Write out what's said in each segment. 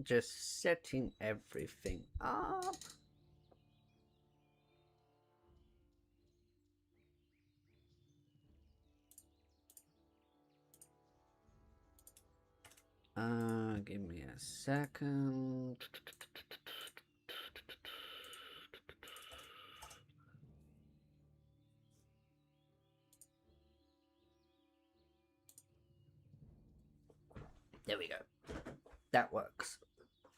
Just setting everything up. Give me a second. There we go. That works.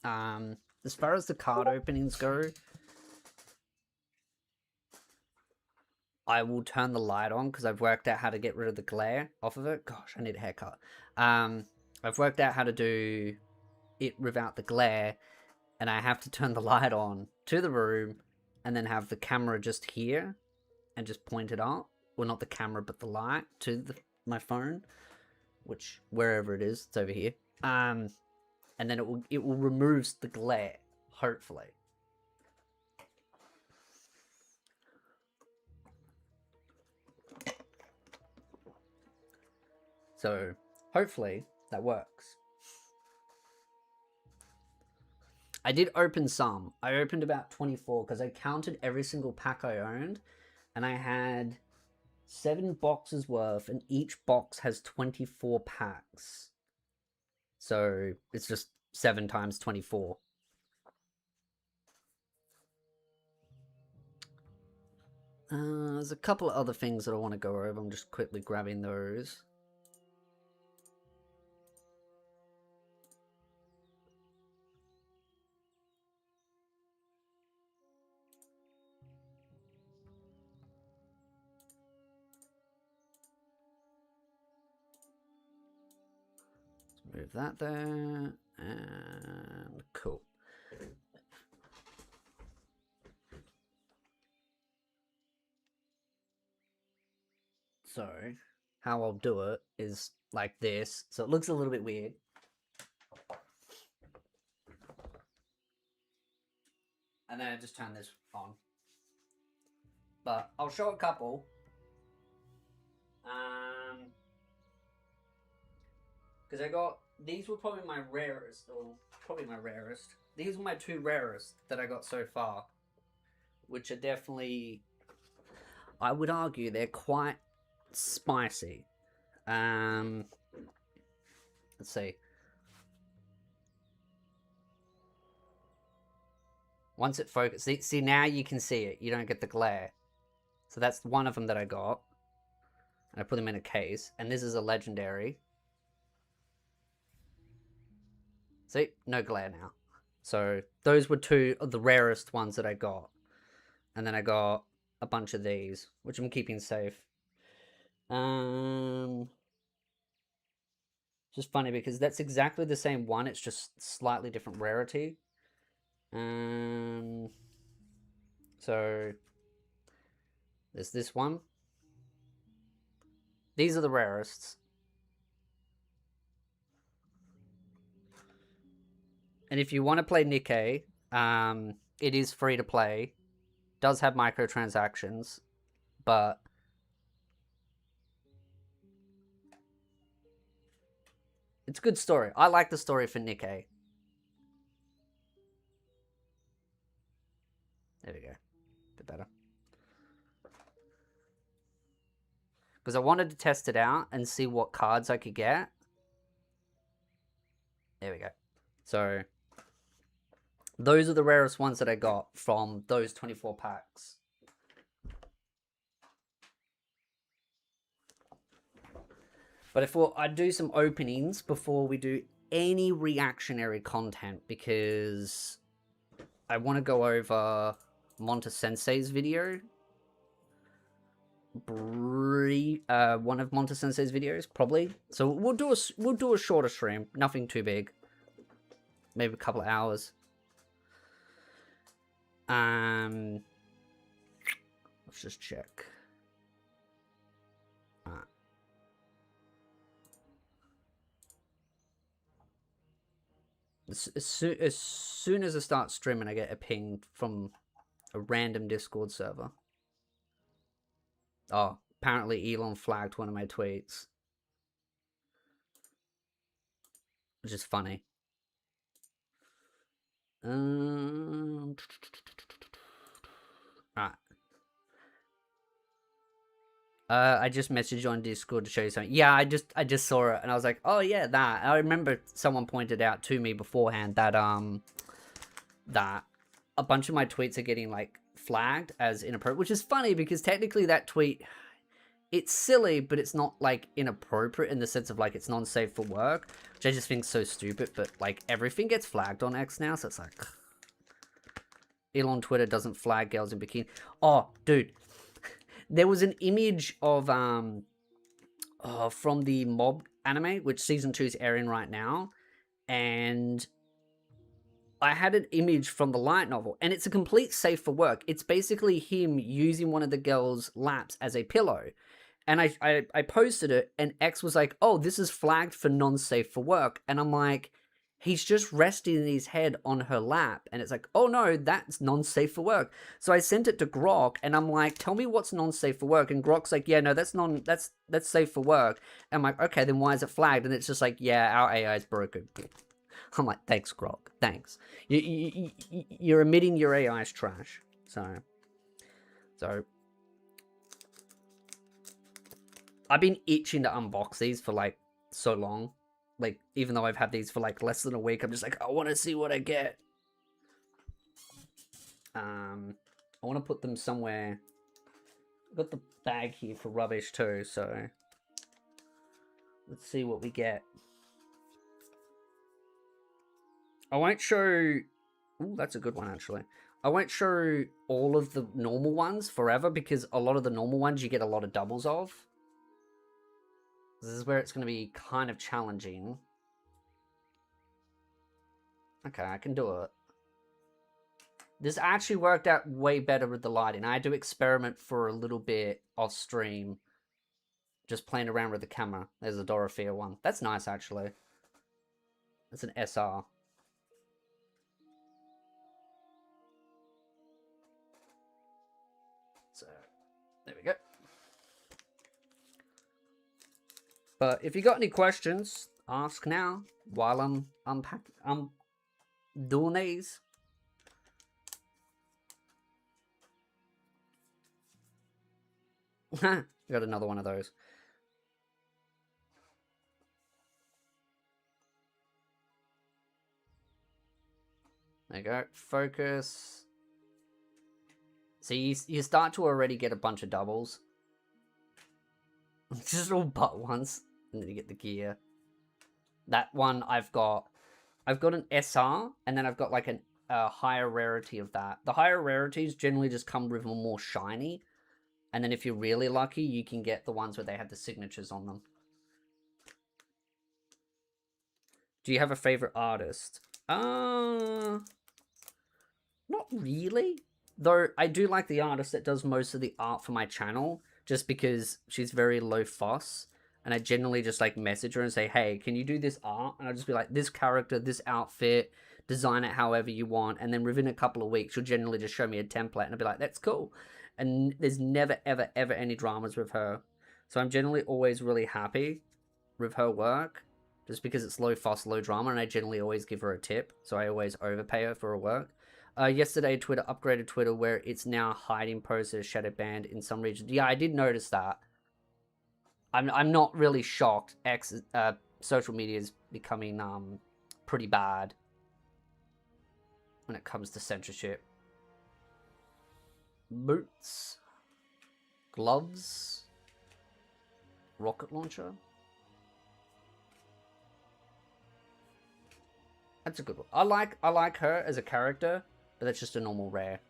As far as the card openings go, I will turn the light on because I've worked out how to get rid of the glare off of it. Gosh, I need a haircut. I've worked out how to do it without the glare, and I have to turn the light on to the room and then have the camera just here and just point it up. Well, not the camera, but the light to my phone, which wherever it is, it's over here. And then it will remove the glare, hopefully. So hopefully that works. I did open some. I opened about 24 because I counted every single pack I owned, and I had 7 boxes worth, and each box has 24 packs. So it's just 7 times 24. There's a couple of other things that I want to go over. I'm just quickly grabbing those. Let's move that there. And cool. So how I'll do it is like this. So it looks a little bit weird. And then I just turn this on. But I'll show a couple. Because I got, these were probably my rarest, or probably my rarest. These were my 2 rarest that I got so far. Which are definitely, I would argue they're quite spicy. Let's see. Once it focuses, see now you can see it. You don't get the glare. So that's one of them that I got. And I put them in a case. And this is a legendary. See, no glare now. So those were 2 of the rarest ones that I got. And then I got a bunch of these, which I'm keeping safe. Just funny because that's exactly the same one. It's just slightly different rarity. So there's this one. These are the rarest. And if you want to play Nikke, it is free to play. Does have microtransactions, but it's a good story. I like the story for Nikke. There we go. A bit better. Because I wanted to test it out and see what cards I could get. There we go. So those are the rarest ones that I got from those 24 packs. But I thought I'd do some openings before we do any reactionary content, because I want to go over Monta Sensei's video. One of Monta Sensei's videos, probably. So we'll do a shorter stream, nothing too big. Maybe a couple of hours. Let's just check. As soon as I start streaming, I get a ping from a random Discord server. Oh, apparently Elon flagged one of my tweets, which is funny. Right. I just messaged you on Discord to show you something. Yeah, I just saw it and I was like, oh yeah, that. I remember someone pointed out to me beforehand that that a bunch of my tweets are getting like flagged as inappropriate, which is funny because technically that tweet, it's silly, but it's not like inappropriate in the sense of like it's non-safe for work, which I just think so stupid. But like everything gets flagged on X now, so it's like Elon Twitter doesn't flag girls in bikini. Oh, dude, there was an image of from the Mob anime, which season 2 is airing right now, and I had an image from the light novel, and it's a complete safe for work. It's basically him using one of the girl's laps as a pillow. And I posted it, and X was like, oh, this is flagged for non-safe for work. And I'm like, he's just resting his head on her lap. And it's like, oh no, that's non-safe for work. So I sent it to Grok, and I'm like, tell me what's non-safe for work. And Grok's like, yeah, no, that's safe for work. And I'm like, okay, then why is it flagged? And it's just like, yeah, our AI is broken. I'm like, thanks, Grok. Thanks. You're admitting your AI's trash. So I've been itching to unbox these for like so long. Like, even though I've had these for like less than a week, I'm just like, I want to see what I get. I want to put them somewhere. I've got the bag here for rubbish too, so let's see what we get. I won't show... Ooh, that's a good one, actually. I won't show all of the normal ones forever, because a lot of the normal ones you get a lot of doubles of. This is where it's going to be kind of challenging. Okay, I can do it. This actually worked out way better with the lighting. I had to experiment for a little bit off stream. Just playing around with the camera. There's a Dorothea one. That's nice, actually. It's an SR. So, there we go. But if you got any questions, ask now while I'm unpacking. I'm doing these. Got another one of those. There you go. Focus. See, you start to already get a bunch of doubles. Just all but once. And then you get the gear. That one I've got an SR, and then I've got like a higher rarity of that. The higher rarities generally just come with a more shiny. And then if you're really lucky, you can get the ones where they have the signatures on them. Do you have a favorite artist? Not really. Though I do like the artist that does most of the art for my channel, just because she's very low fuss. And I generally just like message her and say, hey, can you do this art? And I'll just be like, this character, this outfit, design it however you want. And then within a couple of weeks, she'll generally just show me a template and I'll be like, that's cool. And there's never, ever, ever any dramas with her. So I'm generally always really happy with her work, just because it's low fuss, low drama. And I generally always give her a tip. So I always overpay her for her work. Yesterday, Twitter upgraded Twitter where it's now hiding posts as shadow banned in some regions. Yeah, I did notice that. I'm not really shocked. Social media is becoming pretty bad when it comes to censorship. Boots, gloves, rocket launcher. That's a good one. I like her as a character, but that's just a normal rare.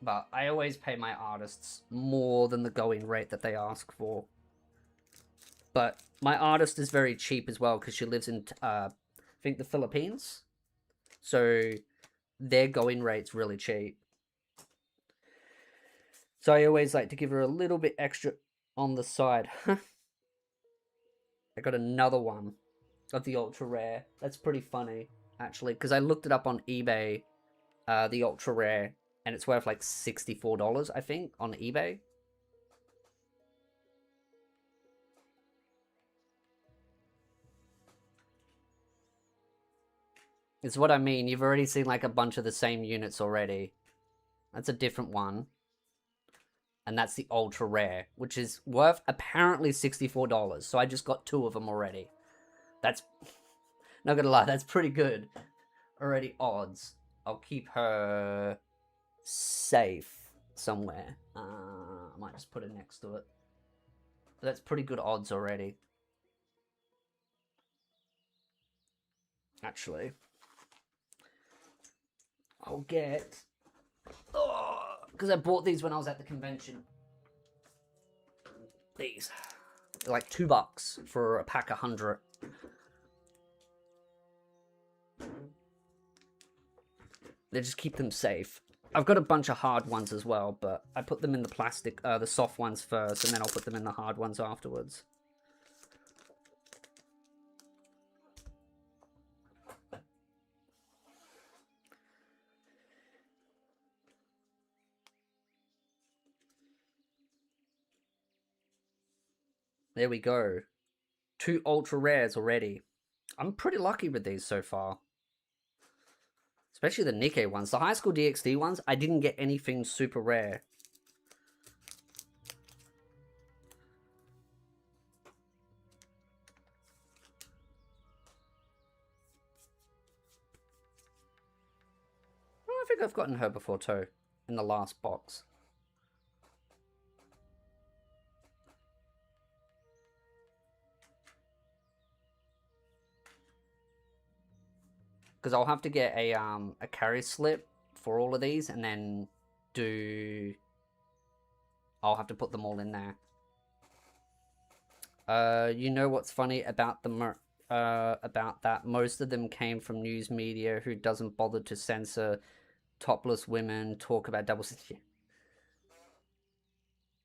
But I always pay my artists more than the going rate that they ask for. But my artist is very cheap as well because she lives in, I think, the Philippines. So their going rate's really cheap. So I always like to give her a little bit extra on the side. I got another one of the ultra rare. That's pretty funny, actually, because I looked it up on eBay, the ultra rare, and it's worth like $64, I think, on eBay. It's what I mean. You've already seen like a bunch of the same units already. That's a different one. And that's the ultra rare, which is worth apparently $64. So I just got 2 of them already. That's, not gonna lie, that's pretty good. Already odds. I'll keep her safe somewhere. I might just put it next to it. That's pretty good odds already. Actually, I'll get, because I bought these when I was at the convention. These, they're like $2 for a pack of 100. They just keep them safe. I've got a bunch of hard ones as well, but I put them in the plastic, the soft ones first, and then I'll put them in the hard ones afterwards. There we go. 2 ultra rares already. I'm pretty lucky with these so far. Especially the Nikkei ones. The High School DxD ones, I didn't get anything super rare. Oh, I think I've gotten her before too, in the last box. Because I'll have to get a carry slip for all of these, and then I'll have to put them all in there. You know what's funny about about that? Most of them came from news media who doesn't bother to censor topless women, talk about double.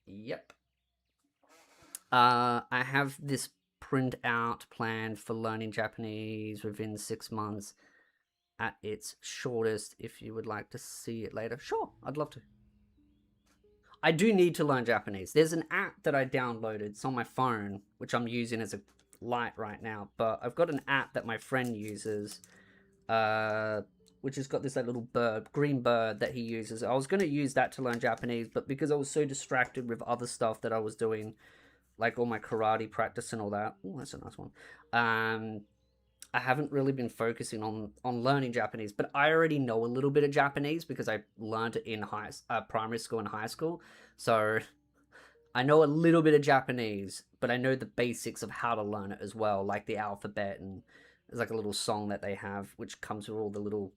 Yep. I have this print out plan for learning Japanese within 6 months at its shortest. If you would like to see it later, sure, I'd love to. I do need to learn Japanese. There's an app that I downloaded. It's on my phone, which I'm using as a light right now. But I've got an app that my friend uses, which has got this like little bird, green bird that he uses. I was going to use that to learn Japanese, but because I was so distracted with other stuff that I was doing, like all my karate practice and all that. Oh, that's a nice one. I haven't really been focusing on learning Japanese, but I already know a little bit of Japanese because I learned it in primary school and high school. So I know a little bit of Japanese, but I know the basics of how to learn it as well, like the alphabet, and there's like a little song that they have which comes with all the little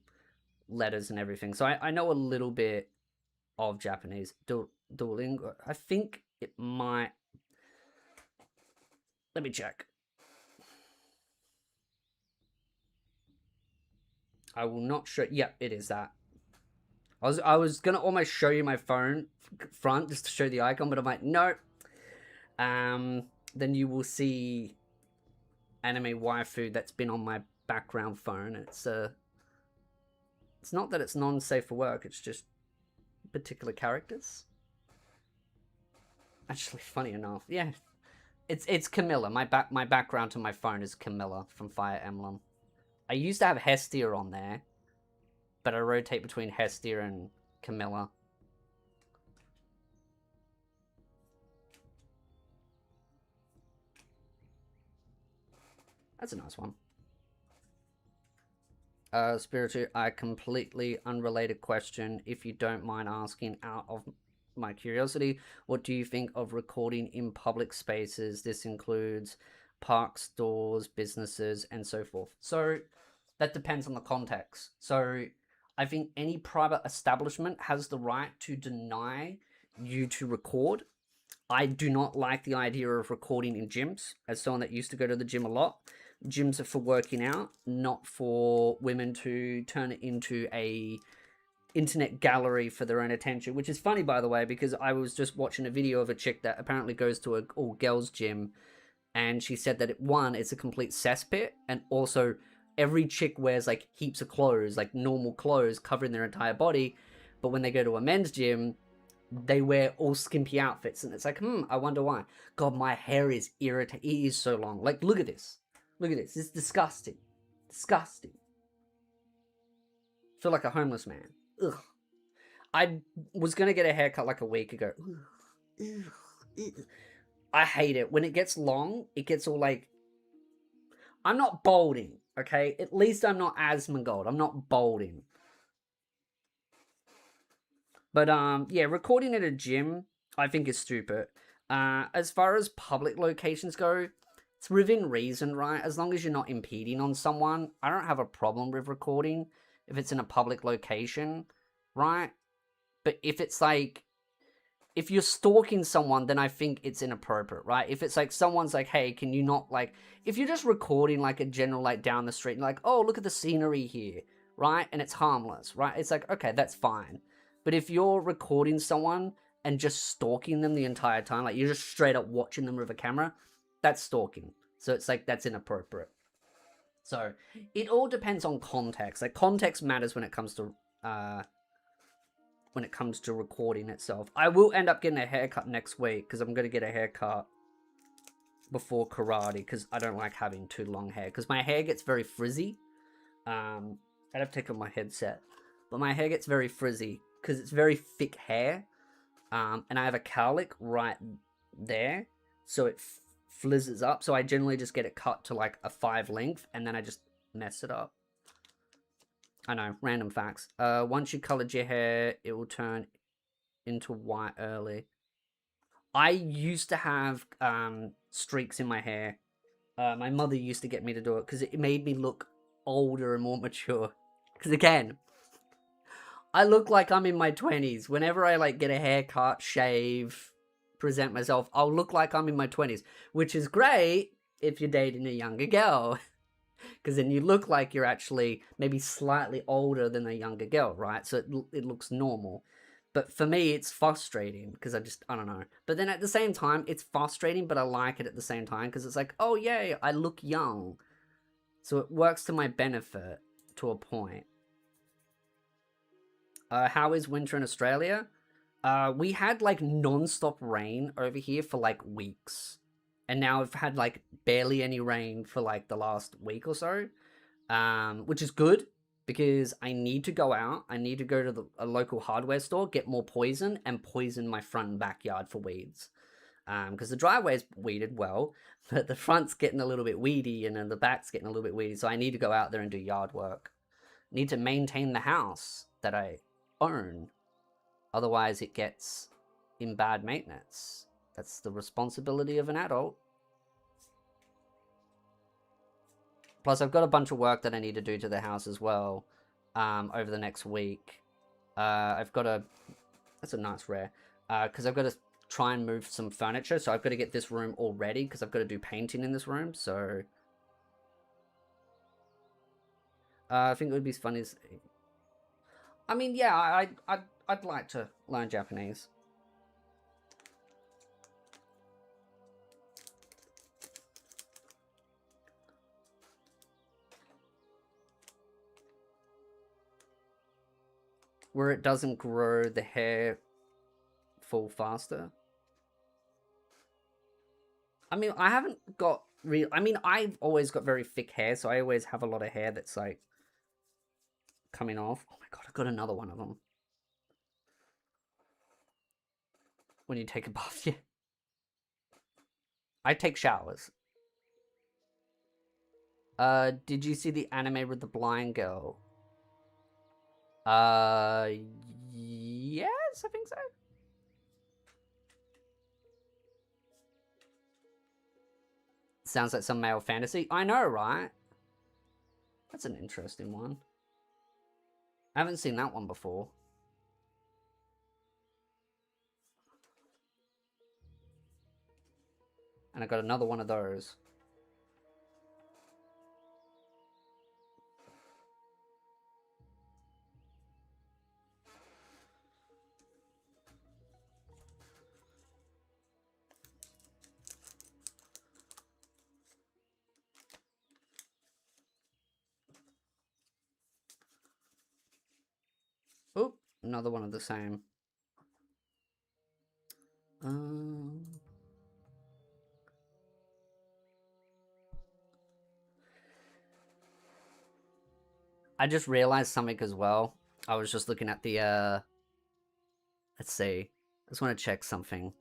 letters and everything. So I know a little bit of Japanese. Duolingo, I think it might. Let me check. I will not show. Yeah, it is that. I was gonna almost show you my phone front just to show the icon, but I'm like, no. Then you will see anime waifu that's been on my background phone. It's not that it's non-safe for work. It's just particular characters. Actually, funny enough, yeah, it's Camilla. My background to my phone is Camilla from Fire Emblem. I used to have Hestia on there, but I rotate between Hestia and Camilla. That's a nice one. Spiritu, a completely unrelated question, if you don't mind asking out of my curiosity. What do you think of recording in public spaces? This includes parks, stores, businesses, and so forth. So that depends on the context. So I think any private establishment has the right to deny you to record. I do not like the idea of recording in gyms. As someone that used to go to the gym a lot, gyms are for working out, not for women to turn it into a internet gallery for their own attention. Which is funny, by the way, because I was just watching a video of a chick that apparently goes to an all girls gym, and she said that it's a complete cesspit, and also every chick wears like heaps of clothes, like normal clothes covering their entire body, but when they go to a men's gym, they wear all skimpy outfits, and it's like, I wonder why. God, my hair is irritating. It is so long. Like, look at this. Look at this. It's disgusting. Disgusting. Feel like a homeless man. Ugh. I was gonna get a haircut like a week ago. I hate it. When it gets long, it gets all like... I'm not balding, okay? At least I'm not Asmongold. I'm not balding. But yeah, recording at a gym, I think is stupid. As far as public locations go, it's within reason, right? As long as you're not impeding on someone, I don't have a problem with recording if it's in a public location, right? But if it's like, if you're stalking someone, then I think it's inappropriate, right? If it's like someone's like, hey, can you not like, if you're just recording like a general like down the street and like, oh, look at the scenery here, right? And it's harmless, right? It's like, okay, that's fine. But if you're recording someone and just stalking them the entire time, like you're just straight up watching them with a camera, that's stalking. So it's like, that's inappropriate. So it all depends on context. Like context matters when it comes to recording itself. I will end up getting a haircut next week because I'm going to get a haircut before karate because I don't like having too long hair because my hair gets very frizzy. I'd have to take off my headset, but my hair gets very frizzy because it's very thick hair, and I have a cowlick right there, so it flizzes up. So I generally just get it cut to like a 5 length, and then I just mess it up. I know, random facts. Once you colored your hair, it will turn into white early. I used to have streaks in my hair. My mother used to get me to do it because it made me look older and more mature. Because again, I look like I'm in my 20s. Whenever I like get a haircut, shave, present myself, I'll look like I'm in my 20s, which is great if you're dating a younger girl. Because then you look like you're actually maybe slightly older than a younger girl, right? So it looks normal. But for me, it's frustrating because I don't know. But then at the same time, it's frustrating, but I like it at the same time because it's like, oh, yay, I look young. So it works to my benefit to a point. How is winter in Australia? We had like non-stop rain over here for like weeks. And now I've had like barely any rain for like the last week or so, which is good because I need to go out. I need to go to a local hardware store, get more poison, and poison my front and backyard for weeds. Because the driveway's weeded well, but the front's getting a little bit weedy and then the back's getting a little bit weedy. So I need to go out there and do yard work. Need to maintain the house that I own. Otherwise, it gets in bad maintenance. That's the responsibility of an adult. Plus, I've got a bunch of work that I need to do to the house as well over the next week. I've got to... That's a nice rare. Because I've got to try and move some furniture. So I've got to get this room all ready because I've got to do painting in this room. So... I think it would be fun is... I mean, yeah, I'd like to learn Japanese. Where it doesn't grow, the hair fall faster. I mean, I haven't got real... I mean, I've always got very thick hair, so I always have a lot of hair that's like coming off. Oh my god, I've got another one of them. When you take a bath, yeah. I take showers. Did you see the anime with the blind girl? Yes, I think so. Sounds like some male fantasy. I know, right? That's an interesting one. I haven't seen that one before. And I got another one of those. Oh, another one of the same. I just realized something as well. I was just looking at the, let's see. I just want to check something.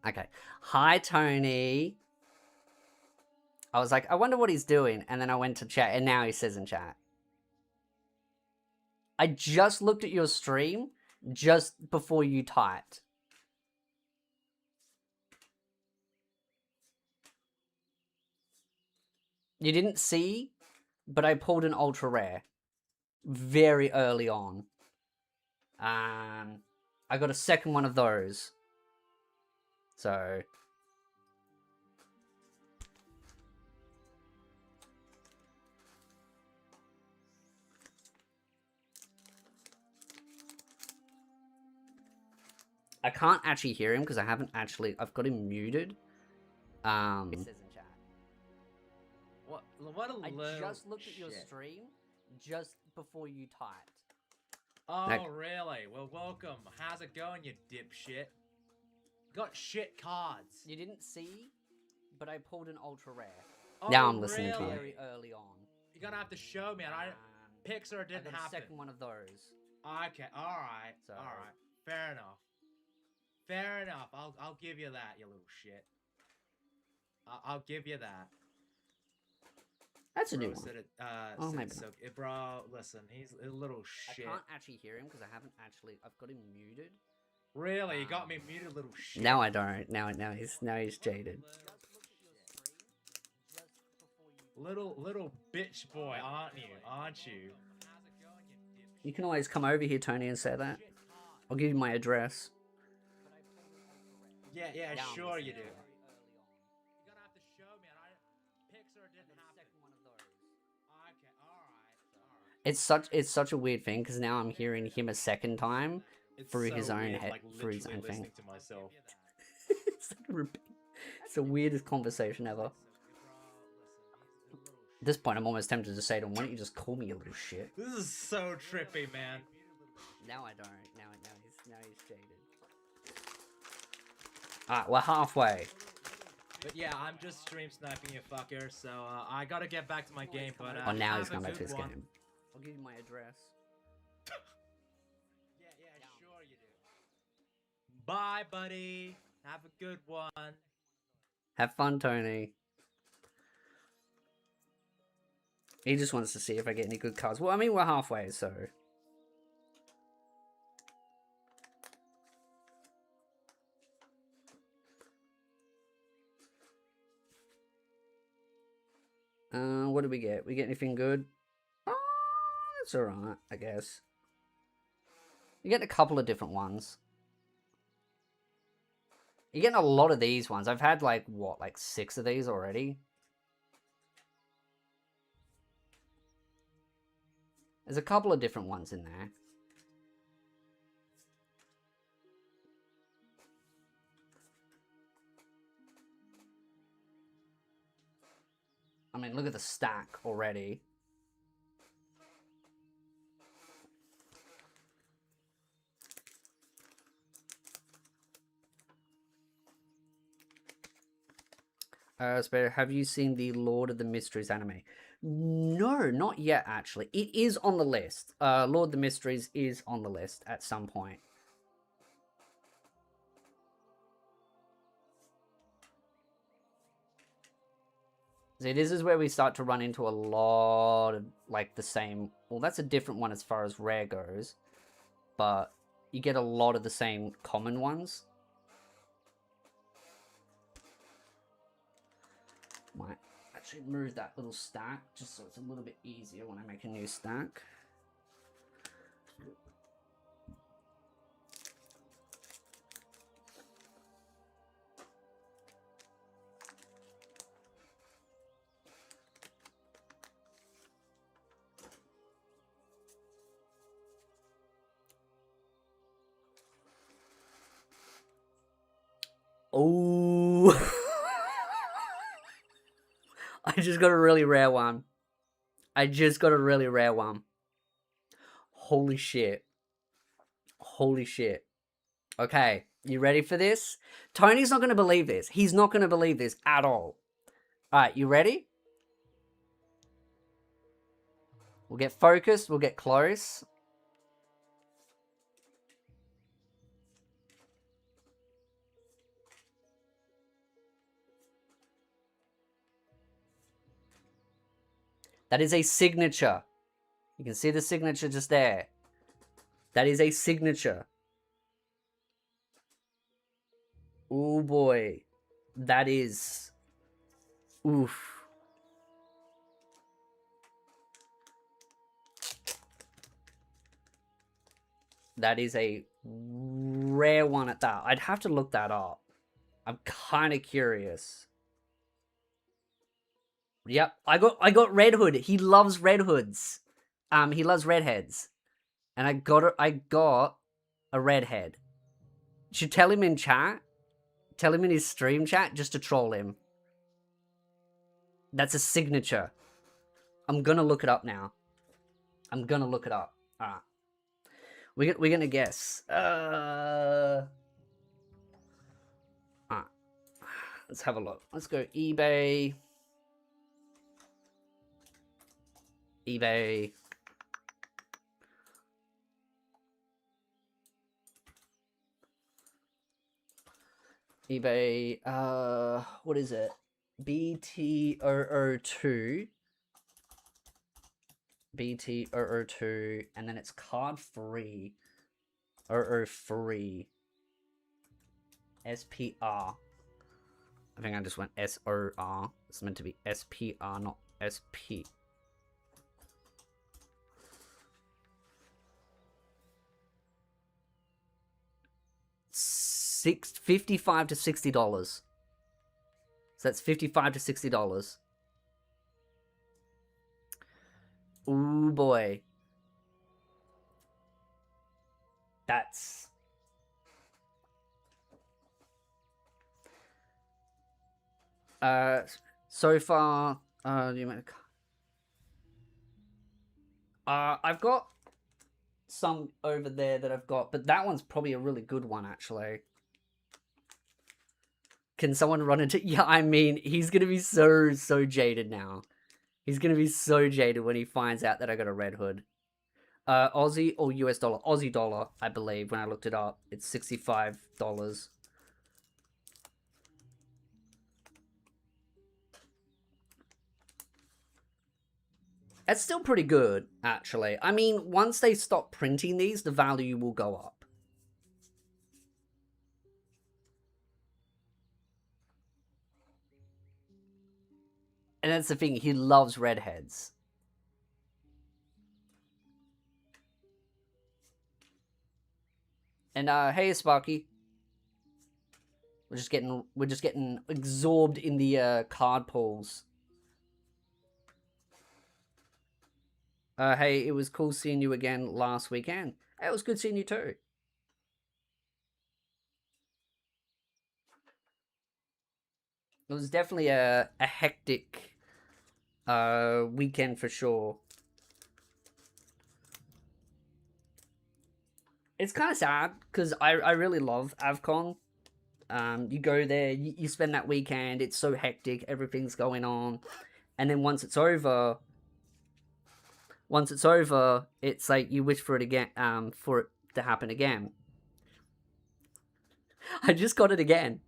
Okay. Hi, Tony. I was like, I wonder what he's doing. And then I went to chat, and now he says in chat. I just looked at your stream just before you typed. You didn't see, but I pulled an ultra rare very early on. I got a second one of those. So I can't actually hear him because I've got him muted. It says in chat. What a little I just looked at your stream just before you typed. Oh, really? Well, welcome. How's it going, you dipshit? Got shit cards. You didn't see, but I pulled an ultra rare. Oh, Now I'm listening to you. really? Very early on. You're gonna have to show me. Pixar didn't I got happen. a second one of those. Okay, alright. So- Alright. Fair enough. Fair enough. I'll give you that, you little shit. I'll give you that. That's a new Bro one. said it, Oh, said maybe it so, bro, listen, he's a little shit. I can't actually hear him because I've got him muted. Really? You got me muted, little shit. Now I don't. Now he's jaded. Little bitch boy, aren't you? You can always come over here, Tony, and say that. I'll give you my address. Yeah, Now I'm sure listening you do. to you. You're gonna have to show me. Pixar didn't happen. Okay, alright. It's such a weird thing because now I'm hearing him a second time through his own weird, head, like, through his own literally thing. listening to myself. It's the weirdest conversation ever. At this point, I'm almost tempted to say to him, "Why don't you just call me, you little shit?" This is so trippy, man. Now I don't. Now he's jaded. Alright, we're halfway. But yeah, I'm just stream sniping you fucker, so I gotta get back to my game, but Oh, now he's have a going back to good his one. game. I'll give you my address. Yeah, sure you do. Bye, buddy. Have a good one. Have fun, Tony. He just wants to see if I get any good cards. Well, I mean, we're halfway, so... what do we get? We get anything good? Oh, that's alright, I guess. You get a couple of different ones. You're getting a lot of these ones. I've had, like, what, like 6 of these already? There's a couple of different ones in there. I mean, look at the stack already. Spare, have you seen the Lord of the Mysteries anime? No, not yet, actually. It is on the list. Lord of the Mysteries is on the list at some point. See, this is where we start to run into a lot of, like, the same... Well, that's a different one as far as rare goes. But you get a lot of the same common ones. Might actually move that little stack just so it's a little bit easier when I make a new stack. Oh, I just got a really rare one. Holy shit. Holy shit. Okay, you ready for this? Tony's not going to believe this. He's not going to believe this at all. Alright, you ready? We'll get focused. We'll get close. That is a signature. You can see the signature just there. That is a signature. Oh boy. That is... Oof. That is a rare one at that. I'd have to look that up. I'm kind of curious. Yep, I got Red Hood. He loves Red Hoods. He loves redheads. And I got a redhead. Should tell him in chat. Tell him in his stream chat just to troll him. That's a signature. I'm gonna look it up now. I'm gonna look it up. Alright. We're gonna guess. Alright. Let's have a look. Let's go eBay. eBay. eBay, what is it? BT002. BT002, and then it's card free. 003. SPR. I think I just went SOR. It's meant to be SPR, not SP. $55 to $60. So that's $55 to $60. Ooh boy. That's... so far, I've got some over there that I've got, but that one's probably a really good one, actually. Can someone run into... Yeah, I mean, he's gonna be so jaded now. He's gonna be so jaded when he finds out that I got a Red Hood. Aussie or US dollar? Aussie dollar, I believe, when I looked it up. It's $65. That's still pretty good, actually. I mean, once they stop printing these, the value will go up. And that's the thing, he loves redheads. And hey Sparky. We're just getting absorbed in the card pools. Hey, it was cool seeing you again last weekend. Hey, it was good seeing you too. It was definitely a hectic weekend for sure. It's kind of sad because I really love AvCon. You go there, you spend that weekend, it's so hectic, everything's going on. And then once it's over, it's like you wish for it again, for it to happen again. I just got it again.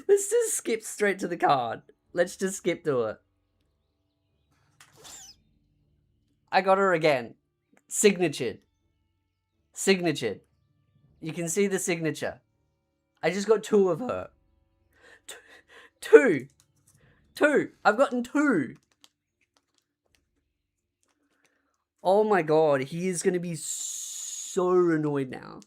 Let's just skip straight to the card. Let's just skip to it. I got her again. Signatured. You can see the signature. I just got two of her. Two. I've gotten two. Oh my god, he is going to be so annoyed now.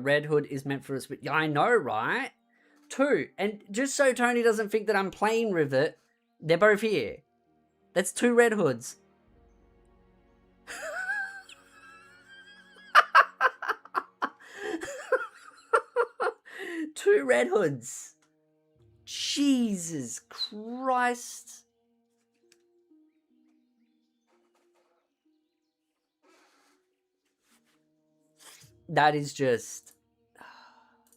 Red Hood is meant for a switch. Yeah, I know, right? Two. And just so Tony doesn't think that I'm playing with it, they're both here. That's two Red Hoods. Two Red Hoods. Jesus Christ. That is just...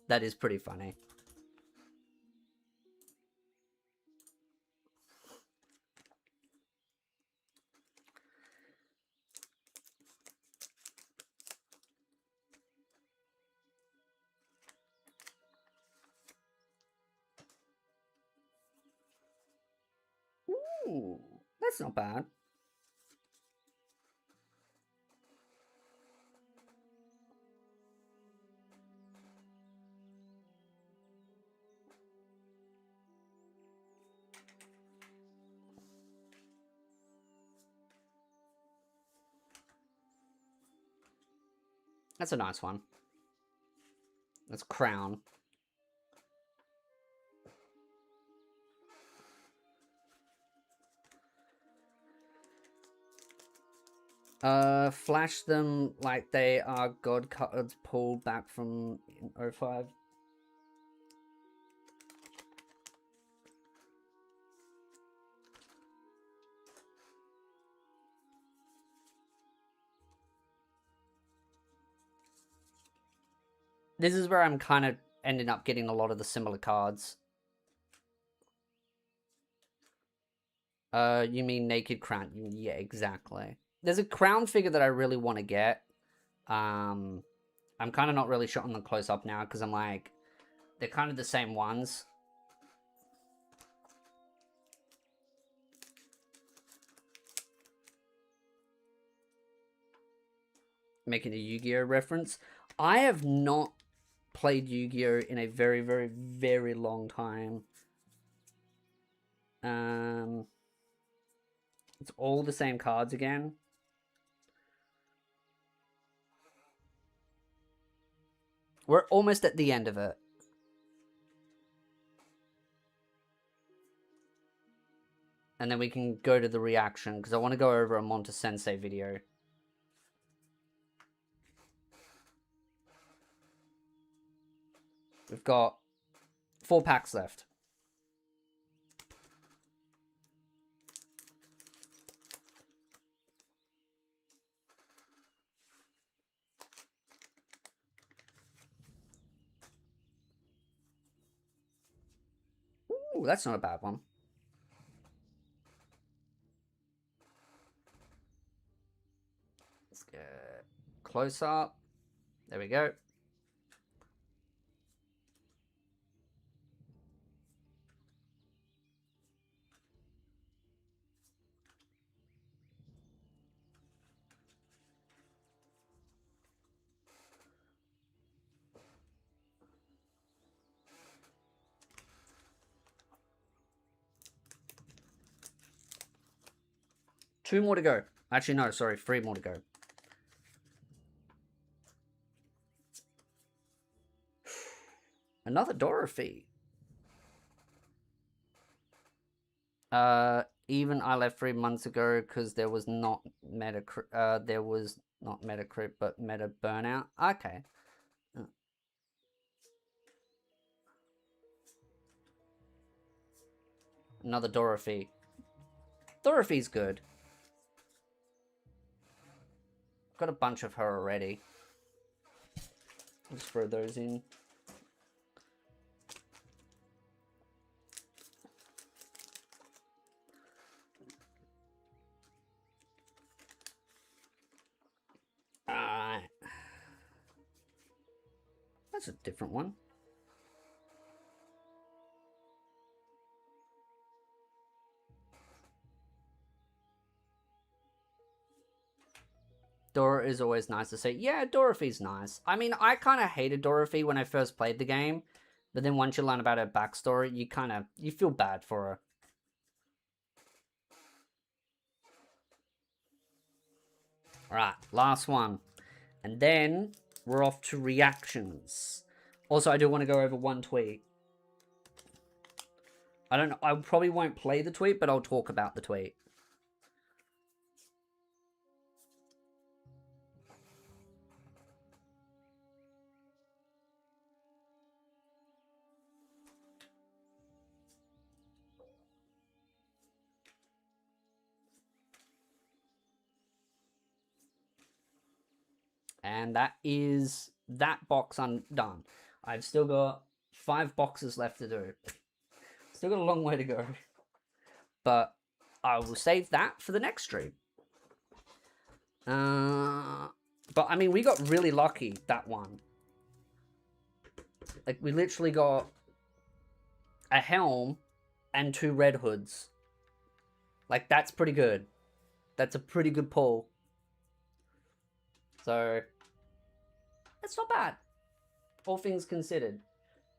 That is pretty funny. Ooh, that's not bad. That's a nice one. That's Crown. Flash them like they are god cards pulled back from 05. This is where I'm kind of ending up getting a lot of the similar cards. You mean Naked Crown? Yeah, exactly. There's a Crown figure that I really want to get. I'm kind of not really showing them close up now because I'm like, they're kind of the same ones. Making a Yu-Gi-Oh reference. I have not played Yu-Gi-Oh in a very, very, very long time. It's all the same cards again. We're almost at the end of it. And then we can go to the reaction, because I want to go over a Monta Sensei video. We've got 4 packs left. Ooh, that's not a bad one. Let's get close up. There we go. Two more to go. Actually, no, sorry, 3 more to go. Another Dorothy. Even I left 3 months ago because there was not meta. There was not Metacrit, but Meta Burnout. Okay. Another Dorothy. Dorothy's good. Got a bunch of her already. Let's throw those in. Alright. That's a different one. Dora is always nice to say. Yeah, Dorothy's nice. I mean, I kind of hated Dorothy when I first played the game. But then once you learn about her backstory, you feel bad for her. Alright, last one. And then we're off to reactions. Also, I do want to go over one tweet. I don't know. I probably won't play the tweet, but I'll talk about the tweet. And that is that box undone. I've still got 5 boxes left to do. Still got a long way to go. But I will save that for the next stream. But I mean, we got really lucky that one. Like, we literally got a helm and 2 red hoods. Like, that's pretty good. That's a pretty good pull. So, it's not bad. All things considered.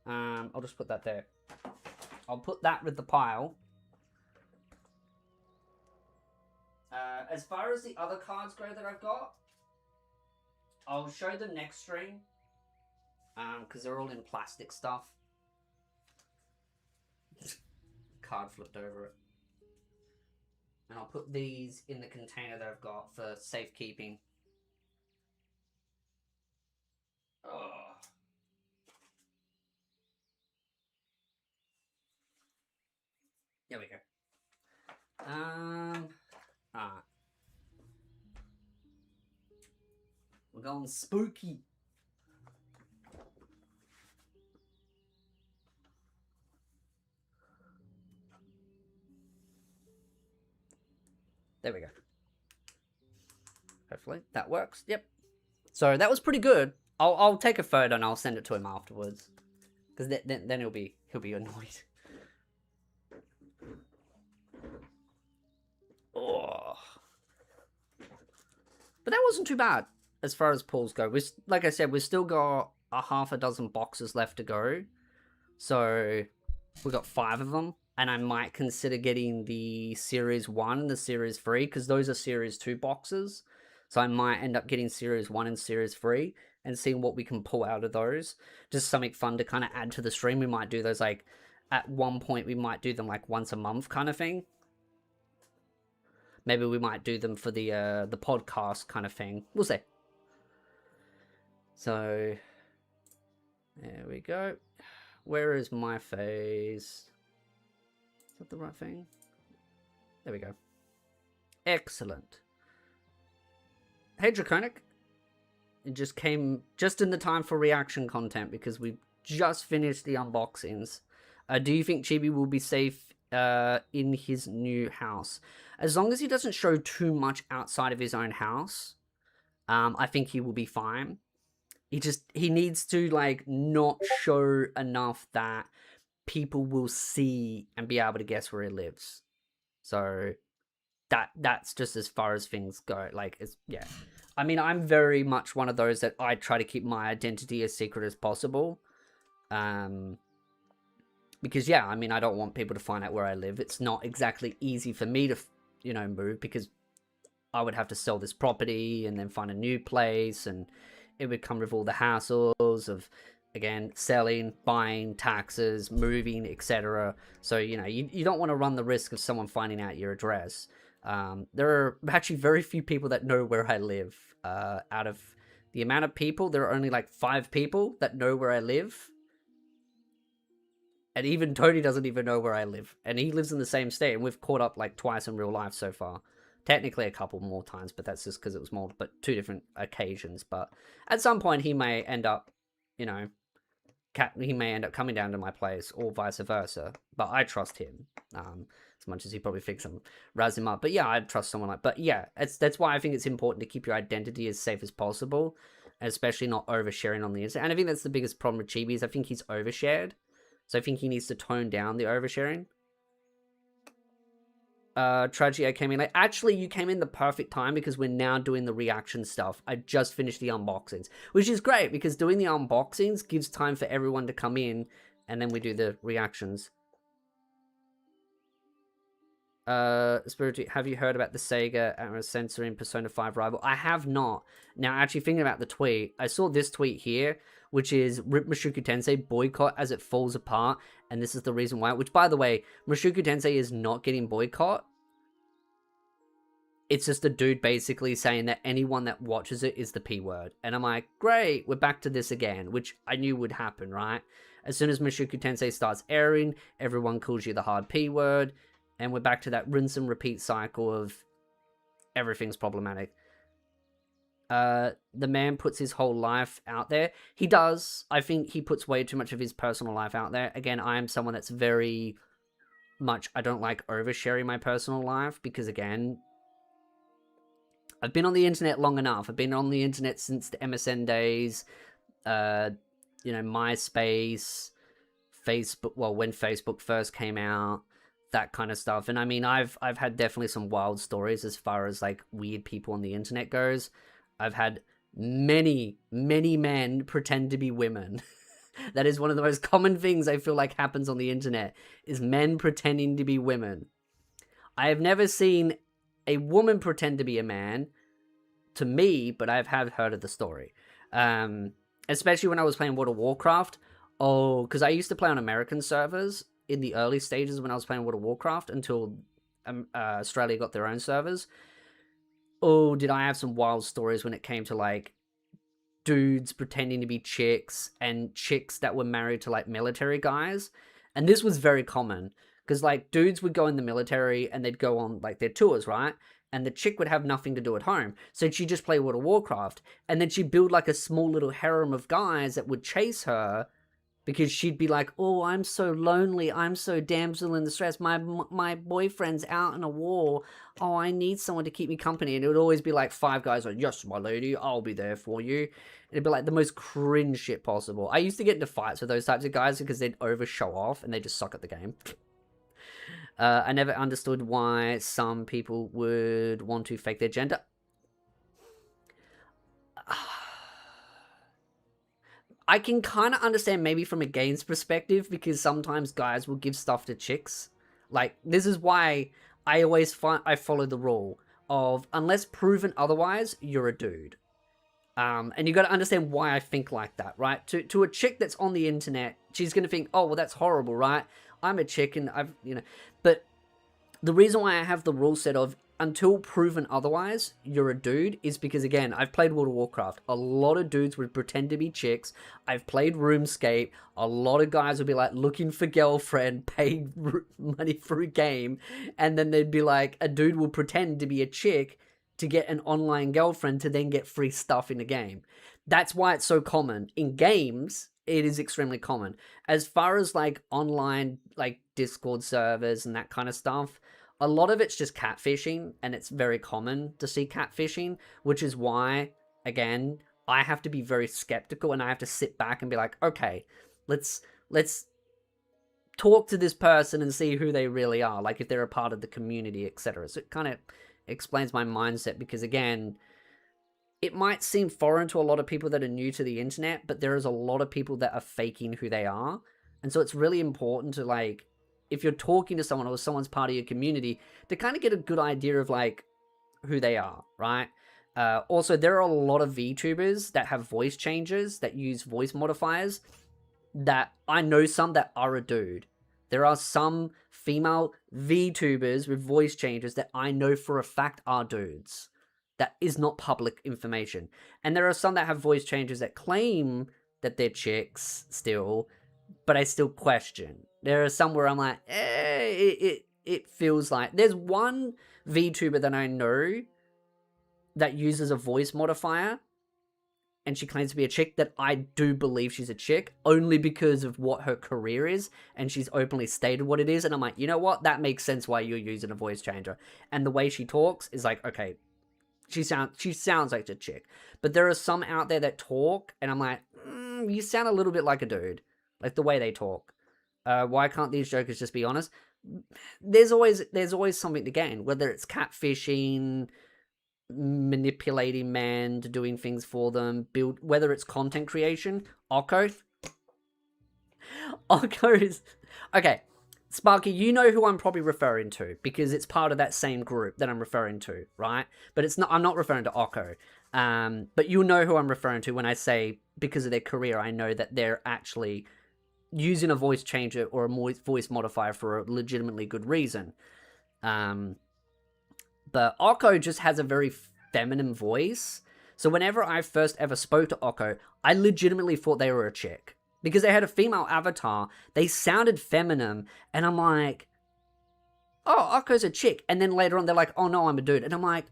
I'll just put that there. I'll put that with the pile. As far as the other cards go that I've got, I'll show them next stream. Because they're all in plastic stuff. Card flipped over it. And I'll put these in the container that I've got for safekeeping. Oh. There we go. Alright. We're going spooky. There we go. Hopefully that works. Yep. So that was pretty good. I'll take a photo and I'll send it to him afterwards, because then he'll be annoyed. Oh. But that wasn't too bad as far as pulls go. Like I said, we've still got a half a dozen boxes left to go. So we got 5 of them. And I might consider getting the Series 1 and the Series 3, because those are Series 2 boxes. So I might end up getting Series 1 and Series 3 and seeing what we can pull out of those. Just something fun to kind of add to the stream. We might do those, like, at one point we might do them like once a month kind of thing. Maybe we might do them for the podcast kind of thing. We'll see. So, there we go. Where is my phase? Is that the right thing? There we go. Excellent. Hey, Draconic. It just came just in the time for reaction content, because we just finished the unboxings. Do you think Chibi will be safe in his new house? As long as he doesn't show too much outside of his own house, I think he will be fine. He needs to, like, not show enough that people will see and be able to guess where he lives. So that's just as far as things go. Like, it's, yeah. I mean, I'm very much one of those that I try to keep my identity as secret as possible. Because, yeah, I mean, I don't want people to find out where I live. It's not exactly easy for me to, you know, move, because I would have to sell this property and then find a new place, and it would come with all the hassles of, again, selling, buying, taxes, moving, etc. So, you know, you don't want to run the risk of someone finding out your address. There are actually very few people that know where I live. Out of the amount of people, there are only like 5 people that know where I live. And even Tony doesn't even know where I live. And he lives in the same state, and we've caught up like twice in real life so far. Technically a couple more times, but that's just because it was more, but 2 different occasions. But at some point he may end up, you know, he may end up coming down to my place, or vice versa. But I trust him, as much as he probably thinks I'm razzing him up. But yeah, I trust someone like. But yeah, that's why I think it's important to keep your identity as safe as possible, especially not oversharing on the internet. And I think that's the biggest problem with Chibi, is I think he's overshared. So I think he needs to tone down the oversharing. Tragedy, I came in late. Actually, you came in the perfect time, because we're now doing the reaction stuff. I just finished the unboxings, which is great, because doing the unboxings gives time for everyone to come in, and then we do the reactions. Spiritu, have you heard about the Sega censoring Persona 5 rival? I have not. Now, actually thinking about the tweet, I saw this tweet here, which is Rip Mushoku Tensei boycott as it falls apart, and this is the reason why. Which, by the way, Mushoku Tensei is not getting boycott. It's just a dude basically saying that anyone that watches it is the P word. And I'm like, great, we're back to this again, which I knew would happen, right? As soon as Mushoku Tensei starts airing, everyone calls you the hard P word, and we're back to that rinse and repeat cycle of everything's problematic. the man puts his whole life out there. He does. I think he puts way too much of his personal life out there. Again, I am someone that's very much, I don't like oversharing my personal life because, again, I've been on the internet long enough. I've been on the internet since the MSN days, MySpace, Facebook, well, when Facebook first came out, that kind of stuff. And I mean, I've had definitely some wild stories as far as like weird people on the internet goes. I've had many men pretend to be women. That is one of the most common things I feel like happens on the internet, is men pretending to be women. I have never seen a woman pretend to be a man to me, but I have heard of the story. Especially when I was playing World of Warcraft. Oh, because I used to play on American servers in the early stages when I was playing World of Warcraft until Australia got their own servers. Oh, did I have some wild stories when it came to like dudes pretending to be chicks and chicks that were married to like military guys. And this was very common because like dudes would go in the military and they'd go on like their tours, right? And the chick would have nothing to do at home. So she'd just play World of Warcraft. And then she'd build like a small little harem of guys that would chase her because she'd be like, oh, I'm so lonely. I'm so damsel in distress. My boyfriend's out in a war. Oh, I need someone to keep me company. And it would always be like 5 guys like, yes, my lady, I'll be there for you. It'd be like the most cringe shit possible. I used to get into fights with those types of guys because they'd over show off and they just suck at the game. I never understood why some people would want to fake their gender. I can kind of understand maybe from a game's perspective because sometimes guys will give stuff to chicks. Like, this is why I always I follow the rule of unless proven otherwise, you're a dude. And you got to understand why I think like that, right? To a chick that's on the internet, she's going to think, oh, well, that's horrible, right? I'm a chick and but the reason why I have the rule set of until proven otherwise, you're a dude is because, again, I've played World of Warcraft. A lot of dudes would pretend to be chicks. I've played RuneScape. A lot of guys would be like looking for girlfriend, paid money for a game. And then they'd be like, a dude will pretend to be a chick to get an online girlfriend to then get free stuff in the game. That's why it's so common. In games, it is extremely common. As far as like online, like Discord servers and that kind of stuff, a lot of it's just catfishing, and it's very common to see catfishing, which is why, again, I have to be very skeptical and I have to sit back and be like, okay, let's talk to this person and see who they really are, like if they're a part of the community, etc. So it kind of explains my mindset because, again, it might seem foreign to a lot of people that are new to the internet, but there is a lot of people that are faking who they are. And so it's really important to, like, if you're talking to someone or someone's part of your community, to kind of get a good idea of like who they are, right? Also, there are a lot of VTubers that have voice changers that use voice modifiers that I know some that are a dude. There are some female VTubers with voice changers that I know for a fact are dudes. That is not public information. And there are some that have voice changers that claim that they're chicks still, but I still question. There are some where I'm like, it feels like... There's one VTuber that I know that uses a voice modifier, and she claims to be a chick, that I do believe she's a chick, only because of what her career is, and she's openly stated what it is, and I'm like, you know what? That makes sense why you're using a voice changer. And the way she talks is like, okay, she sounds like a chick. But there are some out there that talk, and I'm like, you sound a little bit like a dude. Like the way they talk. Why can't these jokers just be honest? There's always something to gain, whether it's catfishing, manipulating men to doing things for them, whether it's content creation. Occo is... Okay, Sparky, you know who I'm probably referring to, because it's part of that same group that I'm referring to, right? But I'm not referring to Occo. But you'll know who I'm referring to when I say, because of their career, I know that they're actually using a voice changer or a voice modifier for a legitimately good reason. But Occo just has a very feminine voice. So whenever I first ever spoke to Occo, I legitimately thought they were a chick. Because they had a female avatar, they sounded feminine, and I'm like, oh, Occo's a chick. And then later on, they're like, oh no, I'm a dude. And I'm like,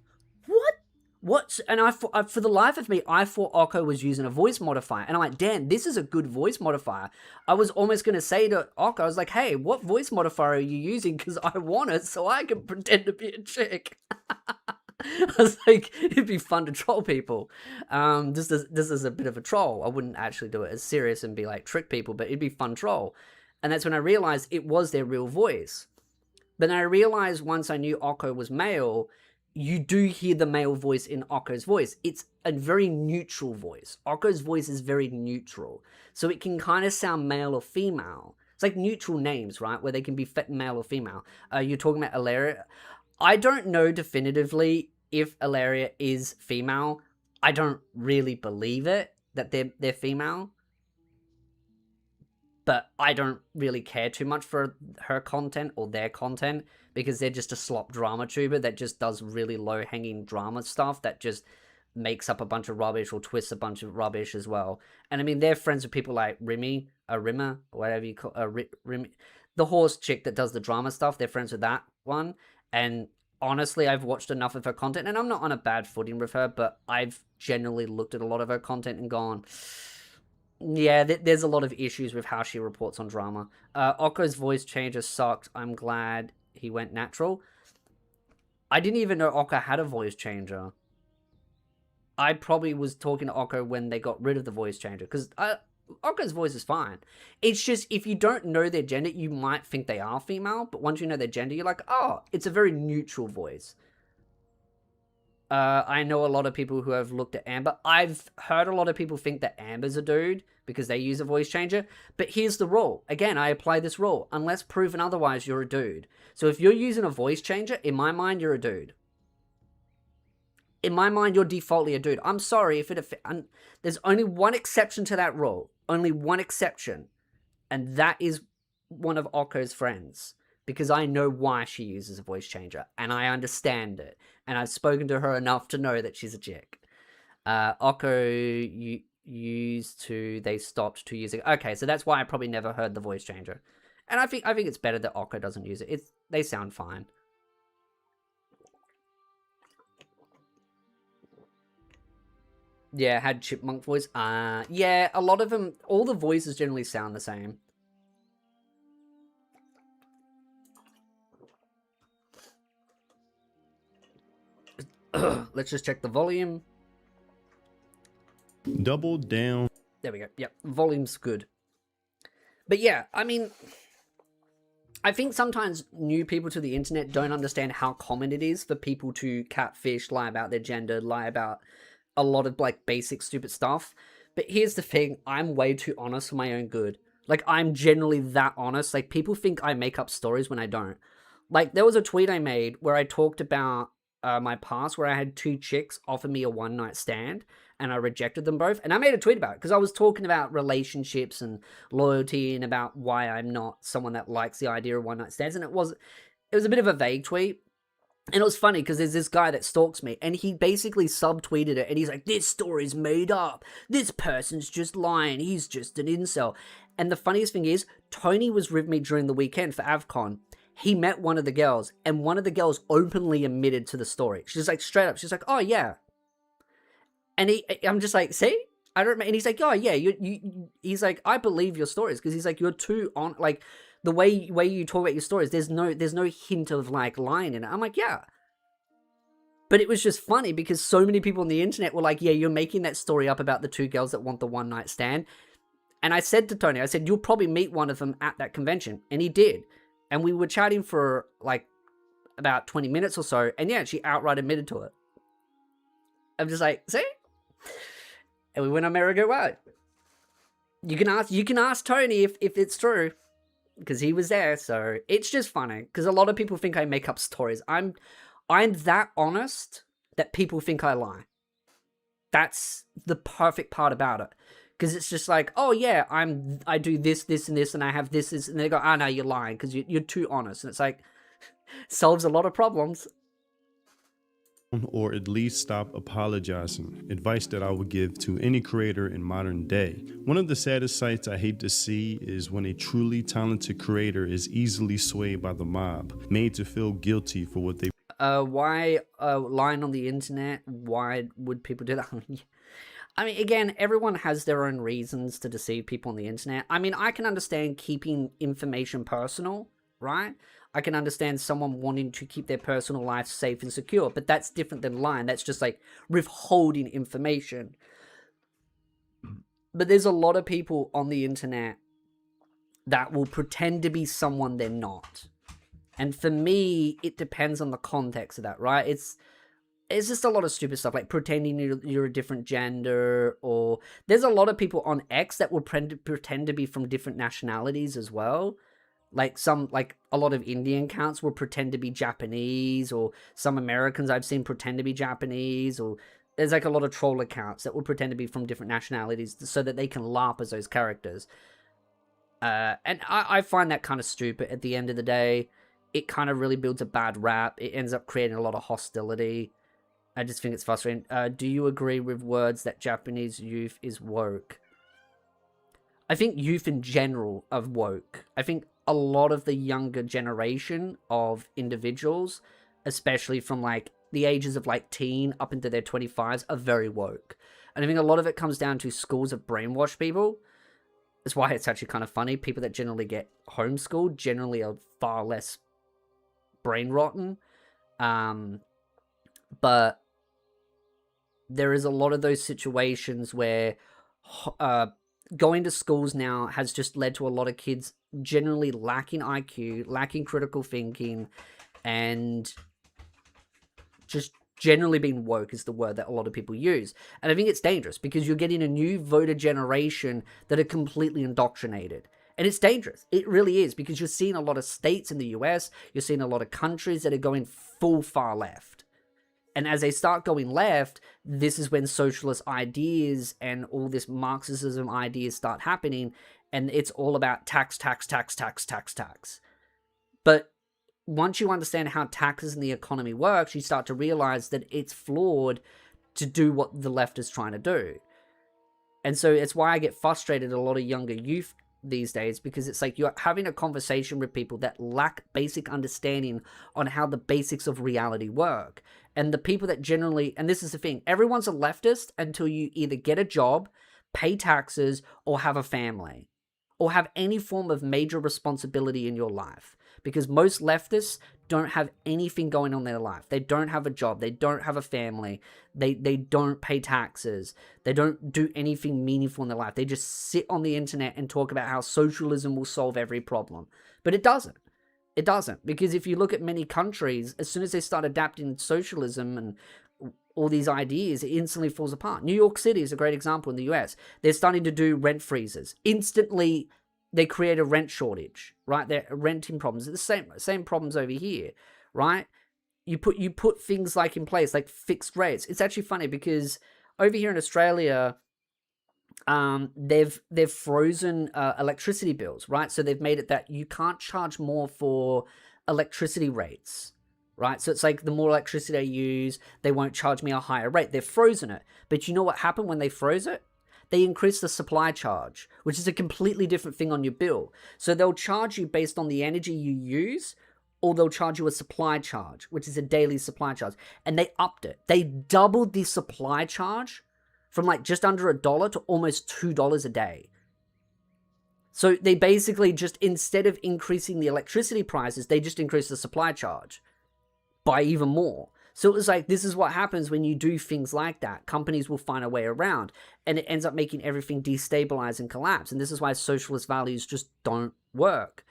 what? What? And for the life of me, I thought Ocko was using a voice modifier. And I'm like, damn, this is a good voice modifier. I was almost going to say to Ocko, I was like, hey, what voice modifier are you using? Because I want it so I can pretend to be a chick. I was like, it'd be fun to troll people. This is a bit of a troll. I wouldn't actually do it as serious and be like, trick people, but it'd be fun troll. And that's when I realized it was their real voice. But then I realized once I knew Ocko was male, you do hear the male voice in Ocko's voice. It's a very neutral voice. Ocko's voice is very neutral. So it can kind of sound male or female. It's like neutral names, right? Where they can be male or female. You're talking about Ilaria. I don't know definitively if Ilaria is female. I don't really believe it, that they're female. But I don't really care too much for her content or their content because they're just a slop drama tuber that just does really low-hanging drama stuff that just makes up a bunch of rubbish or twists a bunch of rubbish as well. And I mean, they're friends with people like Rimmer, whatever you call Rimy, the horse chick that does the drama stuff. They're friends with that one. And honestly, I've watched enough of her content, and I'm not on a bad footing with her, but I've generally looked at a lot of her content and gone, yeah, there's a lot of issues with how she reports on drama. Ocko's voice changer sucked. I'm glad he went natural. I didn't even know Ocko had a voice changer. I probably was talking to Ocko when they got rid of the voice changer, because Ocko's voice is fine. It's just, if you don't know their gender, you might think they are female, but once you know their gender, you're like, oh, it's a very neutral voice. I know a lot of people who have looked at Amber. I've heard a lot of people think that Amber's a dude because they use a voice changer. But here's the rule. Again, I apply this rule. Unless proven otherwise, you're a dude. So if you're using a voice changer, in my mind, you're a dude. In my mind, you're defaultly a dude. I'm sorry if there's only one exception to that rule. Only one exception. And that is one of Ocko's friends. Because I know why she uses a voice changer. And I understand it. And I've spoken to her enough to know that she's a chick. Ocko they stopped to use it. Okay, so that's why I probably never heard the voice changer. And I think it's better that Ocko doesn't use it. They sound fine. Yeah, had chipmunk voice. Yeah, a lot of them, all the voices generally sound the same. Let's just check the volume. Double down. There we go. Yep, volume's good. But yeah, I mean, I think sometimes new people to the internet don't understand how common it is for people to catfish, lie about their gender, lie about a lot of like basic stupid stuff. But here's the thing, I'm way too honest for my own good. Like, I'm generally that honest. Like, people think I make up stories when I don't. Like, there was a tweet I made where I talked about my past, where I had 2 chicks offer me a one-night stand and I rejected them both. And I made a tweet about it because I was talking about relationships and loyalty and about why I'm not someone that likes the idea of one-night stands. And it was a bit of a vague tweet. And it was funny because there's this guy that stalks me and he basically subtweeted it and he's like, this story's made up. This person's just lying. He's just an incel. And the funniest thing is, Tony was with me during the weekend for AvCon. He met one of the girls, and one of the girls openly admitted to the story. She's like, straight up, she's like, oh, yeah. And I'm just like, see? I don't, and he's like, oh, yeah, he's like, I believe your stories, because he's like, you're too on, like, the way you talk about your stories, there's no hint of, like, lying in it. I'm like, yeah. But it was just funny, because so many people on the internet were like, yeah, you're making that story up about the 2 girls that want the one-night stand. And I said to Tony, I said, you'll probably meet one of them at that convention. And he did. And we were chatting for, like, about 20 minutes or so. And yeah, she outright admitted to it. I'm just like, see? And we went on merry-go-round. You can ask Tony if it's true. Because he was there. So it's just funny. Because a lot of people think I make up stories. I'm that honest that people think I lie. That's the perfect part about it. Because it's just like, oh yeah, I do this, and this, and I have this, and they go, oh no, you're lying because you're too honest. And it's like, solves a lot of problems. Or at least stop apologizing. Advice that I would give to any creator in modern day. One of the saddest sights I hate to see is when a truly talented creator is easily swayed by the mob, made to feel guilty for what they Why lying on the internet? Why would people do that? I mean, again, everyone has their own reasons to deceive people on the internet. I mean, I can understand keeping information personal, right? I can understand someone wanting to keep their personal life safe and secure, but that's different than lying. That's just like withholding information. But there's a lot of people on the internet that will pretend to be someone they're not. And for me, it depends on the context of that, right? It's just a lot of stupid stuff, like pretending you're a different gender, or there's a lot of people on X that will pretend to be from different nationalities as well. Like a lot of Indian accounts will pretend to be Japanese, or some Americans I've seen pretend to be Japanese, or there's like a lot of troll accounts that will pretend to be from different nationalities so that they can LARP as those characters. And I find that kind of stupid at the end of the day. It kind of really builds a bad rap. It ends up creating a lot of hostility. I just think it's frustrating. Do you agree with words that Japanese youth is woke? I think youth in general are woke. I think a lot of the younger generation of individuals, especially from like the ages of like teen up into their 25s, are very woke. And I think a lot of it comes down to schools have brainwashed people. That's why it's actually kind of funny. People that generally get homeschooled generally are far less brain rotten. But there is a lot of those situations where going to schools now has just led to a lot of kids generally lacking IQ, lacking critical thinking, and just generally being woke is the word that a lot of people use. And I think it's dangerous because you're getting a new voter generation that are completely indoctrinated. And it's dangerous. It really is, because you're seeing a lot of states in the US, you're seeing a lot of countries that are going full far left. And as they start going left, this is when socialist ideas and all this Marxism ideas start happening. And it's all about tax, tax, tax, tax, tax, tax. But once you understand how taxes and the economy works, you start to realize that it's flawed to do what the left is trying to do. And so it's why I get frustrated at a lot of younger youth these days, because it's like you're having a conversation with people that lack basic understanding on how the basics of reality work. And the people that generally, and this is the thing, everyone's a leftist until you either get a job, pay taxes, or have a family, or have any form of major responsibility in your life. Because most leftists don't have anything going on in their life. They don't have a job. They don't have a family. They don't pay taxes. They don't do anything meaningful in their life. They just sit on the internet and talk about how socialism will solve every problem. But it doesn't. It doesn't. Because if you look at many countries, as soon as they start adapting socialism and all these ideas, it instantly falls apart. New York City is a great example in the US. They're starting to do rent freezes. Instantly, they create a rent shortage, right? They're renting problems. It's the same problems over here, right? You put things like in place, like fixed rates. It's actually funny because over here in Australia, they've frozen electricity bills, right? So they've made it that you can't charge more for electricity rates, right? So it's like the more electricity I use, they won't charge me a higher rate. They've frozen it. But you know what happened when they froze it? They increase the supply charge, which is a completely different thing on your bill. So they'll charge you based on the energy you use, or they'll charge you a supply charge, which is a daily supply charge. And they upped it. They doubled the supply charge from like just under $1 to almost $2 a day. So they basically just, instead of increasing the electricity prices, they just increased the supply charge by even more. So it was like, this is what happens when you do things like that. Companies will find a way around, and it ends up making everything destabilize and collapse. And this is why socialist values just don't work.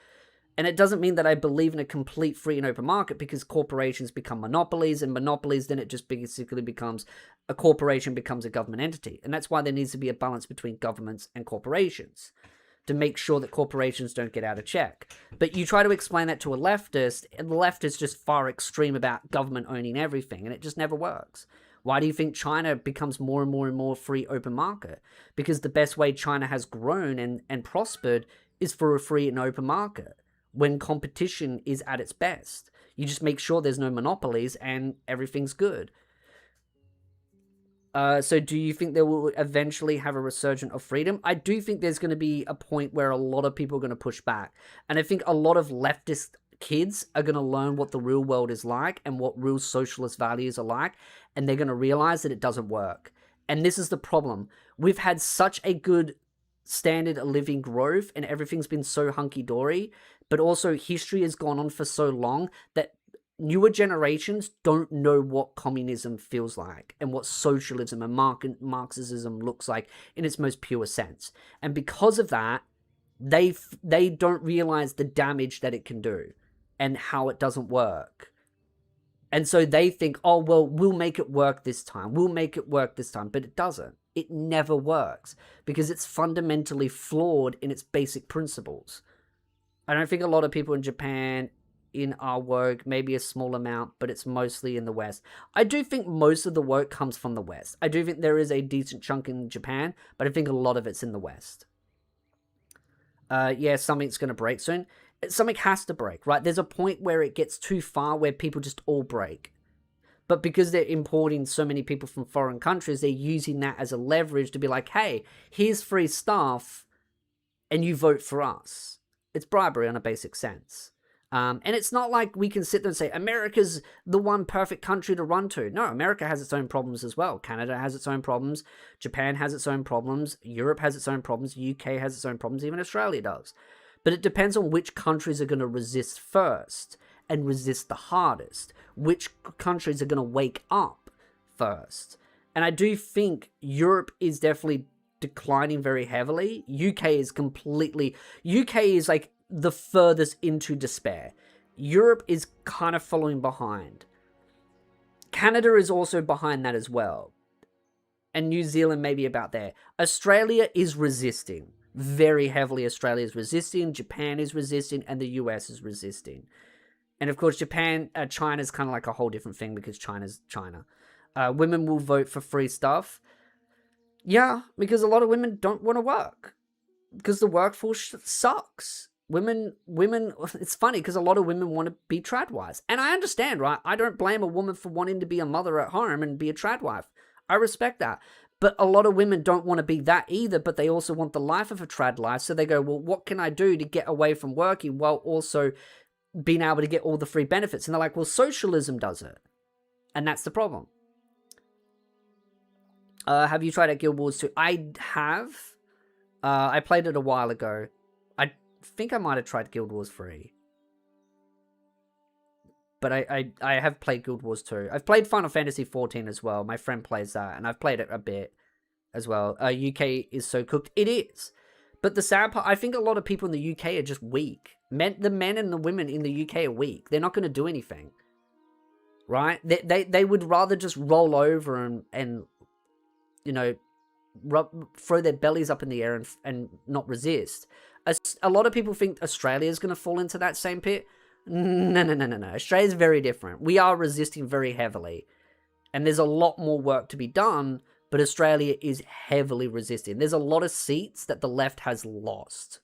And it doesn't mean that I believe in a complete free and open market, because corporations become monopolies, and monopolies, then it just basically becomes a corporation becomes a government entity. And that's why there needs to be a balance between governments and corporations, to make sure that corporations don't get out of check. But you try to explain that to a leftist, and the left is just far extreme about government owning everything, and it just never works. Why do you think China becomes more and more and more free open market? Because the best way China has grown and prospered is for a free and open market, when competition is at its best. You just make sure there's no monopolies and everything's good. So do you think they will eventually have a resurgence of freedom? I do think there's going to be a point where a lot of people are going to push back. And I think a lot of leftist kids are going to learn what the real world is like and what real socialist values are like, and they're going to realize that it doesn't work. And this is the problem. We've had such a good standard of living growth and everything's been so hunky-dory, but also history has gone on for so long that newer generations don't know what communism feels like and what socialism and Marxism looks like in its most pure sense. And because of that, they don't realize the damage that it can do and how it doesn't work. And so they think, oh, well, we'll make it work this time. We'll make it work this time. But it doesn't. It never works because it's fundamentally flawed in its basic principles. I don't think a lot of people in Japan in our woke, maybe a small amount, but it's mostly in the West. I do think most of the woke comes from the West. I do think there is a decent chunk in Japan, but I think a lot of it's in the West. Yeah, something's going to break soon. Something has to break, right? There's a point where it gets too far where people just all break. But because they're importing so many people from foreign countries, they're using that as a leverage to be like, hey, here's free stuff and you vote for us. It's bribery on a basic sense. And it's not like we can sit there and say, America's the one perfect country to run to. No, America has its own problems as well. Canada has its own problems. Japan has its own problems. Europe has its own problems. UK has its own problems. Even Australia does. But it depends on which countries are going to resist first and resist the hardest. Which countries are going to wake up first. And I do think Europe is definitely declining very heavily. UK is like the furthest into despair. Europe is kind of following behind. Canada is also behind that as well. And New Zealand maybe about there. Australia is resisting. Very heavily Australia is resisting. Japan is resisting. And the US is resisting. And of course China's kind of like a whole different thing because China's China. Women will vote for free stuff. Yeah, because a lot of women don't want to work. Because the workforce sucks. Women, it's funny because a lot of women want to be tradwives. And I understand, right? I don't blame a woman for wanting to be a mother at home and be a tradwife. I respect that. But a lot of women don't want to be that either, but they also want the life of a trad life. So they go, well, what can I do to get away from working while also being able to get all the free benefits? And they're like, well, socialism does it. And that's the problem. Have you tried out Guild Wars 2? I have. I played it a while ago. I think I might have tried Guild Wars 3. But I have played Guild Wars 2. I've played Final Fantasy 14 as well. My friend plays that, and I've played it a bit as well. UK is so cooked. It is. But the sad part, I think a lot of people in the UK are just weak. The men and the women in the UK are weak. They're not going to do anything. Right? They would rather just roll over and you know, throw their bellies up in the air and not resist. A lot of people think Australia is going to fall into that same pit. No. Australia's very different. We are resisting very heavily. And there's a lot more work to be done, but Australia is heavily resisting. There's a lot of seats that the left has lost.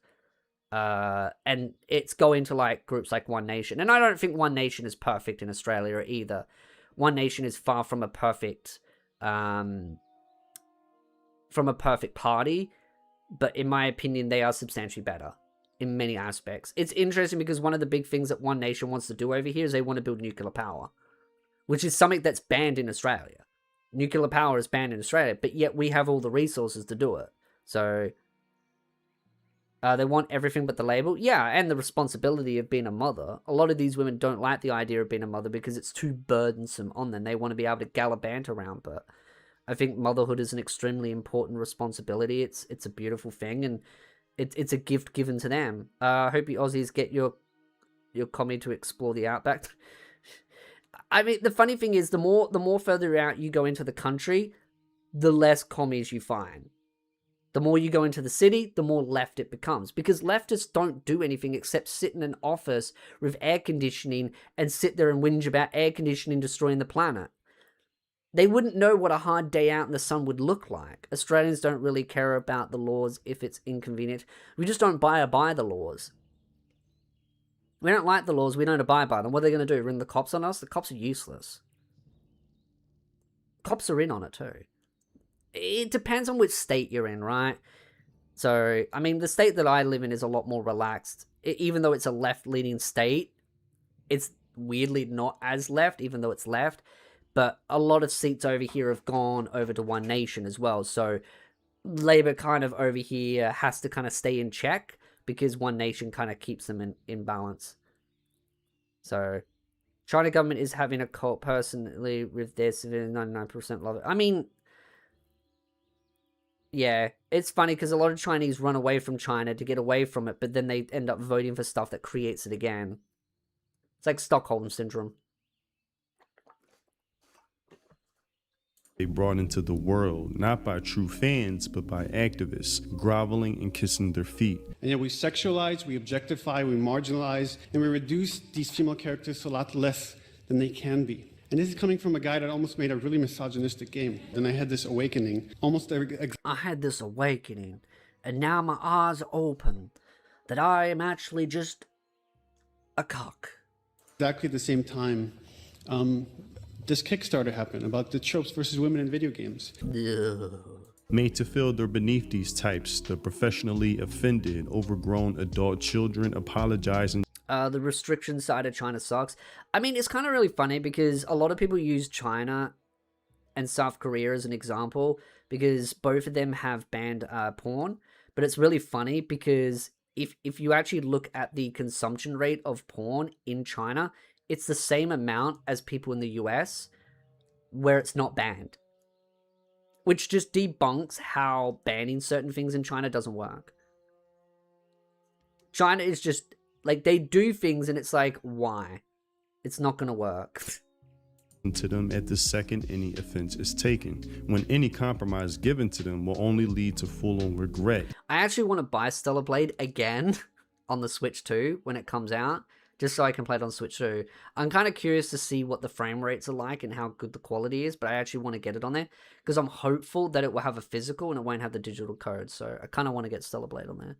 And it's going to like groups like One Nation. And I don't think One Nation is perfect in Australia either. One Nation is far from a perfect party, but in my opinion, they are substantially better in many aspects. It's interesting because one of the big things that One Nation wants to do over here is they want to build nuclear power, which is something that's banned in Australia. Nuclear power is banned in Australia, but yet we have all the resources to do it. So they want everything but the label. Yeah, and the responsibility of being a mother. A lot of these women don't like the idea of being a mother because it's too burdensome on them. They want to be able to gallivant around, but I think motherhood is an extremely important responsibility. It's a beautiful thing, and it's a gift given to them. I hope you Aussies get your commie to explore the outback. I mean, the funny thing is, the more further out you go into the country, the less commies you find. The more you go into the city, the more left it becomes. Because leftists don't do anything except sit in an office with air conditioning and sit there and whinge about air conditioning destroying the planet. They wouldn't know what a hard day out in the sun would look like. Australians don't really care about the laws if it's inconvenient. We just don't abide by the laws. We don't like the laws. We don't abide by them. What are they going to do? Ring the cops on us? The cops are useless. Cops are in on it too. It depends on which state you're in, right? So, I mean, the state that I live in is a lot more relaxed. Even though it's a left-leaning state, it's weirdly not as left, even though it's left. But a lot of seats over here have gone over to One Nation as well. So Labour kind of over here has to kind of stay in check because One Nation kind of keeps them in balance. So China government is having a cult personally with this. 99% love it. I mean, yeah, it's funny because a lot of Chinese run away from China to get away from it, but then they end up voting for stuff that creates it again. It's like Stockholm Syndrome. They brought into the world, not by true fans, but by activists, groveling and kissing their feet. And yet we sexualize, we objectify, we marginalize, and we reduce these female characters to a lot less than they can be. And this is coming from a guy that almost made a really misogynistic game. And I had this awakening. I had this awakening, and now my eyes are open, that I am actually just a cock. Exactly at the same time, this Kickstarter happened about the tropes versus women in video games. Made to feel they're beneath these types, the professionally offended, overgrown adult children apologizing. The restriction side of China sucks. I mean, it's kind of really funny because a lot of people use China and South Korea as an example because both of them have banned porn. But it's really funny because if you actually look at the consumption rate of porn in China, it's the same amount as people in the US where it's not banned. Which just debunks how banning certain things in China doesn't work. China is just, like, they do things and it's like, why? It's not gonna work. To them at the second any offense is taken, when any compromise given to them will only lead to full-on regret. I actually want to buy Stellar Blade again on the Switch 2 when it comes out, just so I can play it on Switch 2. I'm kind of curious to see what the frame rates are like and how good the quality is, but I actually want to get it on there because I'm hopeful that it will have a physical and it won't have the digital code, so I kind of want to get Stellar Blade on there.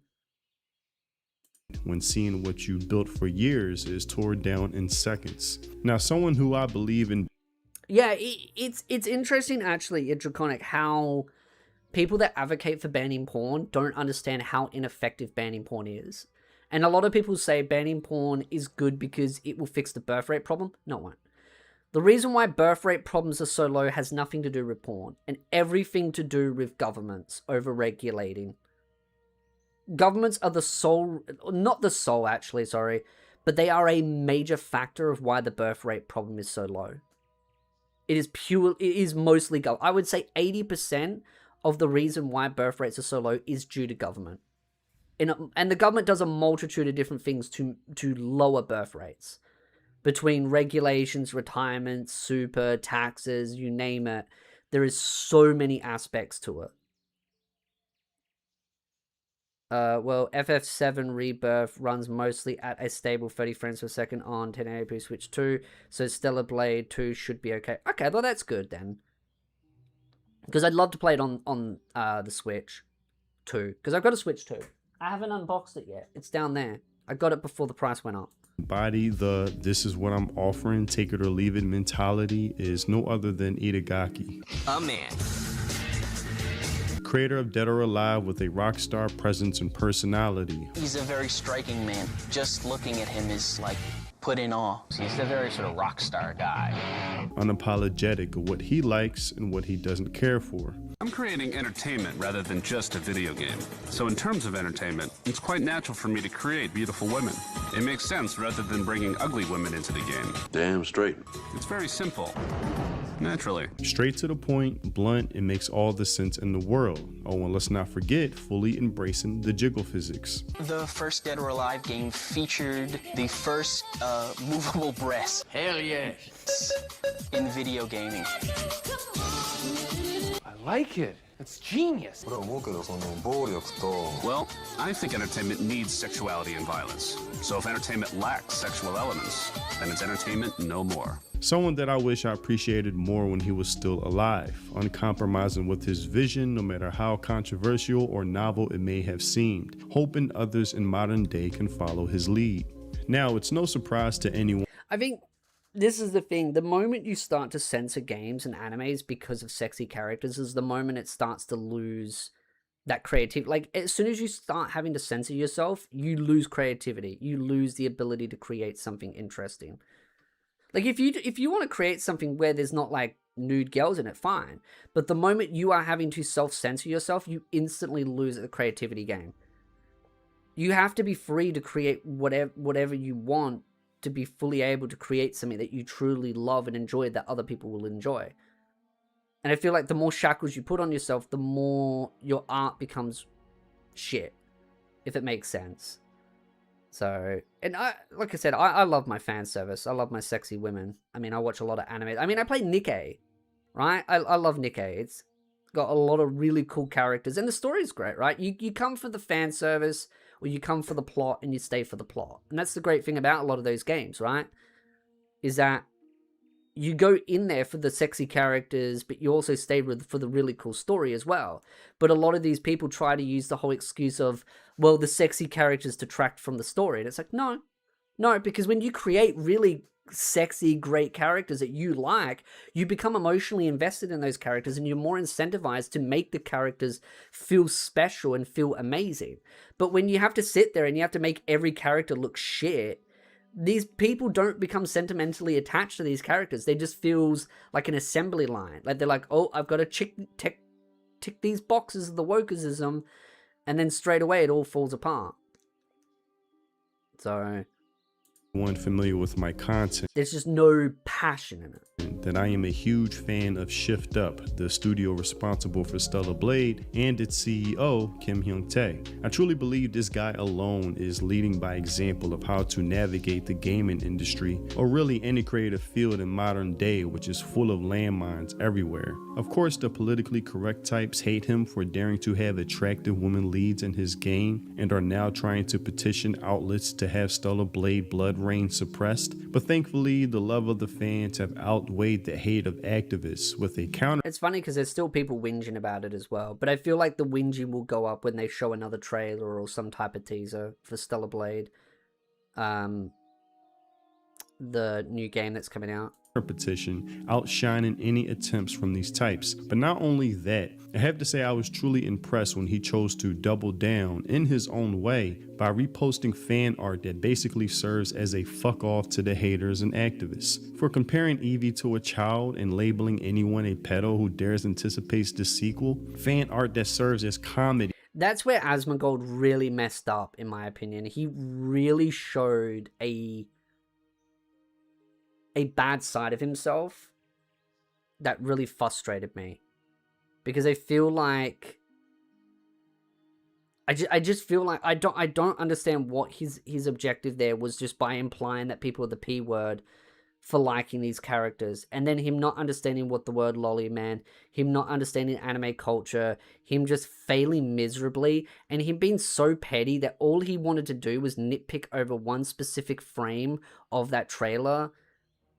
When seeing what you built for years is torn down in seconds. Now, someone who I believe in... Yeah, it's interesting actually, Draconic, how people that advocate for banning porn don't understand how ineffective banning porn is. And a lot of people say banning porn is good because it will fix the birth rate problem. No, it won't. The reason why birth rate problems are so low has nothing to do with porn and everything to do with governments over-regulating. Governments are the sole, not the sole actually, sorry, but they are a major factor of why the birth rate problem is so low. It is mostly government. I would say 80% of the reason why birth rates are so low is due to government. And the government does a multitude of different things to lower birth rates. Between regulations, retirement, super, taxes, you name it. There is so many aspects to it. Well, FF7 Rebirth runs mostly at a stable 30 frames per second on 1080p Switch 2, so Stellar Blade 2 should be okay. Okay, well that's good then. Because I'd love to play it on the Switch 2, because I've got a Switch 2. I haven't unboxed it yet. It's down there. I got it before the price went up. Body the "this is what I'm offering, take it or leave it" mentality is no other than Itagaki. A man. Creator of Dead or Alive with a rock star presence and personality. He's a very striking man. Just looking at him is like put in awe. He's a very sort of rock star guy. Unapologetic of what he likes and what he doesn't care for. I'm creating entertainment rather than just a video game. So in terms of entertainment, it's quite natural for me to create beautiful women. It makes sense rather than bringing ugly women into the game. Damn straight. It's very simple. Naturally. Straight to the point, blunt, it makes all the sense in the world. Oh, and let's not forget, fully embracing the jiggle physics. The first Dead or Alive game featured the first movable breast. Hell yes. In video gaming. I like it. It's genius. Well, I think entertainment needs sexuality and violence. So if entertainment lacks sexual elements, then it's entertainment no more. Someone that I wish I appreciated more when he was still alive, uncompromising with his vision no matter how controversial or novel it may have seemed, hoping others in modern day can follow his lead. Now, it's no surprise to anyone. I think this is the thing. The moment you start to censor games and animes because of sexy characters is the moment it starts to lose that creativity. Like, as soon as you start having to censor yourself, you lose creativity. You lose the ability to create something interesting. Like, if you want to create something where there's not like nude girls in it, fine. But the moment you are having to self-censor yourself, you instantly lose at the creativity game. You have to be free to create whatever you want, to be fully able to create something that you truly love and enjoy, that other people will enjoy. And I feel like the more shackles you put on yourself, the more your art becomes shit, if it makes sense. So, and like I said, I love my fan service. I love my sexy women. I mean, I watch a lot of anime. I mean, I play Nikkei, right? I love Nikkei. It's got a lot of really cool characters, and the story's great, right? You come for the fan service, or you come for the plot, and you stay for the plot. And that's the great thing about a lot of those games, right? Is that you go in there for the sexy characters, but you also stay for the really cool story as well. But a lot of these people try to use the whole excuse of, well, the sexy characters detract from the story. And it's like, no, because when you create really sexy, great characters that you like, you become emotionally invested in those characters, and you're more incentivized to make the characters feel special and feel amazing. But when you have to sit there and you have to make every character look shit, these people don't become sentimentally attached to these characters. They just feels like an assembly line. Like, they're like, oh, I've got to tick these boxes of the wokeism, and then straight away it all falls apart. So, one familiar with my content, there's just no passion in it. that I am a huge fan of Shift Up, the studio responsible for Stellar Blade, and its CEO, Kim Hyung-tae. I truly believe this guy alone is leading by example of how to navigate the gaming industry, or really any creative field in modern day, which is full of landmines everywhere. Of course, the politically correct types hate him for daring to have attractive women leads in his game, and are now trying to petition outlets to have Stellar Blade Blood Rain suppressed. But thankfully, the love of the fans have outweighed the hate of activists, with a counter. It's funny because there's still people whinging about it as well, but I feel like the whinging will go up when they show another trailer or some type of teaser for Stellar Blade, the new game that's coming out. Petition outshining any attempts from these types. But not only that, I have to say I was truly impressed when he chose to double down in his own way by reposting fan art that basically serves as a fuck off to the haters and activists. For comparing Eevee to a child and labeling anyone a pedo who dares anticipates the sequel, fan art that serves as comedy. That's where Asmongold really messed up, in my opinion. He really showed a bad side of himself that really frustrated me, because I feel like I just feel like I don't understand what his objective there was, just by implying that people are the P word for liking these characters, and then him not understanding what the word lolly meant, him not understanding anime culture, him just failing miserably, and him being so petty that all he wanted to do was nitpick over one specific frame of that trailer,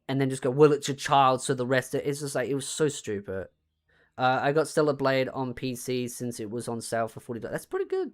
and then just go, well, it's your child, so the rest of it's just like, it was so stupid. I got Stellar Blade on PC since it was on sale for $40. That's pretty good.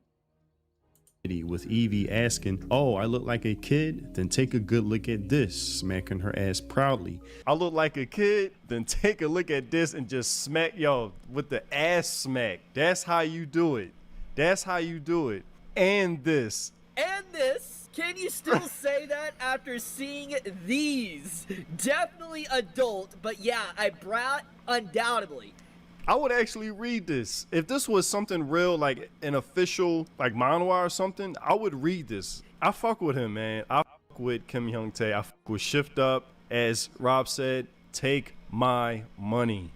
With Eevee asking, oh, I look like a kid? Then take a good look at this, smacking her ass proudly. I look like a kid? Then take a look at this, and just smack, yo, with the ass smack. That's how you do it. That's how you do it. And this. And this? Can you still say that after seeing these? Definitely adult, but yeah, I brought undoubtedly. I would actually read this. If this was something real, like an official, like manhwa or something, I would read this. I fuck with him, man. I fuck with Kim Hyung-tae. I fuck with Shift Up. As Rob said, take my money.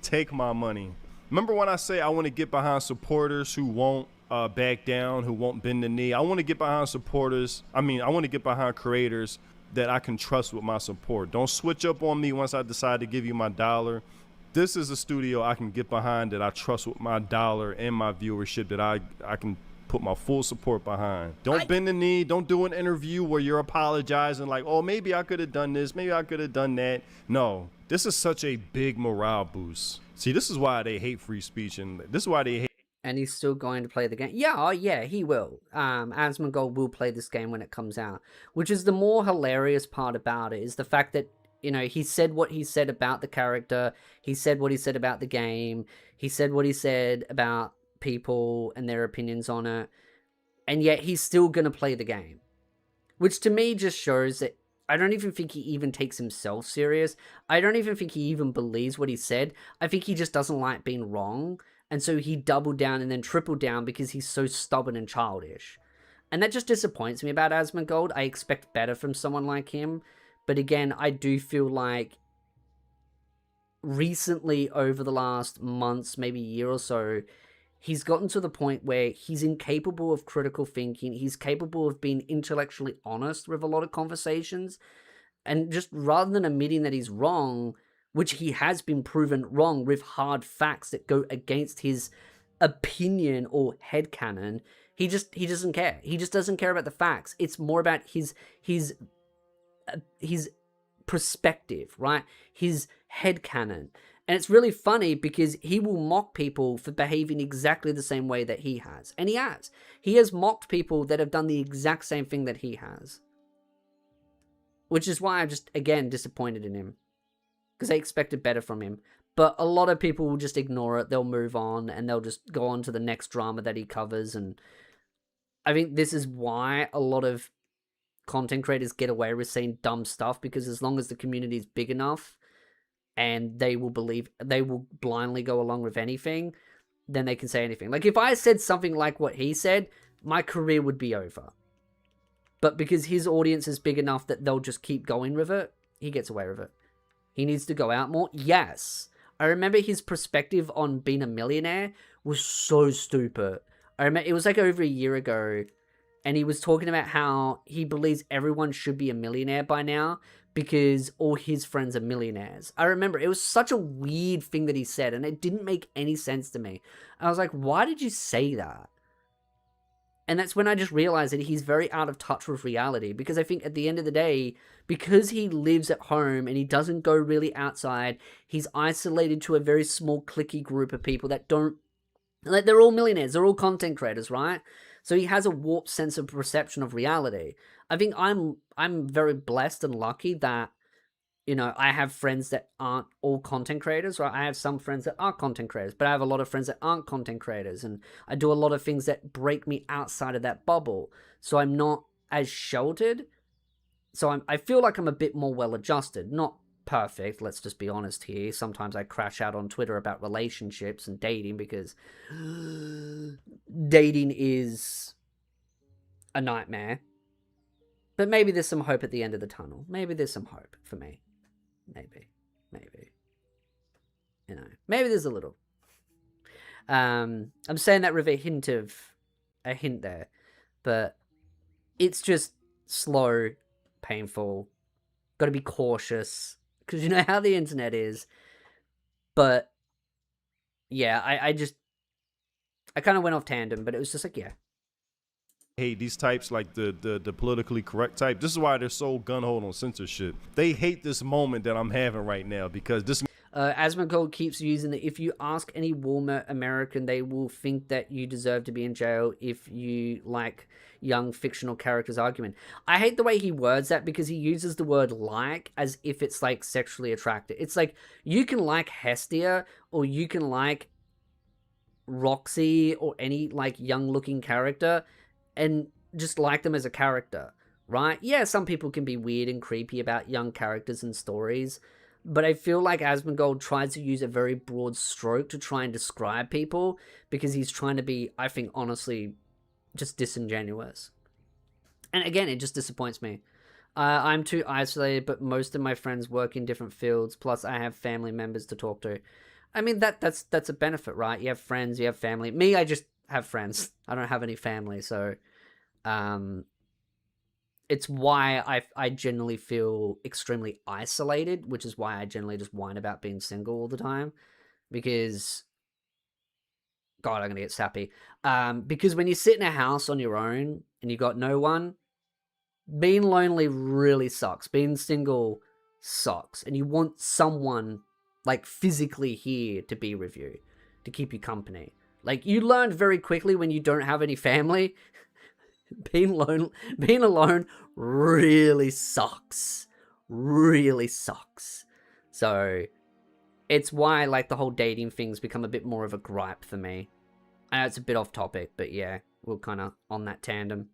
Take my money. Remember when I say I want to get behind supporters who won't back down, who won't bend the knee? I want to get behind supporters. I want to get behind creators that I can trust with my support. Don't switch up on me once I decide to give you my dollar. This is a studio I can get behind, that I trust with my dollar and my viewership, that I can put my full support behind. Don't bend the knee. Don't do an interview where you're apologizing like, oh, maybe I could have done this, maybe I could have done that. No, this is such a big morale boost. See, this is why they hate free speech, and this is why they hate. And he's still going to play the game. Yeah, oh yeah, he will. Asmongold will play this game when it comes out. Which is the more hilarious part about it, is the fact that, you know, he said what he said about the character. He said what he said about the game. He said what he said about people and their opinions on it, and yet he's still going to play the game. Which to me just shows that I don't even think he even takes himself serious. I don't even think he even believes what he said. I think he just doesn't like being wrong, and so he doubled down and then tripled down because he's so stubborn and childish. And that just disappoints me about Asmongold. I expect better from someone like him. But again, I do feel like recently, over the last months, maybe year or so, he's gotten to the point where he's incapable of critical thinking. He's capable of being intellectually honest with a lot of conversations. And just rather than admitting that he's wrong, which he has been proven wrong with hard facts that go against his opinion or headcanon, he doesn't care. He just doesn't care about the facts. It's more about his perspective, right? His headcanon. And it's really funny because he will mock people for behaving exactly the same way that he has. And he has. He has mocked people that have done the exact same thing that he has. Which is why I'm just, again, disappointed in him. Because I expected better from him. But a lot of people will just ignore it. They'll move on and they'll just go on to the next drama that he covers. And I think this is why a lot of content creators get away with saying dumb stuff, because as long as the community is big enough and they will blindly go along with anything, then they can say anything. Like, if I said something like what he said, my career would be over. But because his audience is big enough that they'll just keep going with it, he gets away with it. He needs to go out more. Yes. I remember his perspective on being a millionaire was so stupid. I remember it was like over a year ago, and he was talking about how he believes everyone should be a millionaire by now because all his friends are millionaires. I remember it was such a weird thing that he said, and it didn't make any sense to me. I was like, why did you say that? And that's when I just realized that he's very out of touch with reality, because I think at the end of the day, because he lives at home and he doesn't go really outside, he's isolated to a very small cliquey group of people that don't, like, they're all millionaires, they're all content creators, right? So he has a warped sense of perception of reality. I think I'm very blessed and lucky that, you know, I have friends that aren't all content creators, right? I have some friends that are content creators, but I have a lot of friends that aren't content creators, and I do a lot of things that break me outside of that bubble. So I'm not as sheltered. So I feel like I'm a bit more well-adjusted. Not perfect, let's just be honest here. Sometimes I crash out on Twitter about relationships and dating, because dating is a nightmare. But maybe there's some hope at the end of the tunnel. Maybe there's some hope for me. Maybe. You know, maybe there's a little. I'm saying that with a hint there. But it's just slow, painful. Got to be cautious, because you know how the internet is. But yeah, I kind of went off tandem, but it was just like, yeah. Hate these types, like the politically correct type. This is why they're so gun-ho on censorship. They hate this moment that I'm having right now, because this... Asmongold keeps using that if you ask any Walmart American, they will think that you deserve to be in jail if you like young fictional characters argument. I hate the way he words that, because he uses the word like as if it's like sexually attractive. It's like, you can like Hestia, or you can like Roxy, or any like young looking character, and just like them as a character, right? Yeah, some people can be weird and creepy about young characters and stories, but I feel like Asmongold tries to use a very broad stroke to try and describe people, because he's trying to be, I think, honestly, just disingenuous. And again, it just disappoints me. I'm too isolated, but most of my friends work in different fields, plus I have family members to talk to. I mean, that's a benefit, right? You have friends, you have family. Me, I just have friends. I don't have any family, so it's why I generally feel extremely isolated, which is why I generally just whine about being single all the time, because God, I'm gonna get sappy. Because when you sit in a house on your own and you got no one, being lonely really sucks. Being single sucks, and you want someone like physically here to be with you, to keep you company. Like, you learn very quickly when you don't have any family, being alone really sucks. Really sucks. So, it's why, like, the whole dating thing's become a bit more of a gripe for me. I know it's a bit off topic, but yeah, we're kind of on that tandem.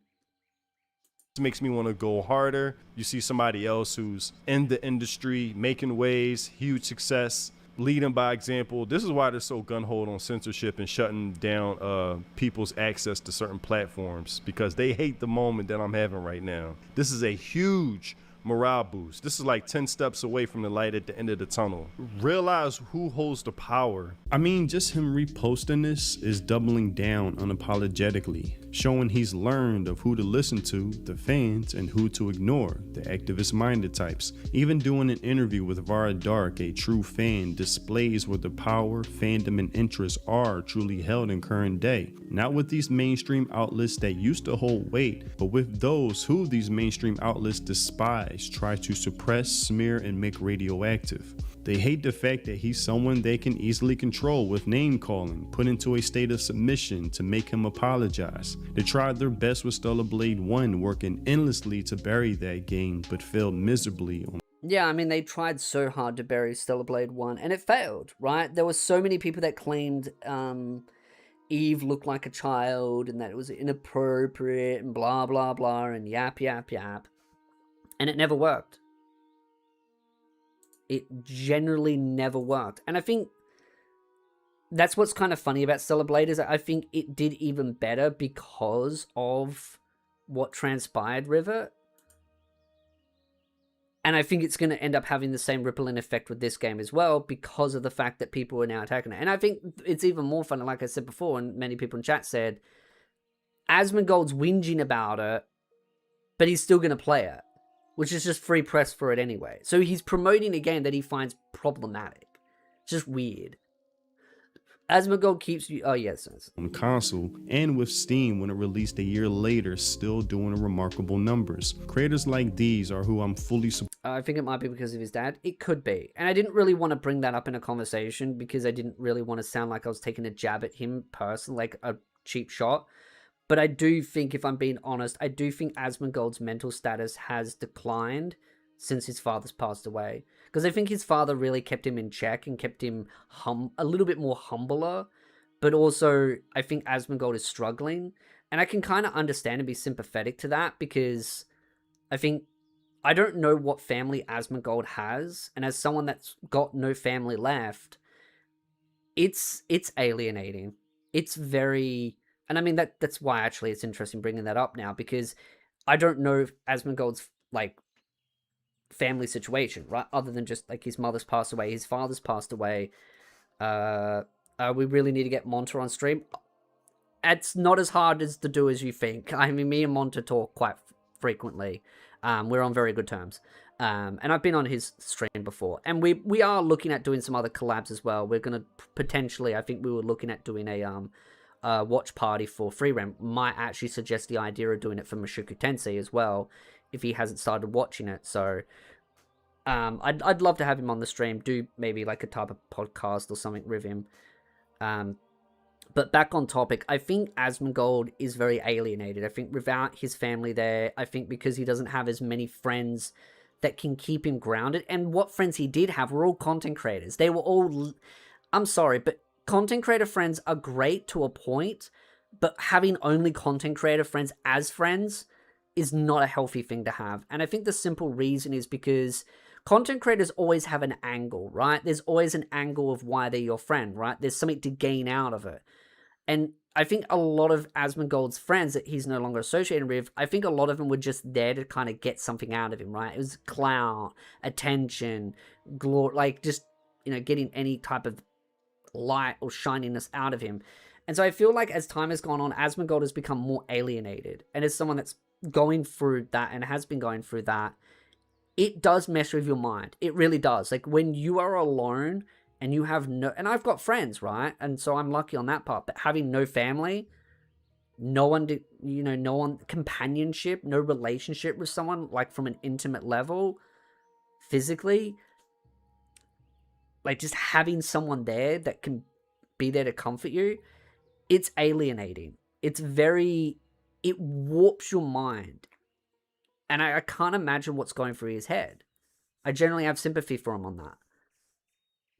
Makes me want to go harder. You see somebody else who's in the industry, making waves, huge success, leading by example. This is why they're so gun-ho on censorship and shutting down people's access to certain platforms, because they hate the moment that I'm having right now. This is a huge morale boost. This is like 10 steps away from the light at the end of the tunnel. Realize who holds the power. I mean, just him reposting this is doubling down unapologetically, showing he's learned of who to listen to, the fans, and who to ignore, the activist-minded types. Even doing an interview with Vara Dark, a true fan, displays where the power, fandom, and interests are truly held in current day. Not with these mainstream outlets that used to hold weight, but with those who these mainstream outlets despise, try to suppress, smear, and make radioactive. They hate the fact that he's someone they can easily control with name calling, put into a state of submission to make him apologize. They tried their best with Stellar Blade 1, working endlessly to bury that game, but failed miserably. Yeah, I mean, they tried so hard to bury Stellar Blade 1, and it failed, right? There were so many people that claimed Eve looked like a child, and that it was inappropriate, and blah, blah, blah, and yap, yap, yap. And it never worked. It generally never worked. And I think that's what's kind of funny about Stellar Blade, is that I think it did even better because of what transpired with it. And I think it's going to end up having the same rippling effect with this game as well, because of the fact that people are now attacking it. And I think it's even more fun, like I said before, and many people in chat said, Asmongold's whinging about it, but he's still going to play it, which is just free press for it anyway. So he's promoting a game that he finds problematic. It's just weird. Asmongold keeps you... Oh, yes. On console, and with Steam when it released a year later, still doing remarkable numbers. Creators like these are who I'm fully I think it might be because of his dad. It could be. And I didn't really want to bring that up in a conversation because I didn't really want to sound like I was taking a jab at him personally, like a cheap shot. But I do think, if I'm being honest, I do think Asmongold's mental status has declined since his father's passed away. Because I think his father really kept him in check and kept him a little bit more humbler. But also, I think Asmongold is struggling. And I can kind of understand and be sympathetic to that, because I think, I don't know what family Asmongold has. And as someone that's got no family left, it's alienating. It's very... And I mean, that's why actually it's interesting bringing that up now, because I don't know Asmongold's, like, family situation, right? Other than just, like, his mother's passed away, his father's passed away. We really need to get Monta on stream. It's not as hard as to do as you think. I mean, me and Monta talk quite frequently. We're on very good terms. And I've been on his stream before. And we are looking at doing some other collabs as well. We're going to potentially, I think we were looking at doing a watch party for FreeRAM. Might actually suggest the idea of doing it for Mushoku Tensei as well, if he hasn't started watching it. So I'd love to have him on the stream, do maybe like a type of podcast or something with him. But back on topic, I think Asmongold is very alienated. I think without his family there, I think because he doesn't have as many friends that can keep him grounded. And what friends he did have were all content creators. They were all... I'm sorry, but content creator friends are great to a point, but having only content creator friends as friends is not a healthy thing to have. And I think the simple reason is because content creators always have an angle, right? There's always an angle of why they're your friend, right? There's something to gain out of it. And I think a lot of Asmongold's friends that he's no longer associated with, I think a lot of them were just there to kind of get something out of him, right? It was clout, attention, glory, like just, you know, getting any type of light or shininess out of him. And so I feel like as time has gone on, Asmongold has become more alienated. And as someone that's going through that and has been going through that, it does mess with your mind. It really does. Like when you are alone and you have no... And I've got friends, right? And so I'm lucky on that part. But having no family, no one, no one, companionship, no relationship with someone, like from an intimate level, physically... Like, just having someone there that can be there to comfort you, it's alienating. It's very... It warps your mind. And I can't imagine what's going through his head. I generally have sympathy for him on that.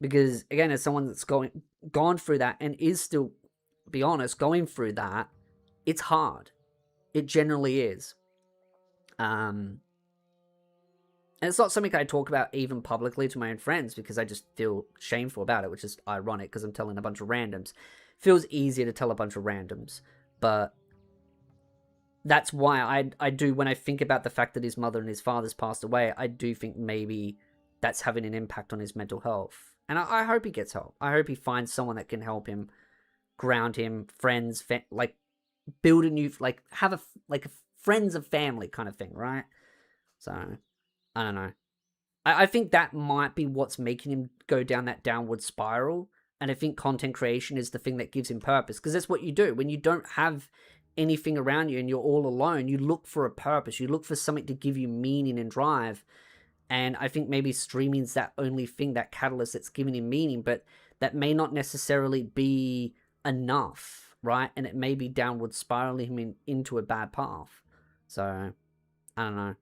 Because, again, as someone that's gone through that and is still be honest, going through that, it's hard. It generally is. And it's not something I talk about even publicly to my own friends because I just feel shameful about it, which is ironic because I'm telling a bunch of randoms. Feels easier to tell a bunch of randoms, but that's why I do, when I think about the fact that his mother and his father's passed away, I do think maybe that's having an impact on his mental health. And I hope he gets help. I hope he finds someone that can help him, ground him, friends, like build a new, like have a friends of family kind of thing, right? So, I don't know. I think that might be what's making him go down that downward spiral. And I think content creation is the thing that gives him purpose. Because that's what you do. When you don't have anything around you and you're all alone, you look for a purpose. You look for something to give you meaning and drive. And I think maybe streaming's that only thing, that catalyst that's giving him meaning. But that may not necessarily be enough, right? And it may be downward spiraling him into a bad path. So, I don't know.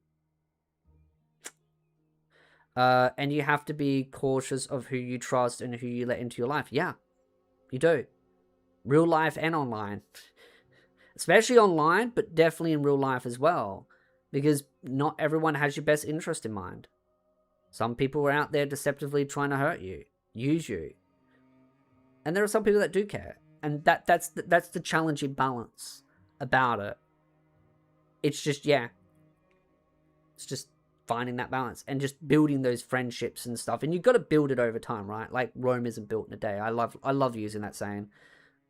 And you have to be cautious of who you trust and who you let into your life. Yeah, you do. Real life and online. Especially online, but definitely in real life as well. Because not everyone has your best interest in mind. Some people are out there deceptively trying to hurt you, use you. And there are some people that do care. And that's the challenging balance about it. It's just, yeah. It's just finding that balance and just building those friendships and stuff. And you've got to build it over time, right? Like Rome isn't built in a day. I love using that saying.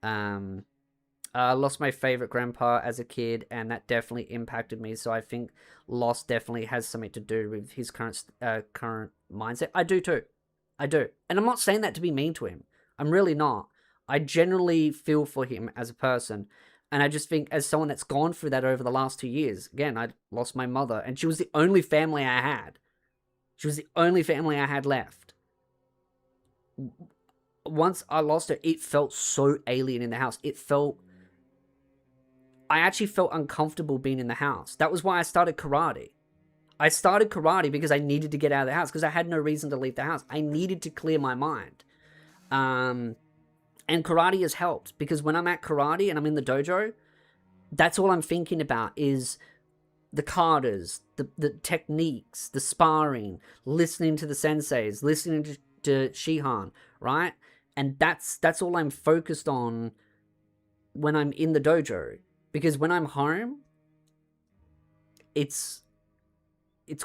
I lost my favorite grandpa as a kid, and that definitely impacted me. So I think loss definitely has something to do with his current mindset. I do too. I do. And I'm not saying that to be mean to him. I'm really not. I generally feel for him as a person. And I just think, as someone that's gone through that over the last 2 years, again, I lost my mother, and she was the only family I had. She was the only family I had left. Once I lost her, it felt so alien in the house. I actually felt uncomfortable being in the house. That was why I started karate. I started karate because I needed to get out of the house, because I had no reason to leave the house. I needed to clear my mind. And karate has helped, because when I'm at karate and I'm in the dojo, that's all I'm thinking about is the katas, the techniques, the sparring, listening to the senseis, listening to Shihan, right? And that's all I'm focused on when I'm in the dojo. Because when I'm home, it's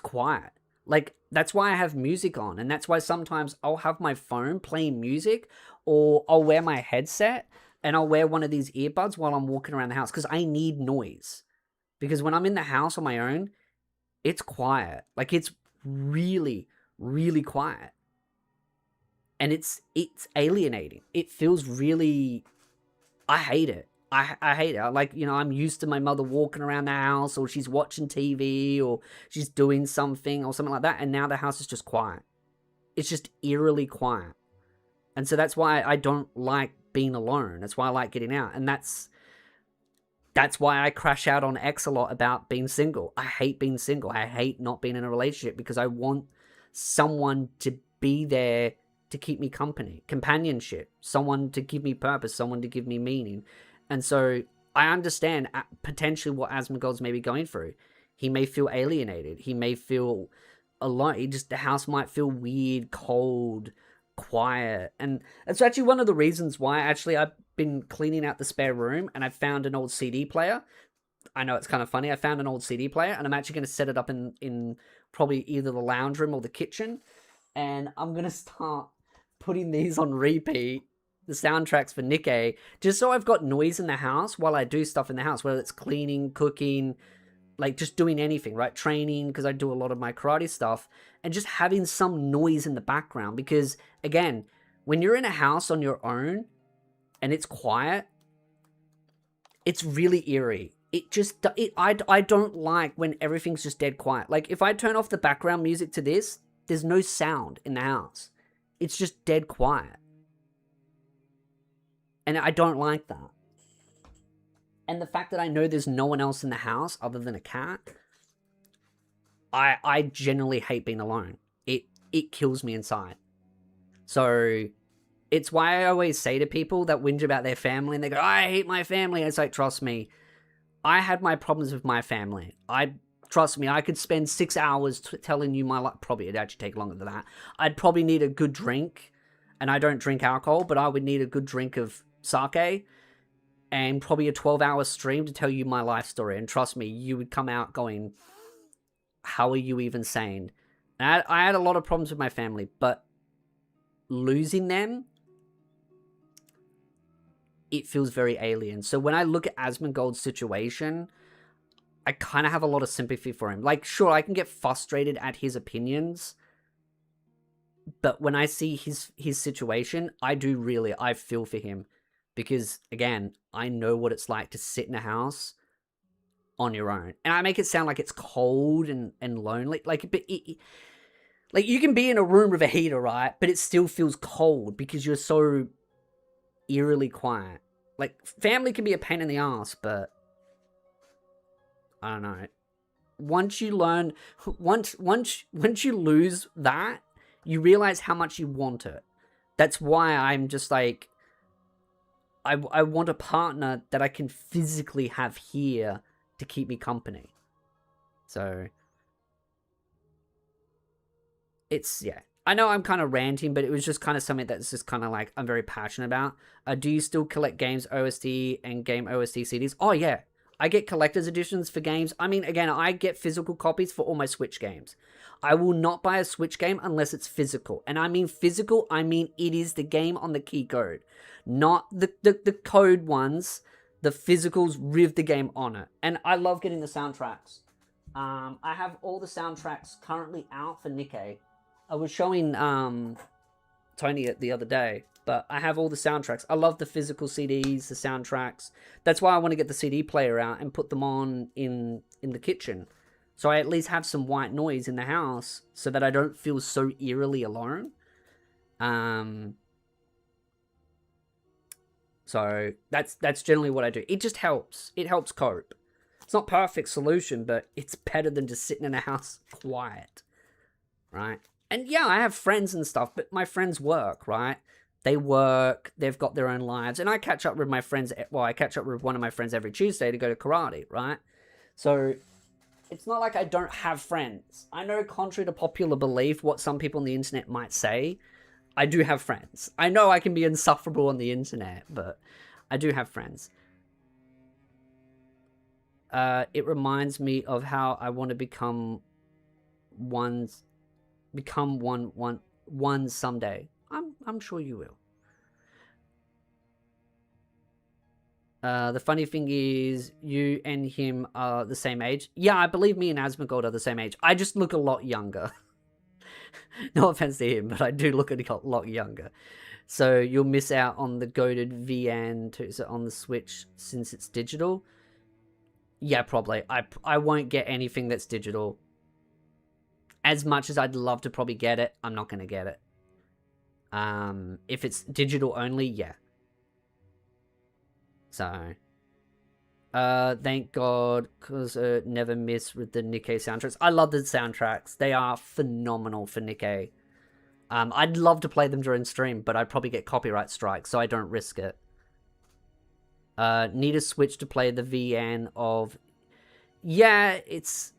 quiet. Like, that's why I have music on, and that's why sometimes I'll have my phone playing music, or I'll wear my headset and I'll wear one of these earbuds while I'm walking around the house, because I need noise. Because when I'm in the house on my own, it's quiet. Like, it's really, really quiet. And it's alienating. It feels really... I hate it. I hate it. Like, you know, I'm used to my mother walking around the house, or she's watching TV, or she's doing something, or something like that, and now the house is just quiet. It's just eerily quiet. And so that's why I don't like being alone. That's why I like getting out. And that's why I crash out on X a lot about being single. I hate being single. I hate not being in a relationship, because I want someone to be there to keep me company. Companionship. Someone to give me purpose. Someone to give me meaning. And so I understand potentially what Asmongold's may be going through. He may feel alienated. He may feel alone. The house might feel weird, cold, quiet. And it's actually one of the reasons why I've been cleaning out the spare room, and I found an old CD player. I know it's kind of funny. I found an old CD player, and I'm actually going to set it up in probably either the lounge room or the kitchen. And I'm going to start putting these on repeat, the soundtracks for Nikke, just so I've got noise in the house while I do stuff in the house, whether it's cleaning, cooking, like just doing anything, right? Training, because I do a lot of my karate stuff, and just having some noise in the background. Because again, when you're in a house on your own and it's quiet, it's really eerie. I don't like when everything's just dead quiet. Like, if I turn off the background music to this, there's no sound in the house. It's just dead quiet. And I don't like that. And the fact that I know there's no one else in the house other than a cat, I generally hate being alone. It kills me inside. So It's why I always say to people that whinge about their family and they go, I hate my family. It's like, trust me, I had my problems with my family. Trust me, I could spend 6 hours telling you my life. Probably it'd actually take longer than that. I'd probably need a good drink, and I don't drink alcohol, but I would need a good drink of sake and probably a 12-hour stream to tell you my life story. And trust me, you would come out going, how are you even sane? And I had a lot of problems with my family, but losing them, it feels very alien. So when I look at Asmongold's situation, I kind of have a lot of sympathy for him. Like, sure, I can get frustrated at his opinions, but when I see his situation, I feel for him. Because, again, I know what it's like to sit in a house on your own. And I make it sound like it's cold and lonely. Like, like, you can be in a room with a heater, right? But it still feels cold because you're so eerily quiet. Like, family can be a pain in the ass, but I don't know. Once you learn, once you lose that, you realize how much you want it. That's why I'm just like, I want a partner that I can physically have here to keep me company. So it's, yeah. I know I'm kind of ranting, but it was just kind of something that's just kind of like I'm very passionate about. Do you still collect games OST and game OST CDs? Oh, yeah. I get collector's editions for games. I mean, again, I get physical copies for all my Switch games. I will not buy a Switch game unless it's physical. And I mean physical, I mean it is the game on the key code. Not the code ones, the physicals with the game on it. And I love getting the soundtracks. I have all the soundtracks currently out for Nikke. I was showing Tony it the other day, but I have all the soundtracks. I love the physical CDs, the soundtracks. That's why I want to get the CD player out and put them on in the kitchen. So I at least have some white noise in the house so that I don't feel so eerily alone. So that's generally what I do. It just helps. It helps cope. It's not a perfect solution, but it's better than just sitting in a house quiet, right? And yeah, I have friends and stuff, but my friends work, right? They work, they've got their own lives, and I catch up with my friends, well, I catch up with one of my friends every Tuesday to go to karate, right? So it's not like I don't have friends. I know, contrary to popular belief, what some people on the internet might say, I do have friends. I know I can be insufferable on the internet, but I do have friends. It reminds me of how I want to become one someday. I'm sure you will. The funny thing is, you and him are the same age. Yeah, I believe me and Asmongold are the same age. I just look a lot younger. No offense to him, but I do look a lot younger. So you'll miss out on the goated VN on the Switch since it's digital. Yeah, probably. I won't get anything that's digital. As much as I'd love to probably get it, I'm not going to get it. If it's digital only, yeah. So, thank God, because never miss with the Nikke soundtracks. I love the soundtracks. They are phenomenal for Nikke. I'd love to play them during stream, but I'd probably get copyright strikes, so I don't risk it. Need a Switch to play the VN of... Yeah, it's...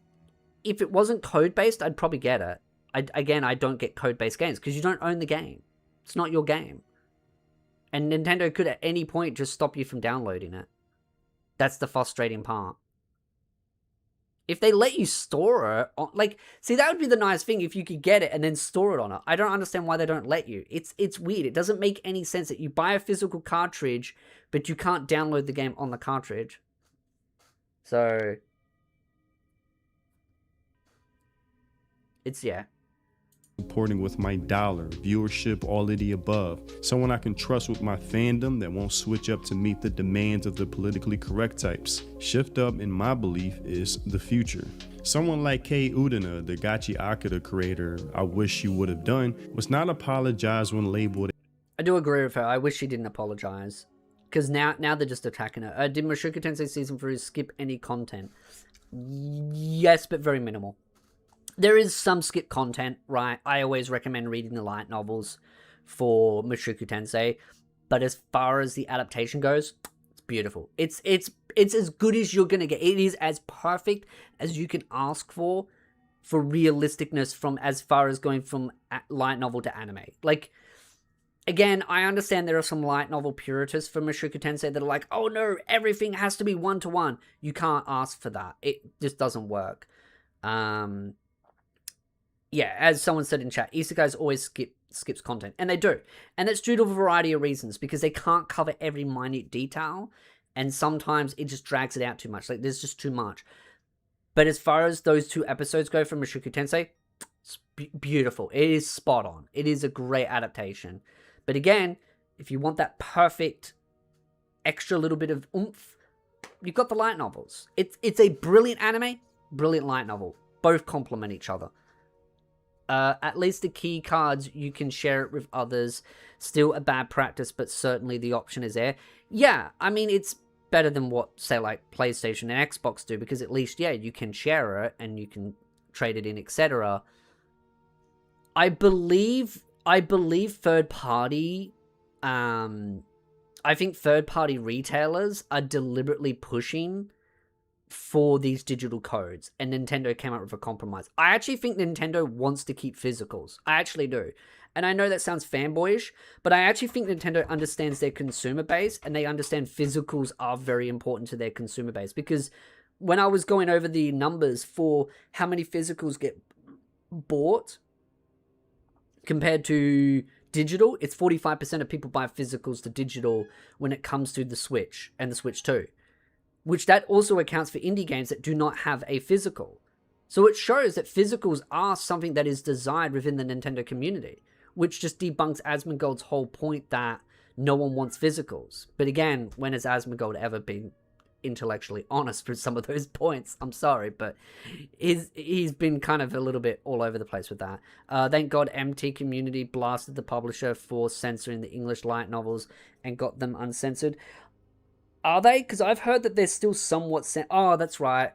If it wasn't code-based, I'd probably get it. Again, I don't get code-based games, because you don't own the game. It's not your game. And Nintendo could at any point just stop you from downloading it. That's the frustrating part. If they let you store it, like, see, that would be the nice thing if you could get it and then store it on it. I don't understand why they don't let you. It's weird. It doesn't make any sense that you buy a physical cartridge, but you can't download the game on the cartridge. So, it's, yeah. Supporting with my dollar, viewership, all of the above. Someone I can trust with my fandom that won't switch up to meet the demands of the politically correct types. Shift up, in my belief, is the future. Someone like Kei Udina, the Gachi Akira creator, I wish she would have done, was not apologize when labeled. I do agree with her. I wish she didn't apologize. Because now they're just attacking her. Did Mushoku Tensei Season 3 skip any content? Yes, but very minimal. There is some skip content, right? I always recommend reading the light novels for Mushoku Tensei, but as far as the adaptation goes, it's beautiful. It's as good as you're gonna get. It is as perfect as you can ask for realisticness from as far as going from light novel to anime. Like, again, I understand there are some light novel purists for Mushoku Tensei that are like, oh no, everything has to be 1-to-1. You can't ask for that. It just doesn't work. Yeah, as someone said in chat, isekais always skips content, and they do. And that's due to a variety of reasons, because they can't cover every minute detail, and sometimes it just drags it out too much. Like, there's just too much. But as far as those 2 episodes go from Mushoku Tensei, it's beautiful. It is spot on. It is a great adaptation. But again, if you want that perfect extra little bit of oomph, you've got the light novels. It's a brilliant anime, brilliant light novel. Both complement each other. At least the key cards, you can share it with others. Still a bad practice, but certainly the option is there. Yeah, I mean, it's better than what, say, like PlayStation and Xbox do, because at least, yeah, you can share it and you can trade it in, etc. I believe third party, I think third party retailers are deliberately pushing for these digital codes, and Nintendo came up with a compromise. I actually think Nintendo wants to keep physicals. I actually do. And I know that sounds fanboyish, but I actually think Nintendo understands their consumer base, and they understand physicals are very important to their consumer base. Because when I was going over the numbers for how many physicals get bought compared to digital, it's 45% of people buy physicals to digital when it comes to the Switch and the Switch 2. Which that also accounts for indie games that do not have a physical. So it shows that physicals are something that is desired within the Nintendo community, which just debunks Asmongold's whole point that no one wants physicals. But again, when has Asmongold ever been intellectually honest with some of those points? I'm sorry, but he's been kind of a little bit all over the place with that. Thank God MT Community blasted the publisher for censoring the English light novels and got them uncensored. Are they? Because I've heard that they're still somewhat... Oh, that's right.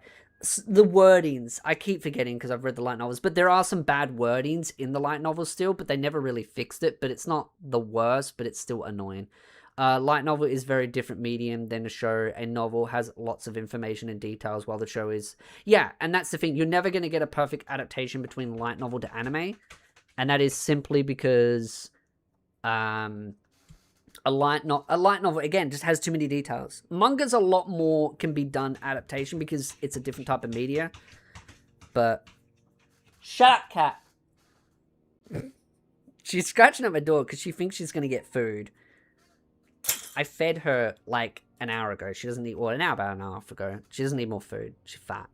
The wordings. I keep forgetting because I've read the light novels. But there are some bad wordings in the light novels still, but they never really fixed it. But it's not the worst, but it's still annoying. Light novel is very different medium than a show. A novel has lots of information and details, while the show is... Yeah, and that's the thing. You're never going to get a perfect adaptation between light novel to anime. And that is simply because... A light novel, again, just has too many details. Manga's a lot more can be done adaptation because it's a different type of media. But... Shut up, cat! She's scratching at my door because she thinks she's going to get food. I fed her, like, an hour ago. She doesn't need... Well, about an hour ago. She doesn't need more food. She's fat.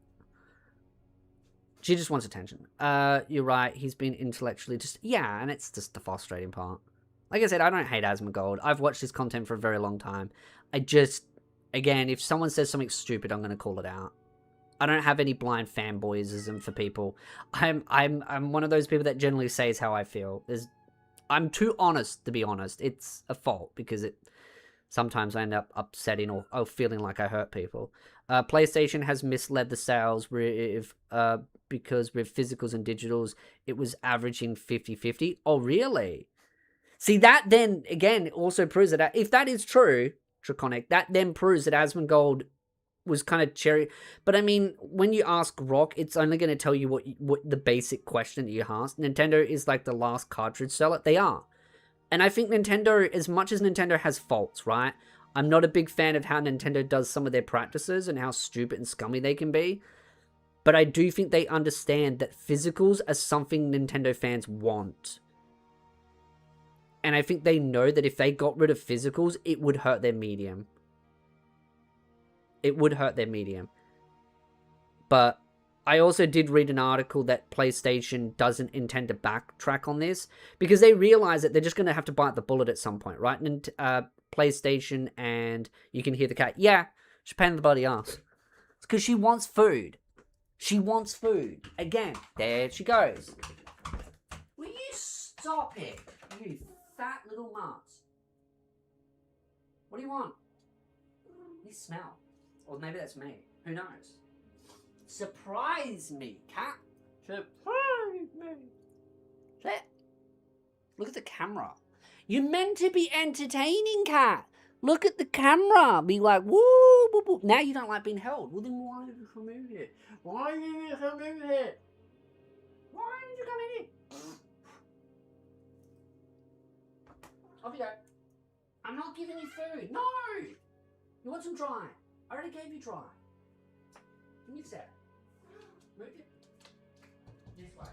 She just wants attention. You're right. He's been intellectually just... Yeah, and it's just the frustrating part. Like I said, I don't hate Asmongold. I've watched his content for a very long time. I just, again, if someone says something stupid, I'm going to call it out. I don't have any blind fanboyism for people. I'm one of those people that generally says how I feel. I'm too honest, to be honest. It's a fault because sometimes I end up upsetting or feeling like I hurt people. PlayStation has misled the sales because with physicals and digitals, it was averaging 50-50. Oh, really? See, that then, again, also proves that if that is true, Draconic, that then proves that Asmongold was kind of cherry. But I mean, when you ask Rock, it's only going to tell you what the basic question that you asked. Nintendo is like the last cartridge seller. They are. And I think Nintendo, as much as Nintendo has faults, right? I'm not a big fan of how Nintendo does some of their practices and how stupid and scummy they can be. But I do think they understand that physicals are something Nintendo fans want. And I think they know that if they got rid of physicals, it would hurt their medium. It would hurt their medium. But I also did read an article that PlayStation doesn't intend to backtrack on this, because they realize that they're just going to have to bite the bullet at some point, right? And PlayStation, and you can hear the cat. Yeah, she's pain in the bloody ass. It's because she wants food. She wants food. Again, there she goes. Will you stop it, you fat little marts? What do you want? You smell. Or maybe that's me. Who knows? Surprise me, cat. Surprise me. Look at the camera. You're meant to be entertaining, cat. Look at the camera. Be like, woo, woo, woo. Now you don't like being held. Well, then why did you come in here? Why did you come in here? Why did you come in here? Off you go. I'm not giving you food. No! You want some dry? I already gave you dry. Give me a sec. Move it. This way.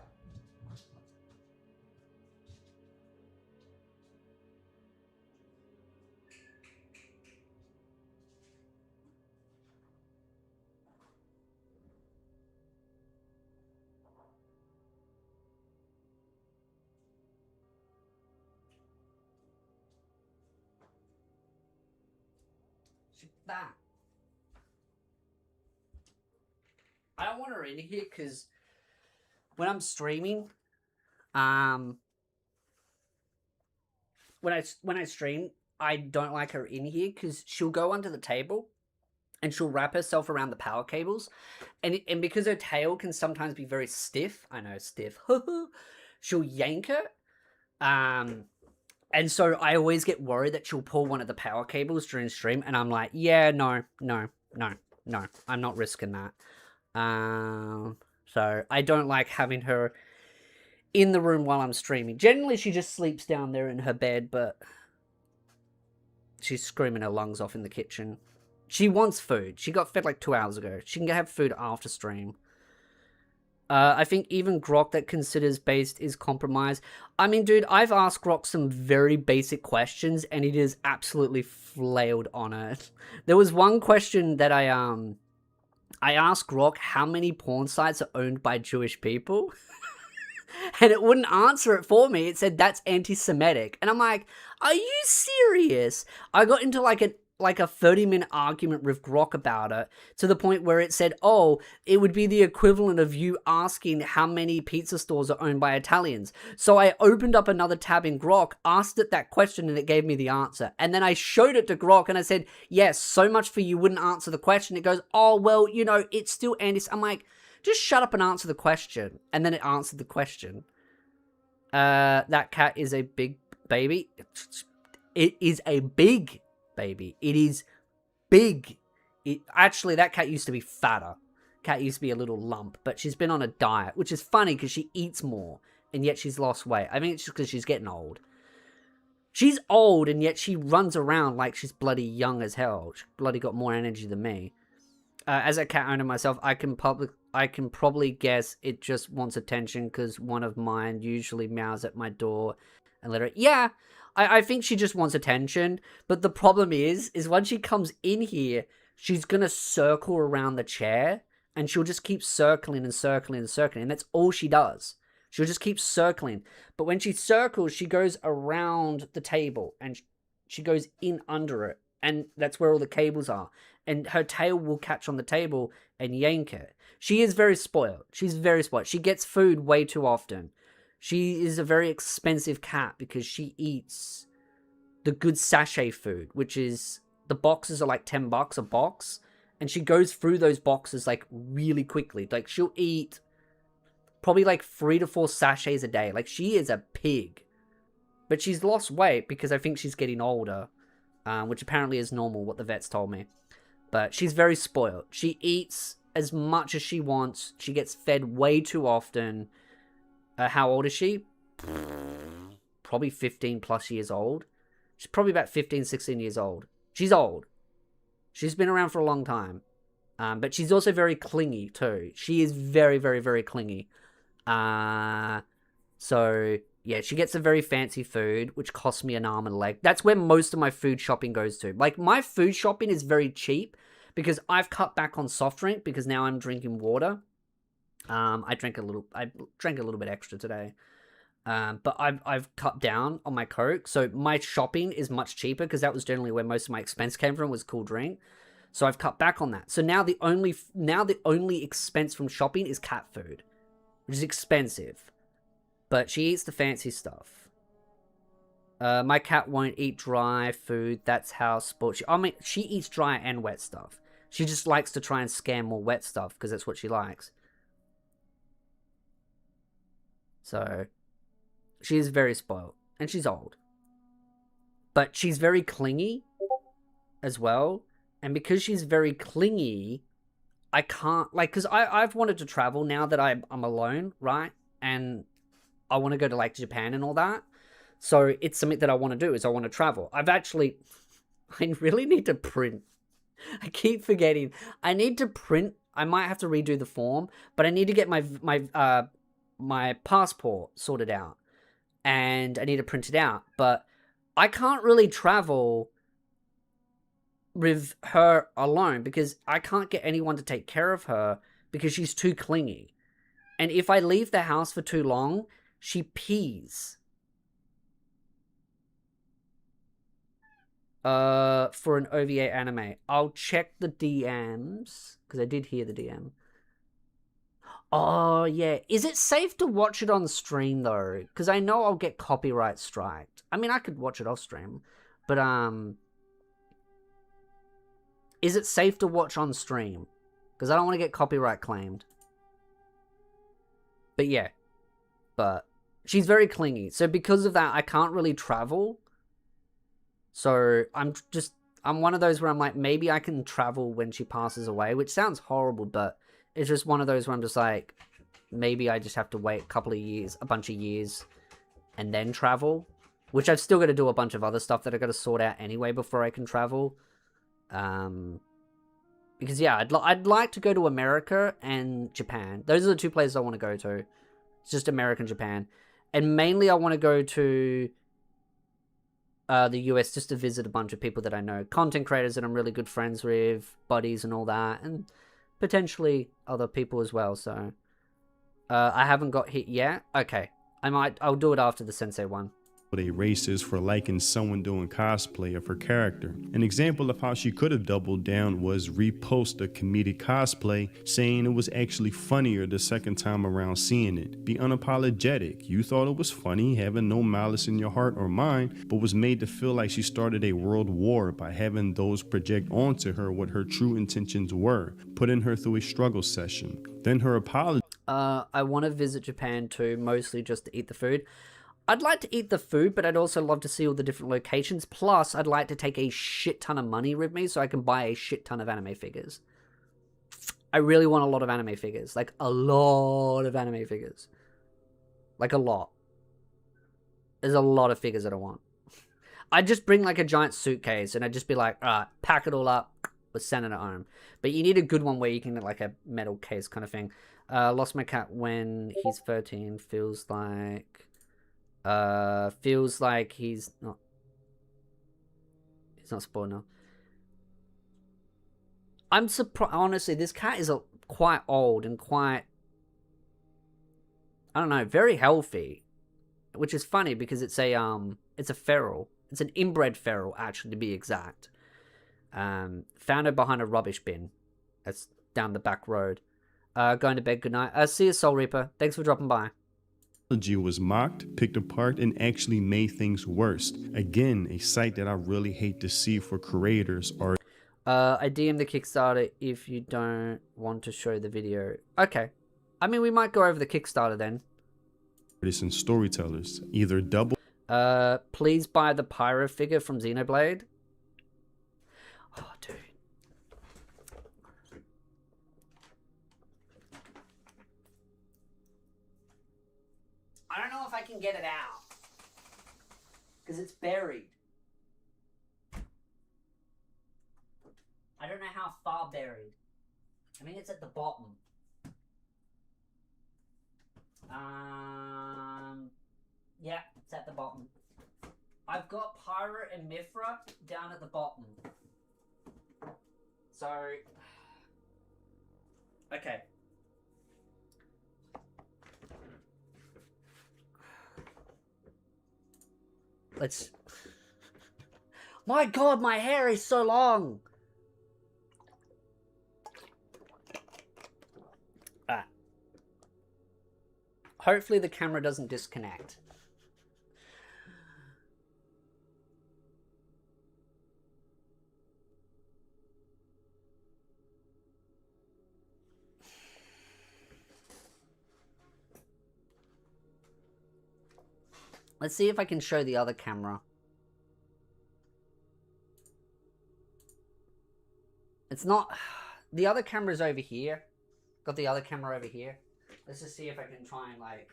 That. I don't want her in here because when I'm streaming, when I stream, I don't like her in here because she'll go under the table and she'll wrap herself around the power cables, and because her tail can sometimes be very stiff, I know, stiff, she'll yank it, and so I always get worried that she'll pull one of the power cables during stream, and I'm like, yeah, no, I'm not risking that. So I don't like having her in the room while I'm streaming. Generally, she just sleeps down there in her bed, but she's screaming her lungs off in the kitchen. She wants food. She got fed like 2 hours ago. She can have food after stream. I think even Grok that considers based is compromised. I mean, dude, I've asked Grok some very basic questions, and it is absolutely flailed on it. There was one question that I asked Grok how many porn sites are owned by Jewish people, and it wouldn't answer it for me. It said that's anti-Semitic, and I'm like, are you serious? I got into like a 30-minute argument with Grok about it, to the point where it said, oh, it would be the equivalent of you asking how many pizza stores are owned by Italians. So I opened up another tab in Grok, asked it that question, and it gave me the answer. And then I showed it to Grok, and I said, yes, so much for you wouldn't answer the question. It goes, oh, well, you know, it's still anti. I'm like, just shut up and answer the question. And then it answered the question. That cat is a big baby. It is a big baby. It is big. Actually, that cat used to be fatter. Cat used to be a little lump, but she's been on a diet, which is funny because she eats more, and yet she's lost weight. I think it's just because she's getting old. She's old, and yet she runs around like she's bloody young as hell. She bloody got more energy than me. As a cat owner myself, I can probably guess it just wants attention because one of mine usually meows at my door and let her... Yeah, I think she just wants attention, but the problem is when she comes in here, she's gonna circle around the chair, and she'll just keep circling and circling and circling, and that's all she does. She'll just keep circling, but when she circles, she goes around the table, and she goes in under it, and that's where all the cables are, and her tail will catch on the table and yank it. She is very spoiled. She's very spoiled. She gets food way too often. She is a very expensive cat because she eats the good sachet food, which is, the boxes are like $10 a box, and she goes through those boxes like really quickly. Like, she'll eat probably like 3 to 4 sachets a day. Like, she is a pig. But she's lost weight because I think she's getting older, which apparently is normal, what the vets told me. But she's very spoiled. She eats as much as she wants. She gets fed way too often. How old is she? Probably 15 plus years old. She's probably about 15, 16 years old. She's old. She's been around for a long time. But she's also very clingy too. She is very, very, very clingy. So, yeah, she gets a very fancy food, which costs me an arm and a leg. That's where most of my food shopping goes to. Like, my food shopping is very cheap because I've cut back on soft drink because now I'm drinking water. I drank a little bit extra today. But I've cut down on my Coke. So my shopping is much cheaper because that was generally where most of my expense came from, was cool drink. So I've cut back on that. So now the only expense from shopping is cat food, which is expensive. But she eats the fancy stuff. My cat won't eat dry food. That's how sport. She eats dry and wet stuff. She just likes to try and scam more wet stuff because that's what she likes. So, she is very spoiled. And she's old. But she's very clingy as well. And because she's very clingy, I can't, like, because I've wanted to travel now that I'm alone, right? And I want to go to, like, Japan and all that. So it's something that I want to do, is I want to travel. I really need to print. I keep forgetting. I need to print. I might have to redo the form, but I need to get my passport sorted out. And I need to print it out. But I can't really travel with her alone because I can't get anyone to take care of her because she's too clingy. And if I leave the house for too long, she pees. For an OVA anime. I'll check the DMs because I did hear the DM. Oh, yeah. Is it safe to watch it on stream, though? Because I know I'll get copyright striked. I mean, I could watch it off stream. But, is it safe to watch on stream? Because I don't want to get copyright claimed. But, yeah. But, she's very clingy. So, because of that, I can't really travel. So, I'm one of those where I'm like, maybe I can travel when she passes away. Which sounds horrible, but it's just one of those where I'm just like, maybe I just have to wait a bunch of years, and then travel. Which I've still got to do a bunch of other stuff that I've got to sort out anyway before I can travel. Because, yeah, I'd like to go to America and Japan. Those are the two places I want to go to. It's just America and Japan. And mainly I want to go to the US just to visit a bunch of people that I know. Content creators that I'm really good friends with, buddies and all that. And potentially other people as well, so I haven't got hit yet. Okay, I'll do it after the Sensei one. A racist for liking someone doing cosplay of her character. An example of how she could have doubled down was repost a comedic cosplay, saying it was actually funnier the second time around seeing it. Be unapologetic. You thought it was funny, having no malice in your heart or mind, but was made to feel like she started a world war by having those project onto her what her true intentions were, putting her through a struggle session. Then her apology. I want to visit Japan too, mostly just to eat the food. I'd like to eat the food, but I'd also love to see all the different locations. Plus, I'd like to take a shit ton of money with me so I can buy a shit ton of anime figures. I really want a lot of anime figures. Like, a lot of anime figures. Like, a lot. There's a lot of figures that I want. I'd just bring, like, a giant suitcase, and I'd just be like, alright, pack it all up, we're sending it home. But you need a good one where you can get, like, a metal case kind of thing. Lost my cat when he's 13. Feels like he's not spoiled now. I'm surprised, honestly, this cat is quite old and quite, I don't know, very healthy, which is funny because it's a feral. It's an inbred feral, actually, to be exact. Found her behind a rubbish bin. That's down the back road. Going to bed, good night. See you, Soul Reaper. Thanks for dropping by. Was mocked, picked apart, and actually made things worse. Again, a sight that I really hate to see for creators or I DM the Kickstarter if you don't want to show the video. Okay. I mean, we might go over the Kickstarter then. artists and storytellers. Either double please buy the Pyro figure from Xenoblade. Oh, dude. I don't know if I can get it out. Because it's buried. I don't know how far buried. I mean, it's at the bottom. Yeah, it's at the bottom. I've got Pyro and Mithra down at the bottom. So... okay. Let's... my god, my hair is so long! Ah. Hopefully the camera doesn't disconnect. Let's see if I can show the other camera. It's not... The other camera's over here. Got the other camera over here. Let's just see if I can try and, like...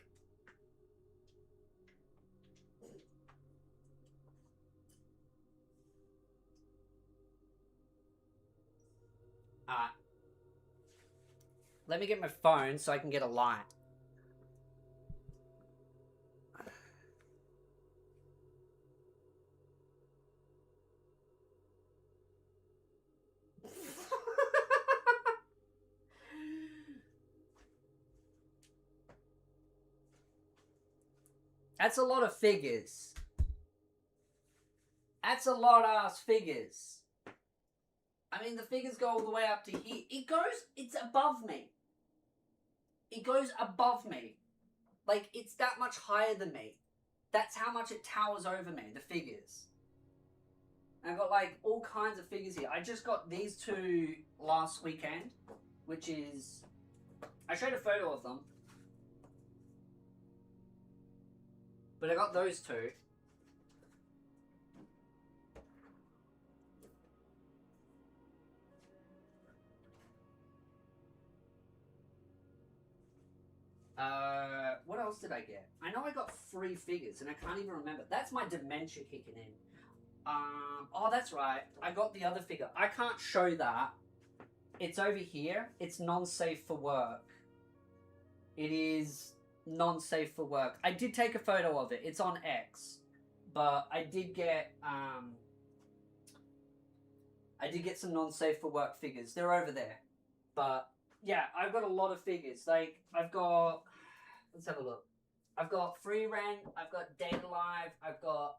Let me get my phone so I can get a light. That's a lot of figures. That's a lot of ass figures. I mean, the figures go all the way up to here. It's above me. It goes above me. Like, it's that much higher than me. That's how much it towers over me, the figures. And I've got, like, all kinds of figures here. I just got these two last weekend, which is... I showed a photo of them. But I got those two. What else did I get? I know I got 3 figures, and I can't even remember. That's my dementia kicking in. Oh, that's right. I got the other figure. I can't show that. It's over here. It's non-safe for work. It is non-safe for work. I did take a photo of it. It's on X. But I did get some non-safe for work figures. They're over there. But yeah, I've got a lot of figures. Like, I've got... Let's have a look. I've got Free Rent. I've got Data Live. I've got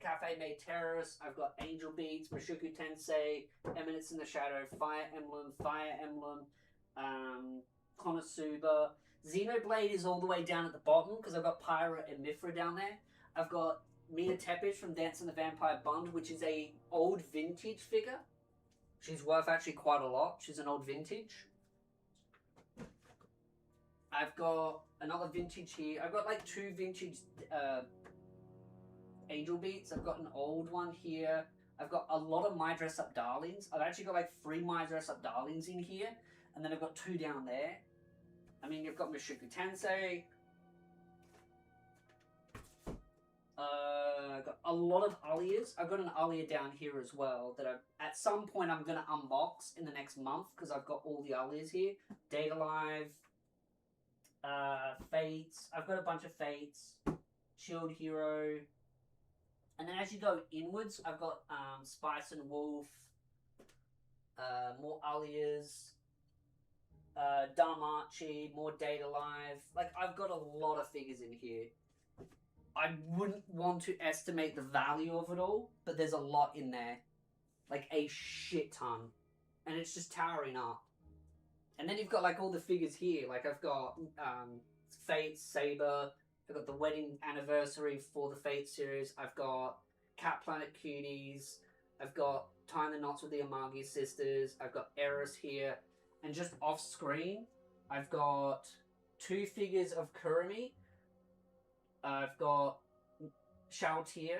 Cafe Made Terrorist. I've got Angel Beats, Mushoku Tensei, Eminence in the Shadow, Fire Emblem, Konosuba. Xenoblade is all the way down at the bottom because I've got Pyra and Mithra down there. I've got Mia Tepish from Dance in the Vampire Bund, which is a old vintage figure. She's worth actually quite a lot. She's an old vintage. I've got another vintage here. I've got like 2 vintage Angel Beats. I've got an old one here. I've got a lot of My Dress Up Darlings. I've actually got like 3 My Dress Up Darlings in here. And then I've got 2 down there. I mean, you've got Mushoku Tensei. I've got a lot of Alias. I've got an Alia down here as well that at some point I'm going to unbox in the next month because I've got all the Alias here. Data Live, Fates. I've got a bunch of Fates. Shield Hero. And then as you go inwards, I've got Spice and Wolf. More Alias. Damachi, more Data Live. Like, I've got a lot of figures in here. I wouldn't want to estimate the value of it all, but there's a lot in there. Like, a shit ton. And it's just towering up. And then you've got, like, all the figures here. Like, I've got Fate, Saber. I've got the wedding anniversary for the Fate series. I've got Cat Planet Cuties. I've got Tying the Knots with the Amagi Sisters. I've got Eris here. And just off screen, I've got 2 figures of Kurumi. I've got Shoutir.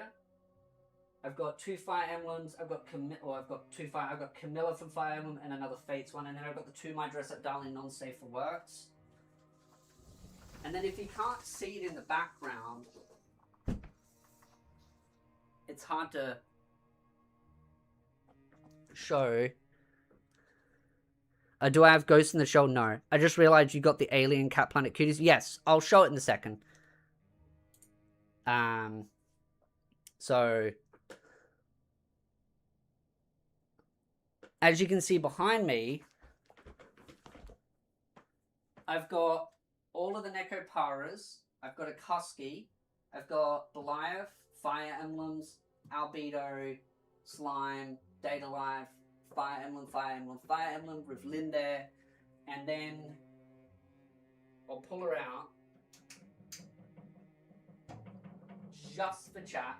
I've got 2 Fire Emblems. I've got Camilla from Fire Emblem and another Fates one. And then I've got the 2 My Dress Up Darling non-safe for works. And then if you can't see it in the background, it's hard to show. Do I have Ghost in the Shell? No. I just realized you got the Alien Cat Planet Cuties. Yes, I'll show it in a second. So as you can see behind me, I've got all of the Nekoparas. I've got a Kusky. I've got Goliath, Fire Emblems, Albedo, Slime, Data Life, Fire Emblem with Lynn there. And then I'll pull her out just for chat.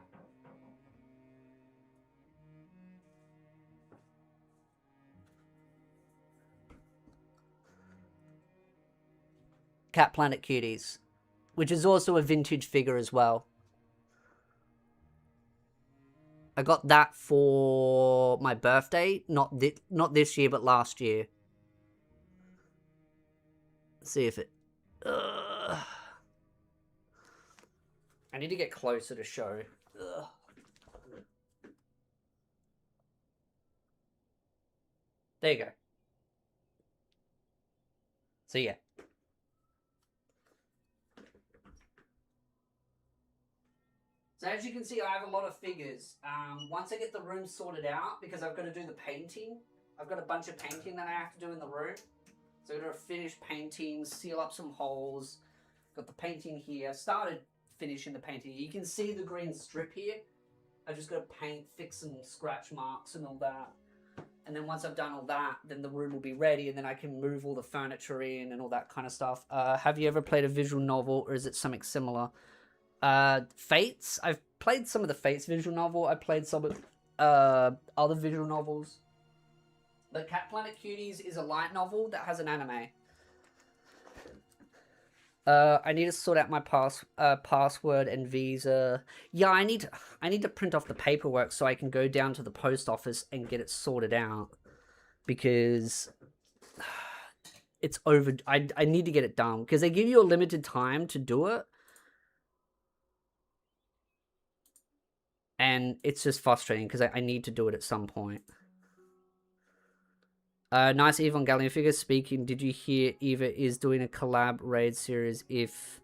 Cat Planet Cuties, which is also a vintage figure as well. I got that for my birthday, not this year, but last year. Let's see if it... I need to get closer to show. There you go. So yeah. So as you can see, I have a lot of figures. Once I get the room sorted out, because I've got to do the painting, I've got a bunch of painting that I have to do in the room. So I've got to finish painting, seal up some holes. Got the painting here. Started finishing the painting. You can see the green strip here. I just got to paint, fix some scratch marks and all that. And then once I've done all that, then the room will be ready, and then I can move all the furniture in and all that kind of stuff. Have you ever played a visual novel, or is it something similar? Fates. I've played some of the Fates visual novel. I played some of other visual novels. The Cat Planet Cuties is a light novel that has an anime. I need to sort out my password and visa. Yeah, I need to print off the paperwork so I can go down to the post office and get it sorted out, because it's over. I need to get it done because they give you a limited time to do it. And it's just frustrating because I need to do it at some point. Nice Evangelion figure. Speaking, did you hear Eva is doing a collab raid series if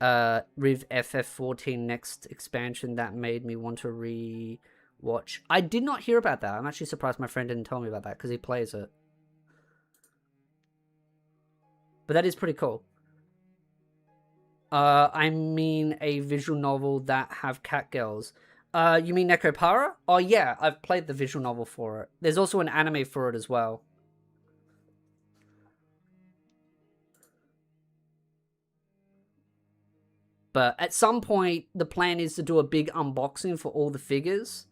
Riv FF14 next expansion? That made me want to re-watch. I did not hear about that. I'm actually surprised my friend didn't tell me about that because he plays it. But that is pretty cool. I mean a visual novel that have cat girls. You mean Nekopara? Oh yeah, I've played the visual novel for it. There's also an anime for it as well. But at some point, the plan is to do a big unboxing for all the figures.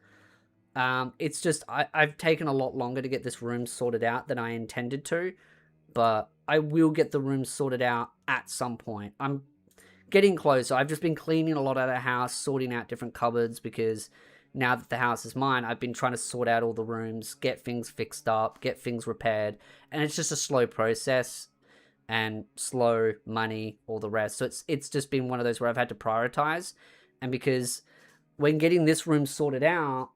It's just, I've taken a lot longer to get this room sorted out than I intended to. But I will get the room sorted out at some point. I'm getting closer. I've just been cleaning a lot of the house, sorting out different cupboards, because now that the house is mine, I've been trying to sort out all the rooms, get things fixed up, get things repaired, and it's just a slow process and slow money, all the rest. So it's just been one of those where I've had to prioritize, and because when getting this room sorted out,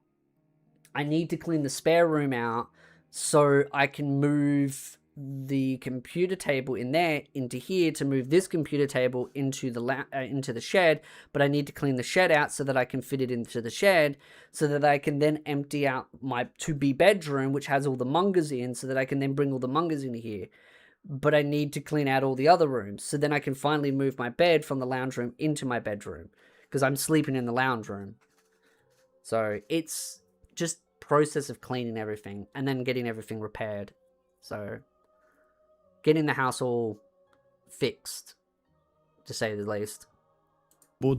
I need to clean the spare room out so I can move the computer table in there into here to move this computer table into the shed, but I need to clean the shed out so that I can fit it into the shed, so that I can then empty out my to-be bedroom, which has all the mungas in, so that I can then bring all the mungas into here. But I need to clean out all the other rooms, so then I can finally move my bed from the lounge room into my bedroom, because I'm sleeping in the lounge room. So it's just process of cleaning everything and then getting everything repaired. So getting the house all fixed, to say the least.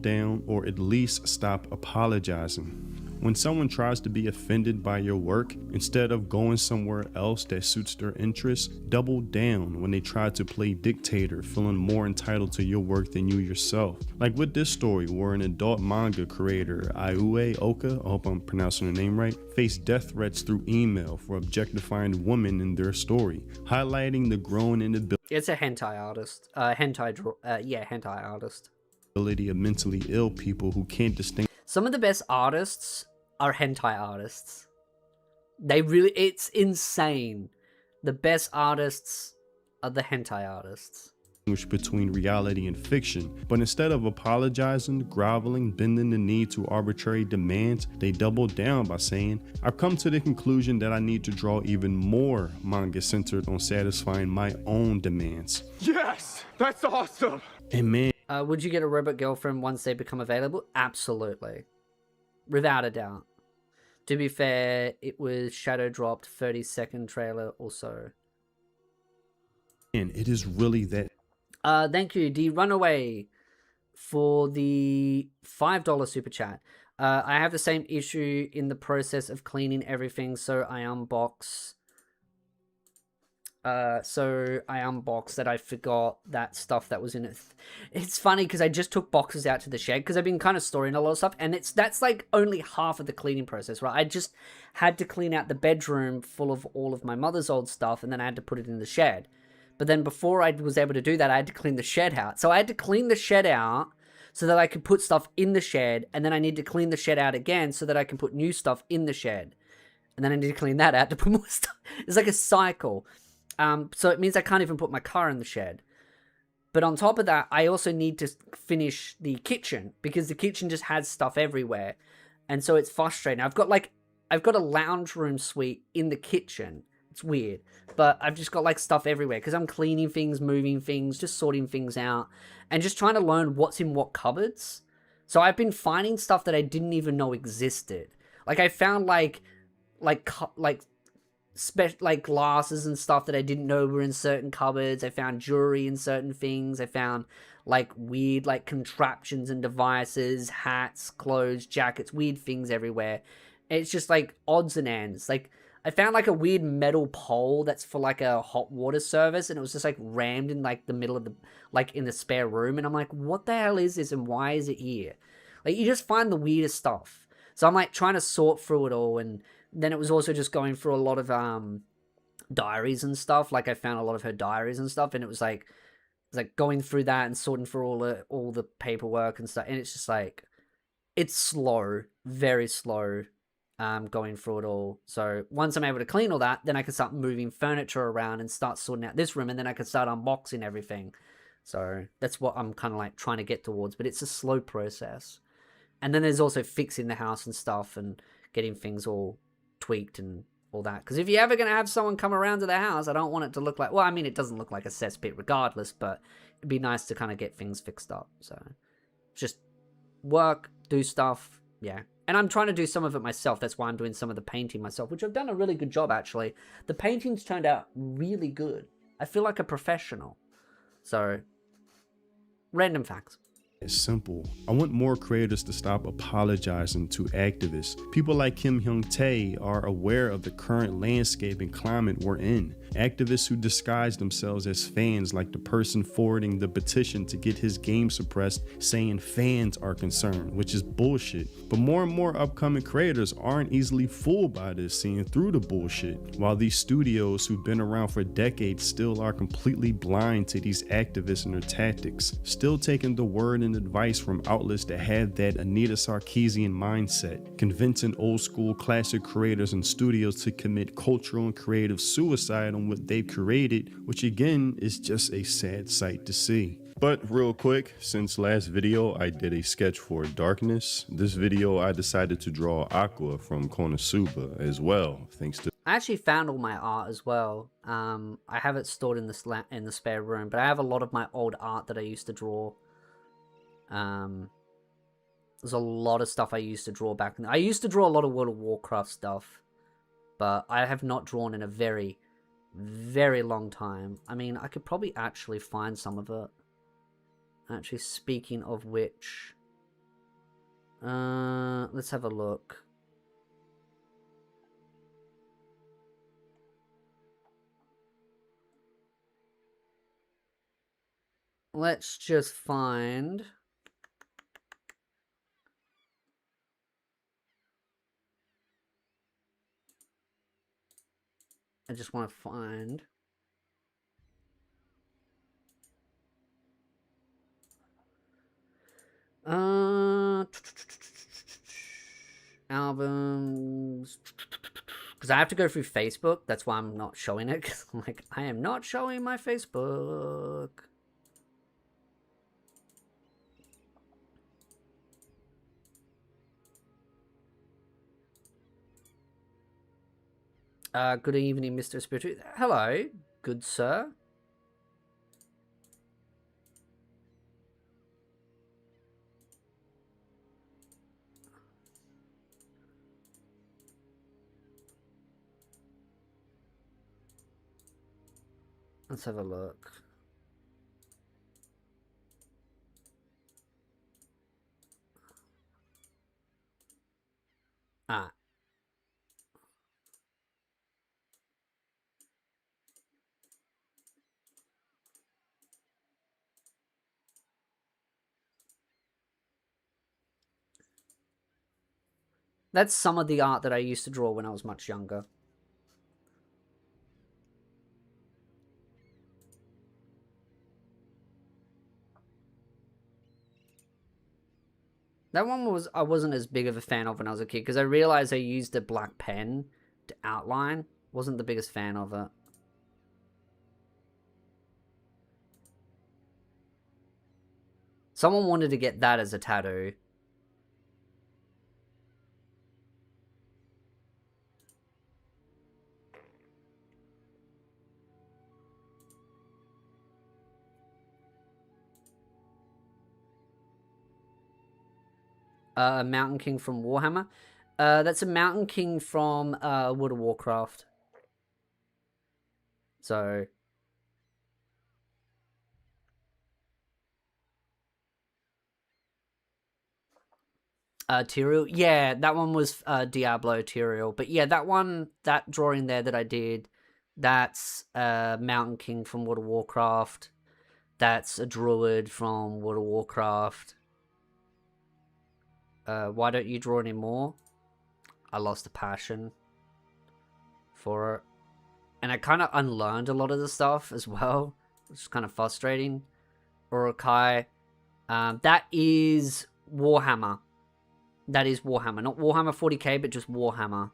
Down, or at least stop apologizing. When someone tries to be offended by your work, instead of going somewhere else that suits their interests, double down when they try to play dictator, feeling more entitled to your work than you yourself. Like with this story where an adult manga creator, Aiue Oka, I hope I'm pronouncing her name right, faced death threats through email for objectifying women in their story, highlighting the growing inability. It's a hentai artist. Hentai artist. Of mentally ill people who can't distinguish. Some of the best artists are hentai artists. They really, it's insane. The best artists are the hentai artists. Between reality and fiction, but instead of apologizing, groveling, bending the knee to arbitrary demands, they double down by saying, I've come to the conclusion that I need to draw even more manga centered on satisfying my own demands. Yes, that's awesome. And man, would you get a robot girlfriend once they become available? Absolutely. Without a doubt. To be fair, it was shadow dropped 30-second trailer or so. And it is really that. Thank you, D Runaway, for the $5 super chat. I have the same issue in the process of cleaning everything, so I unbox So I unboxed that. I forgot that stuff that was in it. It's funny because I just took boxes out to the shed because I've been kind of storing a lot of stuff, and that's like only half of the cleaning process, right? I just had to clean out the bedroom full of all of my mother's old stuff, and then I had to put it in the shed. But then before I was able to do that, I had to clean the shed out. So I had to clean the shed out so that I could put stuff in the shed, and then I need to clean the shed out again so that I can put new stuff in the shed. And then I need to clean that out to put more stuff. It's like a cycle. So it means I can't even put my car in the shed. But on top of that, I also need to finish the kitchen because the kitchen just has stuff everywhere. And so it's frustrating. I've got a lounge room suite in the kitchen. It's weird, but I've just got like stuff everywhere because I'm cleaning things, moving things, just sorting things out, and just trying to learn what's in what cupboards. So I've been finding stuff that I didn't even know existed. Like I found like glasses and stuff that I didn't know were in certain cupboards. I found jewelry in certain things. I found like weird like contraptions and devices, hats, clothes, jackets, weird things everywhere. It's just like odds and ends. Like I found like a weird metal pole that's for like a hot water service, and it was just like rammed in like the middle of the like in the spare room, and I'm like, what the hell is this and why is it here? Like you just find the weirdest stuff. So I'm like trying to sort through it all, and then it was also just going through a lot of diaries and stuff. Like I found a lot of her diaries and stuff, and it was like going through that and sorting through all the paperwork and stuff. And it's just like it's slow, very slow, going through it all. So once I'm able to clean all that, then I can start moving furniture around and start sorting out this room, and then I can start unboxing everything. So that's what I'm kind of like trying to get towards, but it's a slow process. And then there's also fixing the house and stuff and getting things all tweaked and all that. Because if you're ever going to have someone come around to the house, I don't want it to look like... Well, I mean, it doesn't look like a cesspit regardless, but it'd be nice to kind of get things fixed up. So just work, do stuff, yeah. And I'm trying to do some of it myself. That's why I'm doing some of the painting myself, which I've done a really good job, actually. The paintings turned out really good. I feel like a professional. So, random facts. It's simple. I want more creators to stop apologizing to activists. People like Kim Hyung Tae are aware of the current landscape and climate we're in. Activists who disguise themselves as fans, like the person forwarding the petition to get his game suppressed, saying fans are concerned, which is bullshit. But more and more upcoming creators aren't easily fooled by this, seeing through the bullshit, while these studios who've been around for decades still are completely blind to these activists and their tactics, still taking the word and advice from outlets that have that Anita Sarkeesian mindset, convincing old school classic creators and studios to commit cultural and creative suicide on what they've created, which again is just a sad sight to see. But real quick, since last video I did a sketch for Darkness, this video I decided to draw Aqua from Konosuba as well, thanks to... I actually found all my art as well. I have it stored in the spare room, but I have a lot of my old art that I used to draw. There's a lot of stuff I used to draw back. I used to draw a lot of World of Warcraft stuff, but I have not drawn in a very, very long time. I mean, I could probably actually find some of it. Actually, speaking of which, let's have a look. Let's just find... I just want to find... albums, because I have to go through Facebook. That's why I'm not showing it, because I'm like, I am not showing my Facebook. Good evening, Mr. Spiritu. Hello, good sir. Let's have a look. Ah. That's some of the art that I used to draw when I was much younger. That one I wasn't as big of a fan of when I was a kid, because I realized I used a black pen to outline. Wasn't the biggest fan of it. Someone wanted to get that as a tattoo. A Mountain King from Warhammer. That's a Mountain King from World of Warcraft. So... Tyrael. Yeah, that one was Diablo Tyrael. But yeah, that drawing there that I did, that's Mountain King from World of Warcraft. That's a Druid from World of Warcraft. Why don't you draw any more? I lost the passion for it. And I kind of unlearned a lot of the stuff as well, which is kind of frustrating. Urukai. That is Warhammer. That is Warhammer. Not Warhammer 40k, but just Warhammer.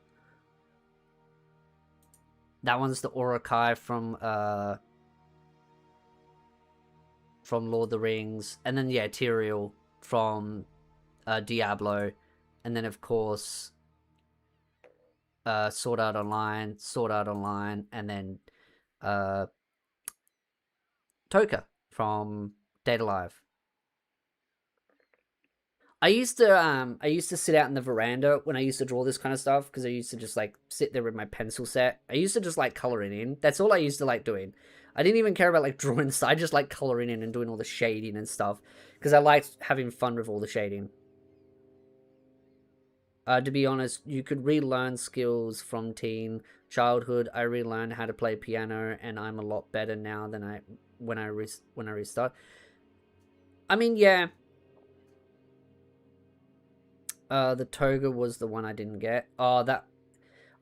That one's the Urukai from Lord of the Rings. And then, yeah, Tyrael from Diablo. And then, of course, Sword Art Online, and then Toka from Date A Live. I used to sit out in the veranda when I used to draw this kind of stuff, because I used to just like sit there with my pencil set. I used to just like coloring in. That's all I used to like doing. I didn't even care about like drawing. I just like coloring in and doing all the shading and stuff, because I liked having fun with all the shading. To be honest, you could relearn skills from teen childhood. I relearned how to play piano, and I'm a lot better now than when I restart. I mean, yeah. The Toga was the one I didn't get. Oh, that...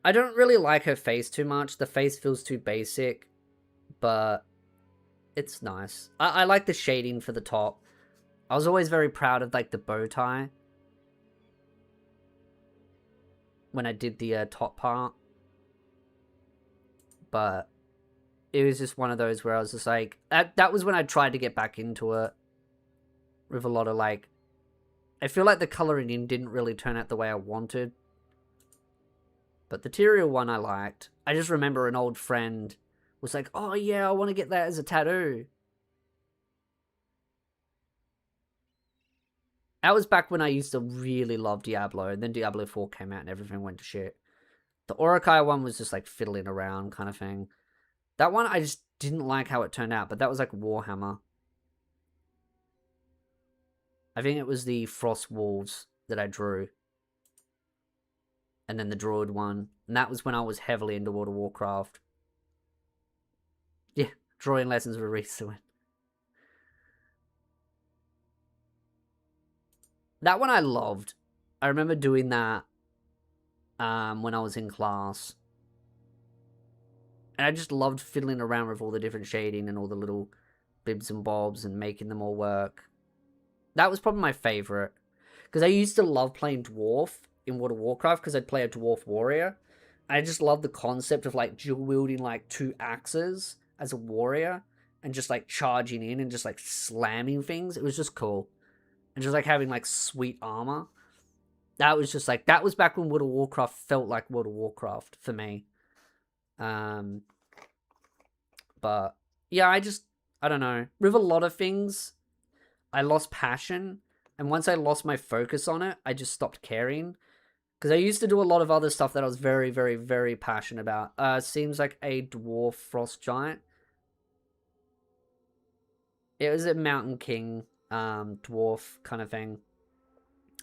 I don't really like her face too much. The face feels too basic, but it's nice. I like the shading for the top. I was always very proud of, like, the bow tie when I did the top part. But it was just one of those where I was just like... That was when I tried to get back into it with a lot of, like... I feel like the colouring in didn't really turn out the way I wanted. But the Tyrael one I liked. I just remember an old friend was like, oh yeah, I want to get that as a tattoo. That was back when I used to really love Diablo, and then Diablo 4 came out and everything went to shit. The Urukai one was just like fiddling around kind of thing. That one I just didn't like how it turned out, but that was like Warhammer. I think it was the Frost Wolves that I drew. And then the Druid one. And that was when I was heavily into World of Warcraft. Yeah, drawing lessons with Reese. That one I loved. I remember doing that when I was in class. And I just loved fiddling around with all the different shading and all the little bibs and bobs and making them all work. That was probably my favourite. Because I used to love playing Dwarf in World of Warcraft, because I'd play a Dwarf Warrior. I just love the concept of like dual wielding like 2 axes as a warrior and just like charging in and just like slamming things. It was just cool. And just like having like sweet armor. That was just like, that was back when World of Warcraft felt like World of Warcraft for me. But yeah, I don't know. With a lot of things, I lost passion, and once I lost my focus on it, I just stopped caring. Because I used to do a lot of other stuff that I was very, very, very passionate about. Seems like a dwarf frost giant. It was a Mountain King dwarf kind of thing.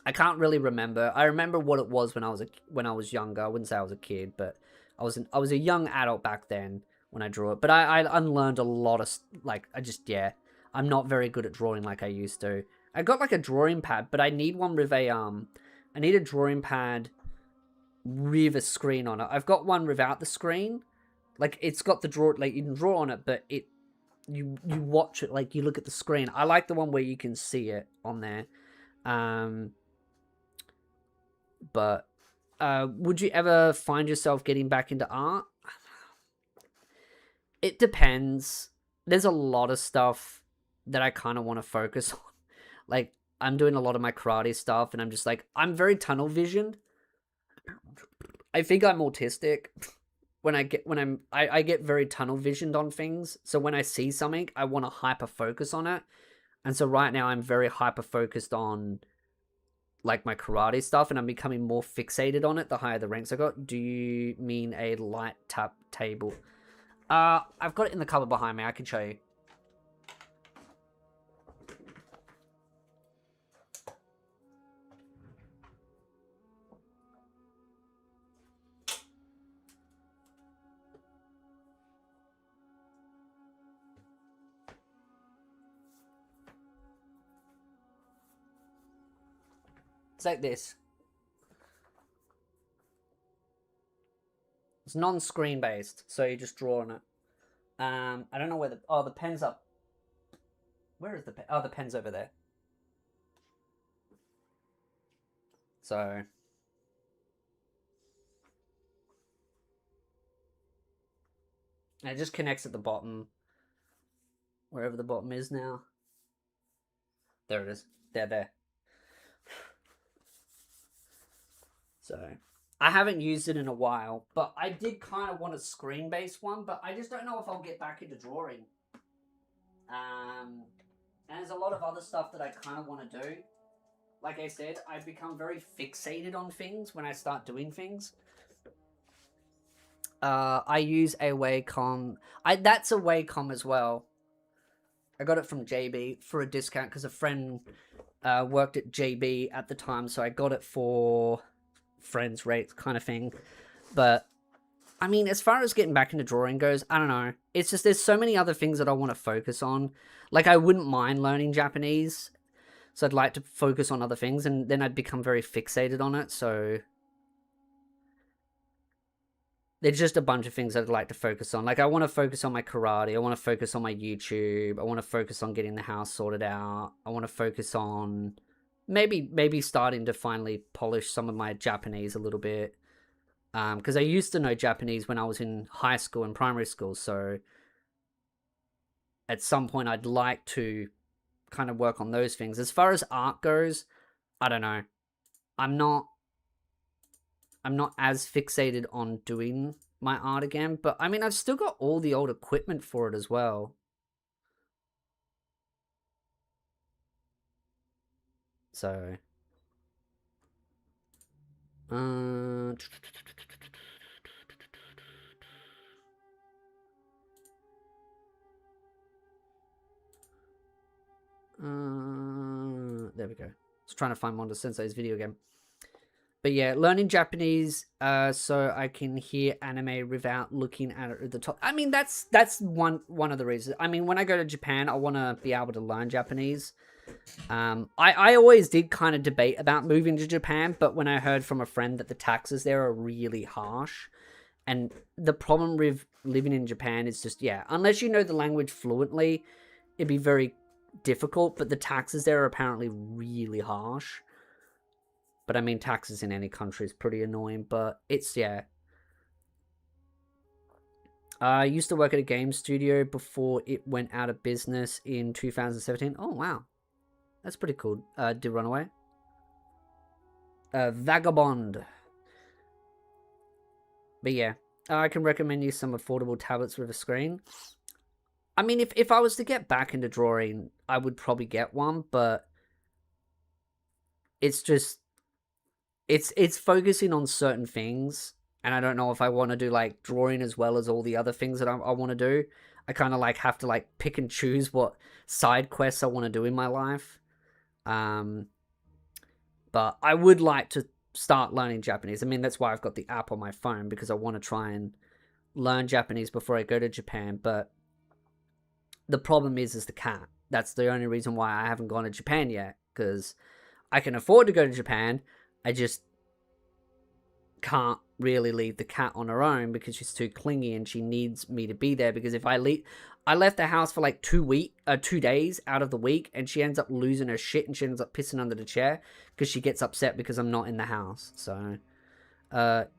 I can't really remember. I remember what it was when I was younger. I wouldn't say I was a kid, but I was a young adult back then when I drew it. But I unlearned a lot of I'm not very good at drawing like I used to. I got like a drawing pad, but I need one with a I need a drawing pad with a screen on it. I've got one without the screen. Like, it's got the draw, like, you can draw on it, but you watch it, like, you look at the screen. I like the one where you can see it on there. But would you ever find yourself getting back into art? It depends. There's a lot of stuff that I kind of want to focus on. Like, I'm doing a lot of my karate stuff, and I'm just like, I'm very tunnel visioned. I think I'm autistic. I get very tunnel visioned on things. So when I see something, I want to hyper focus on it. And so right now I'm very hyper focused on like my karate stuff, and I'm becoming more fixated on it the higher the ranks I got. Do you mean a light tap table? I've got it in the cupboard behind me. I can show you. It's like this. It's non-screen based, so you just draw on it. I don't know where the pen's up. Where is the pen? Oh, the pen's over there. So and it just connects at the bottom. Wherever the bottom is now. There it is. There. So, I haven't used it in a while, but I did kind of want a screen-based one, but I just don't know if I'll get back into drawing. And there's a lot of other stuff that I kind of want to do. Like I said, I've become very fixated on things when I start doing things. I use a Wacom. That's a Wacom as well. I got it from JB for a discount because a friend worked at JB at the time, so I got it for friends rate kind of thing. But I mean, as far as getting back into drawing goes, I don't know. It's just there's so many other things that I want to focus on. Like, I wouldn't mind learning Japanese, so I'd like to focus on other things, and then I'd become very fixated on it. So there's just a bunch of things I'd like to focus on. Like, I want to focus on my karate. I want to focus on my YouTube. I want to focus on getting the house sorted out. I want to focus on maybe starting to finally polish some of my Japanese a little bit. Because I used to know Japanese when I was in high school and primary school. So at some point I'd like to kind of work on those things. As far as art goes, I don't know. I'm not as fixated on doing my art again, but I mean, I've still got all the old equipment for it as well. So, there we go. I was trying to find Mondo Sensei's video game. But yeah, learning Japanese so I can hear anime without looking at it at the top. I mean, that's one of the reasons. I mean, when I go to Japan, I want to be able to learn Japanese. I always did kind of debate about moving to Japan, but when I heard from a friend that the taxes there are really harsh, and the problem with living in Japan is just, yeah, unless you know the language fluently, it'd be very difficult, but the taxes there are apparently really harsh. But I mean, taxes in any country is pretty annoying, but it's, yeah. I used to work at a game studio before it went out of business in 2017. Oh, wow. That's pretty cool. Did Runaway. Vagabond. But yeah, I can recommend you some affordable tablets with a screen. I mean, if I was to get back into drawing, I would probably get one, but it's just, it's focusing on certain things, and I don't know if I want to do, like, drawing as well as all the other things that I want to do. I kind of, like, have to, like, pick and choose what side quests I want to do in my life. But I would like to start learning Japanese. I mean, that's why I've got the app on my phone, because I want to try and learn Japanese before I go to Japan. But the problem is the cat. That's the only reason why I haven't gone to Japan yet, because I can afford to go to Japan. I just can't really leave the cat on her own because she's too clingy and she needs me to be there, because if I left the house for like 2 days out of the week, and she ends up losing her shit and she ends up pissing under the chair because she gets upset because I'm not in the house. So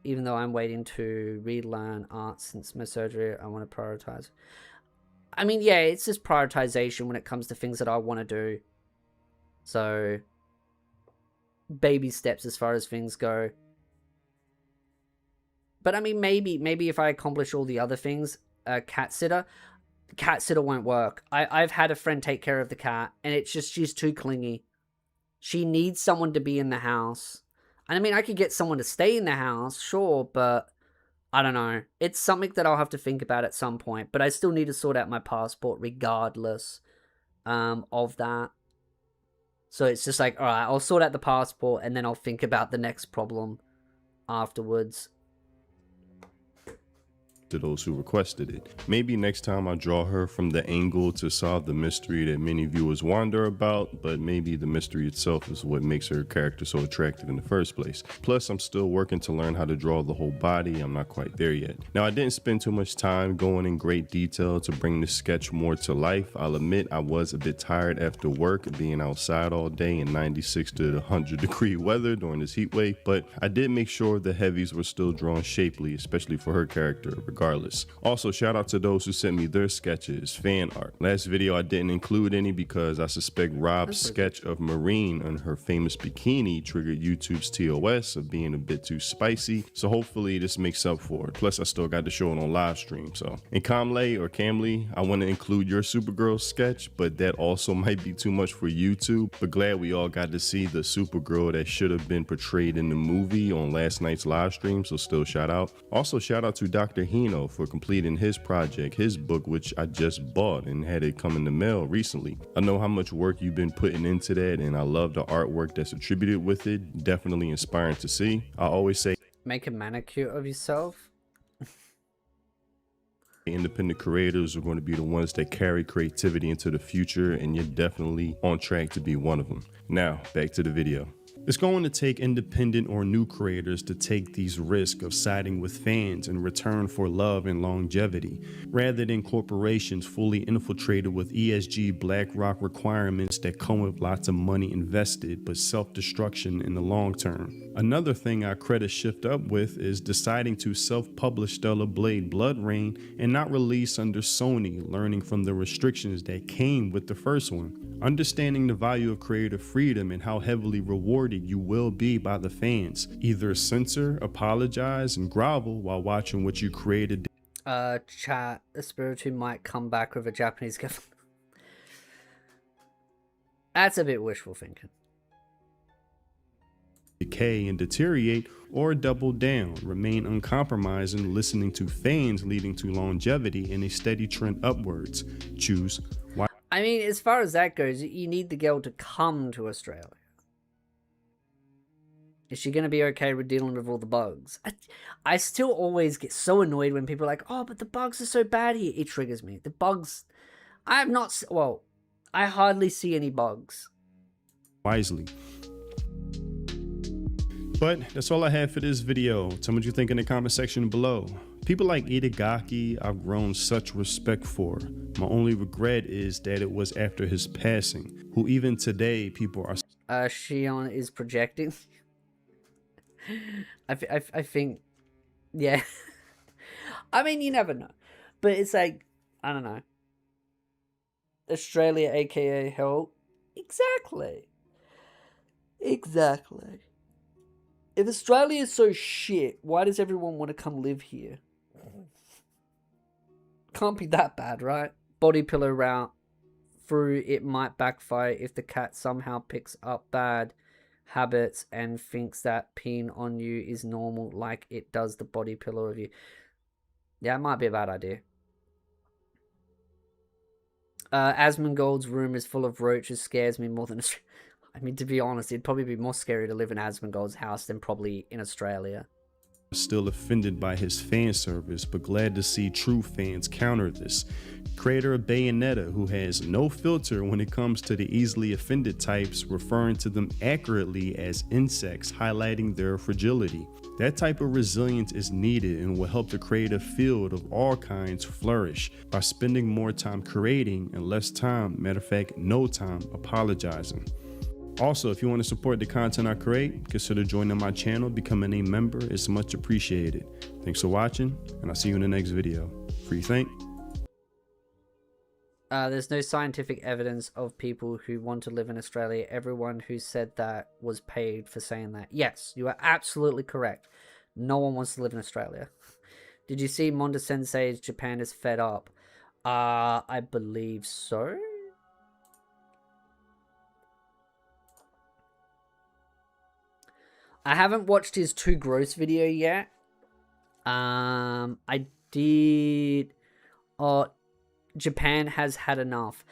even though I'm waiting to relearn art since my surgery, I want to prioritize. I mean, yeah, it's just prioritization when it comes to things that I want to do. So baby steps as far as things go. But I mean, maybe if I accomplish all the other things, cat sitter won't work. I've had a friend take care of the cat, and it's just, she's too clingy. She needs someone to be in the house. And I mean, I could get someone to stay in the house, sure, but I don't know. It's something that I'll have to think about at some point, but I still need to sort out my passport regardless of that. So it's just like, all right, I'll sort out the passport and then I'll think about the next problem afterwards. To those who requested it. Maybe next time I draw her from the angle to solve the mystery that many viewers wonder about, but maybe the mystery itself is what makes her character so attractive in the first place. Plus, I'm still working to learn how to draw the whole body. I'm not quite there yet. Now, I didn't spend too much time going in great detail to bring this sketch more to life. I'll admit I was a bit tired after work, being outside all day in 96 to 100 degree weather during this heat wave, but I did make sure the heavies were still drawn shapely, especially for her character, regardless. Also, shout out to those who sent me their sketches, fan art. Last video I didn't include any because I suspect Rob's sketch of Marine on her famous bikini triggered YouTube's TOS of being a bit too spicy, so hopefully this makes up for it. Plus, I still got to show it on live stream, so. And Camley, I want to include your Supergirl sketch, but that also might be too much for YouTube. But glad we all got to see the Supergirl that should have been portrayed in the movie on last night's live stream, so still shout out. Also, shout out to Dr. Hino for completing his project, his book, which I just bought and had it come in the mail recently. I know how much work you've been putting into that, and I love the artwork that's attributed with it. Definitely inspiring to see. I always say, make a manicure of yourself. independent creators are going to be the ones that carry creativity into the future, and you're definitely on track to be one of them. Now, back to the video. It's going to take independent or new creators to take these risks of siding with fans in return for love and longevity, rather than corporations fully infiltrated with ESG BlackRock requirements that come with lots of money invested but self-destruction in the long term. Another thing I credit Shift Up with is deciding to self-publish Stellar Blade BloodRayne and not release under Sony, learning from the restrictions that came with the first one. Understanding the value of creative freedom and how heavily rewarded you will be by the fans. Either censor, apologize, and grovel while watching what you created. Chat, Espiritu might come back with a Japanese gift. That's a bit wishful thinking. Decay and deteriorate, or double down, remain uncompromising, listening to fans, leading to longevity and a steady trend upwards. Choose. I mean, as far as that goes, you need the girl to come to Australia. Is she going to be okay with dealing with all the bugs? I still always get so annoyed when people are like, oh, but the bugs are so bad here. It triggers me. The bugs, I have not, well, I hardly see any bugs. Wisely. But that's all I have for this video. Tell me what you think in the comment section below. People like Itagaki, I've grown such respect for. My only regret is that it was after his passing, who even today people are... Shion is projecting. I think, yeah. I mean, you never know. But it's like, I don't know. Australia, aka hell. Exactly. Exactly. If Australia is so shit, why does everyone want to come live here? Can't be that bad, right? Body pillow route through, it might backfire if the cat somehow picks up bad habits and thinks that peeing on you is normal like it does the body pillow of you. Yeah, it might be a bad idea. Asmongold's room is full of roaches, scares me more than... I mean, to be honest, it'd probably be more scary to live in Asmongold's house than probably in Australia. still offended by his fan service, but glad to see true fans counter this. Creator of Bayonetta, who has no filter when it comes to the easily offended types, referring to them accurately as insects, highlighting their fragility. That type of resilience is needed and will help the creative field of all kinds flourish by spending more time creating and less time, matter of fact, no time, apologizing. Also, if you want to support the content I create, consider joining my channel. Becoming a member is much appreciated. Thanks for watching, and I'll see you in the next video. Free think. There's no scientific evidence of people who want to live in Australia. Everyone who said that was paid for saying that. Yes, you are absolutely correct. No one wants to live in Australia. Did you see Monda Sensei's Japan is fed up? I believe so. I haven't watched his Too Gross video yet. I did... Japan has had enough.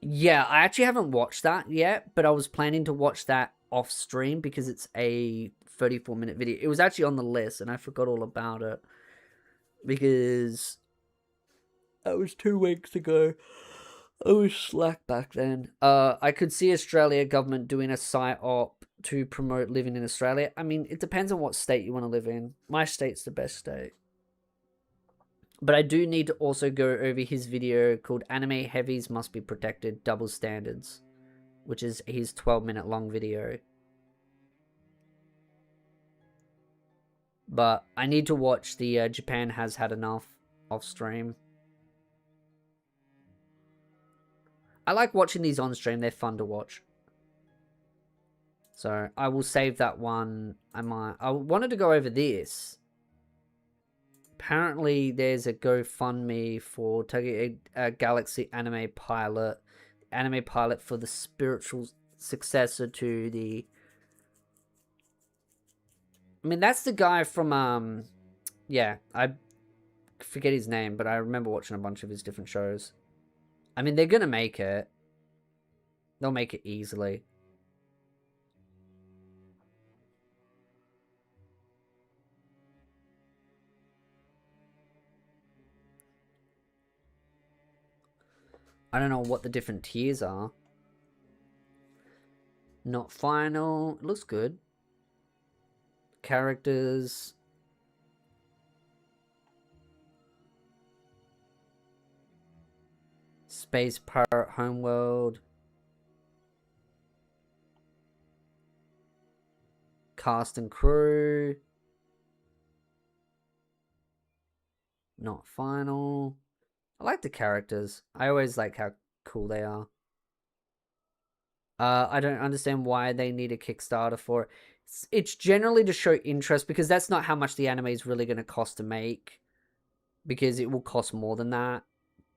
Yeah, I actually haven't watched that yet, but I was planning to watch that off stream because it's a 34-minute video. It was actually on the list and I forgot all about it because that was 2 weeks ago. I was slack back then. I could see Australia government doing a psy-op to promote living in Australia. I mean, it depends on what state you want to live in. My state's the best state. But I do need to also go over his video called Anime Heavies Must Be Protected, Double Standards, which is his 12-minute long video. But I need to watch the Japan Has Had Enough off stream. I like watching these on stream, they're fun to watch. So I will save that one. I wanted to go over this. Apparently, there's a GoFundMe for taking a Galaxy anime pilot. Anime pilot for the spiritual successor to the... I mean, that's the guy from, yeah, I forget his name, but I remember watching a bunch of his different shows. I mean, they're gonna make it. They'll make it easily. I don't know what the different tiers are. Not final. It looks good. Characters. Space Pirate Homeworld. Cast and crew. Not final. I like the characters. I always like how cool they are. I don't understand why they need a Kickstarter for it. It's generally to show interest because that's not how much the anime is really going to cost to make. Because it will cost more than that.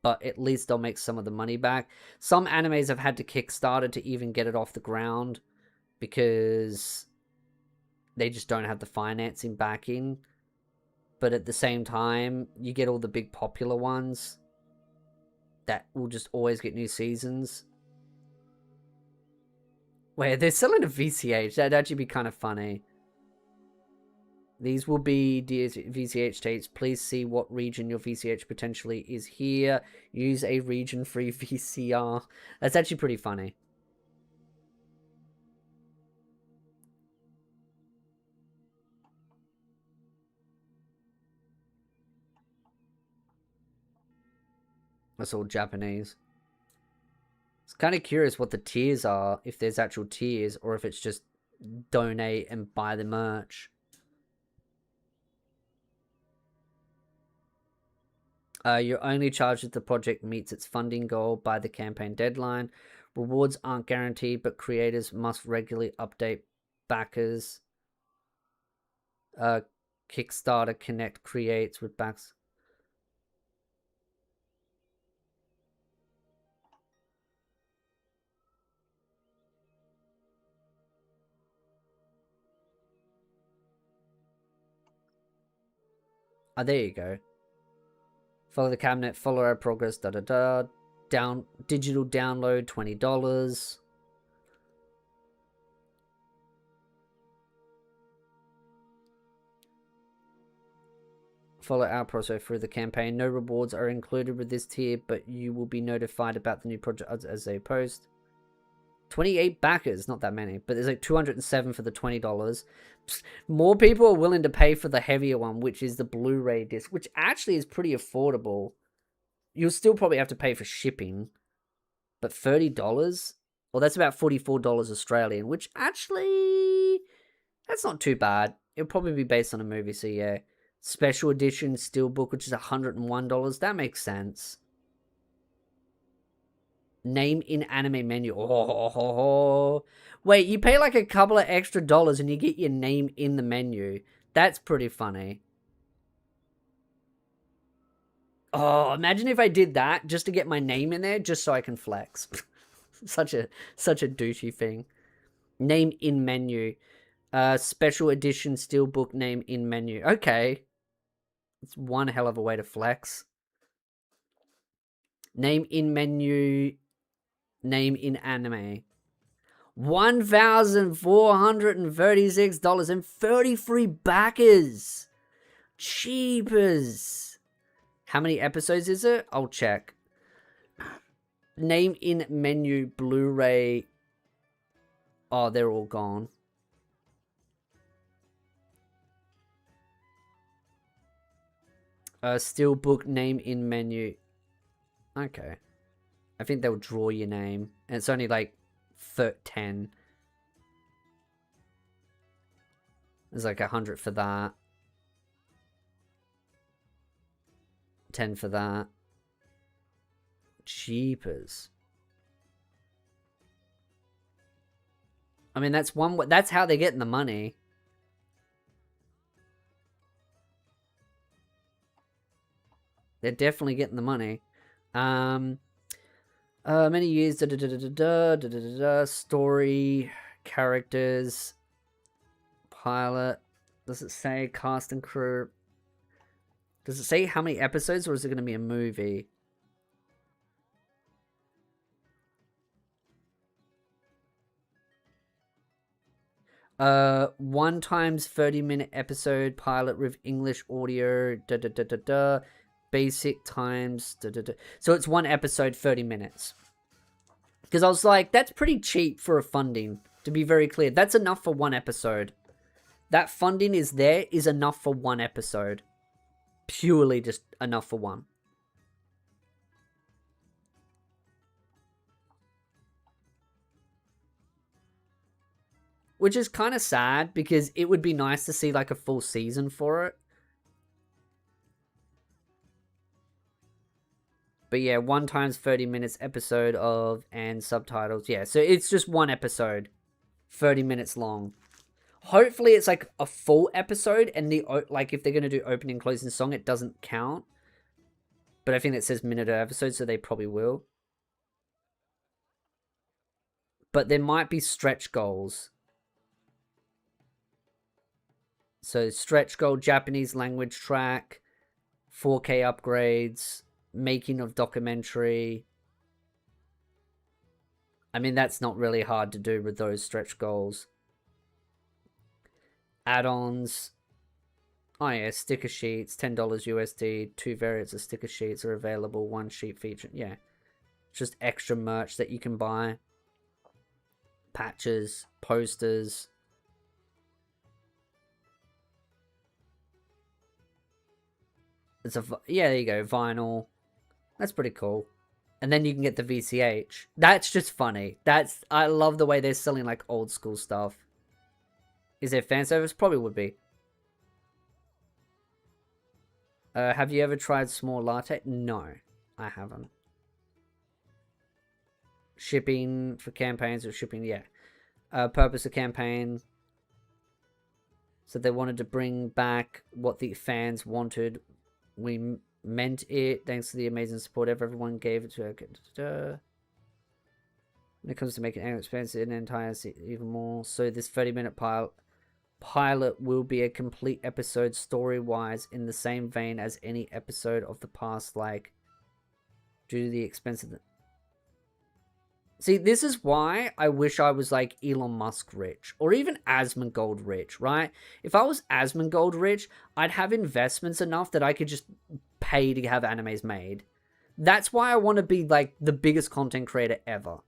But at least they'll make some of the money back. Some animes have had to Kickstarter to even get it off the ground. Because they just don't have the financing backing. But at the same time, you get all the big popular ones that will just always get new seasons. Wait, they're selling a VCH. That'd actually be kind of funny. These will be VCH tapes. Please see what region your VCH potentially is here. Use a region-free VCR. That's actually pretty funny. That's all Japanese. It's kind of curious what the tiers are, if there's actual tiers, or if it's just donate and buy the merch. You're only charged if the project meets its funding goal by the campaign deadline. Rewards aren't guaranteed, but creators must regularly update backers. Kickstarter Connect creates with backs. Oh, there you go. Follow the cabinet, follow our progress, digital download, $20. Follow our process through the campaign. No rewards are included with this tier, but you will be notified about the new project as they post. 28 backers, not that many, but there's like 207 for the $20. More people are willing to pay for the heavier one, which is the Blu-ray disc, which actually is pretty affordable. You'll still probably have to pay for shipping, but $30? Well, that's about $44 Australian, which actually, that's not too bad. It'll probably be based on a movie, so yeah. Special edition steelbook, which is $101. That makes sense. Name in anime menu. Oh, wait, you pay like a couple of extra dollars and you get your name in the menu. That's pretty funny. Oh, imagine if I did that just to get my name in there, just so I can flex. such a douchey thing. Name in menu. Special edition steelbook name in menu. Okay. It's one hell of a way to flex. Name in menu. Name in anime. $1,436 and 33 backers. Cheapers. How many episodes is it? I'll check. Name in menu Blu-ray. Oh, they're all gone. Steelbook name in menu. Okay. I think they'll draw your name. And it's only like 10. There's like 100 for that. 10 for that. Cheapers. I mean, that's how they're getting the money. They're definitely getting the money. Many years, story, characters, pilot. Does it say cast and crew? Does it say how many episodes, or is it going to be a movie? One times 30-minute episode pilot with English audio. Basic times. So it's one episode, 30 minutes. Because I was like, that's pretty cheap for a funding. To be very clear, that's enough for one episode. That funding is enough for one episode. Purely just enough for one. Which is kind of sad, because it would be nice to see like a full season for it. But yeah, 1 times 30 minutes episode of and subtitles. Yeah, so it's just one episode. 30 minutes long. Hopefully it's like a full episode, and like if they're going to do opening closing song, it doesn't count. But I think it says minute of episode, so they probably will. But there might be stretch goals. So stretch goal, Japanese language track, 4K upgrades, making of documentary. I mean, that's not really hard to do with those stretch goals. Add-ons. Oh yeah, sticker sheets, $10 USD. 2 variants of sticker sheets are available. 1 sheet feature. Yeah. Just extra merch that you can buy. Patches, posters. Yeah, there you go, vinyl. That's pretty cool. And then you can get the VCH. That's just funny. I love the way they're selling like old school stuff. Is there fan service? Probably would be. Have you ever tried small latte? No, I haven't. Shipping for campaigns or shipping, yeah. Purpose of campaign. So they wanted to bring back what the fans wanted. We meant it, thanks to the amazing support everyone gave it to. When it comes to making an expensive an entire even more. So this 30-minute pilot will be a complete episode story-wise in the same vein as any episode of the past, like due to the expense of See, this is why I wish I was like Elon Musk rich or even Asmongold rich, right? If I was Asmongold rich, I'd have investments enough that I could just pay to have animes made. That's why I want to be like the biggest content creator ever.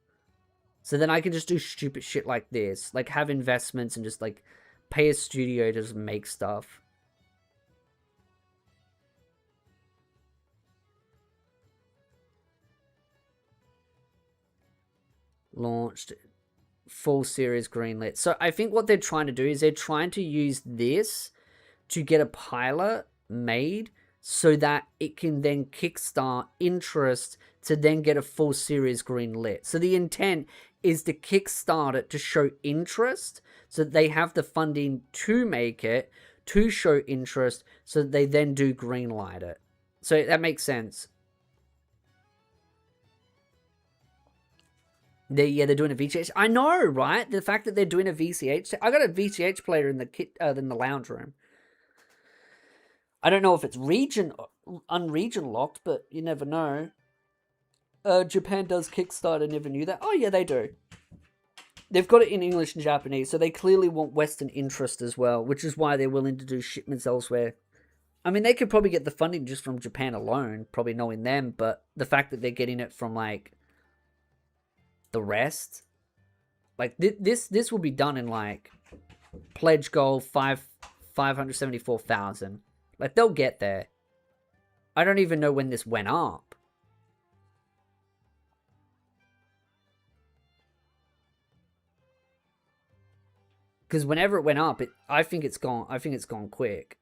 So then I can just do stupid shit like this, like have investments and just like pay a studio to just make stuff. Launched, full series greenlit. So I think what they're trying to do is they're trying to use this to get a pilot made so that it can then kickstart interest to then get a full series greenlit. So the intent is to kickstart it to show interest so that they have the funding to make it, to show interest, so that they then do greenlight it. So that makes sense. They're doing a VCH. I know, right? The fact that they're doing a VCH. I got a VCH player in the lounge room. I don't know if it's unregion locked, but you never know. Japan does Kickstarter. Never knew that. Oh yeah, they do. They've got it in English and Japanese, so they clearly want Western interest as well, which is why they're willing to do shipments elsewhere. I mean, they could probably get the funding just from Japan alone, probably knowing them, but the fact that they're getting it from like the rest, like this will be done in like pledge goal 574,000. Like they'll get there. I don't even know when this went up. Because whenever it went up, I think it's gone quick.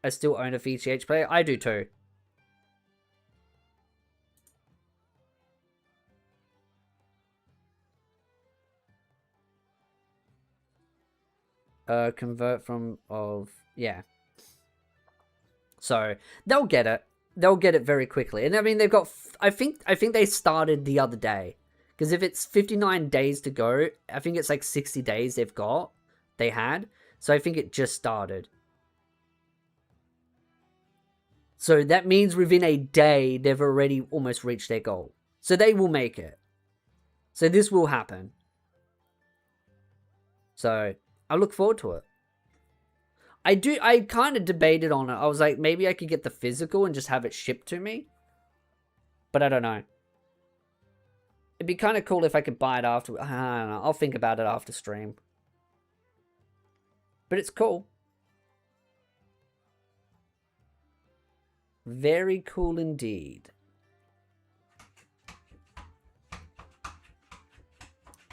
I still own a VCH player. I do too. Convert from yeah. So they'll get it. They'll get it very quickly. And I mean, they've got. I think they started the other day. Because if it's 59 days to go, I think it's like 60 days they had. So I think it just started. So that means within a day, they've already almost reached their goal. So they will make it. So this will happen. So I look forward to it. I kind of debated on it. I was like, maybe I could get the physical and just have it shipped to me. But I don't know. It'd be kind of cool if I could buy it after. I don't know. I'll think about it after stream. But it's cool. Very cool indeed.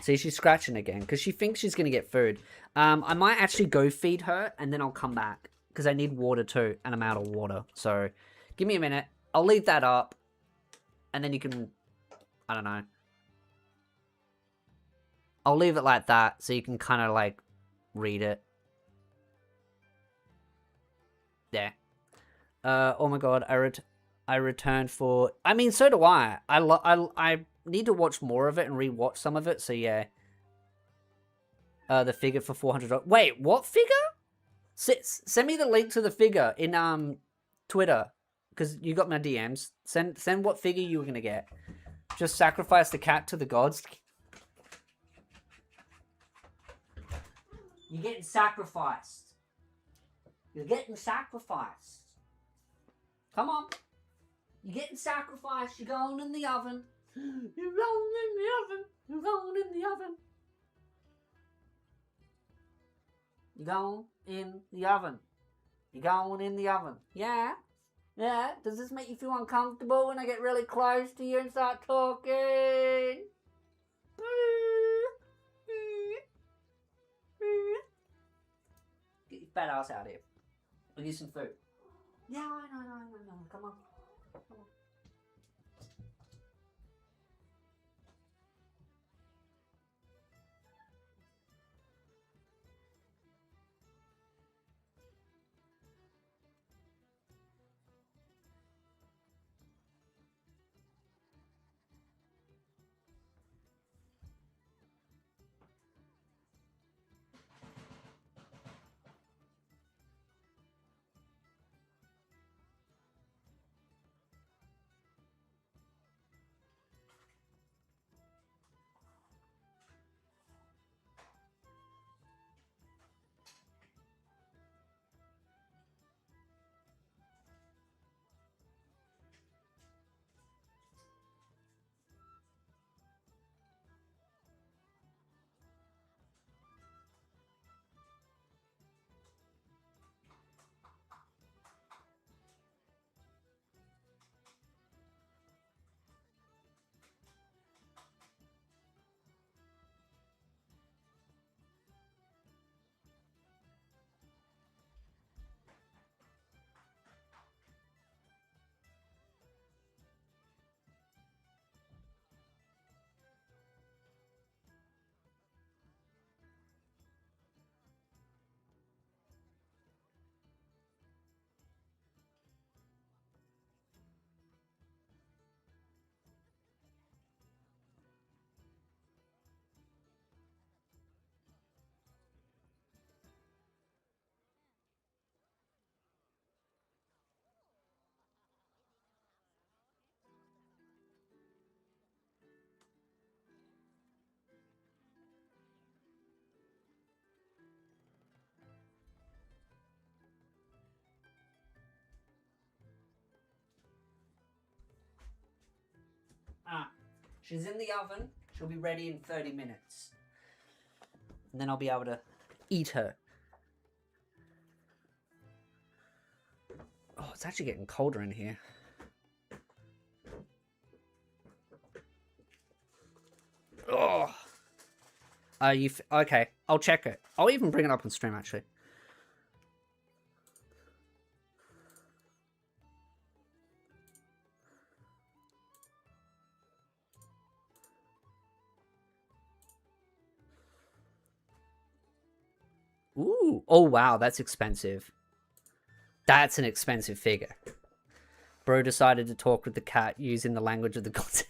See, she's scratching again because she thinks she's going to get food. I might actually go feed her and then I'll come back because I need water too and I'm out of water. So give me a minute. I'll leave that up and then you can, I don't know. I'll leave it like that so you can kind of like read it. There. Oh my god, I returned for. I mean, so do I. I need to watch more of it and rewatch some of it. So yeah. The figure for $400. Wait, what figure? Send me the link to the figure in Twitter because you got my DMs. Send what figure you were gonna get. Just sacrifice the cat to the gods. You're getting sacrificed. You're getting sacrificed. Come on. You're getting sacrificed. You're going in the oven. You're going in the oven. You're going in the oven. You're going in the oven. You're going in the oven. Yeah? Yeah? Does this make you feel uncomfortable when I get really close to you and start talking? Get your fat ass out here. I'll get some food. Yeah, I know. Come on. Come on. She's in the oven. She'll be ready in 30 minutes. And then I'll be able to eat her. Oh, it's actually getting colder in here. Oh. Okay, I'll check it. I'll even bring it up on stream, actually. Ooh. Oh, wow, that's expensive. That's an expensive figure. Bro decided to talk with the cat using the language of the gods.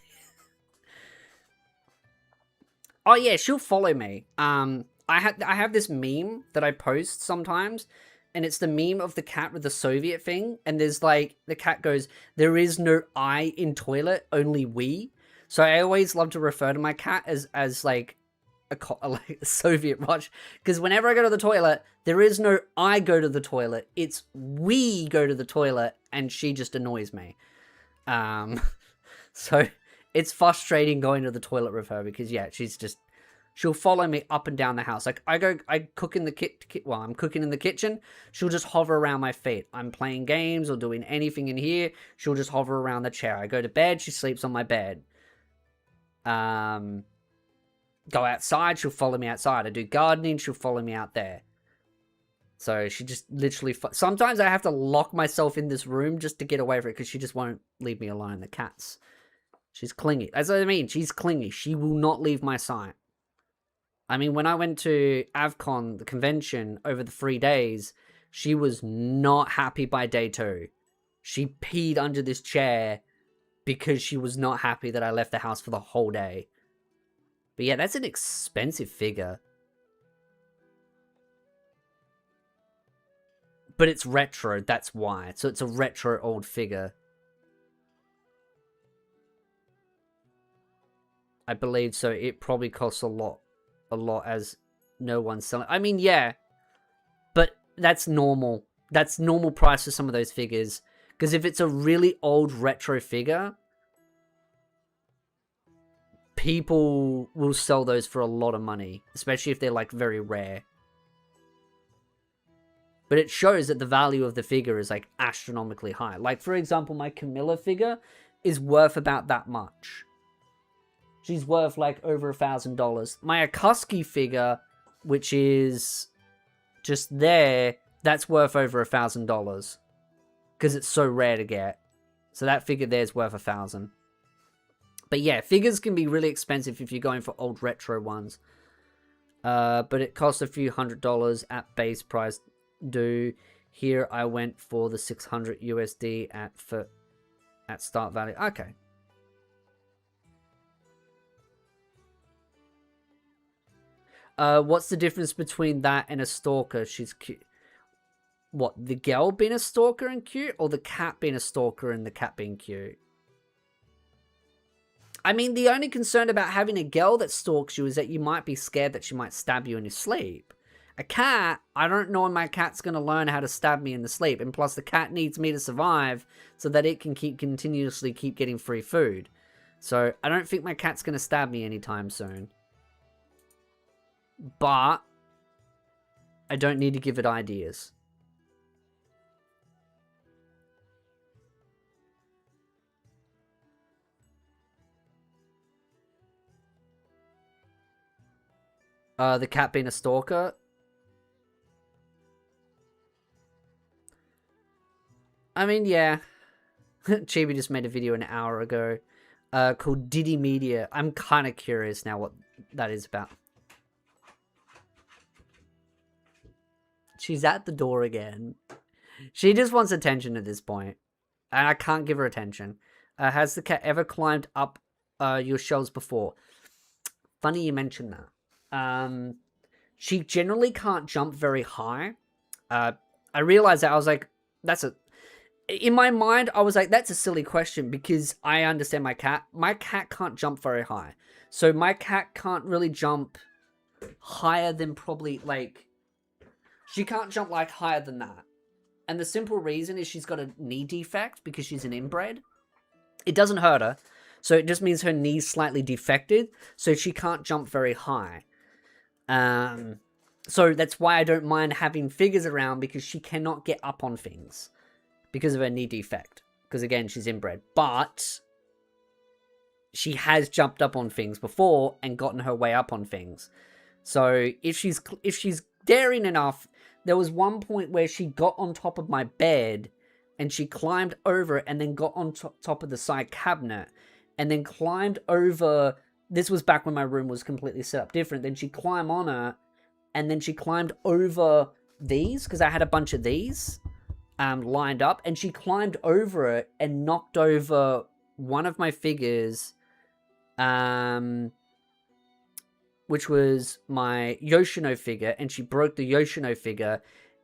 Oh yeah, she'll follow me. I have this meme that I post sometimes, and it's the meme of the cat with the Soviet thing, and there's like the cat goes, "There is no I in toilet, only we." So I always love to refer to my cat as like a Soviet Rush, because whenever I go to the toilet, there is no I go to the toilet, it's we go to the toilet, and she just annoys me. So it's frustrating going to the toilet with her, because yeah, she'll follow me up and down the house. Like I cook in the I'm cooking in the kitchen, she'll just hover around my feet. I'm playing games or doing anything in here, she'll just hover around the chair. I go to bed, she sleeps on my bed. Go outside, she'll follow me outside. I do gardening, she'll follow me out there. So she just literally... Sometimes I have to lock myself in this room just to get away from it, because she just won't leave me alone. The cat's... She's clingy. That's what I mean. She's clingy. She will not leave my sight. I mean, when I went to AvCon, the convention, over the 3 days, she was not happy by day 2. She peed under this chair because she was not happy that I left the house for the whole day. But yeah, that's an expensive figure. But it's retro, that's why. So it's a retro old figure. I believe so. It probably costs a lot as no one's selling. I mean, yeah, but that's normal. That's normal price for some of those figures. Because if it's a really old retro figure, people will sell those for a lot of money, especially if they're like very rare. But it shows that the value of the figure is like astronomically high. Like, for example, my Camilla figure is worth about that much. She's worth like over $1,000. My Akuski figure, which is just there, that's worth over $1,000. Because it's so rare to get. So that figure there is worth $1,000. But yeah, figures can be really expensive if you're going for old retro ones. But it costs a few $100 at base price. Here I went for the 600 USD at start value. Okay. What's the difference between that and a stalker? She's cute. What, the girl being a stalker and cute, or the cat being a stalker and the cat being cute? I mean, the only concern about having a girl that stalks you is that you might be scared that she might stab you in your sleep. A cat, I don't know when my cat's going to learn how to stab me in the sleep. And plus, the cat needs me to survive so that it can continuously keep getting free food. So, I don't think my cat's going to stab me anytime soon. But I don't need to give it ideas. The cat being a stalker. I mean, yeah. Chibi just made a video an hour ago called Diddy Media. I'm kind of curious now what that is about. She's at the door again. She just wants attention at this point. And I can't give her attention. Has the cat ever climbed up your shelves before? Funny you mentioned that. She generally can't jump very high. I realized that. I was like, in my mind, I was like, that's a silly question, because I understand my cat. My cat can't jump very high. So my cat can't really jump higher than probably, like... She can't jump, like, higher than that. And the simple reason is she's got a knee defect because she's an inbred. It doesn't hurt her, So it just means her knee's slightly defected, so she can't jump very high. So that's why I don't mind having figures around, because she cannot get up on things because of her knee defect. Because again, she's inbred. But she has jumped up on things before and gotten her way up on things. So if she's daring enough, there was one point where she got on top of my bed and she climbed over it and then got on top of the side cabinet and then climbed over. This was back when my room was completely set up different. Then she climbed on it and then she climbed over these, because I had a bunch of these lined up, and she climbed over it and knocked over one of my figures, which was my Yoshino figure, and she broke the Yoshino figure,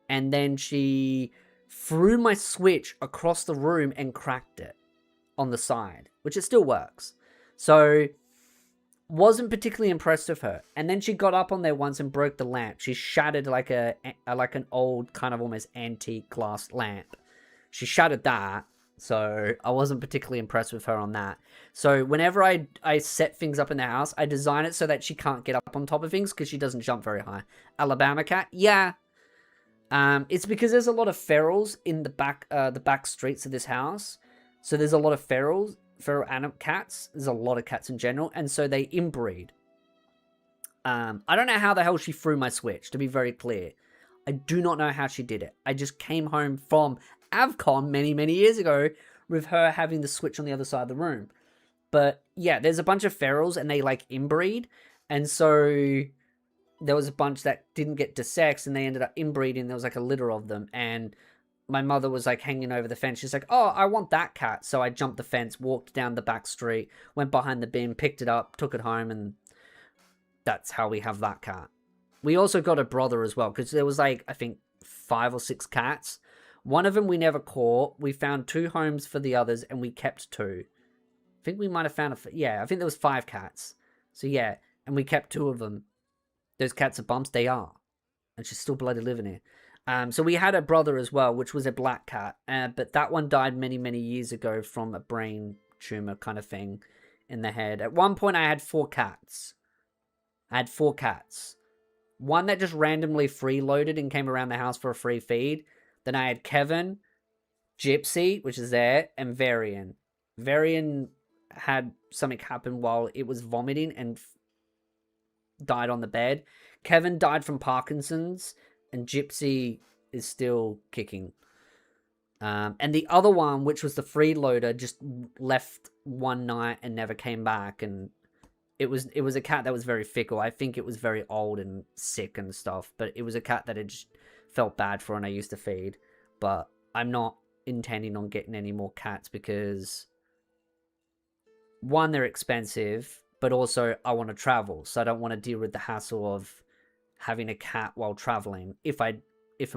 and then she threw my Switch across the room and cracked it on the side, which it still works. So, wasn't particularly impressed with her. And then she got up on there once and broke the lamp. She shattered like an old kind of almost antique glass lamp. She shattered that. So I wasn't particularly impressed with her on that. So whenever I set things up in the house, I design it so that she can't get up on top of things because she doesn't jump very high. Alabama cat? Yeah. It's because there's a lot of ferals in the back streets of this house. So there's a lot of feral cats. There's a lot of cats in general. And so they inbreed. I don't know how the hell she threw my Switch, to be very clear. I do not know how she did it. I just came home from Avcon many years ago with her having the Switch on the other side of the room. But yeah, there's a bunch of ferals and they like inbreed. And so there was a bunch that didn't get to sex and they ended up inbreeding. There was like a litter of them. And my mother was like hanging over the fence. She's like, oh, I want that cat. So I jumped the fence, walked down the back street, went behind the bin, picked it up, took it home. And that's how we have that cat. We also got a brother as well, because there was like, I think 5 or 6 cats. One of them we never caught. We found 2 homes for the others, and we kept 2. I think we might have found yeah, I think there was 5 cats. So yeah, and we kept 2 of them. Those cats are bumps, they are. And she's still bloody living here. So we had a brother as well, which was a black cat. But that one died many years ago from a brain tumor kind of thing in the head. At one point, I had 4 cats. I had 4 cats. One that just randomly freeloaded and came around the house for a free feed. Then I had Kevin, Gypsy, which is there, and Varian. Varian had something happen while it was vomiting and died on the bed. Kevin died from Parkinson's, and Gypsy is still kicking. And the other one, which was the freeloader, just left one night and never came back, and it was a cat that was very fickle. I think it was very old and sick and stuff, but it was a cat that had just felt bad for and I used to feed. But I'm not intending on getting any more cats because, one, they're expensive, but also I want to travel, so I don't want to deal with the hassle of having a cat while traveling if and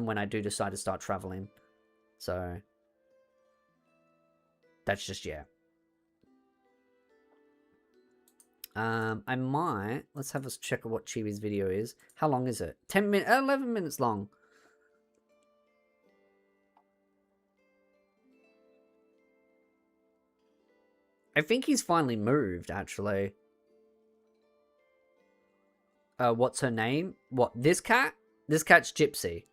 when I do decide to start traveling. So that's just, yeah. I might, let's have us check what Chibi's video is. How long is it? 11 minutes long. I think he's finally moved, actually. What's her name? What, this cat? This cat's Gypsy.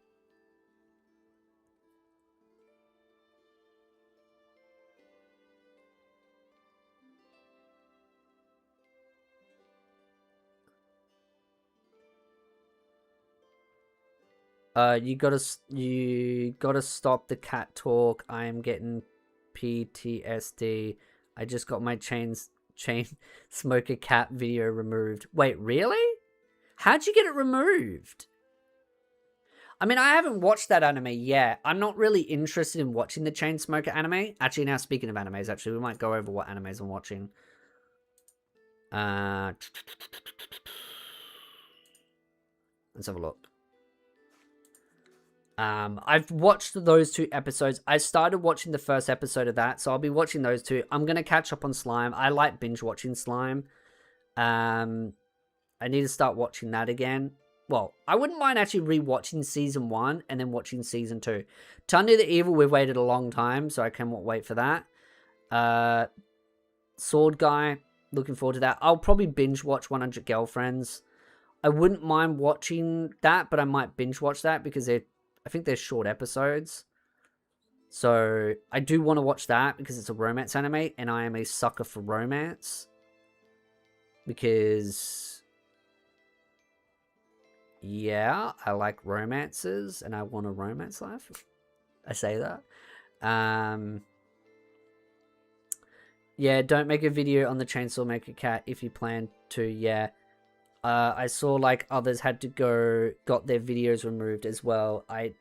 You gotta stop the cat talk. I am getting PTSD. I just got my chain smoker cat video removed. Wait, really? How'd you get it removed? I mean, I haven't watched that anime yet. I'm not really interested in watching the Chainsmoker anime. Actually, now speaking of animes, actually, we might go over what animes I'm watching. Let's have a look. I've watched those 2 episodes. I started watching the first episode of that, so I'll be watching those 2. I'm gonna catch up on Slime. I like binge watching Slime. I need to start watching that again. Well, I wouldn't mind actually rewatching season 1 and then watching season 2. Tunde the Evil, we've waited a long time, so I cannot wait for that. Sword Guy, looking forward to that. I'll probably binge watch 100 Girlfriends. I wouldn't mind watching that, but I might binge watch that because I think they're short episodes. So I do want to watch that because it's a romance anime, and I am a sucker for romance. Because, yeah, I like romances, and I want a romance life. I say that. Yeah, don't make a video on the Chainsaw Maker Cat if you plan to, yeah. I saw like others had to got their videos removed as well. I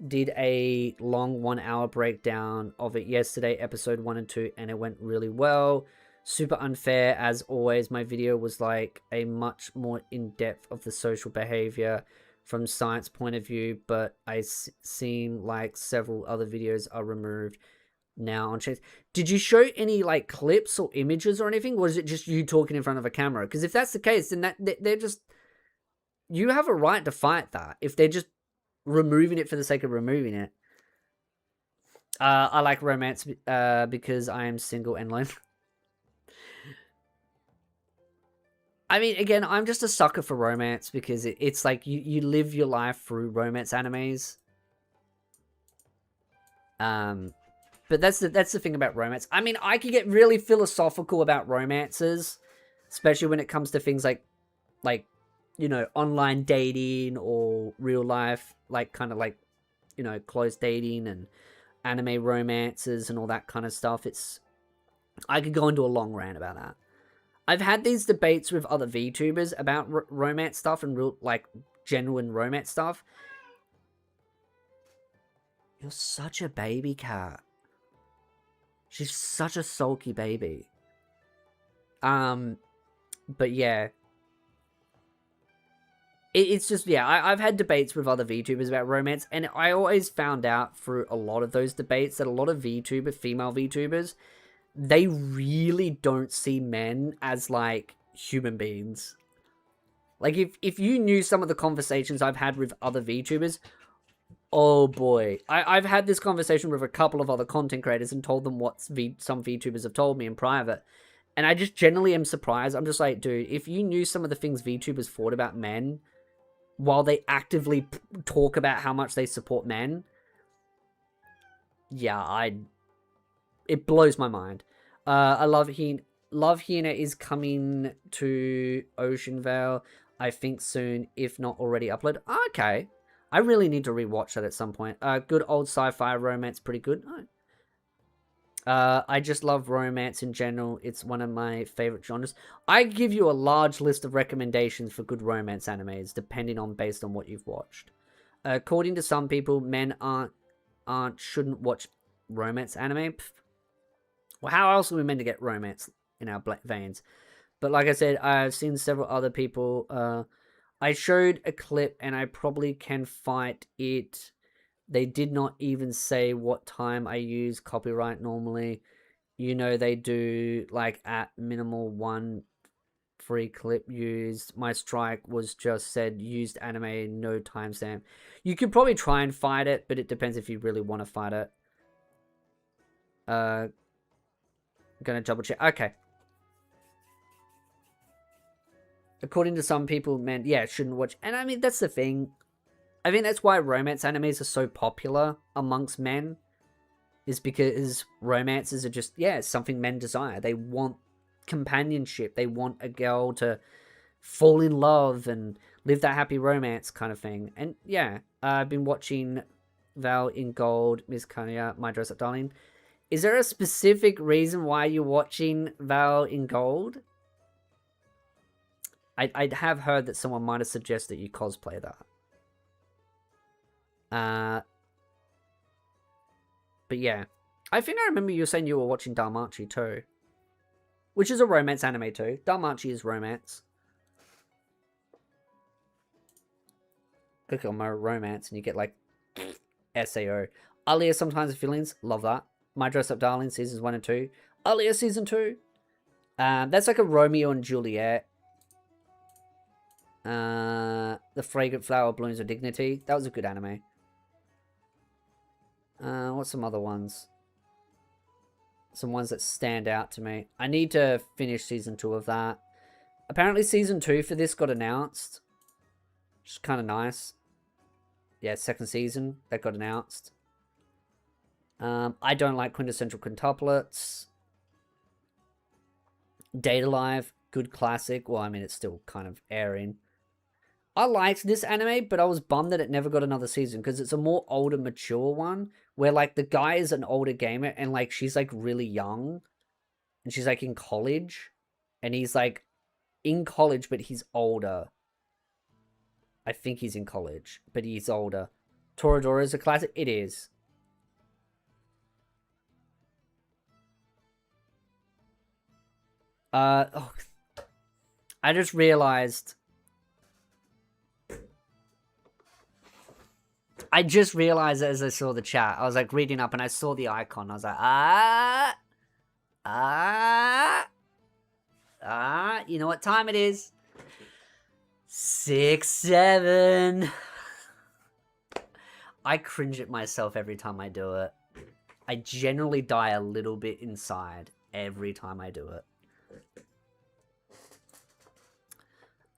did a long 1 hour breakdown of it yesterday, episode 1 and 2, and it went really well. Super unfair, as always. My video was like a much more in-depth of the social behavior from science point of view, but I seem like several other videos are removed now on Chainsaw. Did you show any like clips or images or anything, or is it just you talking in front of a camera? Because if that's the case, then they're just, you have a right to fight that if they're just removing it for the sake of removing it. I like romance because I am single and lonely. I mean, again, I'm just a sucker for romance because it's like you live your life through romance animes. But that's the thing about romance. I mean, I could get really philosophical about romances, especially when it comes to things like you know, online dating or real life, like kind of like, you know, close dating and anime romances and all that kind of stuff. I could go into a long rant about that. I've had these debates with other VTubers about romance stuff and real, like, genuine romance stuff. You're such a baby cat. She's such a sulky baby. But yeah. It's just, yeah, I've had debates with other VTubers about romance, and I always found out through a lot of those debates that a lot of female VTubers, they really don't see men as, like, human beings. Like, if you knew some of the conversations I've had with other VTubers, oh boy. I've had this conversation with a couple of other content creators and told them what some VTubers have told me in private. And I just generally am surprised. I'm just like, dude, if you knew some of the things VTubers thought about men, while they actively talk about how much they support men, yeah, it blows my mind. I love Hina is coming to Ocean Vale, I think soon, if not already uploaded. Okay. I really need to rewatch that at some point. Good old sci-fi romance, pretty good. I just love romance in general. It's one of my favorite genres. I give you a large list of recommendations for good romance animes, based on what you've watched. According to some people, men shouldn't watch romance anime. Well, how else are we meant to get romance in our veins? But like I said, I've seen several other people. I showed a clip, and I probably can fight it. They did not even say what time I use copyright normally. You know, they do, like, at minimal 1 free clip used. My strike was just said, used anime, no timestamp. You could probably try and fight it, but it depends if you really want to fight it. Gonna double check. Okay. According to some people, men, yeah, shouldn't watch. And I mean, that's the thing. I think that's why romance animes are so popular amongst men. Is because romances are just, yeah, something men desire. They want companionship. They want a girl to fall in love and live that happy romance kind of thing. And yeah, I've been watching Val in Gold, Miss Kanya, My Dress Up Darling. Is there a specific reason why you're watching Val in Gold? I have heard that someone might have suggested you cosplay that. But yeah. I think I remember you saying you were watching Damachi too. Which is a romance anime too. Damachi is romance. Click on my romance and you get like SAO. Alia Sometimes Feelings, love that. My Dress Up Darling seasons 1 and 2. Alia season 2. That's like a Romeo and Juliet. The Fragrant Flower Blooms of Dignity. That was a good anime. What's some other ones? some ones that stand out to me. I need to finish season 2 of that. Apparently season 2 for this got announced, which is kind of nice. Yeah, second season that got announced. I don't like quintessential quintuplets. Data Live, good classic. Well, I mean, it's still kind of airing. I liked this anime, but I was bummed that it never got another season because it's a more older, mature one where, like, the guy is an older gamer and, like, she's, like, really young and she's, like, in college and he's, like, in college, but he's older. I think he's in college, but he's older. Toradora is a classic. It is. Oh, I just realized. As I saw the chat, I was like reading up and I saw the icon. I was like, you know what time it is? 6-7. I cringe at myself every time I do it. I generally die a little bit inside every time I do it.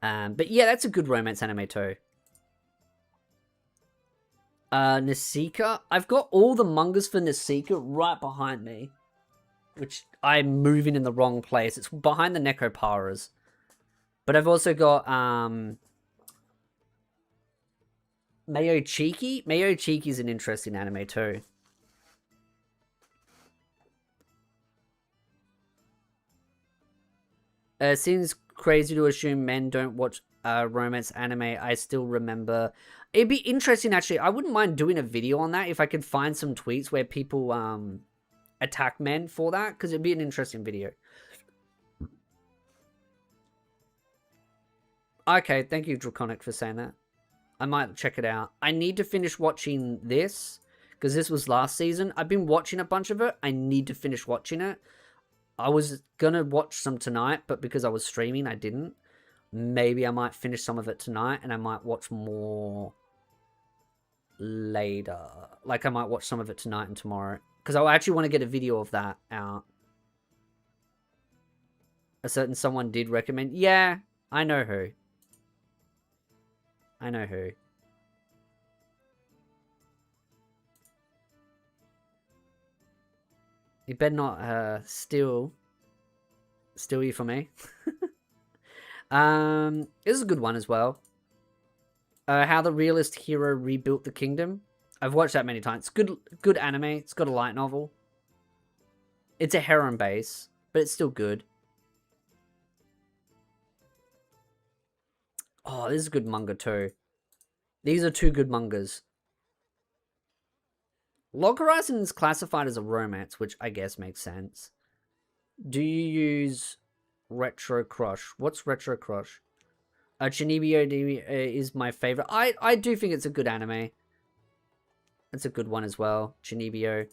But yeah, that's a good romance anime too. Nasika. I've got all the mangas for Nasika right behind me. Which I'm moving in the wrong place. It's behind the Nekoparas. But I've also got Mayo Chiki. Mayo Chiki is an interesting anime too. Seems crazy to assume men don't watch romance anime. I still remember. It'd be interesting, actually. I wouldn't mind doing a video on that if I could find some tweets where people attack men for that, because it'd be an interesting video. Okay, thank you, Draconic, for saying that. I might check it out. I need to finish watching this, because this was last season. I've been watching a bunch of it. I need to finish watching it. I was going to watch some tonight, but because I was streaming, I didn't. Maybe I might finish some of it tonight, and I might watch more later. Like, I might watch some of it tonight and tomorrow. Because I actually want to get a video of that out. A certain someone did recommend. Yeah, I know who. I know who. You better not steal you from me. This is a good one as well. How the realist hero rebuilt the kingdom. I've watched that many times. Good anime. It's got a light novel. It's a harem base, but it's still good. Oh, this is a good manga too. These are two good mangas. Log Horizon is classified as a romance, which I guess makes sense. Do you use Retro Crush? What's Retro Crush? Chunibyo is my favorite. I do think it's a good anime. It's a good one as well. Chunibyo.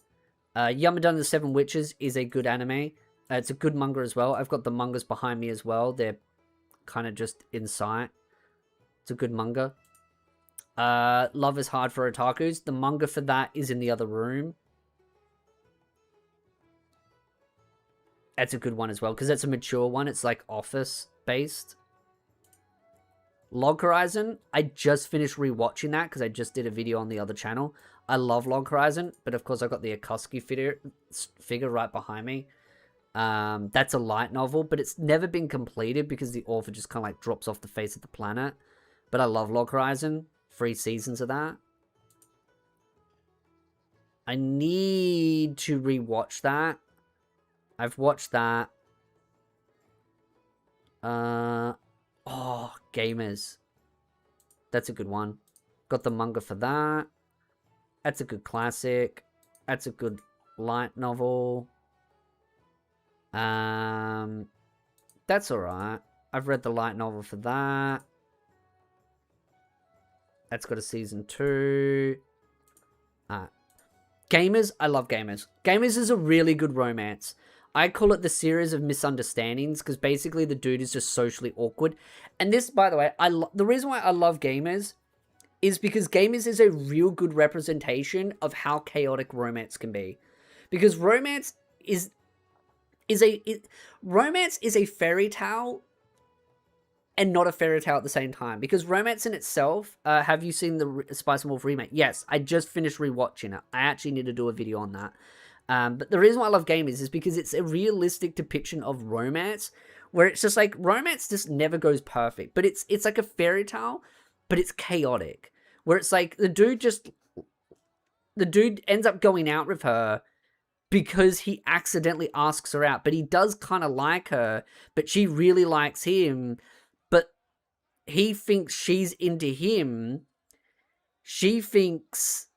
Yamadun and the Seven Witches is a good anime. It's a good manga as well. I've got the mangas behind me as well. They're kind of just in sight. It's a good manga. Love is Hard for Otakus. The manga for that is in the other room. That's a good one as well, because that's a mature one. It's like office based. Log Horizon, I just finished rewatching that because I just did a video on the other channel. I love Log Horizon, but of course I got the Akatsuki figure right behind me. That's a light novel, but it's never been completed because the author just kind of like drops off the face of the planet. But I love Log Horizon. 3 seasons of that. I need to rewatch that. I've watched that. Oh, Gamers. That's a good one. Got the manga for that. That's a good classic. That's a good light novel. That's alright. I've read the light novel for that. That's got a season 2. Gamers, I love Gamers. Gamers is a really good romance. I call it the series of misunderstandings because basically the dude is just socially awkward. And this, by the way, the reason why I love Gamers is because Gamers is a real good representation of how chaotic romance can be. Because romance is romance is a fairy tale and not a fairy tale at the same time, because romance in itself, have you seen the Spice and Wolf remake? Yes, I just finished rewatching it. I actually need to do a video on that. But the reason why I love Gamers is because it's a realistic depiction of romance, where it's just like, romance just never goes perfect, but it's like a fairy tale, but it's chaotic, where it's like the dude ends up going out with her because he accidentally asks her out, but he does kind of like her, but she really likes him, but he thinks she's into him. She thinks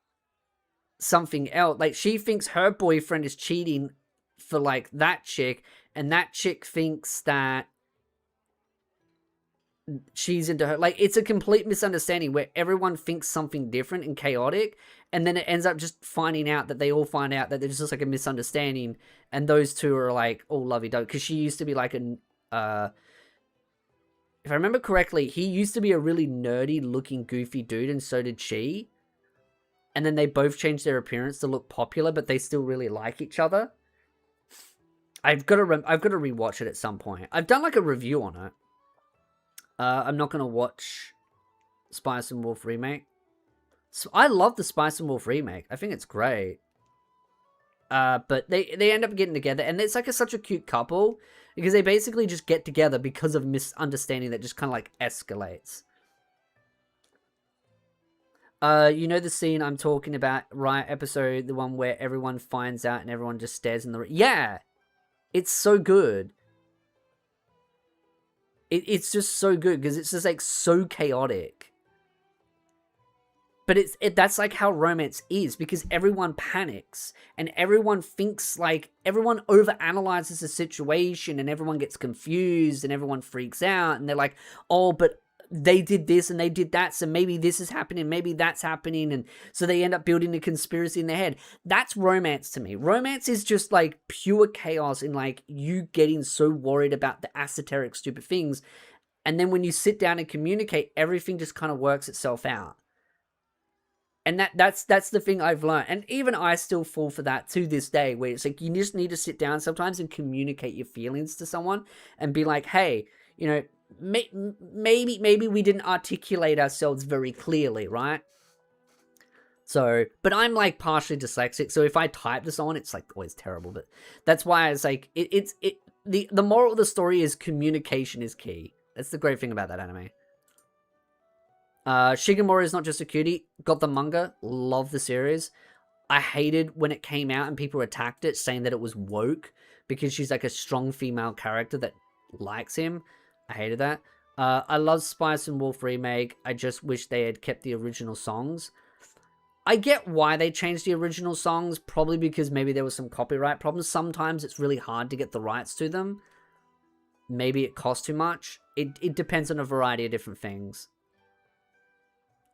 something else. Like, she thinks her boyfriend is cheating for, like, that chick, and that chick thinks that she's into her. Like, it's a complete misunderstanding where everyone thinks something different and chaotic, and then it ends up just finding out that they all find out that there's just like a misunderstanding, and those two are like all lovey-dovey, because she used to be like if I remember correctly, he used to be a really nerdy looking goofy dude, and so did she, and then they both changed their appearance to look popular, but they still really like each other. I've got to rewatch it at some point. I've done like a review on it. I'm not gonna watch Spice and Wolf remake. So I love the Spice and Wolf remake. I think it's great. But they end up getting together, and it's like such a cute couple, because they basically just get together because of misunderstanding that just kind of like escalates. You know the scene I'm talking about, right? Episode, the one where everyone finds out and everyone just stares in the... Yeah! It's so good. It's just so good, because it's just like so chaotic. But that's like how romance is, because everyone panics and everyone thinks, like, everyone overanalyzes the situation and everyone gets confused and everyone freaks out and they're like, oh, but they did this and they did that, so maybe this is happening, maybe that's happening, and so they end up building a conspiracy in their head. That's romance to me. Romance is just like pure chaos and like you getting so worried about the esoteric stupid things, and then when you sit down and communicate, everything just kind of works itself out. And that's the thing I've learned. And even I still fall for that to this day, where it's like you just need to sit down sometimes and communicate your feelings to someone and be like, hey, you know, maybe we didn't articulate ourselves very clearly, right? So, but I'm like partially dyslexic, so if I type this on, it's like always terrible. But that's why it's like the moral of the story is communication is key. That's the great thing about that anime. Shigemura is not just a cutie. Got the manga. Love the series. I hated when it came out and people attacked it, saying that it was woke because she's like a strong female character that likes him. I hated that. I love Spice and Wolf remake. I just wish they had kept the original songs. I get why they changed the original songs, probably because maybe there was some copyright problems. Sometimes it's really hard to get the rights to them. Maybe it costs too much. It depends on a variety of different things.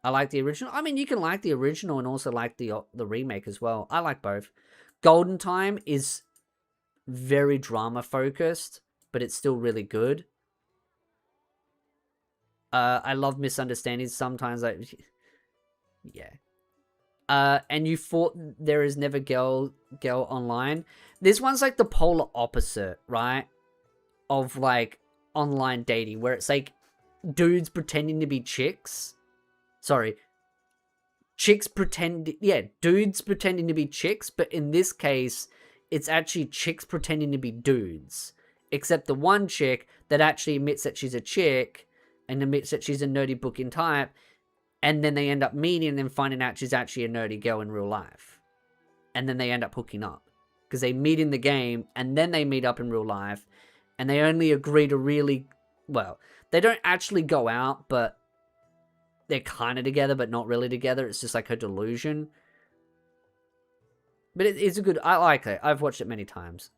I like the original. I mean, you can like the original and also like the remake as well. I like both. Golden Time is very drama focused, but it's still really good. I love Misunderstandings. Sometimes yeah. And you thought There Is Never Girl Online. This one's like the polar opposite, right? Of like online dating, where it's like dudes pretending to be chicks. Sorry. Dudes pretending to be chicks, but in this case, it's actually chicks pretending to be dudes. Except the one chick that actually admits that she's a chick and admits that she's a nerdy booking type, and then they end up meeting and then finding out she's actually a nerdy girl in real life. And then they end up hooking up. Because they meet in the game, and then they meet up in real life, and they only agree to really... Well, they don't actually go out, but they're kind of together, but not really together. It's just like her delusion. But it's a good... I like it. I've watched it many times.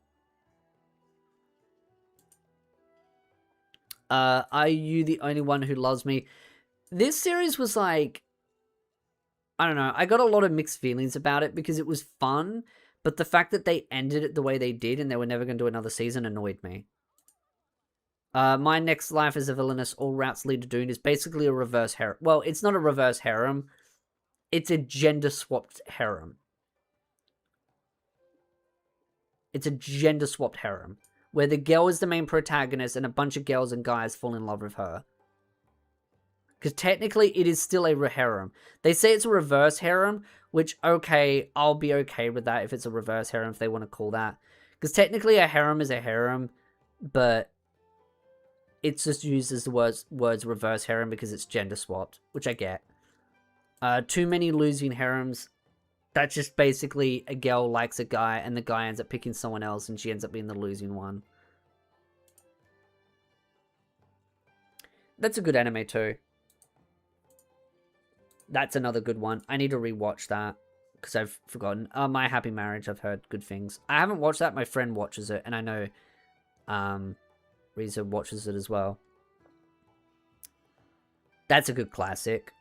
Are You the Only One Who Loves Me? This series was like... I don't know. I got a lot of mixed feelings about it because it was fun, but the fact that they ended it the way they did and they were never going to do another season annoyed me. My Next Life as a Villainess, All Routes Lead to Dune is basically a reverse harem. Well, it's not a reverse harem. It's a gender-swapped harem. It's a gender-swapped harem. where the girl is the main protagonist and a bunch of girls and guys fall in love with her. Because technically it is still a harem. They say it's a reverse harem, which, okay, I'll be okay with that if it's a reverse harem, if they want to call that. Because technically a harem is a harem, but it's just used as the words reverse harem because it's gender swapped, which I get. Too many losing harems. That's just basically a girl likes a guy and the guy ends up picking someone else and she ends up being the losing one. That's a good anime too. That's another good one. I need to rewatch that because I've forgotten. My Happy Marriage, I've heard good things. I haven't watched that. My friend watches it and I know Riza watches it as well. That's a good classic.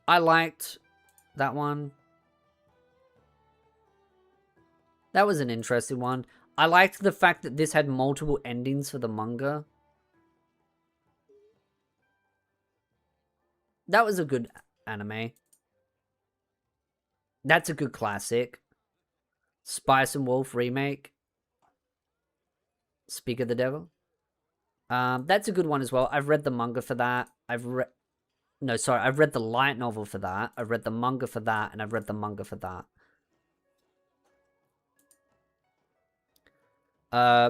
I liked that one. That was an interesting one. I liked the fact that this had multiple endings for the manga. That was a good anime. That's a good classic. Spice and Wolf remake. Speak of the Devil. That's a good one as well. I've read the manga for that. I've read the light novel for that. I've read the manga for that, and I've read the manga for that.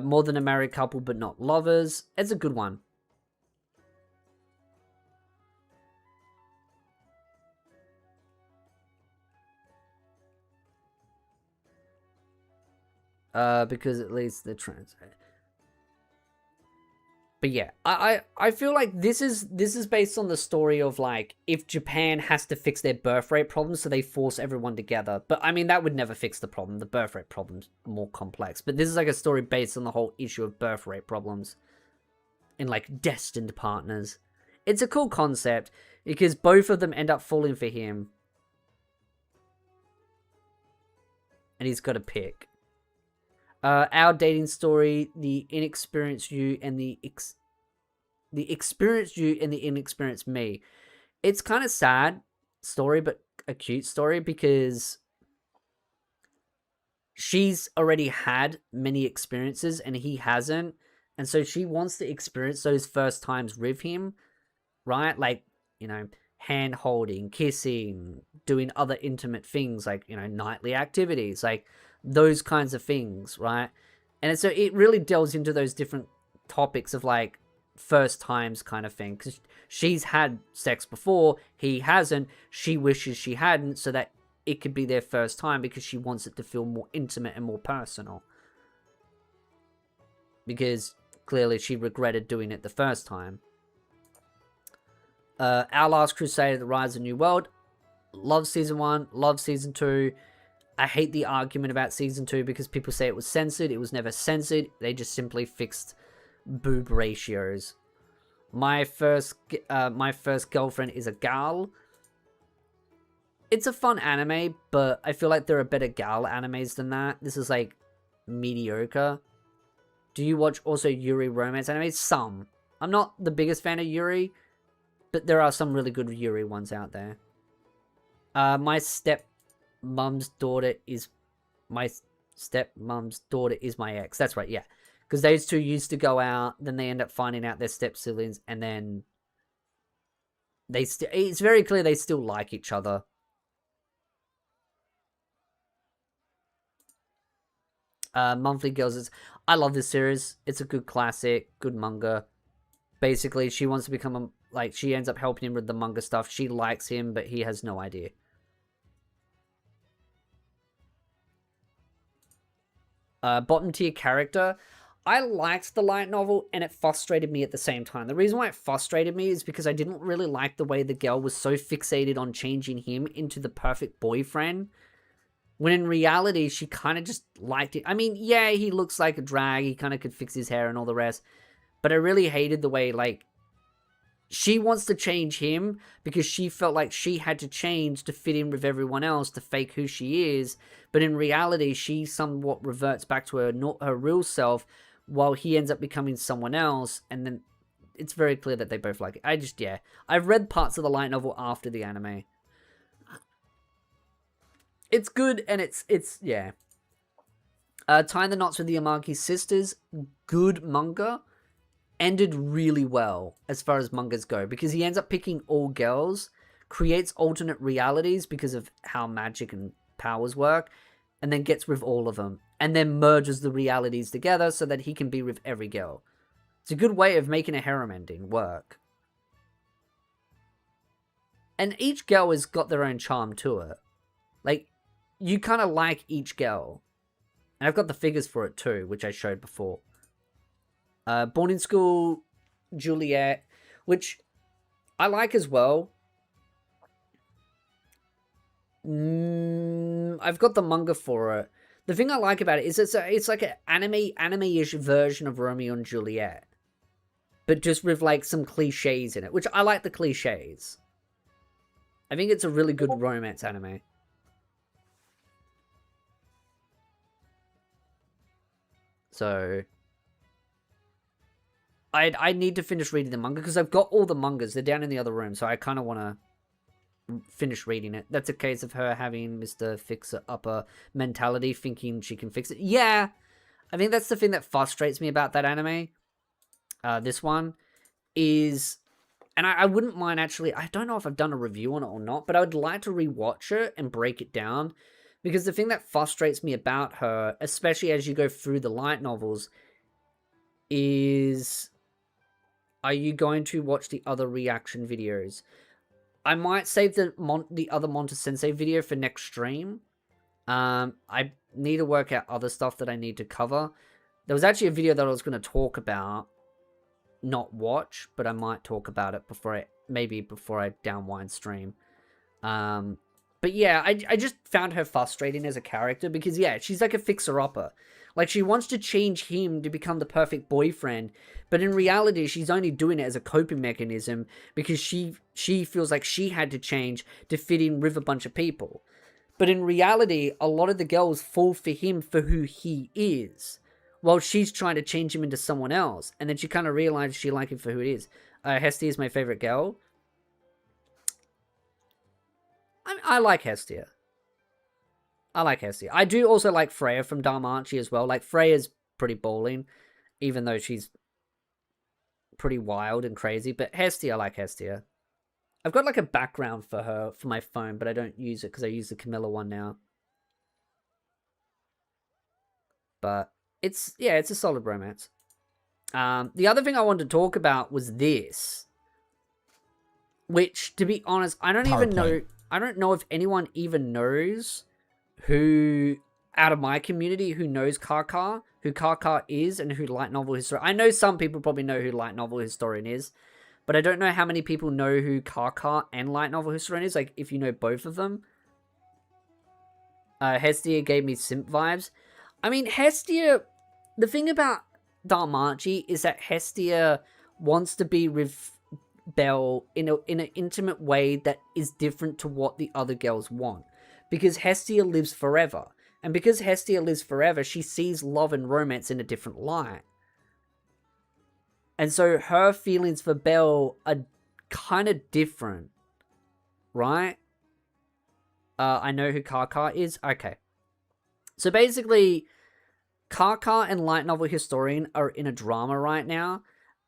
More Than a Married Couple But Not Lovers. It's a good one. Because it leads to the trans. But yeah, I feel like this is based on the story of like if Japan has to fix their birth rate problem, so they force everyone together. But I mean that would never fix the problem. The birth rate problem's more complex. But this is like a story based on the whole issue of birth rate problems in like destined partners. It's a cool concept because both of them end up falling for him, and he's got to pick. Our dating story, the inexperienced you and the experienced you and the inexperienced me. It's kind of sad story, but a cute story because she's already had many experiences and he hasn't. And so she wants to experience those first times with him, right? Like, you know, hand holding, kissing, doing other intimate things like, you know, nightly activities, like those kinds of things, right? And so it really delves into those different topics of like first times kind of thing, because she's had sex before, he hasn't. She wishes she hadn't so that it could be their first time because she wants it to feel more intimate and more personal, because clearly she regretted doing it the first time. Our Last Crusade, The Rise of New World. Love season 1, love season 2. I hate the argument about season 2 because people say it was censored. It was never censored. They just simply fixed boob ratios. My first girlfriend is a gal. It's a fun anime, but I feel like there are better gal animes than that. This is like mediocre. Do you watch also Yuri romance animes? Some. I'm not the biggest fan of Yuri, but there are some really good Yuri ones out there. My stepmom's daughter is my ex. That's right, yeah. Because those two used to go out, then they end up finding out they're step siblings, and then it's very clear they still like each other. Monthly Girls I love this series. It's a good classic, good manga. Basically, she wants to become she ends up helping him with the manga stuff. She likes him, but he has no idea. Bottom tier character. I liked the light novel and it frustrated me at the same time. The reason why it frustrated me is because I didn't really like the way the girl was so fixated on changing him into the perfect boyfriend, when in reality she kind of just liked it. I mean, yeah, he looks like a drag, he kind of could fix his hair and all the rest, but I really hated the way she wants to change him because she felt like she had to change to fit in with everyone else to fake who she is. But in reality, she somewhat reverts back to her real self while he ends up becoming someone else. And then it's very clear that they both like it. Yeah. I've read parts of the light novel after the anime. It's good and it's yeah. Tying the Knots with the Amaki Sisters, good manga. Ended really well as far as mangas go, because he ends up picking all girls, creates alternate realities because of how magic and powers work, and then gets rid of all of them, and then merges the realities together so that he can be with every girl. It's a good way of making a harem ending work. And each girl has got their own charm to it. Like, you kind of like each girl. And I've got the figures for it too, which I showed before. Boarding School Juliet, which I like as well. I've got the manga for it. The thing I like about it is it's like an anime-ish version of Romeo and Juliet, but just with like some cliches in it, which I like the cliches. I think it's a really good romance anime. So I need to finish reading the manga because I've got all the mangas. They're down in the other room, so I kind of want to finish reading it. That's a case of her having Mr. Fixer-Upper mentality, thinking she can fix it. Yeah, I think that's the thing that frustrates me about that anime. This one is, and I wouldn't mind actually, I don't know if I've done a review on it or not, but I would like to rewatch it and break it down, because the thing that frustrates me about her, especially as you go through the light novels, is, are you going to watch the other reaction videos? I might save the other Monta Sensei video for next stream. I need to work out other stuff that I need to cover. There was actually a video that I was going to talk about, not watch, but I might talk about it before I downwind stream. But yeah, I just found her frustrating as a character because, yeah, she's like a fixer-upper. Like, she wants to change him to become the perfect boyfriend, but in reality, she's only doing it as a coping mechanism because she feels like she had to change to fit in with a bunch of people. But in reality, a lot of the girls fall for him for who he is, while she's trying to change him into someone else. And then she kind of realizes she likes him for who it is. Hestia is my favorite girl. I like Hestia. I do also like Freya from DanMachi as well. Like, Freya's pretty balling, even though she's pretty wild and crazy. But Hestia, I like Hestia. I've got like a background for her for my phone, but I don't use it because I use the Camilla one now. But it's a solid romance. The other thing I wanted to talk about was this, which, to be honest, I don't know if anyone even knows who, out of my community, who knows Kaka, who Kaka is, and who Light Novel Historian. I know some people probably know who Light Novel Historian is, but I don't know how many people know who Kaka and Light Novel Historian is, like, if you know both of them. Hestia gave me simp vibes. I mean, Hestia, the thing about DanMachi is that Hestia wants to be with Belle in an intimate way that is different to what the other girls want. Because Hestia lives forever. And because Hestia lives forever, she sees love and romance in a different light. And so her feelings for Belle are kind of different. Right? I know who Kaka is. Okay. So basically, Kaka and Light Novel Historian are in a drama right now.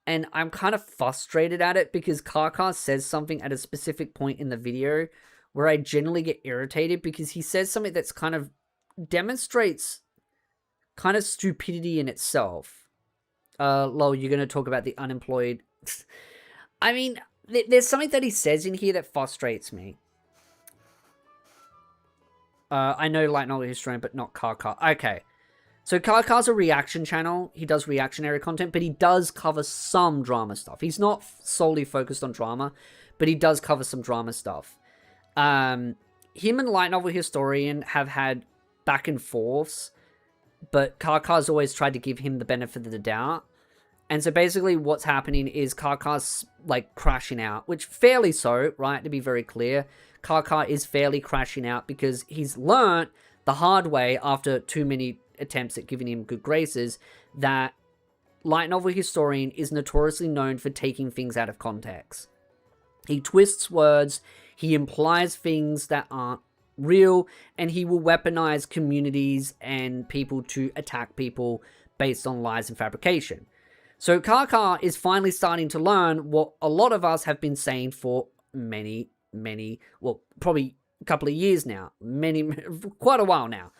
And I'm kind of frustrated at it because Kaka says something at a specific point in the video where I generally get irritated because he says something that's kind of demonstrates kind of stupidity in itself. Lol, you're going to talk about the unemployed. I mean, there's something that he says in here that frustrates me. I know Light Novel Historian, but not Kaka. Okay. So Kaka's a reaction channel. He does reactionary content, but he does cover some drama stuff. He's not solely focused on drama, but he does cover some drama stuff. Him and Light Novel Historian have had back and forths, but Kaka's always tried to give him the benefit of the doubt. And so basically what's happening is Kaka's like crashing out, which fairly so, right? To be very clear, Kaka is fairly crashing out because he's learnt the hard way after too many attempts at giving him good graces that Light Novel Historian is notoriously known for taking things out of context. He twists words, he implies things that aren't real, and he will weaponize communities and people to attack people based on lies and fabrication. So Kaka is finally starting to learn what a lot of us have been saying for many, well, probably a couple of years now, quite a while now.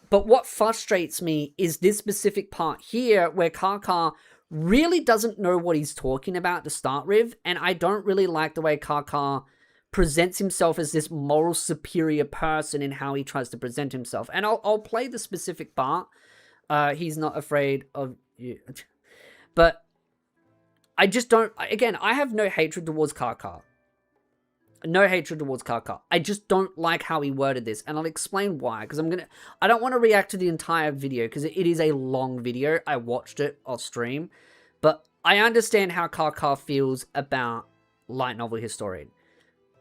But what frustrates me is this specific part here where Kaka really doesn't know what he's talking about to start with, and I don't really like the way Kaka presents himself as this moral superior person in how he tries to present himself. And I'll play the specific part. He's not afraid of you. But I just don't, again, I have no hatred towards Kaka. No hatred towards Kaka. I just don't like how he worded this, and I'll explain why, because I don't want to react to the entire video, because it is a long video. I watched it off stream, but I understand how Kaka feels about Light Novel Historian.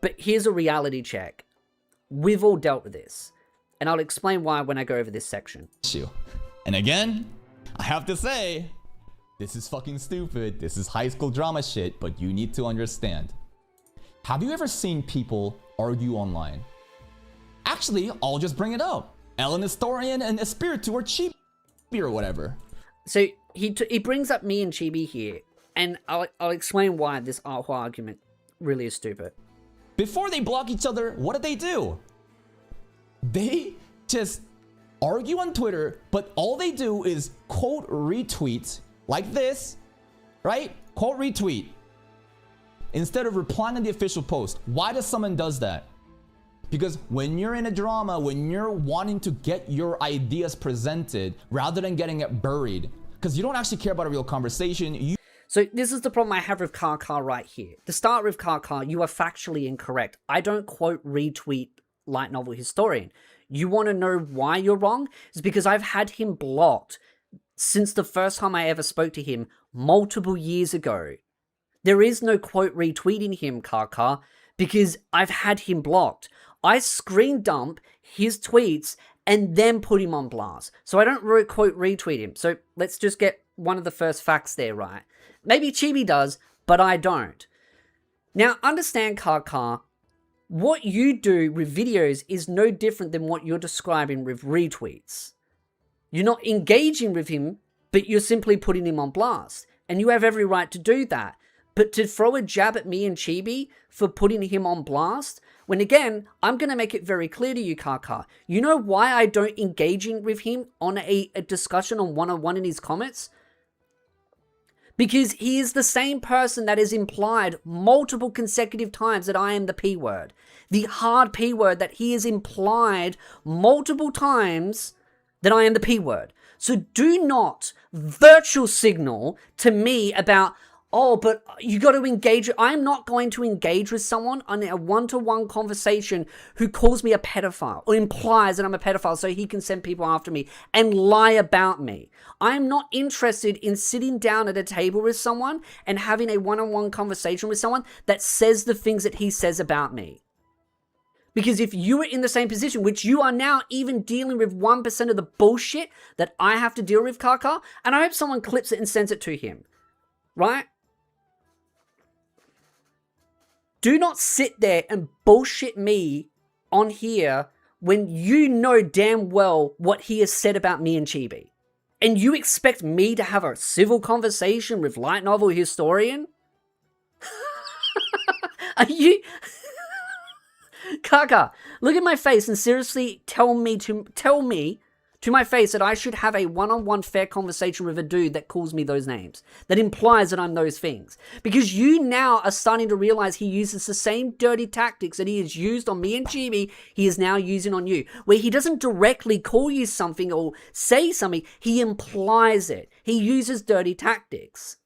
But here's a reality check. We've all dealt with this, and I'll explain why when I go over this section. And again, I have to say, this is fucking stupid. This is high school drama shit, but you need to understand. Have you ever seen people argue online? Actually, I'll just bring it up. Ellen Historian and Espiritu are cheap or whatever. So he brings up me and Chibi here, and I'll explain why this whole argument really is stupid. Before they block each other, what do? They just argue on Twitter, but all they do is quote retweet like this, right? Quote retweet instead of replying to the official post. Why does someone does that? Because when you're in a drama, when you're wanting to get your ideas presented rather than getting it buried, because you don't actually care about a real conversation. So this is the problem I have with Kaka right here. To start with, Kaka, you are factually incorrect. I don't quote retweet Light Novel Historian. You want to know why you're wrong? It's because I've had him blocked since the first time I ever spoke to him multiple years ago. There is no quote retweeting him, Kaka, because I've had him blocked. I screen dump his tweets and then put him on blast. So I don't quote retweet him. So let's just get one of the first facts there right. Maybe Chibi does, but I don't. Now understand, Kaka, what you do with videos is no different than what you're describing with retweets. You're not engaging with him, but you're simply putting him on blast. And you have every right to do that. But to throw a jab at me and Chibi for putting him on blast, when again, I'm going to make it very clear to you, Kaka. You know why I don't engage with him on a discussion on one-on-one in his comments? Because he is the same person that has implied multiple consecutive times that I am the P word. The hard P word that he has implied multiple times that I am the P word. So do not virtual signal to me about, oh, but you got to engage. I'm not going to engage with someone on a one-to-one conversation who calls me a pedophile or implies that I'm a pedophile so he can send people after me and lie about me. I'm not interested in sitting down at a table with someone and having a one-on-one conversation with someone that says the things that he says about me. Because if you are in the same position, which you are now even dealing with 1% of the bullshit that I have to deal with, Kaka, and I hope someone clips it and sends it to him, right? Do not sit there and bullshit me on here when you know damn well what he has said about me and Chibi. And you expect me to have a civil conversation with Light Novel Historian? Are you... Kaka, look at my face and seriously tell me to my face that I should have a one-on-one fair conversation with a dude that calls me those names, that implies that I'm those things. Because you now are starting to realize he uses the same dirty tactics that he has used on me and Chibi, he is now using on you. Where he doesn't directly call you something or say something, he implies it. He uses dirty tactics.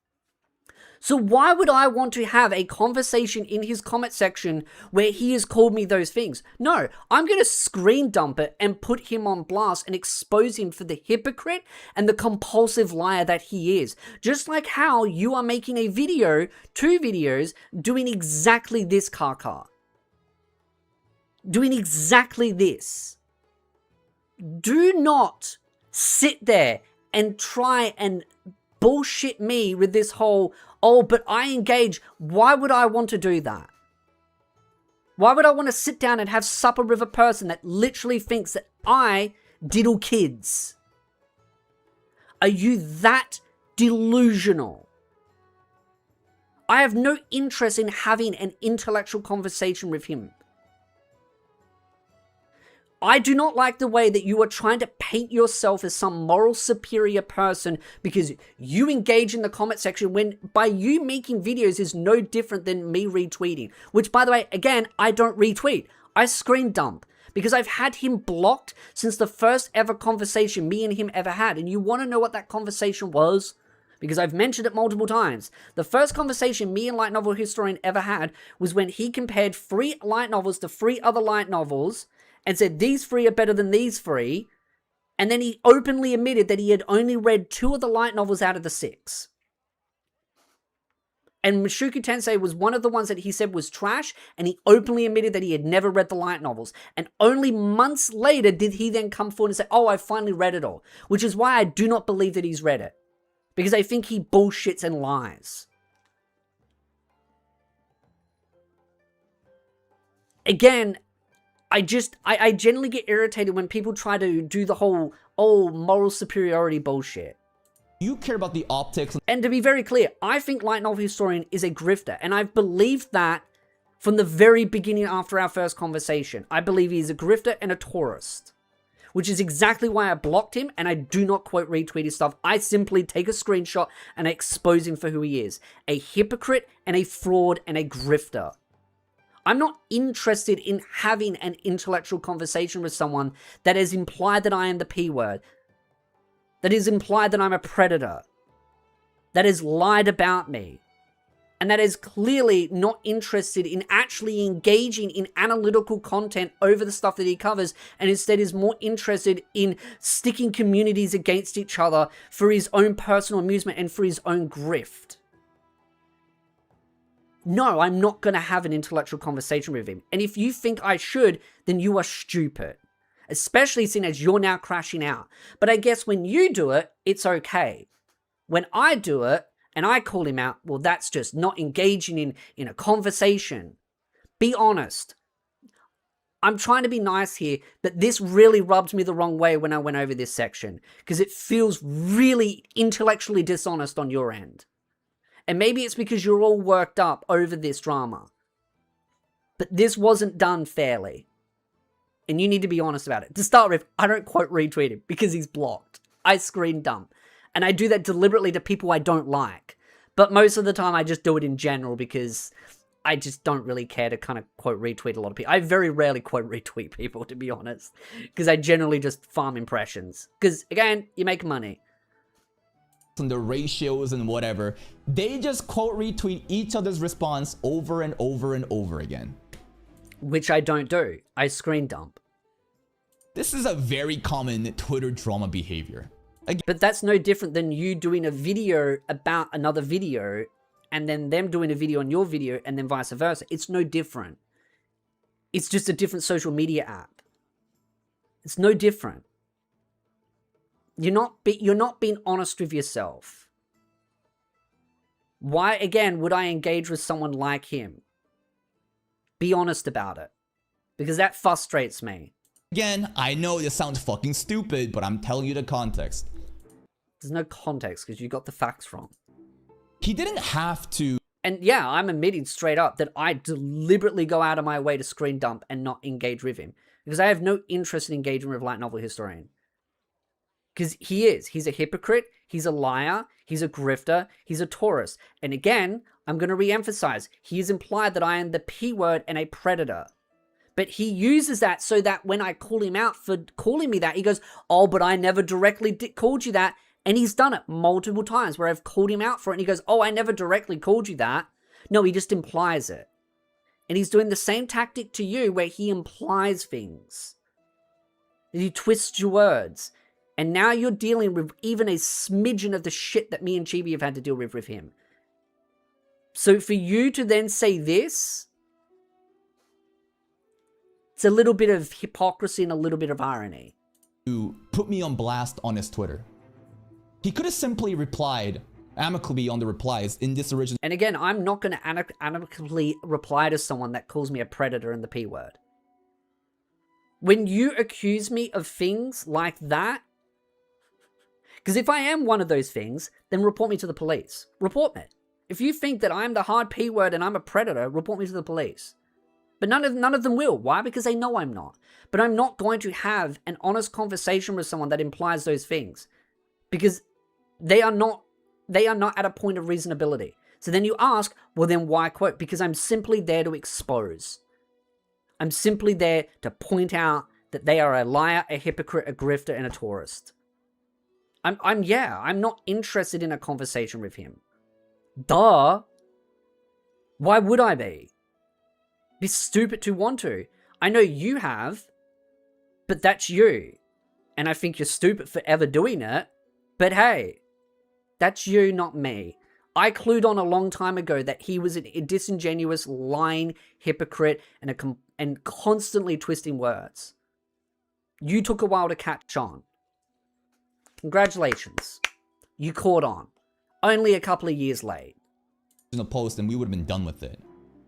So why would I want to have a conversation in his comment section where he has called me those things? No, I'm going to screen dump it and put him on blast and expose him for the hypocrite and the compulsive liar that he is. Just like how you are making a video, 2 videos, doing exactly this, Kaka. Doing exactly this. Do not sit there and try and bullshit me with this whole, oh, but I engage. Why would I want to do that? Why would I want to sit down and have supper with a person that literally thinks that I diddle kids? Are you that delusional? I have no interest in having an intellectual conversation with him. I do not like the way that you are trying to paint yourself as some moral superior person because you engage in the comment section when by you making videos is no different than me retweeting. Which, by the way, again, I don't retweet. I screen dump because I've had him blocked since the first ever conversation me and him ever had. And you want to know what that conversation was? Because I've mentioned it multiple times. The first conversation me and Light Novel Historian ever had was when he compared 3 light novels to 3 other light novels and said these 3 are better than these 3, and then he openly admitted that he had only read 2 of the light novels out of the 6. And Mushoku Tensei was one of the ones that he said was trash, and he openly admitted that he had never read the light novels. And only months later did he then come forward and say, oh, I finally read it all. Which is why I do not believe that he's read it. Because I think he bullshits and lies. Again, I generally get irritated when people try to do the whole, oh, moral superiority bullshit. You care about the optics. And to be very clear, I think Light Novel Historian is a grifter. And I've believed that from the very beginning after our first conversation. I believe he's a grifter and a tourist. Which is exactly why I blocked him and I do not quote retweet his stuff. I simply take a screenshot and I expose him for who he is. A hypocrite and a fraud and a grifter. I'm not interested in having an intellectual conversation with someone that has implied that I am the P word. That has implied that I'm a predator. That has lied about me. And that is clearly not interested in actually engaging in analytical content over the stuff that he covers, and instead is more interested in sticking communities against each other for his own personal amusement and for his own grift. No, I'm not going to have an intellectual conversation with him. And if you think I should, then you are stupid. Especially seeing as you're now crashing out. But I guess when you do it, it's okay. When I do it, and I call him out, well, that's just not engaging in a conversation. Be honest. I'm trying to be nice here, but this really rubbed me the wrong way when I went over this section. Because it feels really intellectually dishonest on your end. And maybe it's because you're all worked up over this drama. But this wasn't done fairly. And you need to be honest about it. To start with, I don't quote retweet him because he's blocked. I screen dump. And I do that deliberately to people I don't like. But most of the time I just do it in general because I just don't really care to kind of quote retweet a lot of people. I very rarely quote retweet people, to be honest. Because I generally just farm impressions. Because, again, you make money. And the ratios and whatever, they just quote retweet each other's response over and over and over again. Which I don't do. I screen dump. This is a very common Twitter drama behavior. Again, but that's no different than you doing a video about another video and then them doing a video on your video and then vice versa. It's no different. It's just a different social media app. It's no different. You're not being honest with yourself. Why, again, would I engage with someone like him? Be honest about it. Because that frustrates me. Again, I know this sounds fucking stupid, but I'm telling you the context. There's no context because you got the facts wrong. He didn't have to. And yeah, I'm admitting straight up that I deliberately go out of my way to screen dump and not engage with him. Because I have no interest in engaging with Light Novel Historian. Because he's a hypocrite, he's a liar, he's a grifter, he's a tourist. And again, I'm going to re-emphasize, he has implied that I am the P word and a predator. But he uses that so that when I call him out for calling me that, he goes, oh, but I never directly called you that. And he's done it multiple times where I've called him out for it. And he goes, oh, I never directly called you that. No, he just implies it. And he's doing the same tactic to you where he implies things. He twists your words. And now you're dealing with even a smidgen of the shit that me and Chibi have had to deal with him. So for you to then say this, it's a little bit of hypocrisy and a little bit of irony. To put me on blast on his Twitter. He could have simply replied, amicably on the replies in this original. And again, I'm not going to amicably reply to someone that calls me a predator and the P word. When you accuse me of things like that, because if I am one of those things, then report me to the police. Report me. If you think that I'm the hard P word and I'm a predator, report me to the police. But none of them will. Why? Because they know I'm not. But I'm not going to have an honest conversation with someone that implies those things. Because they are not at a point of reasonability. So then you ask, well then why quote? Because I'm simply there to expose. I'm simply there to point out that they are a liar, a hypocrite, a grifter, and a tourist. I'm not interested in a conversation with him. Duh. Why would I be? Be stupid to want to. I know you have, but that's you. And I think you're stupid for ever doing it. But hey, that's you, not me. I clued on a long time ago that he was a disingenuous, lying hypocrite and constantly twisting words. You took a while to catch on. Congratulations. You caught on. Only a couple of years late. In a post, and we would have been done with it.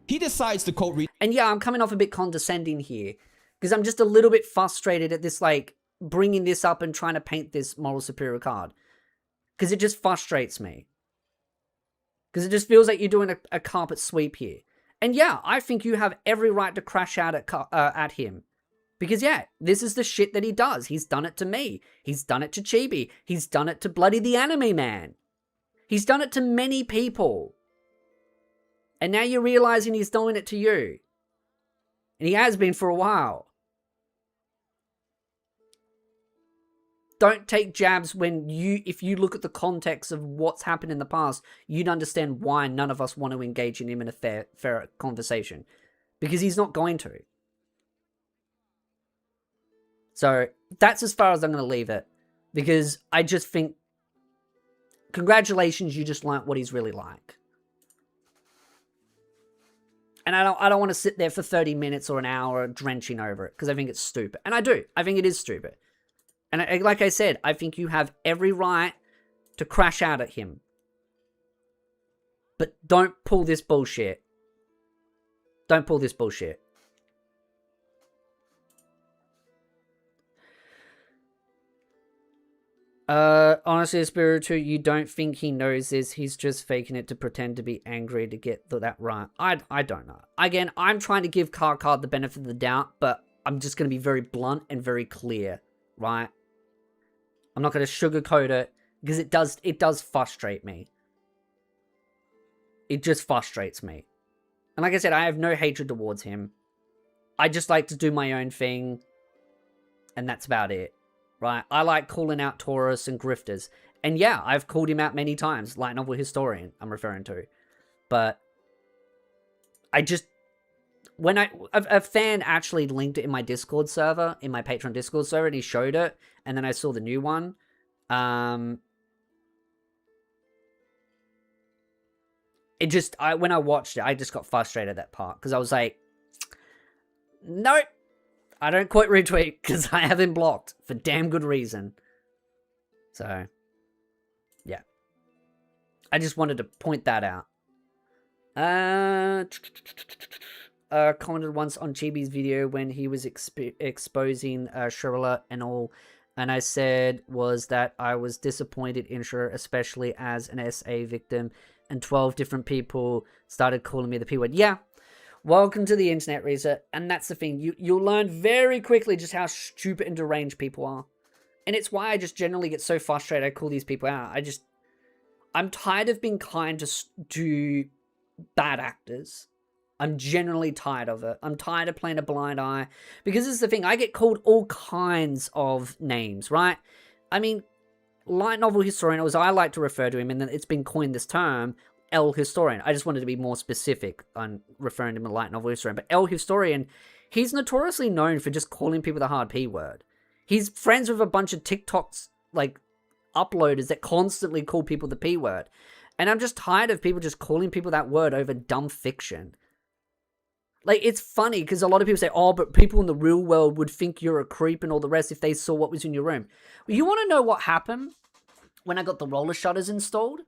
He decides to quote. And yeah, I'm coming off a bit condescending here because I'm just a little bit frustrated at this, like, bringing this up and trying to paint this moral superior card. Because it just frustrates me. Because it just feels like you're doing a carpet sweep here. And yeah, I think you have every right to crash out at him. Because yeah, this is the shit that he does. He's done it to me. He's done it to Chibi. He's done it to bloody the anime man. He's done it to many people. And now you're realizing he's doing it to you. And he has been for a while. Don't take jabs when if you look at the context of what's happened in the past, you'd understand why none of us want to engage in him in a fair conversation. Because he's not going to. So, that's as far as I'm going to leave it. Because I just think, congratulations, you just learnt what he's really like. And I don't want to sit there for 30 minutes or an hour drenching over it, because I think it's stupid. And I do. I think it is stupid. And like I said, I think you have every right to crash out at him. But don't pull this bullshit. Don't pull this bullshit. Honestly, Spiritu, you don't think he knows this. He's just faking it to pretend to be angry to get that right. I don't know. Again, I'm trying to give Karkar the benefit of the doubt, but I'm just going to be very blunt and very clear, right? I'm not going to sugarcoat it, because it does frustrate me. It just frustrates me. And like I said, I have no hatred towards him. I just like to do my own thing, and that's about it. Right, I like calling out tourists and grifters. And yeah, I've called him out many times. Light novel historian, I'm referring to. But I just... When a fan actually linked it in my Discord server, in my Patreon Discord server, and he showed it, and then I saw the new one. It just... when I watched it, I just got frustrated at that part. Because I was like... Nope. I don't quite retweet because I have him blocked for damn good reason. So, yeah. I just wanted to point that out. Commented once on Chibi's video when he was exposing Shirla and all. And I said was that I was disappointed in Shirla, especially as an SA victim. And 12 different people started calling me the P word. Yeah. Welcome to the internet, Reza. And that's the thing. You'll learn very quickly just how stupid and deranged people are. And it's why I just generally get so frustrated I call these people out. I'm tired of being kind to bad actors. I'm generally tired of it. I'm tired of playing a blind eye. Because this is the thing. I get called all kinds of names, right? I mean, light novel historian, or as I like to refer to him, and it's been coined this term, El Historian. I just wanted to be more specific on referring to him as a light novel historian. But El Historian, he's notoriously known for just calling people the hard P word. He's friends with a bunch of TikToks, like, uploaders that constantly call people the P word. And I'm just tired of people just calling people that word over dumb fiction. Like, it's funny because a lot of people say, oh, but people in the real world would think you're a creep and all the rest if they saw what was in your room. Well, you want to know what happened when I got the roller shutters installed?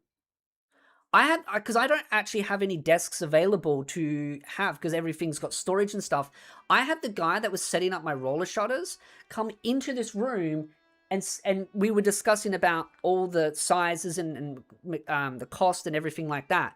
because I don't actually have any desks available to have, because everything's got storage and stuff. I had the guy that was setting up my roller shutters come into this room, and we were discussing about all the sizes and the cost and everything like that.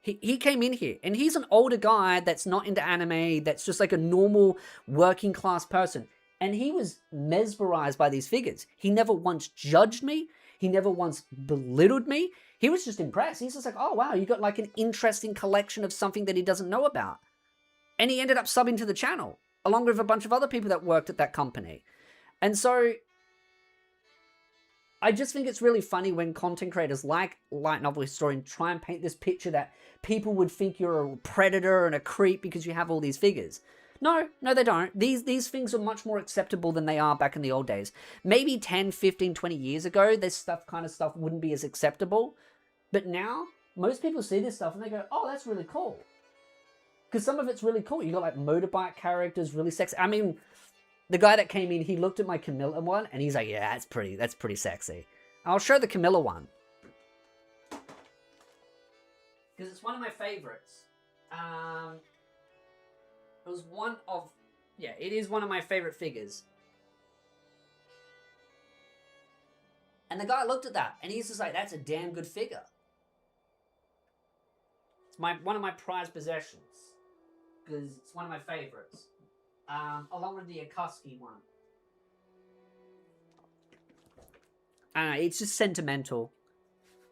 He came in here, and he's an older guy that's not into anime, that's just like a normal working class person. And he was mesmerized by these figures. He never once judged me. He never once belittled me. He was just impressed. He's just like, oh, wow, you got like an interesting collection of something that he doesn't know about. And he ended up subbing to the channel, along with a bunch of other people that worked at that company. And so I just think it's really funny when content creators like Light Novel Historian try and paint this picture that people would think you're a predator and a creep because you have all these figures. No, they don't. These things are much more acceptable than they are back in the old days. Maybe 10, 15, 20 years ago, this kind of stuff wouldn't be as acceptable. But now, most people see this stuff and they go, oh, that's really cool. Because some of it's really cool. You got like motorbike characters, really sexy. I mean, the guy that came in, he looked at my Camilla one and he's like, yeah, that's pretty sexy. I'll show the Camilla one. Because it's one of my favorites. It was one of... Yeah, it is one of my favorite figures. And the guy looked at that, and he's just like, that's a damn good figure. It's one of my prized possessions. Because it's one of my favorites. Along with the Akatsuki one. It's just sentimental.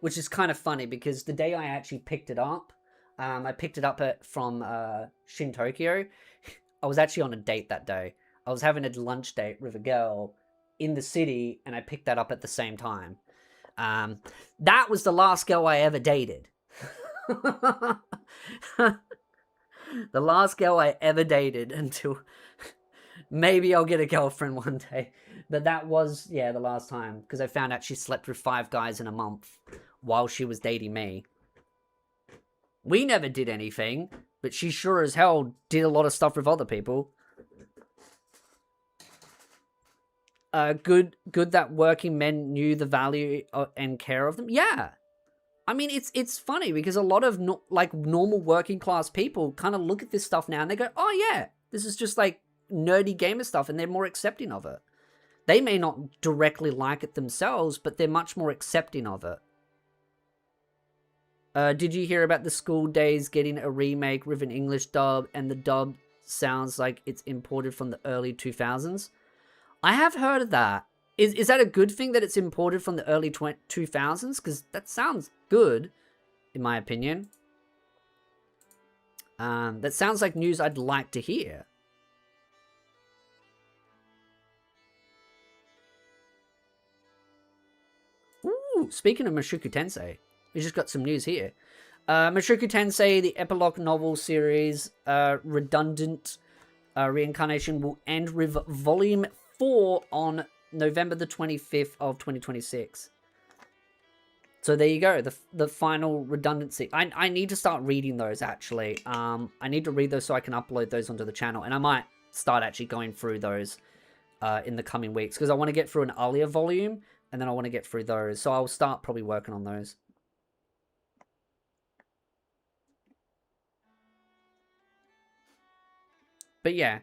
Which is kind of funny, because the day I actually picked it up, I picked it up from Shin Tokyo. I was actually on a date that day. I was having a lunch date with a girl in the city, and I picked that up at the same time. That was the last girl I ever dated. The last girl I ever dated until... Maybe I'll get a girlfriend one day. But that was, yeah, the last time. Because I found out she slept with 5 guys in a month while she was dating me. We never did anything, but she sure as hell did a lot of stuff with other people. Good that working men knew the value and care of them. Yeah. I mean, it's funny because a lot of normal working class people kind of look at this stuff now and they go, oh yeah, this is just like nerdy gamer stuff, and they're more accepting of it. They may not directly like it themselves, but they're much more accepting of it. Did you hear about the School Days getting a remake with an English dub, and the dub sounds like it's imported from the early 2000s? I have heard of that. Is that a good thing that it's imported from the early 2000s? Because that sounds good, in my opinion. That sounds like news I'd like to hear. Ooh, speaking of Mushoku Tensei, we just got some news here. Mushoku Tensei, the epilogue novel series, Redundant Reincarnation, will end with Volume 4 on November the 25th of 2026. So there you go, the final redundancy. I need to start reading those, actually. I need to read those so I can upload those onto the channel. And I might start actually going through those in the coming weeks. Because I want to get through an earlier volume, and then I want to get through those. So I'll start probably working on those. But yeah.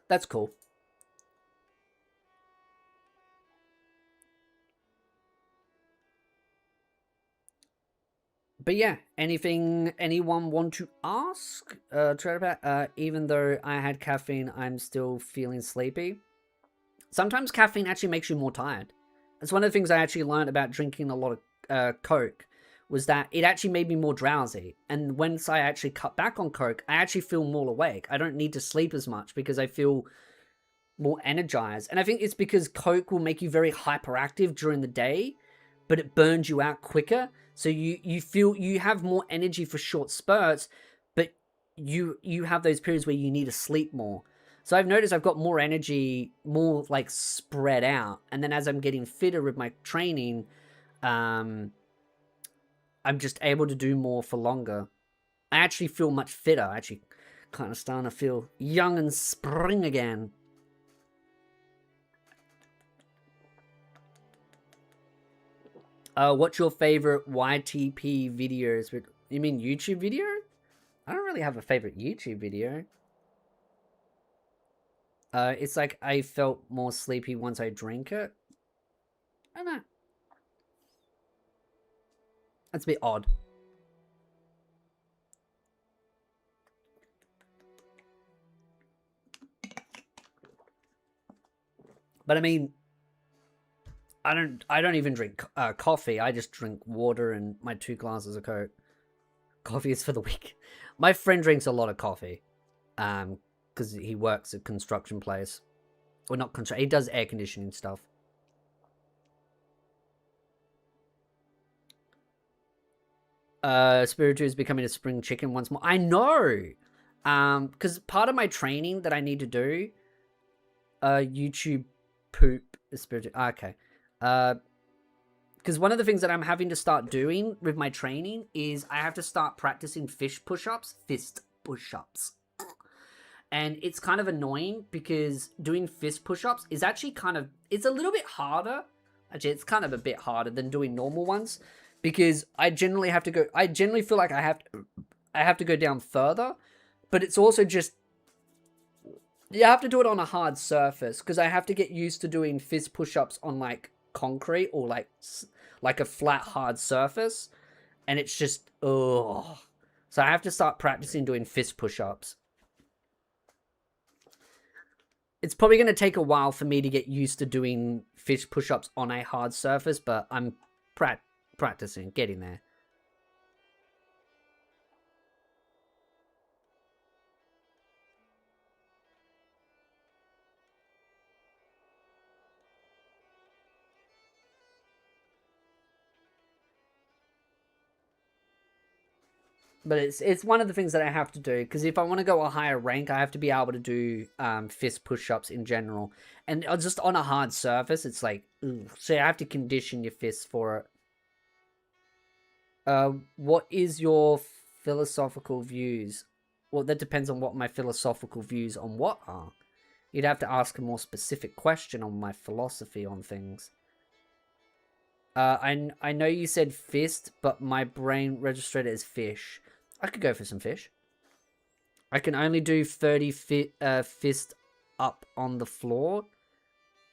That's cool. But yeah, anyone want to ask? Even though I had caffeine, I'm still feeling sleepy. Sometimes caffeine actually makes you more tired. That's one of the things I actually learned about drinking a lot of Coke, was that it actually made me more drowsy. And once I actually cut back on Coke, I actually feel more awake. I don't need to sleep as much because I feel more energized. And I think it's because Coke will make you very hyperactive during the day, but it burns you out quicker. So you feel you have more energy for short spurts, but you have those periods where you need to sleep more. So I've noticed I've got more energy, more like spread out. And then as I'm getting fitter with my training, I'm just able to do more for longer. I actually feel much fitter. I actually kind of starting to feel young and spring again. What's your favorite YTP videos? You mean YouTube video? I don't really have a favorite YouTube video. It's like I felt more sleepy once I drank it. I don't know. That's a bit odd. But I mean, I don't even drink coffee. I just drink water and my 2 glasses of Coke. Coffee is for the weak. My friend drinks a lot of coffee, because he works at a construction place, or not construction. He does air conditioning stuff. Spiritu is becoming a spring chicken once more. I know, because part of my training that I need to do, YouTube poop Spiritu. Okay, because one of the things that I'm having to start doing with my training is I have to start practicing fist push-ups, and it's kind of annoying because doing fist push-ups is actually it's a little bit harder. Actually, it's kind of a bit harder than doing normal ones, because I generally feel like I have to go down further, but it's also just, you have to do it on a hard surface, because I have to get used to doing fist push-ups on like concrete or like a flat hard surface, and it's just, ugh. So I have to start practicing doing fist push-ups. It's probably going to take a while for me to get used to doing fist push-ups on a hard surface, but I'm practicing, getting there. But it's one of the things that I have to do, because if I want to go a higher rank, I have to be able to do fist push-ups in general. And just on a hard surface, it's like, ooh. So you have to condition your fists for it. What is your philosophical views? Well, that depends on what my philosophical views on what are. You'd have to ask a more specific question on my philosophy on things. I know you said fist, but my brain registered it as fish. I could go for some fish. I can only do 30 fist up on the floor.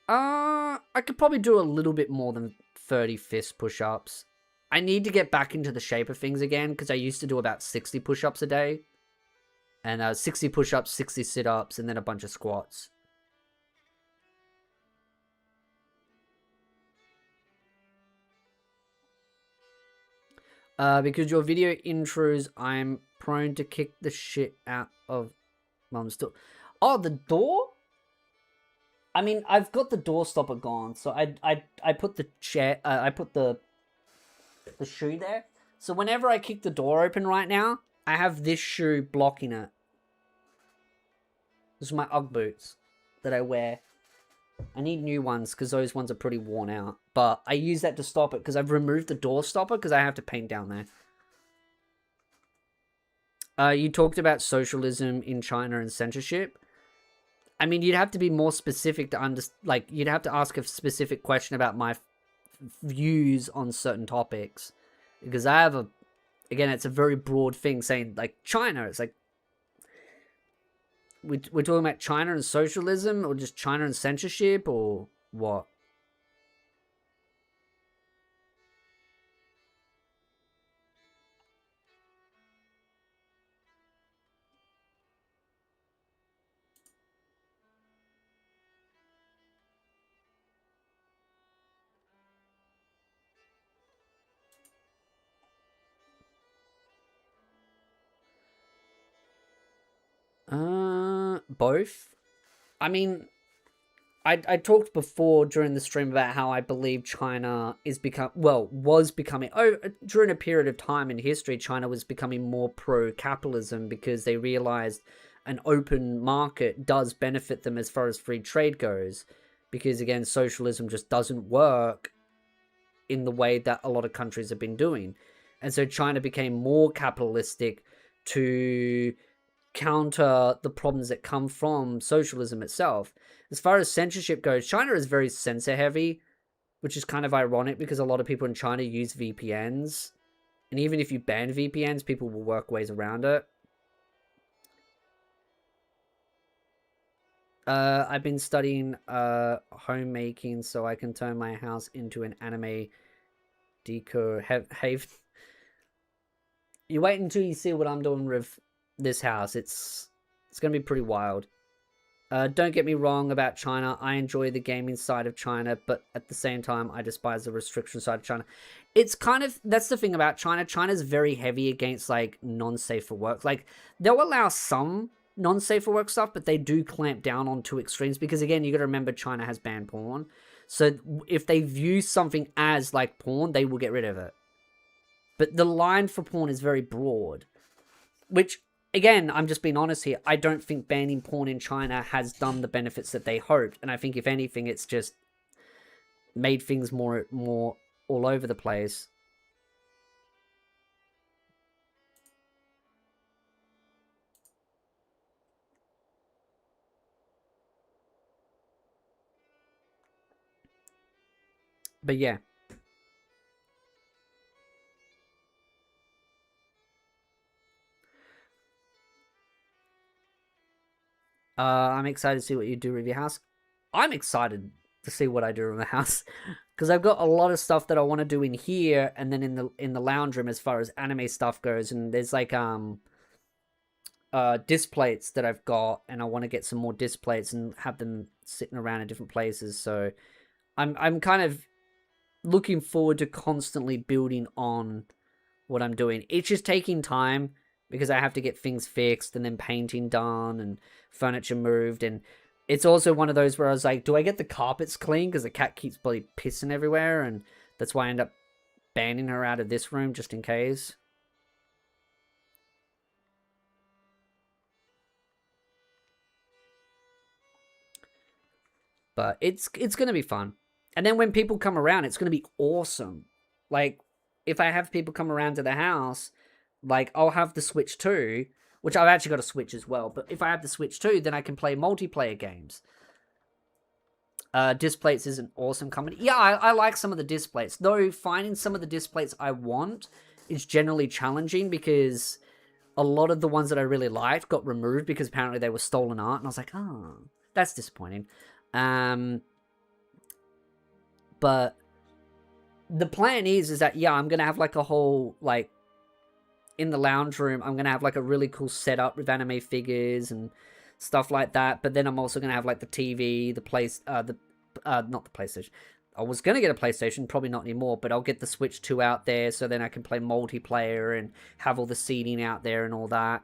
I could probably do a little bit more than 30 fist push-ups. I need to get back into the shape of things again, because I used to do about 60 push-ups a day. And 60 push-ups, 60 sit-ups, and then a bunch of squats. Because your video intros, I'm prone to kick the shit out of Mum's door. Oh, the door? I mean, I've got the door stopper gone, so I put the chair, I put the shoe there. So whenever I kick the door open right now, I have this shoe blocking it. This is my Ugg boots that I wear. I need new ones because those ones are pretty worn out. But I use that to stop it because I've removed the door stopper because I have to paint down there. You talked about socialism in China and censorship. I mean, you'd have to be more specific to understand. Like, you'd have to ask a specific question about my views on certain topics. Because I have again, it's a very broad thing saying, like, China. It's like, we're talking about China and socialism, or just China and censorship, or what? Both. I mean, I talked before during the stream about how I believe China was becoming, during a period of time in history, China was becoming more pro-capitalism because they realized an open market does benefit them as far as free trade goes. Because again, socialism just doesn't work in the way that a lot of countries have been doing. And so China became more capitalistic to counter the problems that come from socialism itself. As far as censorship goes, China is very censor heavy. which is kind of ironic because a lot of people in China use VPNs. And even if you ban VPNs, people will work ways around it. I've been studying homemaking so I can turn my house into an anime decor haven. You wait until you see what I'm doing with this house. It's going to be pretty wild. Don't get me wrong about China. I enjoy the gaming side of China, but at the same time, I despise the restriction side of China. It's kind of, that's the thing about China. China's very heavy against, like, non-safe for work. Like, they'll allow some non-safe for work stuff, but they do clamp down on two extremes because, again, you got to remember China has banned porn. So if they view something as like porn, they will get rid of it. But the line for porn is very broad, which, again, I'm just being honest here. I don't think banning porn in China has done the benefits that they hoped. And I think, if anything, it's just made things more all over the place. But yeah. I'm excited to see what you do with your house. I'm excited to see what I do with my house because I've got a lot of stuff that I want to do in here and then in the lounge room as far as anime stuff goes. And there's like disc plates that I've got, and I want to get some more disc plates and have them sitting around in different places. So I'm kind of looking forward to constantly building on what I'm doing. It's just taking time because I have to get things fixed and then painting done and furniture moved. And it's also one of those where I was like, do I get the carpets clean? Because the cat keeps bloody pissing everywhere. And that's why I end up banning her out of this room just in case. But it's going to be fun. And then when people come around, it's going to be awesome. Like, if I have people come around to the house, like, I'll have the Switch 2, which I've actually got a Switch as well. But if I have the Switch 2, then I can play multiplayer games. Displates is an awesome company. Yeah, I like some of the displates. Though finding some of the displates I want is generally challenging because a lot of the ones that I really liked got removed because apparently they were stolen art. And I was like, oh, that's disappointing. But the plan is that, yeah, I'm going to have like a whole, like, in the lounge room, I'm going to have like a really cool setup with anime figures and stuff like that. But then I'm also going to have like the TV, not the PlayStation. I was going to get a PlayStation, probably not anymore, but I'll get the Switch 2 out there so then I can play multiplayer and have all the seating out there and all that.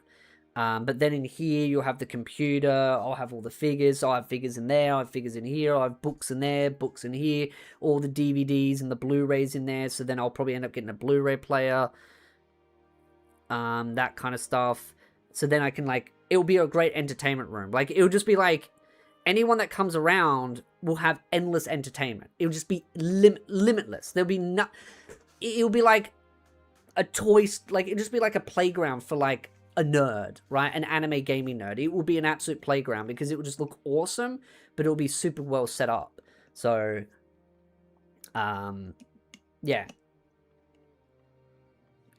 But then in here, you'll have the computer. I'll have all the figures. I'll have figures in there. I'll have figures in here. I'll have books in there, books in here. All the DVDs and the Blu-rays in there. So then I'll probably end up getting a Blu-ray player. That kind of stuff. So then I can, like, it'll be a great entertainment room. Like, it'll just be like, anyone that comes around will have endless entertainment. It'll just be limitless. There'll be no... It'll be like a toy... Like, it'll just be like a playground for, like, a nerd, right? An anime gaming nerd. It will be an absolute playground because it will just look awesome, but it'll be super well set up. So, yeah.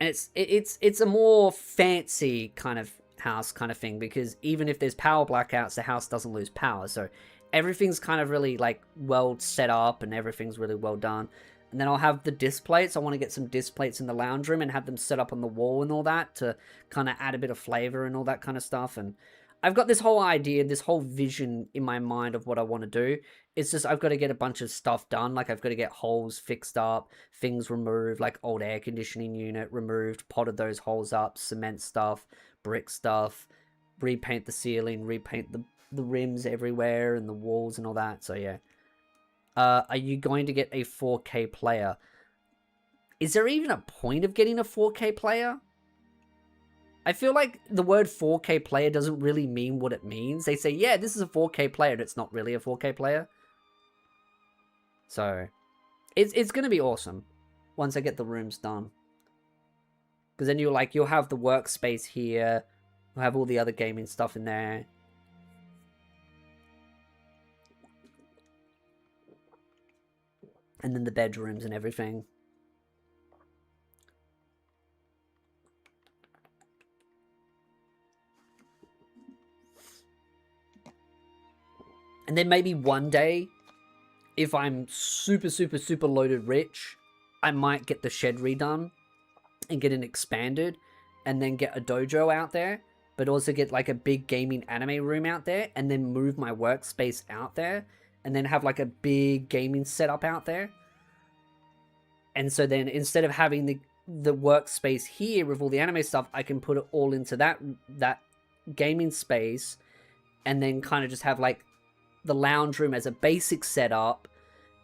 And it's a more fancy kind of house kind of thing because even if there's power blackouts, the house doesn't lose power. So everything's kind of really like well set up and everything's really well done. And then I'll have the disc plates. I want to get some disc plates in the lounge room and have them set up on the wall and all that to kind of add a bit of flavor and all that kind of stuff. And I've got this whole idea, this whole vision in my mind of what I want to do. It's just I've got to get a bunch of stuff done. Like I've got to get holes fixed up, things removed, like old air conditioning unit removed, potted those holes up, cement stuff, brick stuff, repaint the ceiling, repaint the rims everywhere and the walls and all that. So yeah. Are you going to get a 4K player? Is there even a point of getting a 4K player? I feel like the word 4K player doesn't really mean what it means. They say, yeah, this is a 4K player, and it's not really a 4K player. So, it's going to be awesome once I get the rooms done. Because then you'll have the workspace here. You'll have all the other gaming stuff in there. And then the bedrooms and everything. And then maybe one day, if I'm super, super, super loaded rich, I might get the shed redone and get it expanded and then get a dojo out there, but also get like a big gaming anime room out there and then move my workspace out there and then have like a big gaming setup out there. And so then instead of having the workspace here with all the anime stuff, I can put it all into that gaming space and then kind of just have like the lounge room as a basic setup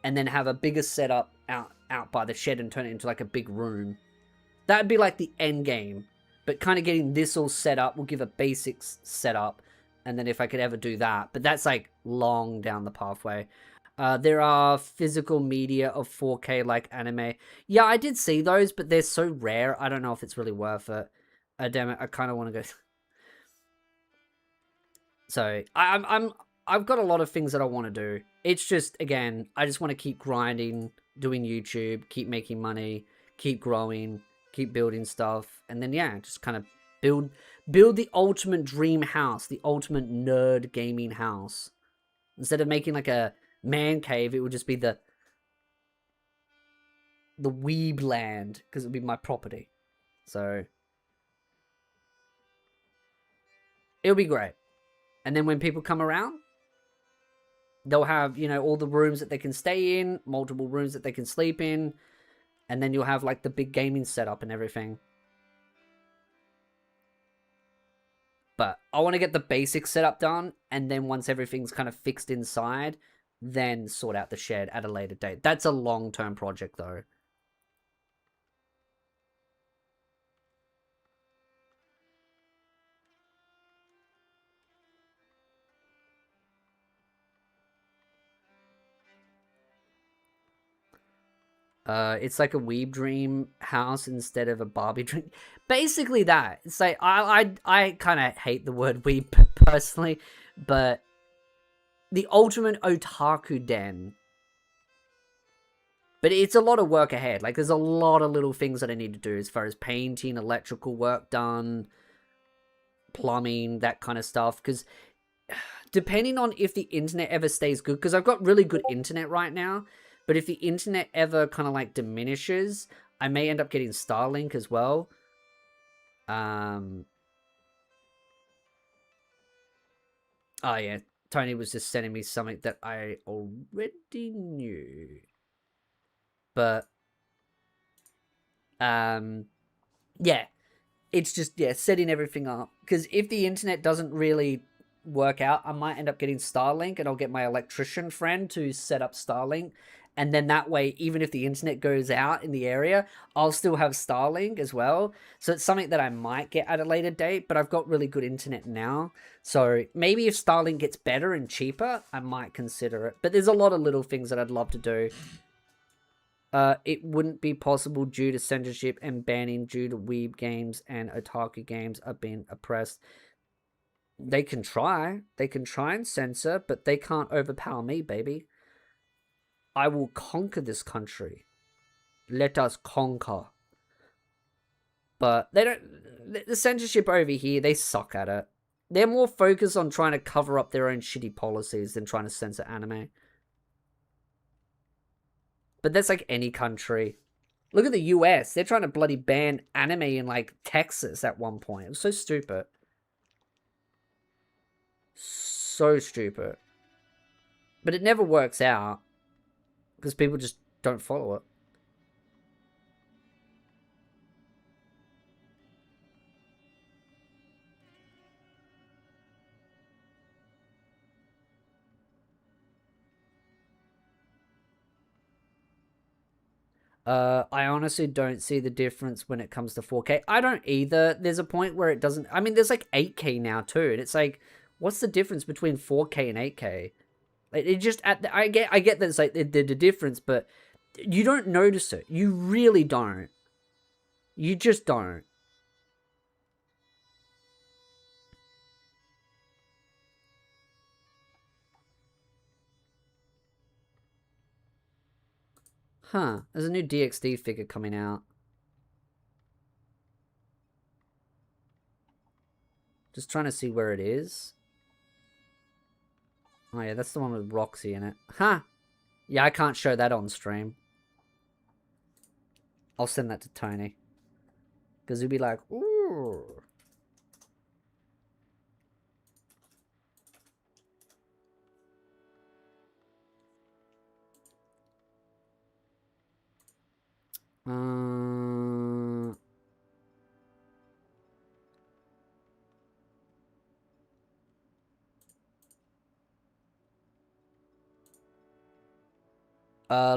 and then have a bigger setup out by the shed and turn it into like a big room. That'd be like the end game, but kind of getting this all set up will give a basics setup. And then if I could ever do that, but that's like long down the pathway. There are physical media of 4K like anime. Yeah, I did see those, but they're so rare. I don't know if it's really worth it. Damn it, I kind of want to go. So I've got a lot of things that I want to do. It's just, again, I just want to keep grinding, doing YouTube, keep making money, keep growing, keep building stuff. And then, yeah, just kind of build the ultimate dream house, the ultimate nerd gaming house. Instead of making like a man cave, it would just be the weeb land, because it would be my property. So it'll be great. And then when people come around, they'll have, you know, all the rooms that they can stay in, multiple rooms that they can sleep in, and then you'll have like the big gaming setup and everything. But I want to get the basic setup done, and then once everything's kind of fixed inside, then sort out the shed at a later date. That's a long-term project though. It's like a weeb dream house instead of a Barbie dream. Basically that. It's like, I kind of hate the word weeb personally, but the ultimate otaku den. But it's a lot of work ahead. Like, there's a lot of little things that I need to do as far as painting, electrical work done, plumbing, that kind of stuff. Because depending on if the internet ever stays good, because I've got really good internet right now, but if the internet ever kind of like diminishes, I may end up getting Starlink as well. Oh yeah, Tony was just sending me something that I already knew. But yeah, it's just, yeah, setting everything up. Because if the internet doesn't really work out, I might end up getting Starlink, and I'll get my electrician friend to set up Starlink. And then that way, even if the internet goes out in the area, I'll still have Starlink as well. So it's something that I might get at a later date, but I've got really good internet now. So maybe if Starlink gets better and cheaper, I might consider it. But there's a lot of little things that I'd love to do. It wouldn't be possible due to censorship and banning due to weeb games and otaku games are being oppressed. They can try. They can try and censor, but they can't overpower me, baby. I will conquer this country. Let us conquer. But they don't... The censorship over here, they suck at it. They're more focused on trying to cover up their own shitty policies than trying to censor anime. But that's like any country. Look at the US. They're trying to bloody ban anime in like Texas at one point. It was so stupid. So stupid. But it never works out. Because people just don't follow it. I honestly don't see the difference when it comes to 4K. I don't either. There's a point where it doesn't... I mean, there's like 8K now too. And it's like, what's the difference between 4K and 8K? Like, it just... I get that it's like the difference, but you don't notice it. You really don't. You just don't. Huh. There's a new DXD figure coming out. Just trying to see where it is. Oh yeah, that's the one with Roxy in it. Huh. Yeah, I can't show that on stream. I'll send that to Tony. Because he'll be like, ooh.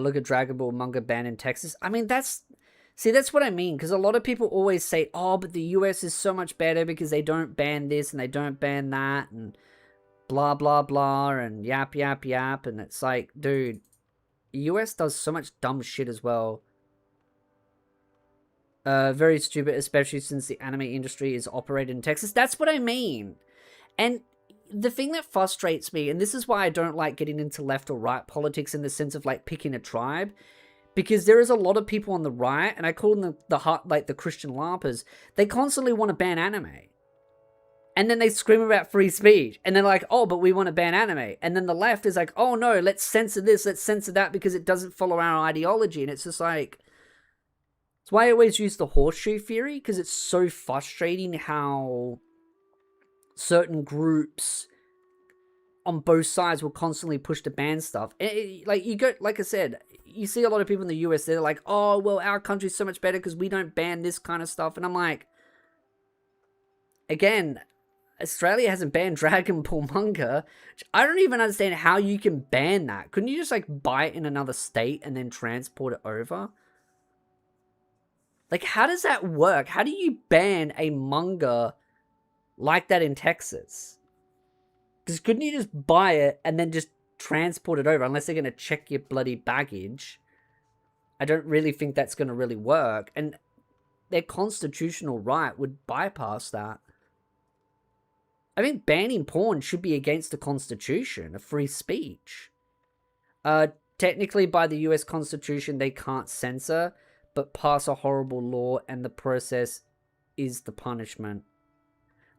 Look at Dragon Ball manga ban in Texas. I mean, that's what I mean. Because a lot of people always say, oh, but the US is so much better because they don't ban this and they don't ban that and blah, blah, blah and yap, yap, yap. And it's like, dude, the US does so much dumb shit as well. Very stupid, especially since the anime industry is operated in Texas. That's what I mean. And the thing that frustrates me, and this is why I don't like getting into left or right politics in the sense of like picking a tribe, because there is a lot of people on the right, and I call them the Christian LARPers. They constantly want to ban anime, and then they scream about free speech, and they're like, oh, but we want to ban anime, and then the left is like, oh no, let's censor this, let's censor that because it doesn't follow our ideology, and it's just like, it's why I always use the horseshoe theory, because it's so frustrating how certain groups on both sides will constantly push to ban stuff. Like I said, you see a lot of people in the US, they're like, oh, well, our country's so much better because we don't ban this kind of stuff. And I'm like, again, Australia hasn't banned Dragon Ball manga. I don't even understand how you can ban that. Couldn't you just like buy it in another state and then transport it over? Like, how does that work? How do you ban a manga like that in Texas? Because couldn't you just buy it and then just transport it over? Unless they're going to check your bloody baggage. I don't really think that's going to really work. And their constitutional right would bypass that. I think banning porn should be against the Constitution of free speech. Technically, by the US Constitution, they can't censor, but pass a horrible law, and the process is the punishment.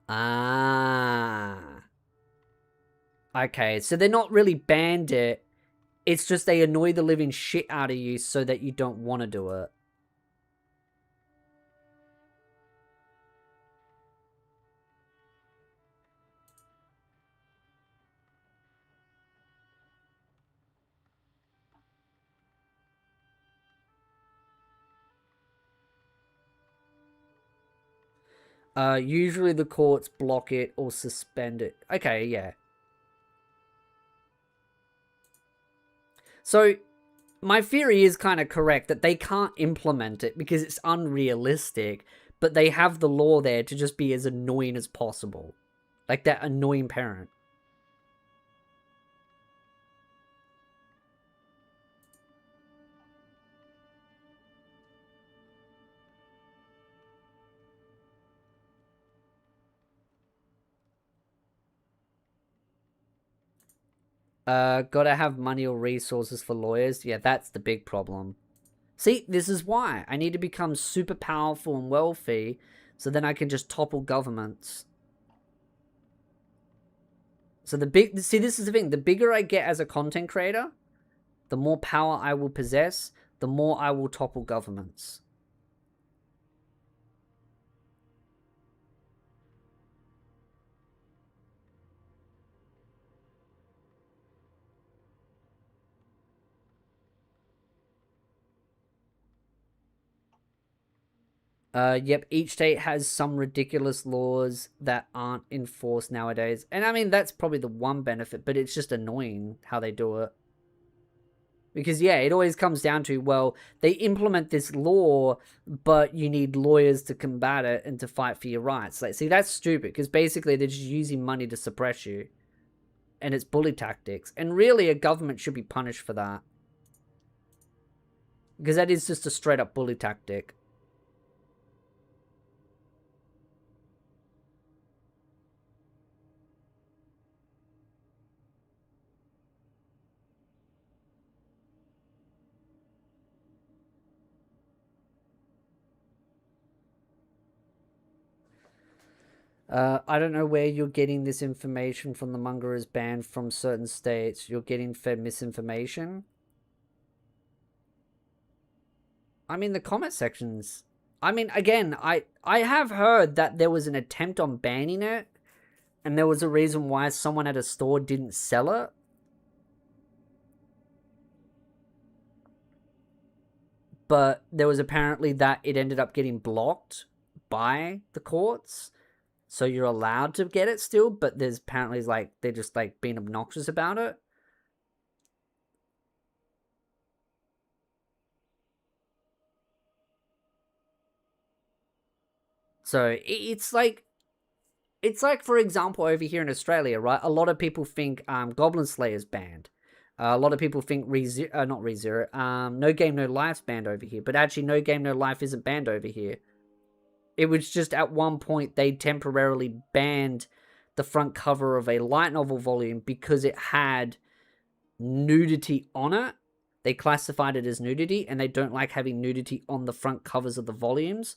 Ah. Okay, so they're not really banned it. It's just they annoy the living shit out of you so that you don't want to do it. Usually the courts block it or suspend it. Okay, yeah. So, my theory is kind of correct that they can't implement it because it's unrealistic, but they have the law there to just be as annoying as possible. Like that annoying parent. Gotta have money or resources for lawyers. Yeah, that's the big problem. See, this is why. I need to become super powerful and wealthy so then I can just topple governments. So see, this is the thing. The bigger I get as a content creator, the more power I will possess, the more I will topple governments. Yep, each state has some ridiculous laws that aren't enforced nowadays. And I mean, that's probably the one benefit, but it's just annoying how they do it. Because, yeah, it always comes down to, well, they implement this law, but you need lawyers to combat it and to fight for your rights. Like, see, that's stupid, because basically they're just using money to suppress you. And it's bully tactics. And really, a government should be punished for that. Because that is just a straight-up bully tactic. I don't know where you're getting this information from. The manga is banned from certain states. You're getting fed misinformation. I mean, the comment sections. I mean, again, I have heard that there was an attempt on banning it, and there was a reason why someone at a store didn't sell it. But there was apparently that it ended up getting blocked by the courts. So you're allowed to get it still, but there's apparently like they're just like being obnoxious about it. So it's like for example over here in Australia, right? A lot of people think Goblin Slayer's banned. A lot of people think not ReZero, No Game No Life's banned over here, but actually No Game No Life isn't banned over here. It was just at one point they temporarily banned the front cover of a light novel volume because it had nudity on it. They classified it as nudity, and they don't like having nudity on the front covers of the volumes.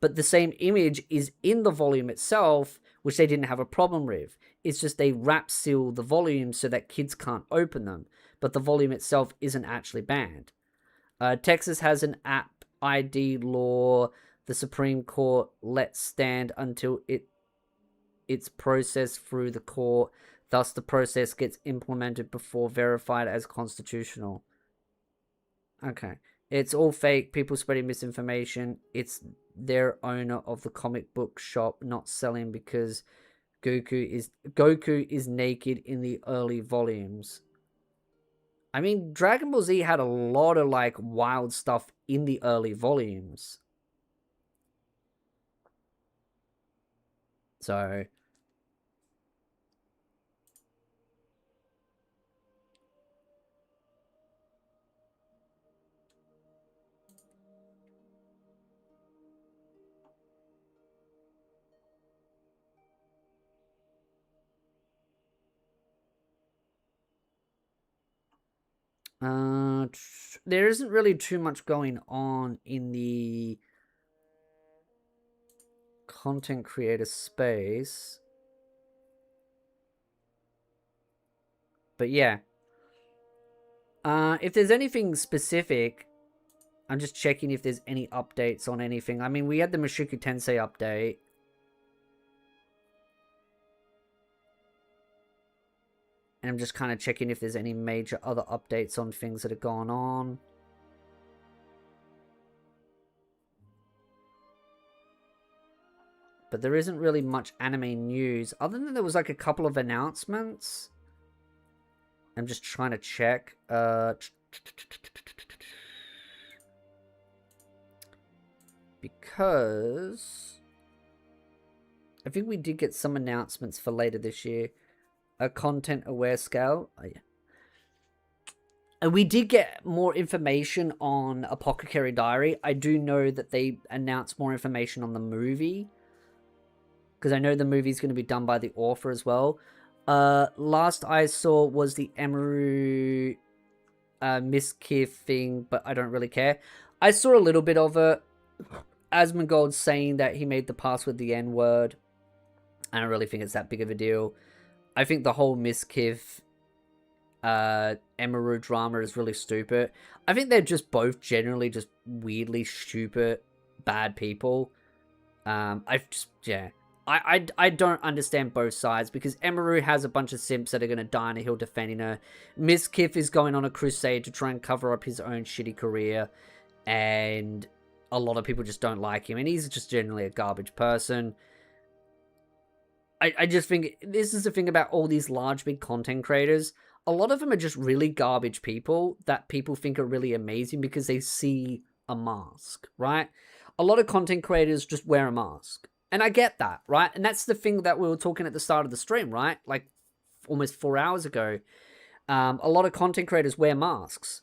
But the same image is in the volume itself, which they didn't have a problem with. It's just they wrap seal the volume so that kids can't open them. But the volume itself isn't actually banned. Texas has an app ID law the Supreme Court lets stand until it's processed through the court. Thus, the process gets implemented before verified as constitutional. Okay. It's all fake. People spreading misinformation. It's their owner of the comic book shop not selling because Goku is naked in the early volumes. I mean, Dragon Ball Z had a lot of like wild stuff in the early volumes. So there isn't really too much going on in the content creator space. But yeah. If there's anything specific, I'm just checking if there's any updates on anything. I mean, we had the Mushoku Tensei update. And I'm just kind of checking if there's any major other updates on things that have gone on. But there isn't really much anime news, other than there was like a couple of announcements. I'm just trying to check. Because I think we did get some announcements for later this year. A content aware scale. Oh, yeah. And we did get more information on Apothecary Diary. I do know that they announced more information on the movie. Because I know the movie's going to be done by the author as well. Last I saw was the Emeru Miskiff thing, but I don't really care. I saw a little bit of it. Asmongold saying that he made the password the N-word. I don't really think it's that big of a deal. I think the whole Miskiff Emeru drama is really stupid. I think they're just both generally just weirdly stupid, bad people. I don't understand both sides, because Emeru has a bunch of simps that are going to die on a hill defending her. Miskiff is going on a crusade to try and cover up his own shitty career, and a lot of people just don't like him, and he's just generally a garbage person. I just think this is the thing about all these large, big content creators. A lot of them are just really garbage people that people think are really amazing because they see a mask, right? A lot of content creators just wear a mask. And I get that, right? And that's the thing that we were talking at the start of the stream, right? Like almost 4 hours ago. A lot of content creators wear masks.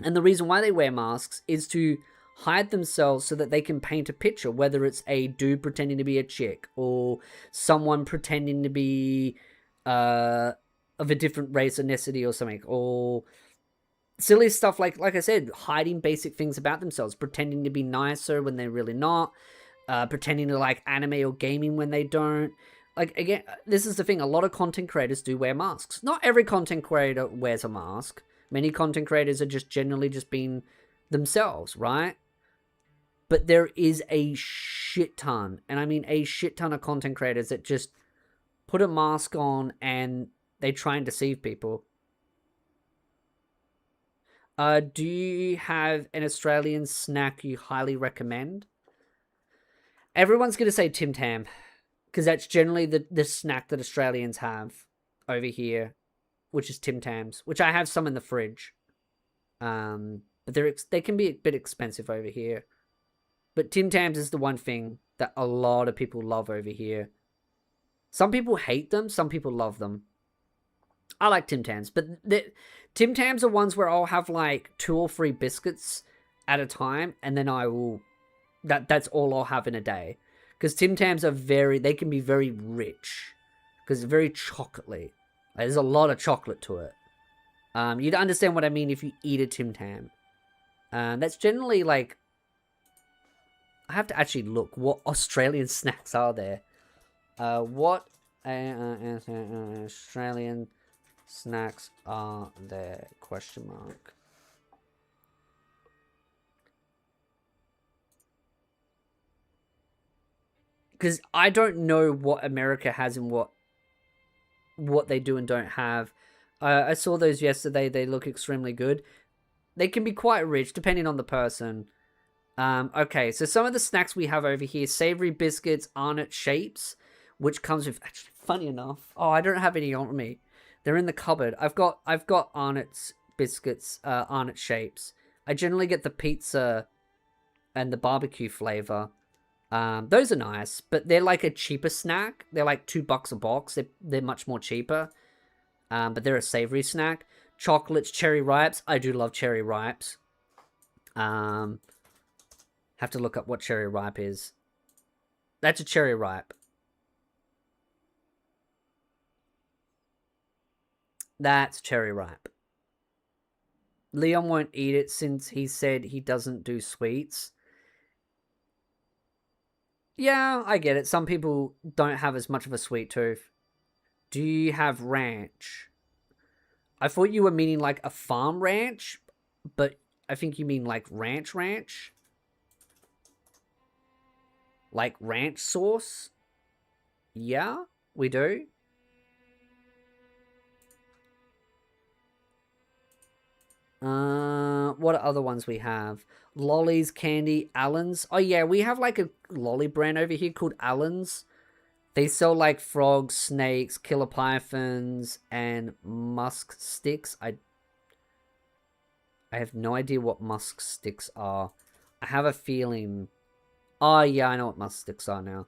And the reason why they wear masks is to hide themselves so that they can paint a picture, whether it's a dude pretending to be a chick or someone pretending to be of a different race, ethnicity or something, or silly stuff like I said, hiding basic things about themselves, pretending to be nicer when they're really not. pretending to like anime or gaming when they don't. Like, again, this is the thing. A lot of content creators do wear masks. Not every content creator wears a mask. Many content creators are just generally just being themselves, right? But there is a shit ton, and I mean a shit ton of content creators that just put a mask on and they try and deceive people. Do you have an Australian snack you highly recommend? Everyone's going to say Tim Tam, because that's generally the snack that Australians have over here, which is Tim Tams, which I have some in the fridge. But they can be a bit expensive over here. But Tim Tams is the one thing that a lot of people love over here. Some people hate them, some people love them. I like Tim Tams, but Tim Tams are ones where I'll have like 2 or 3 biscuits at a time, and then I will... That's all I'll have in a day. Because Tim Tams are they can be very rich. Because they're very chocolatey. There's a lot of chocolate to it. You'd understand what I mean if you eat a Tim Tam. That's generally like... I have to actually look. What Australian snacks are there? What Australian snacks are there? Question mark. Because I don't know what America has and what they do and don't have. I saw those yesterday. They look extremely good. They can be quite rich depending on the person. Okay, so some of the snacks we have over here: savory biscuits, Arnott shapes, which comes with, actually, funny enough, oh, I don't have any on me. They're in the cupboard. I've got Arnott's biscuits, Arnott shapes. I generally get the pizza and the barbecue flavor. Those are nice, but they're like a cheaper snack. They're like $2 a box. They're much more cheaper. But they're a savory snack. Chocolates, cherry ripes. I do love cherry ripes. Have to look up what cherry ripe is. That's a cherry ripe. That's cherry ripe. Leon won't eat it since he said he doesn't do sweets. Yeah, I get it. Some people don't have as much of a sweet tooth. Do you have ranch? I thought you were meaning like a farm ranch, but I think you mean like ranch. Like ranch sauce? Yeah, we do. What are other ones we have? Lollies, candy, Allen's. Oh yeah, we have like a lolly brand over here called Allen's. They sell like frogs, snakes, killer pythons, and musk sticks. I have no idea what musk sticks are. I have a feeling... Oh yeah, I know what musk sticks are now.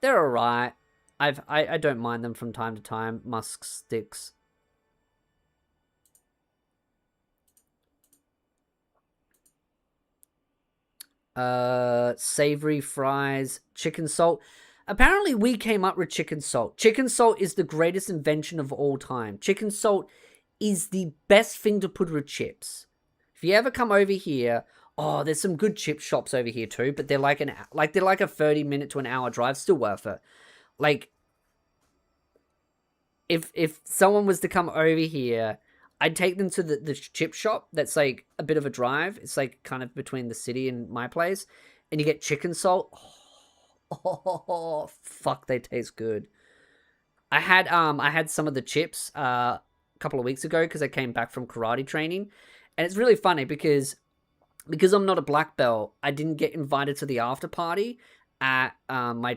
They're alright. I don't mind them from time to time. Musk sticks. Savory fries, chicken salt. Apparently we came up with chicken salt. Chicken salt is the greatest invention of all time. Chicken salt is the best thing to put with chips. If you ever come over here, oh, there's some good chip shops over here too, but they're like a 30-minute to an hour drive. Still worth it. Like, if someone was to come over here, I'd take them to the chip shop that's like a bit of a drive. It's like kind of between the city and my place. And you get chicken salt. Oh, fuck, they taste good. I had some of the chips a couple of weeks ago because I came back from karate training. And it's really funny because I'm not a black belt, I didn't get invited to the after party at my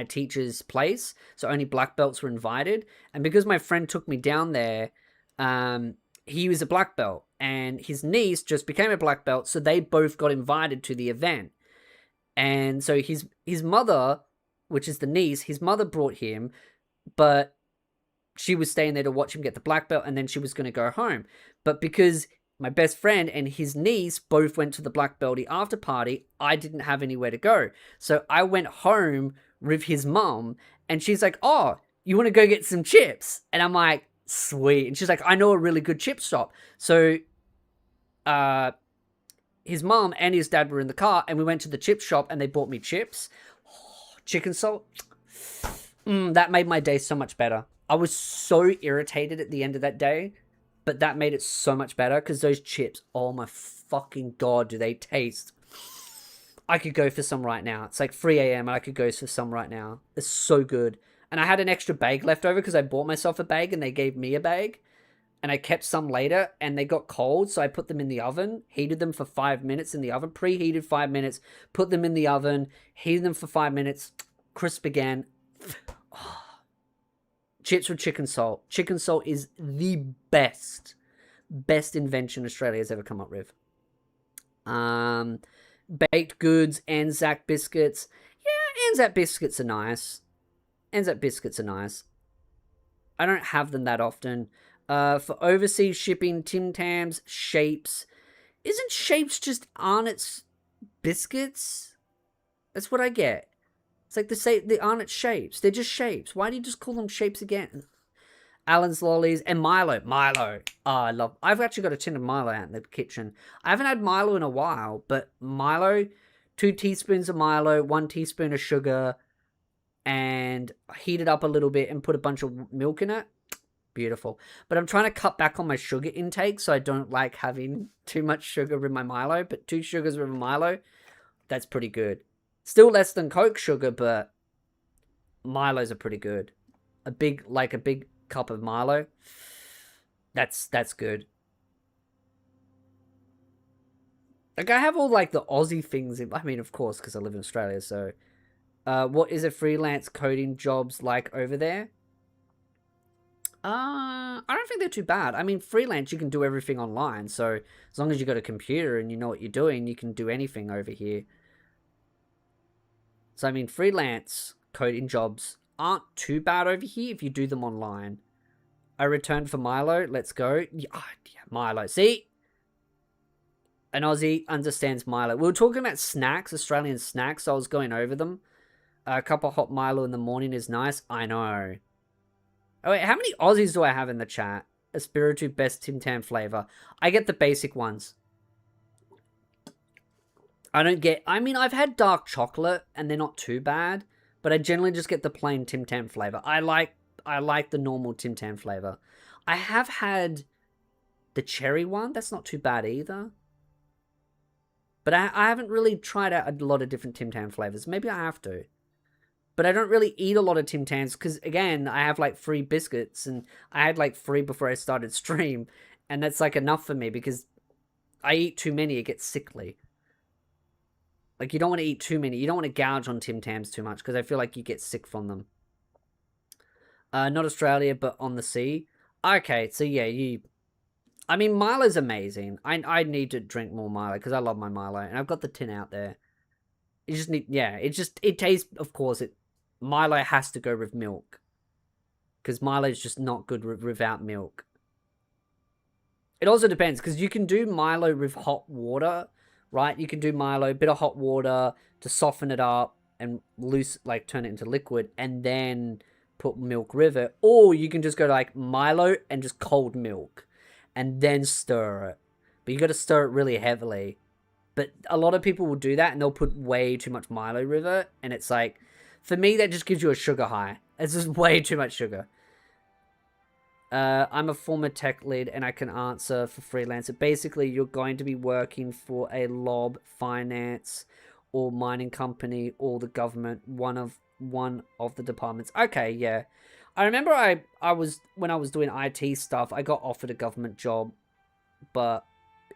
teacher's place. So only black belts were invited. And because my friend took me down there, he was a black belt and his niece just became a black belt, so they both got invited to the event. And so his mother, which is the niece, his mother brought him, but she was staying there to watch him get the black belt, and then she was going to go home. But because my best friend and his niece both went to the black belty after party, I didn't have anywhere to go. So I went home with his mom, and she's like, oh, you want to go get some chips? And I'm like, sweet. And she's like, I know a really good chip shop. So his mom and his dad were in the car, and we went to the chip shop, and they bought me chips. Oh, chicken salt. That made my day so much better. I was so irritated at the end of that day, but that made it so much better because those chips, oh my fucking God, do they taste. I could go for some right now. It's like 3 a.m. and I could go for some right now. It's so good. And I had an extra bag left over because I bought myself a bag and they gave me a bag. And I kept some later and they got cold, so I put them in the oven, heated them for 5 minutes in the oven, preheated 5 minutes, put them in the oven, heated them for 5 minutes, crisp again. Oh. Chips with chicken salt. Chicken salt is the best invention Australia has ever come up with. Baked goods, Anzac biscuits. Yeah, Anzac biscuits are nice. Anzac biscuits are nice. I don't have them that often. For overseas shipping, Tim Tams, Shapes. Isn't Shapes just Arnott's biscuits? That's what I get. It's like they aren't Shapes. They're just Shapes. Why do you just call them Shapes again? Allen's Lollies and Milo. Milo. Oh, I've actually got a tin of Milo out in the kitchen. I haven't had Milo in a while, but Milo, 2 teaspoons of Milo, 1 teaspoon of sugar, and heat it up a little bit and put a bunch of milk in it. Beautiful. But I'm trying to cut back on my sugar intake, so I don't like having too much sugar in my Milo, but 2 sugars with a Milo, that's pretty good. Still less than Coke sugar, but Milos are pretty good. A big cup of Milo, that's good. Like, I have all like the Aussie things I mean, of course, because I live in Australia. So what is a freelance coding jobs like over there? I don't think they're too bad. I mean, freelance, you can do everything online, so as long as you got a computer and you know what you're doing, you can do anything over here. So I mean, freelance coding jobs aren't too bad over here if you do them online. I returned for Milo. Let's go. Yeah, Milo. See? An Aussie understands Milo. We were talking about snacks, Australian snacks, so I was going over them. A cup of hot Milo in the morning is nice. I know. Oh, wait, how many Aussies do I have in the chat? Espiritu best Tim Tam flavor. I get the basic ones. I mean, I've had dark chocolate, and they're not too bad, but I generally just get the plain Tim Tam flavor. I like the normal Tim Tam flavor. I have had the cherry one. That's not too bad either. But I haven't really tried out a lot of different Tim Tam flavors. Maybe I have to. But I don't really eat a lot of Tim Tams because, again, I have like 3 biscuits, and I had like 3 before I started stream, and that's like enough for me because I eat too many, it gets sickly. Like, you don't want to eat too many. You don't want to gouge on Tim Tams too much because I feel like you get sick from them. Not Australia, but on the sea. Okay, so yeah, I mean, Milo's amazing. I need to drink more Milo because I love my Milo, and I've got the tin out there. You just need, yeah, it tastes, of course, Milo has to go with milk because Milo's just not good without milk. It also depends because you can do Milo with hot water, right? You can do Milo, a bit of hot water to soften it up and turn it into liquid, and then put milk with it. Or you can just go to like Milo and just cold milk and then stir it. But you got to stir it really heavily. But a lot of people will do that and they'll put way too much Milo with it. And it's like, for me, that just gives you a sugar high. It's just way too much sugar. I'm a former tech lead and I can answer for freelancer. Basically, you're going to be working for a lob, finance, or mining company, or the government, one of the departments. Okay, yeah. I remember when I was doing IT stuff, I got offered a government job, but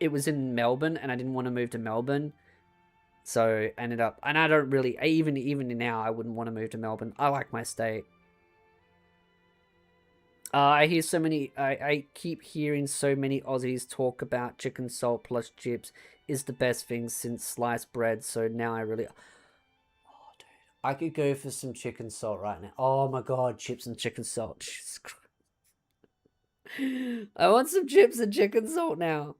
it was in Melbourne and I didn't want to move to Melbourne. So I ended up, and I don't really, even now, I wouldn't want to move to Melbourne. I like my state. I hear so many, I keep hearing so many Aussies talk about chicken salt plus chips is the best thing since sliced bread. So now I really, oh dude, I could go for some chicken salt right now. Oh my God, chips and chicken salt. I want some chips and chicken salt now.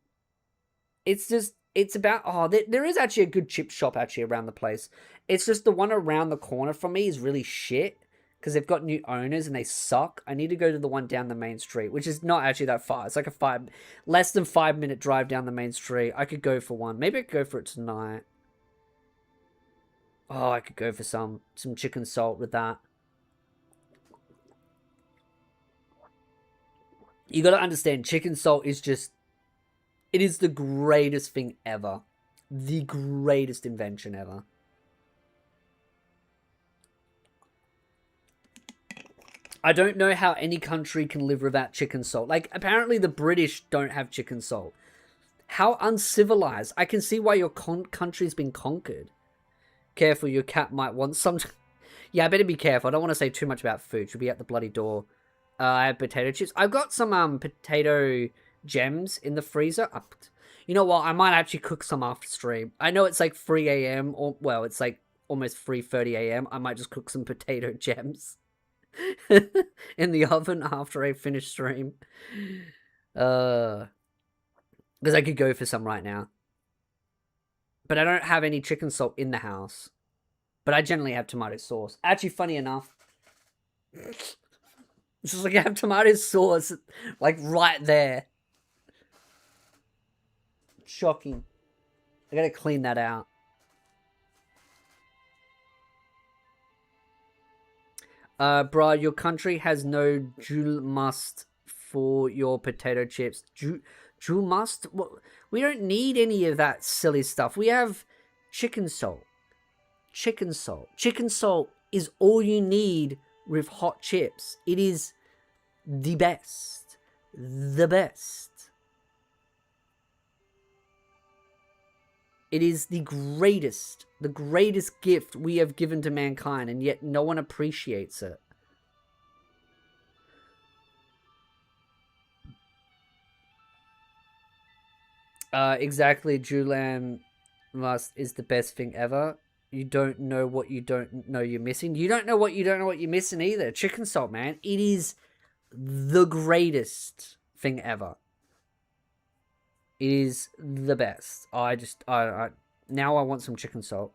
It's about, there is actually a good chip shop actually around the place. It's just the one around the corner from me is really shit. because they've got new owners and they suck. I need to go to the one down the main street, which is not actually that far. It's like less than 5 minute drive down the main street. I could go for one. Maybe I could go for it tonight. Oh, I could go for some chicken salt with that. You got to understand, chicken salt is just, it is the greatest thing ever. The greatest invention ever. I don't know how any country can live without chicken salt. Like, apparently the British don't have chicken salt. How uncivilized. I can see why your country's been conquered. Careful, your cat might want some... Yeah, I better be careful. I don't want to say too much about food. She'll be at the bloody door. I have potato chips. I've got some potato gems in the freezer. You know what? I might actually cook some after stream. I know it's like 3 a.m. or, well, it's like almost 3:30 a.m. I might just cook some potato gems in the oven after I finish stream. Because I could go for some right now. But I don't have any chicken salt in the house. But I generally have tomato sauce. Actually, funny enough, it's just like I have tomato sauce, like right there. Shocking. I gotta clean that out. Bruh, your country has no jewel must for your potato chips. Jewel must? What? We don't need any of that silly stuff. We have chicken salt. Chicken salt. Chicken salt is all you need with hot chips. It is the best. The best. It is the greatest gift we have given to mankind, and yet no one appreciates it. Exactly, Julam Must is the best thing ever. You don't know what you don't know you're missing. You don't know what you don't know what you're missing either. Chicken salt, man. It is the greatest thing ever. It is the best. I now I want some chicken salt.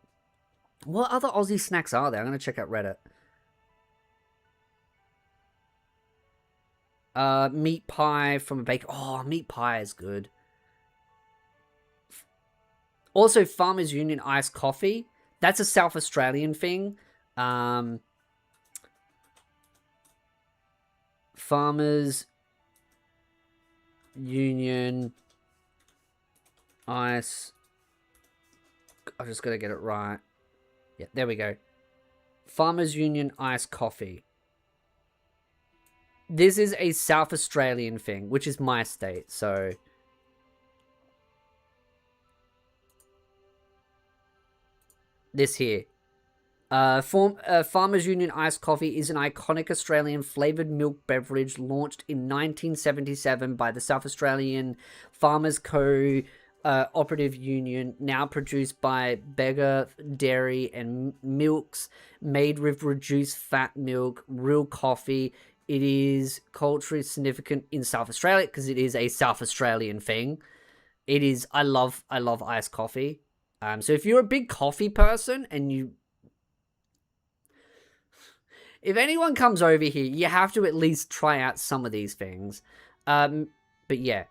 What other Aussie snacks are there? I'm going to check out Reddit. Meat pie from a baker. Oh, meat pie is good. Also, Farmers Union iced coffee. That's a South Australian thing. Farmers Union ice. I'm just gonna get it right. Yeah, there we go. Farmers Union iced coffee. This is a South Australian thing, which is my state, so... This here. Farmers Union iced coffee is an iconic Australian flavoured milk beverage launched in 1977 by the South Australian Farmers Co-operative Union, now produced by Bega Dairy and Milks, made with reduced fat milk, real coffee. It is culturally significant in South Australia because it is a South Australian thing. It is, I love iced coffee. So if you're a big coffee person and you... If anyone comes over here, you have to at least try out some of these things. But yeah.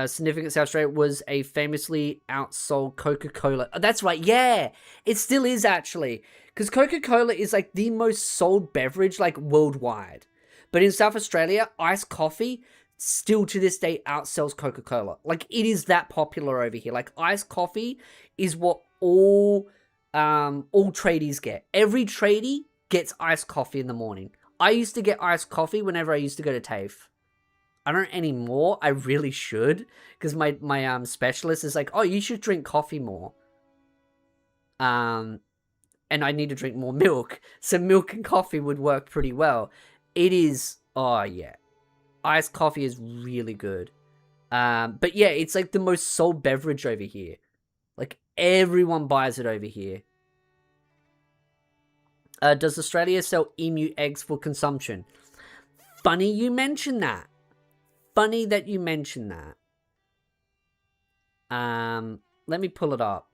Significant South Australia was a famously outsold Coca-Cola. Oh, that's right, yeah! It still is, actually. Because Coca-Cola is, like, the most sold beverage, like, worldwide. But in South Australia, iced coffee still to this day outsells Coca-Cola. Like, it is that popular over here. Like, iced coffee is what all tradies get. Every tradie gets iced coffee in the morning. I used to get iced coffee whenever I used to go to TAFE. I don't anymore. I really should, because my specialist is like, oh, you should drink coffee more. And I need to drink more milk. So milk and coffee would work pretty well. It is, oh yeah. Iced coffee is really good. But yeah, it's like the most sold beverage over here. Like, everyone buys it over here. Does Australia sell emu eggs for consumption? Funny you mention that. Funny that you mention that. Let me pull it up.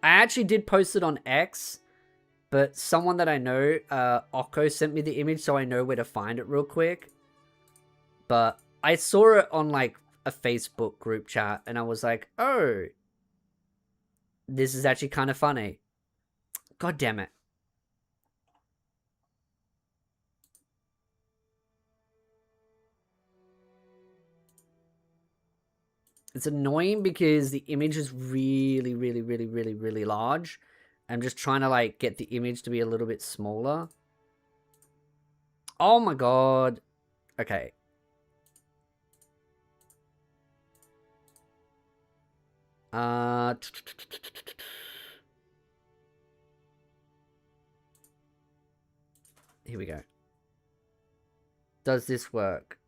I actually did post it on X, But someone that I know, Okko, sent me the image, so I know where to find it real quick. But I saw it on, like, a Facebook group chat, and I was like, oh, this is actually kind of funny. God damn it. It's annoying because the image is really, really, really, really, really large. I'm just trying to, like, get the image to be a little bit smaller. Oh my god. Okay. Here we go. Does this work?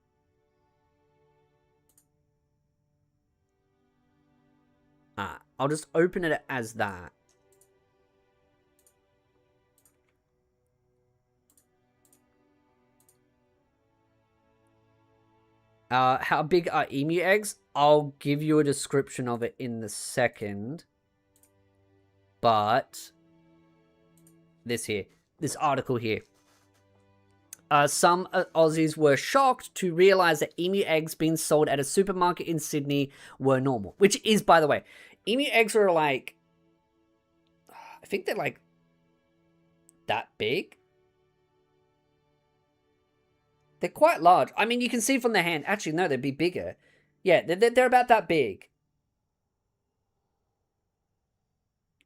I'll just open it as that. How big are emu eggs? I'll give you a description of it in the second. But this article here. Some Aussies were shocked to realize that emu eggs being sold at a supermarket in Sydney were normal. Which is, by the way, emu eggs are like, I think they're like that big. They're quite large. I mean, you can see from the hand. Actually, no, they'd be bigger. Yeah, they're about that big.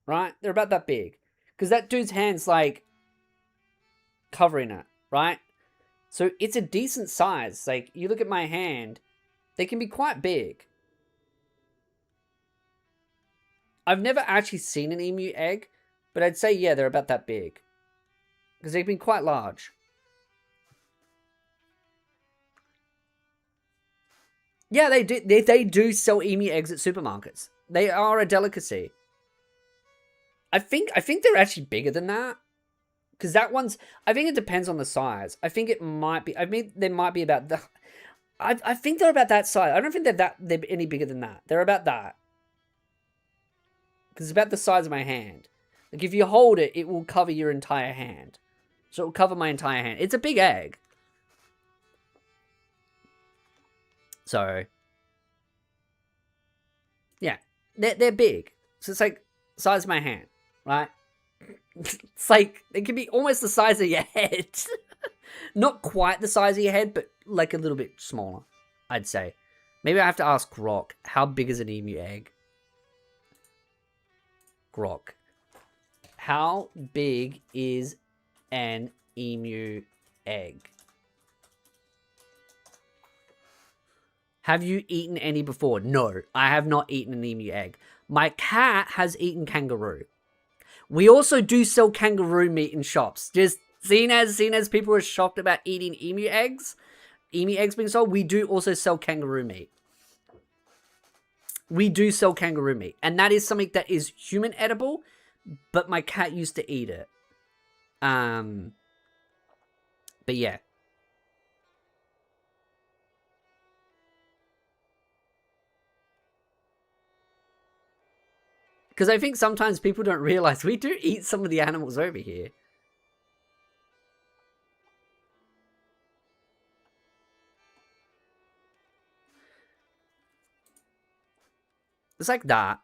Right? They're about that big. Because that dude's hand's like covering it, right? So it's a decent size. Like, you look at my hand, they can be quite big. I've never actually seen an emu egg, but I'd say, yeah, they're about that big. Because they've been quite large. Yeah, they do. They do sell emu eggs at supermarkets. They are a delicacy. I think they're actually bigger than that. Because that one's... I think it depends on the size. I think it might be... I mean, they might be about... I think they're about that size. I don't think they're any bigger than that. They're about that. Because it's about the size of my hand. Like, if you hold it, it will cover your entire hand. So it will cover my entire hand. It's a big egg. So, yeah, they're big. So it's like size of my hand, right? It's like, it can be almost the size of your head. Not quite the size of your head, but like a little bit smaller, I'd say. Maybe I have to ask Grok, how big is an emu egg? Grok, how big is an emu egg? Have you eaten any before? No, I have not eaten an emu egg. My cat has eaten kangaroo. We also do sell kangaroo meat in shops. Just seen as people are shocked about eating emu eggs being sold, we do also sell kangaroo meat. We do sell kangaroo meat. And that is something that is human edible, but my cat used to eat it. But yeah. Because I think sometimes people don't realize we do eat some of the animals over here. It's like that.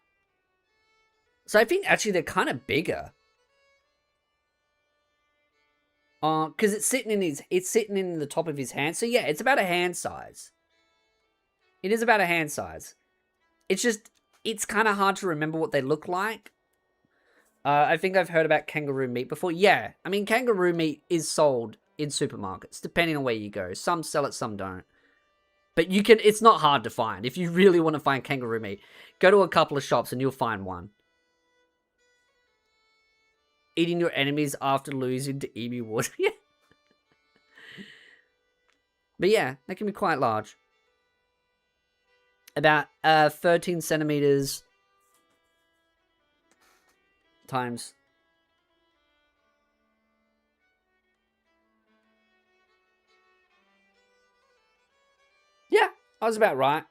So I think actually they're kind of bigger. Because it's sitting in the top of his hand. So yeah, it's about a hand size. It is about a hand size. It's just, it's kind of hard to remember what they look like. I think I've heard about kangaroo meat before. Yeah, I mean, kangaroo meat is sold in supermarkets, depending on where you go. Some sell it, some don't. But you can, it's not hard to find. If you really want to find kangaroo meat, go to a couple of shops and you'll find one. Eating your enemies after losing to emu water. Yeah. But yeah, they can be quite large. About 13 centimeters times. Yeah, I was about right.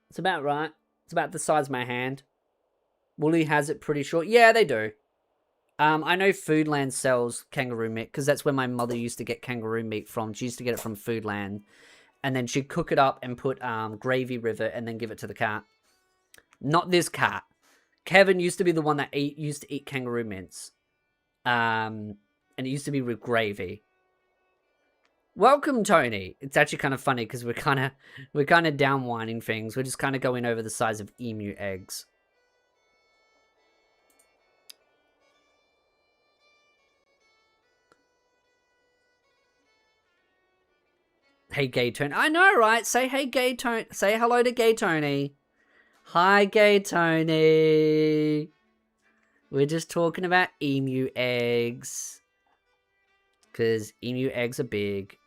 It's about right. It's about the size of my hand. Woolly has it pretty short. Yeah, they do. I know Foodland sells kangaroo meat because that's where my mother used to get kangaroo meat from. She used to get it from Foodland. And then she'd cook it up and put gravy with it and then give it to the cat. Not this cat. Kevin used to be the one that used to eat kangaroo mints. And it used to be with gravy. Welcome, Tony. It's actually kind of funny because we're kind of downwinding things. We're just kind of going over the size of emu eggs. Hey, Gay Tony. I know, right? Say hey, Gay Tony. Say hello to Gay Tony. Hi, Gay Tony. We're just talking about emu eggs. Because emu eggs are big.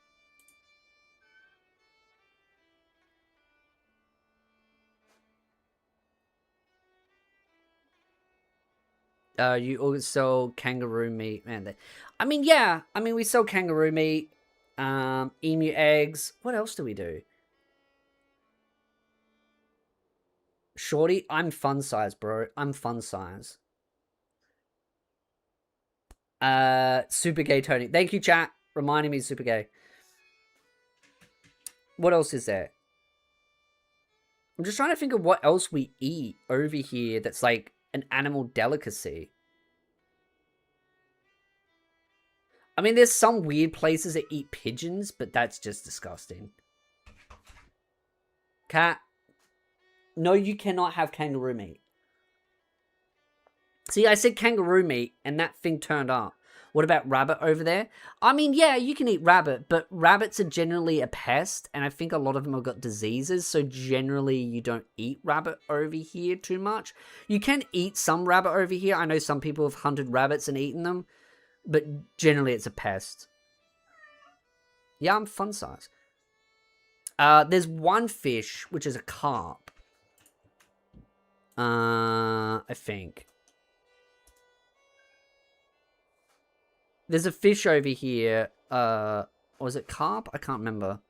You also sell kangaroo meat, man. I mean, yeah. I mean, we sell kangaroo meat. Emu eggs. What else do we do? Shorty, I'm fun size, bro. I'm fun size. Super Gay Tony. Thank you, chat. Reminding me, Super Gay. What else is there? I'm just trying to think of what else we eat over here that's like an animal delicacy. I mean, there's some weird places that eat pigeons, but that's just disgusting. Cat. No, you cannot have kangaroo meat. See, I said kangaroo meat, and that thing turned up. What about rabbit over there? I mean, yeah, you can eat rabbit, but rabbits are generally a pest, and I think a lot of them have got diseases, so generally you don't eat rabbit over here too much. You can eat some rabbit over here. I know some people have hunted rabbits and eaten them, but generally it's a pest. Yeah, I'm fun size. There's one fish, which is a carp. I think. There's a fish over here. Was it carp? I can't remember.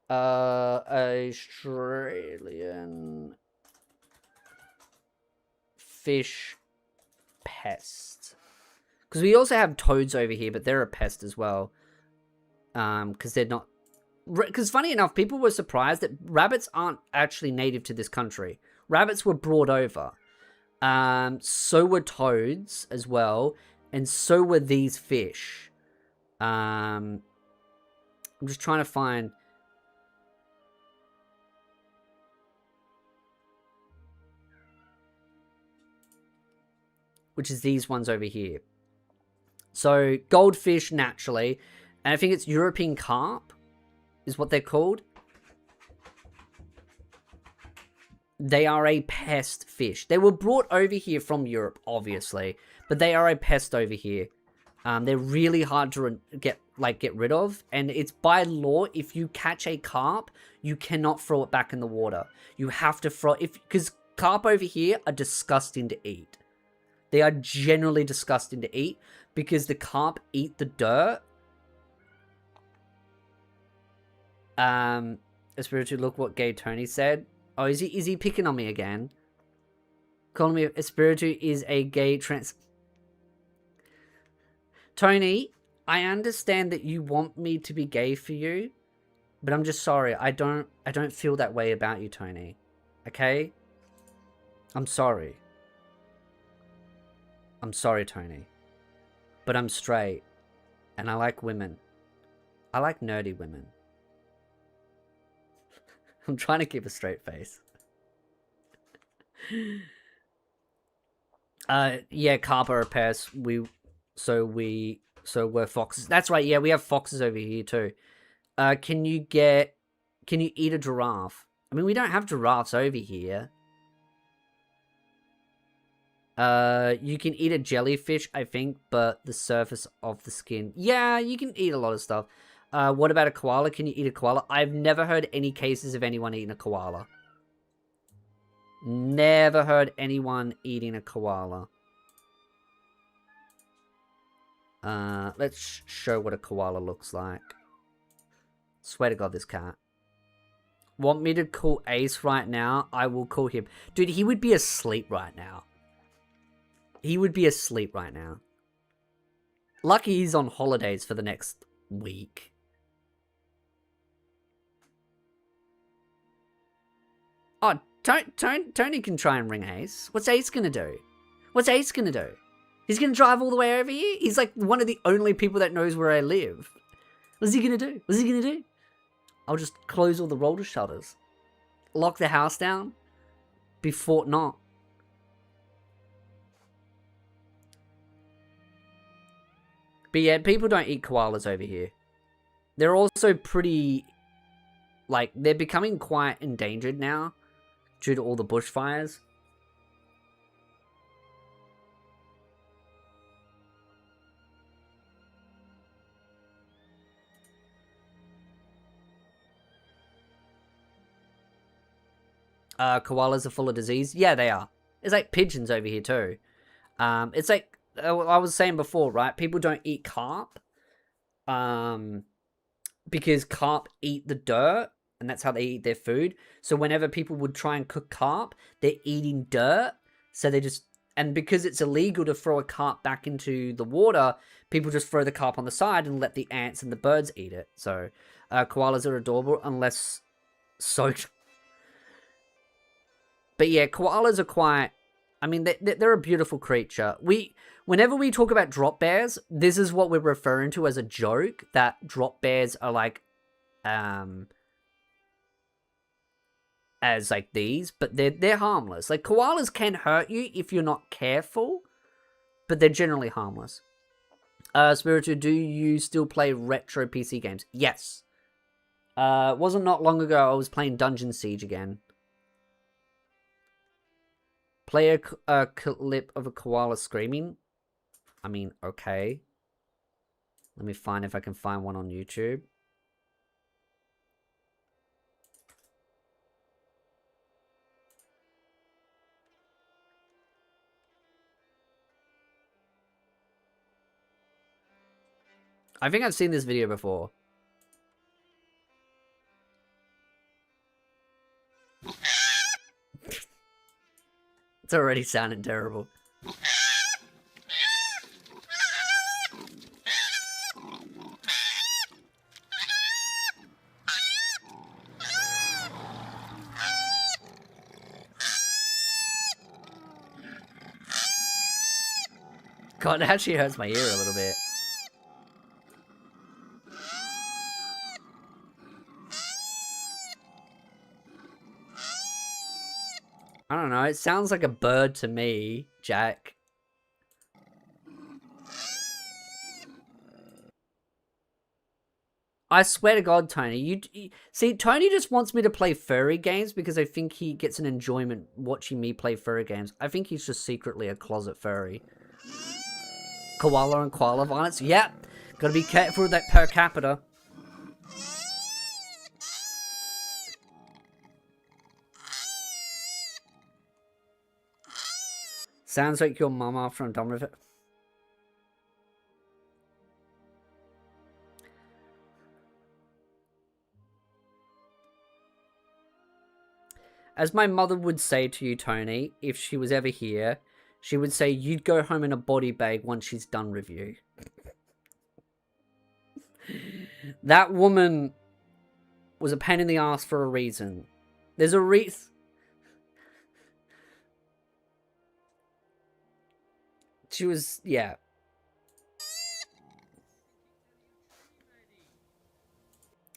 Australian fish pest. Because we also have toads over here, but they're a pest as well. Because they're not... Because funny enough, people were surprised that rabbits aren't actually native to this country. Rabbits were brought over. So were toads as well. And so were these fish. I'm just trying to find... which is these ones over here. So, goldfish, naturally. And I think it's European carp is what they're called. They are a pest fish. They were brought over here from Europe, obviously. But they are a pest over here. They're really hard to get rid of. And it's by law, if you catch a carp, you cannot throw it back in the water. You have to throw... because carp over here are disgusting to eat. They are generally disgusting to eat because the carp eat the dirt. Espiritu, look what Gay Tony said. Oh, is he picking on me again? Calling me Espiritu is a gay trans... Tony, I understand that you want me to be gay for you, but I'm just sorry. I don't feel that way about you, Tony. Okay? I'm sorry. I'm sorry, Tony. But I'm straight. And I like women. I like nerdy women. I'm trying to keep a straight face. Yeah, carp are a pest. So we're foxes. That's right, yeah, we have foxes over here too. Can you eat a giraffe? I mean, we don't have giraffes over here. You can eat a jellyfish, I think, but the surface of the skin. Yeah, you can eat a lot of stuff. What about a koala? Can you eat a koala? I've never heard any cases of anyone eating a koala. Never heard anyone eating a koala. Let's show what a koala looks like. Swear to God, this cat. want me to call Ace right now, I will call him. Dude, he would be asleep right now. He would be asleep right now. Lucky he's on holidays for the next week. Oh, Tony can try and ring Ace. What's Ace gonna do? What's Ace gonna do? He's gonna drive all the way over here? He's like one of the only people that knows where I live. What's he gonna do? What's he gonna do? I'll just close all the roller shutters. Lock the house down. Be Fort Knox. But yeah, people don't eat koalas over here. They're also pretty... like, they're becoming quite endangered now. Due to all the bushfires. Koalas are full of disease. Yeah, they are. It's like pigeons over here too. It's like I was saying before, right? People don't eat carp. Because carp eat the dirt, and that's how they eat their food. So whenever people would try and cook carp, they're eating dirt. So they just... and because it's illegal to throw a carp back into the water, people just throw the carp on the side and let the ants and the birds eat it. So koalas are adorable unless soaked. But yeah, koalas are quite... I mean, they're a beautiful creature. Whenever we talk about drop bears, this is what we're referring to as a joke, that drop bears are like... as like these, but they're harmless. Like, koalas can hurt you if you're not careful, but they're generally harmless. Spiritu, do you still play retro PC games? Yes. Wasn't not long ago I was playing Dungeon Siege again. Play a clip of a koala screaming. I mean, okay. Let me find if I can find one on YouTube. I think I've seen this video before. It's already sounding terrible. God, it actually hurts my ear a little bit. I don't know, it sounds like a bird to me, Jack. I swear to God, Tony, you see, Tony just wants me to play furry games because I think he gets an enjoyment watching me play furry games. I think he's just secretly a closet furry. Koala and koala violence? Yep. Gotta be careful with that per capita. Sounds like your mama from Dumb River. As my mother would say to you, Tony, if she was ever here, she would say you'd go home in a body bag once she's done with you. That woman was a pain in the ass for a reason. There's a reason. She was, yeah.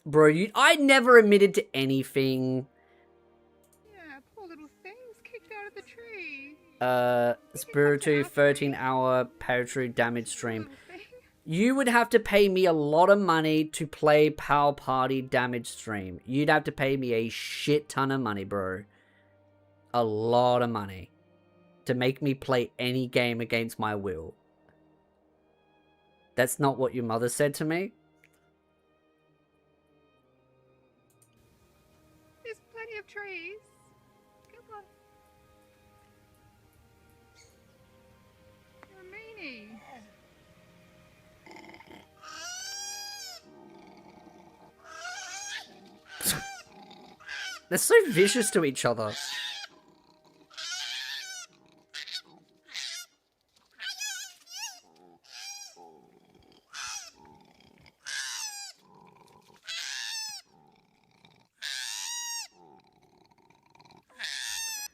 Bro, I never admitted to anything. Yeah, poor little thing's kicked out of the tree. Spiritu 13-hour Paratrue damage stream. You would have to pay me a lot of money to play Power Party damage stream. You'd have to pay me a shit ton of money, bro. A lot of money. To make me play any game against my will. That's not what your mother said to me. There's plenty of trees. Come on. You're a meanie. They're so vicious to each other.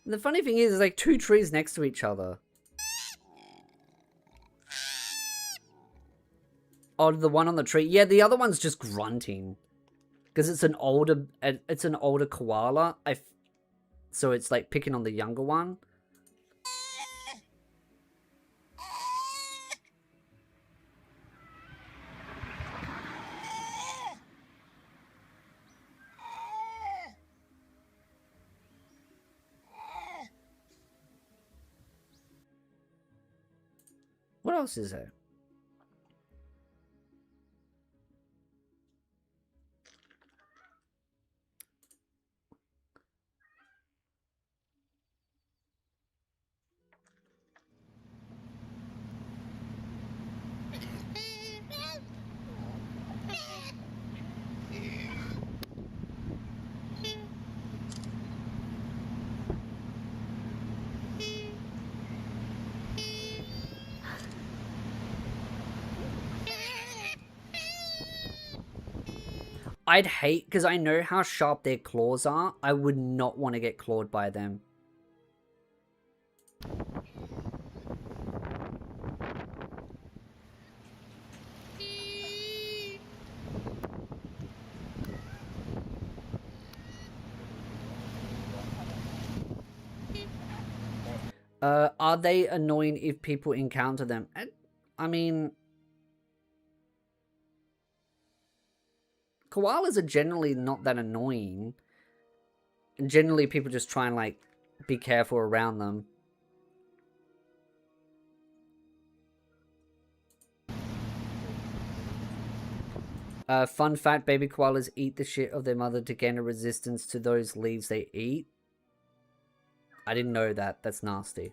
And the funny thing is, there's like 2 trees next to each other. Oh, the one on the tree. Yeah, the other one's just grunting. Because it's an older koala. So it's like picking on the younger one. What else is there? I'd hate, because I know how sharp their claws are, I would not want to get clawed by them. Are they annoying if people encounter them? I mean... Koalas are generally not that annoying. And generally people just try and, like, be careful around them. Fun fact, baby koalas eat the shit of their mother to gain a resistance to those leaves they eat. I didn't know that. That's nasty.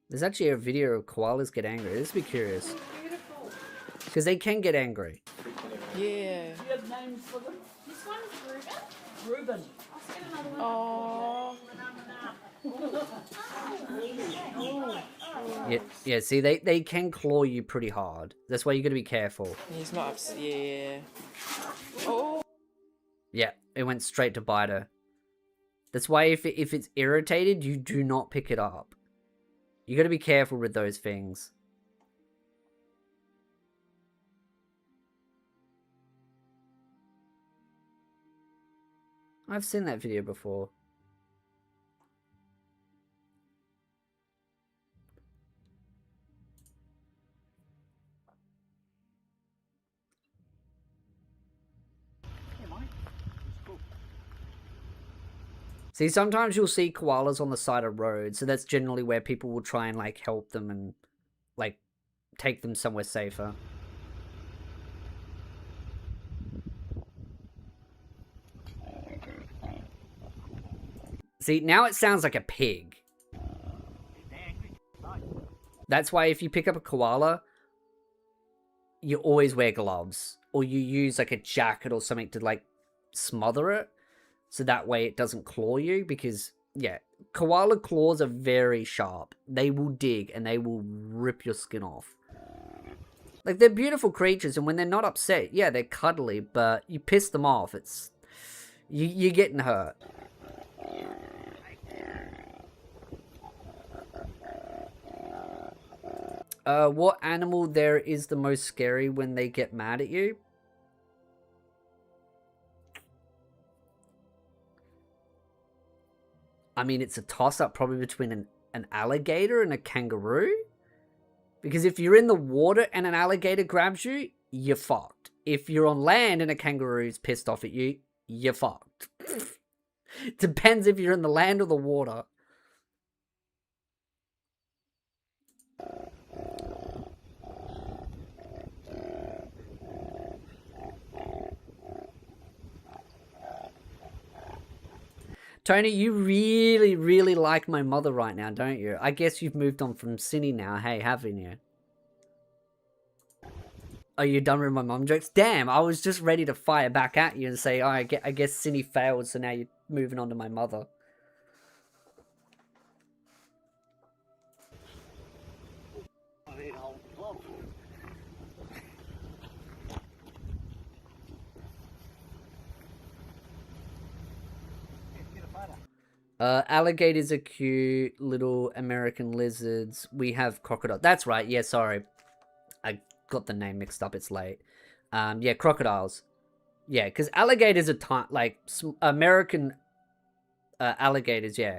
There's actually a video of koalas get angry. Let's be curious. Because they can get angry. Yeah. Do you have names for them? This one's Ruben. Ruben. I'll get another one. Oh. Yeah, see, they can claw you pretty hard. That's why you got to be careful. He's not upset. Yeah. Oh. Yeah, it went straight to bite her. That's why if it's irritated, you do not pick it up. You got to be careful with those things. I've seen that video before. See, sometimes you'll see koalas on the side of roads, so that's generally where people will try and, like, help them and, like, take them somewhere safer. See, now it sounds like a pig. That's why if you pick up a koala, you always wear gloves. Or you use, like, a jacket or something to, like, smother it. So that way it doesn't claw you, because, yeah, koala claws are very sharp. They will dig and they will rip your skin off. Like, they're beautiful creatures, and when they're not upset, yeah, they're cuddly, but you piss them off, it's... You're getting hurt. What animal there is the most scary when they get mad at you? I mean, it's a toss-up probably between an alligator and a kangaroo. Because if you're in the water and an alligator grabs you, you're fucked. If you're on land and a kangaroo's pissed off at you, you're fucked. Depends if you're in the land or the water. Tony, you really, really like my mother right now, don't you? I guess you've moved on from Cinny now, hey, haven't you? Are you done with my mom jokes? Damn, I was just ready to fire back at you and say, oh, I guess Cinny failed, so now you're moving on to my mother. Alligators are cute, little American lizards. We have crocodile. That's right, yeah, sorry. I got the name mixed up, it's late. Yeah, crocodiles. Yeah, because alligators are like American alligators, yeah.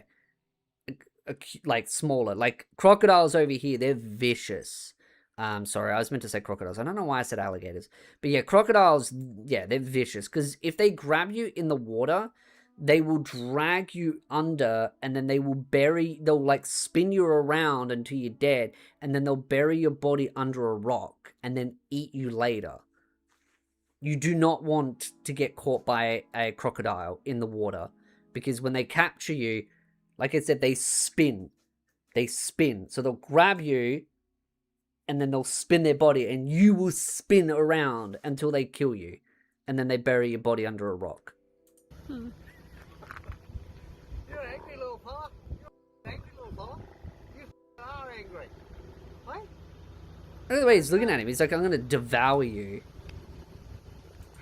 Like smaller. Like crocodiles over here, they're vicious. Sorry, I was meant to say crocodiles. I don't know why I said alligators. But yeah, crocodiles, yeah, they're vicious. Because if they grab you in the water, they will drag you under and then they'll like spin you around until you're dead. And then they'll bury your body under a rock and then eat you later. You do not want to get caught by a crocodile in the water. Because when they capture you, like I said, they spin. They spin. So they'll grab you and then they'll spin their body and you will spin around until they kill you. And then they bury your body under a rock. You're an angry little fella. You're an angry little fella. You are angry. What? Look at the way he's looking at him. He's like, I'm going to devour you.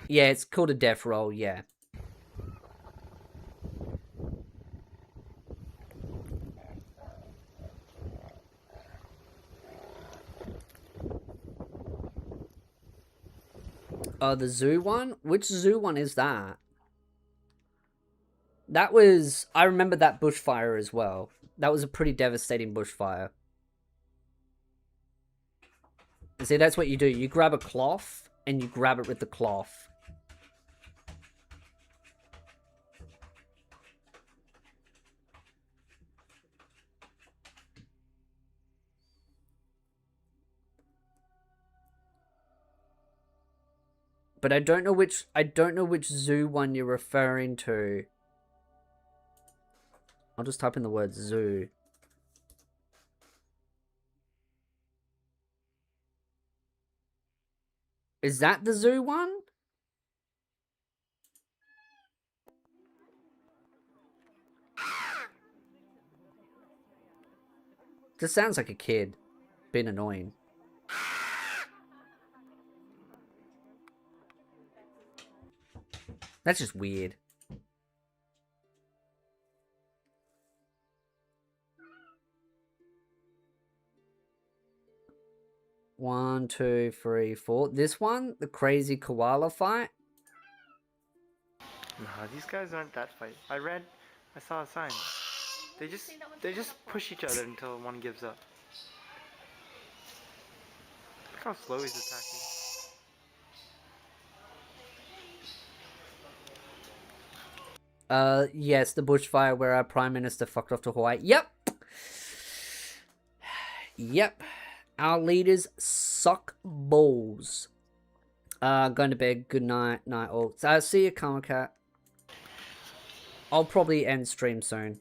Yeah, it's called a death roll, yeah. The zoo one? Which zoo one is that? That was... I remember that bushfire as well. That was a pretty devastating bushfire. See, that's what you do. You grab a cloth, and you grab it with the cloth. But I don't know which zoo one you're referring to. I'll just type in the word zoo. Is that the zoo one? This sounds like a kid being annoying. That's just weird. One, two, three, four. This one, the crazy koala fight. Nah, these guys aren't that fight. I saw a sign. They just push each other until one gives up. Look how slow he's attacking. Yes, the bushfire where our Prime Minister fucked off to Hawaii. Yep. Yep. Our leaders suck balls. Going to bed. Good night. Night all. So I'll see you, Karma Cat. I'll probably end stream soon.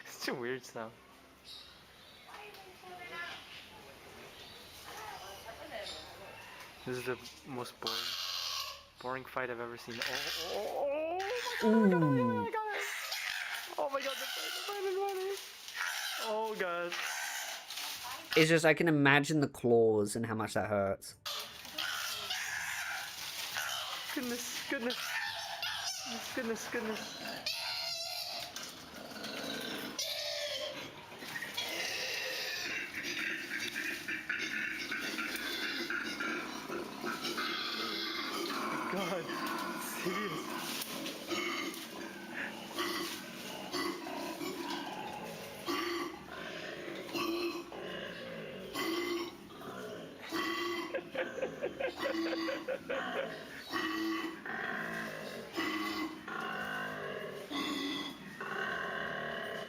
It's a weird sound. This is the most boring fight I've ever seen. Oh my god, oh my god, the fight is running. Oh god. It's just, I can imagine the claws and how much that hurts. Goodness. God, serious.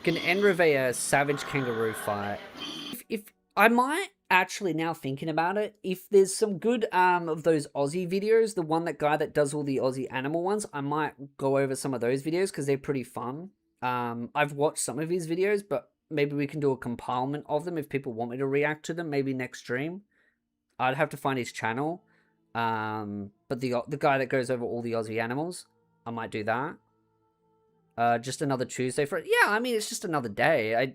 Can Enrive a savage kangaroo fight? If I might actually, now thinking about it, if there's some good of those Aussie videos, the one that guy that does all the Aussie animal ones, I might go over some of those videos because they're pretty fun. I've watched some of his videos, but maybe we can do a compilement of them if people want me to react to them, maybe next stream. I'd have to find his channel. But the guy that goes over all the Aussie animals, I might do that. Just another Tuesday for it. Yeah, I mean, it's just another day.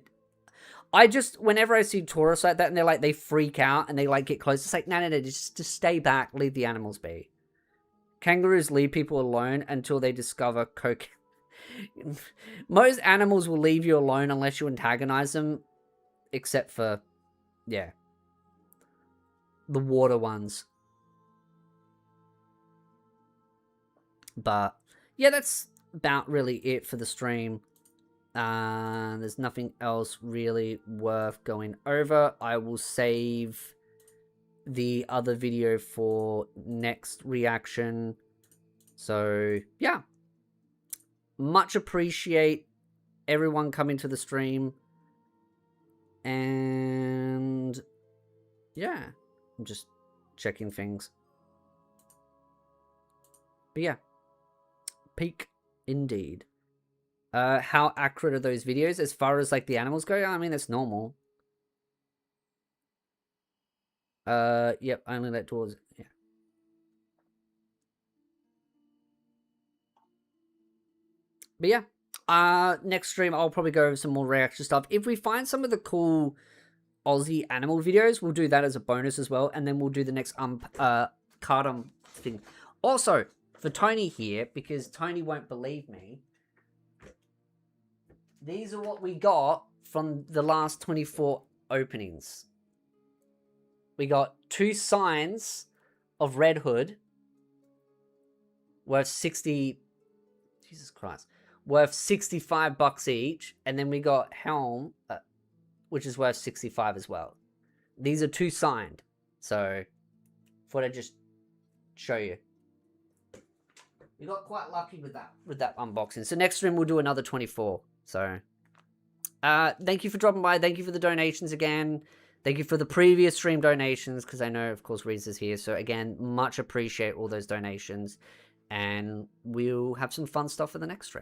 I just, whenever I see tourists like that and they're like, they freak out and they like get close, it's like, no, just stay back, leave the animals be. Kangaroos leave people alone until they discover coke. Most animals will leave you alone unless you antagonize them, except for, yeah, the water ones. But yeah, that's about really it for the stream. There's nothing else really worth going over. I will save the other video for next reaction. So yeah, much appreciate everyone coming to the stream. And yeah, I'm just checking things. But yeah, peak indeed. How accurate are those videos as far as like the animals go? I mean, that's normal. Yep, I only let dwarves. Yeah. But yeah, next stream I'll probably go over some more reaction stuff. If we find some of the cool Aussie animal videos, we'll do that as a bonus as well, and then we'll do the next cardum thing. Also, for Tony here, because Tony won't believe me, these are what we got from the last 24 openings. We got 2 signs of Red Hood worth 60... Jesus Christ. Worth 65 bucks each. And then we got Helm, which is worth 65 as well. These are 2 signed. So, thought I'd just show you. We got quite lucky with that unboxing. So next stream we'll do another 24. So, thank you for dropping by. Thank you for the donations again. Thank you for the previous stream donations, because I know, of course, Reese is here. So again, much appreciate all those donations. And we'll have some fun stuff for the next stream.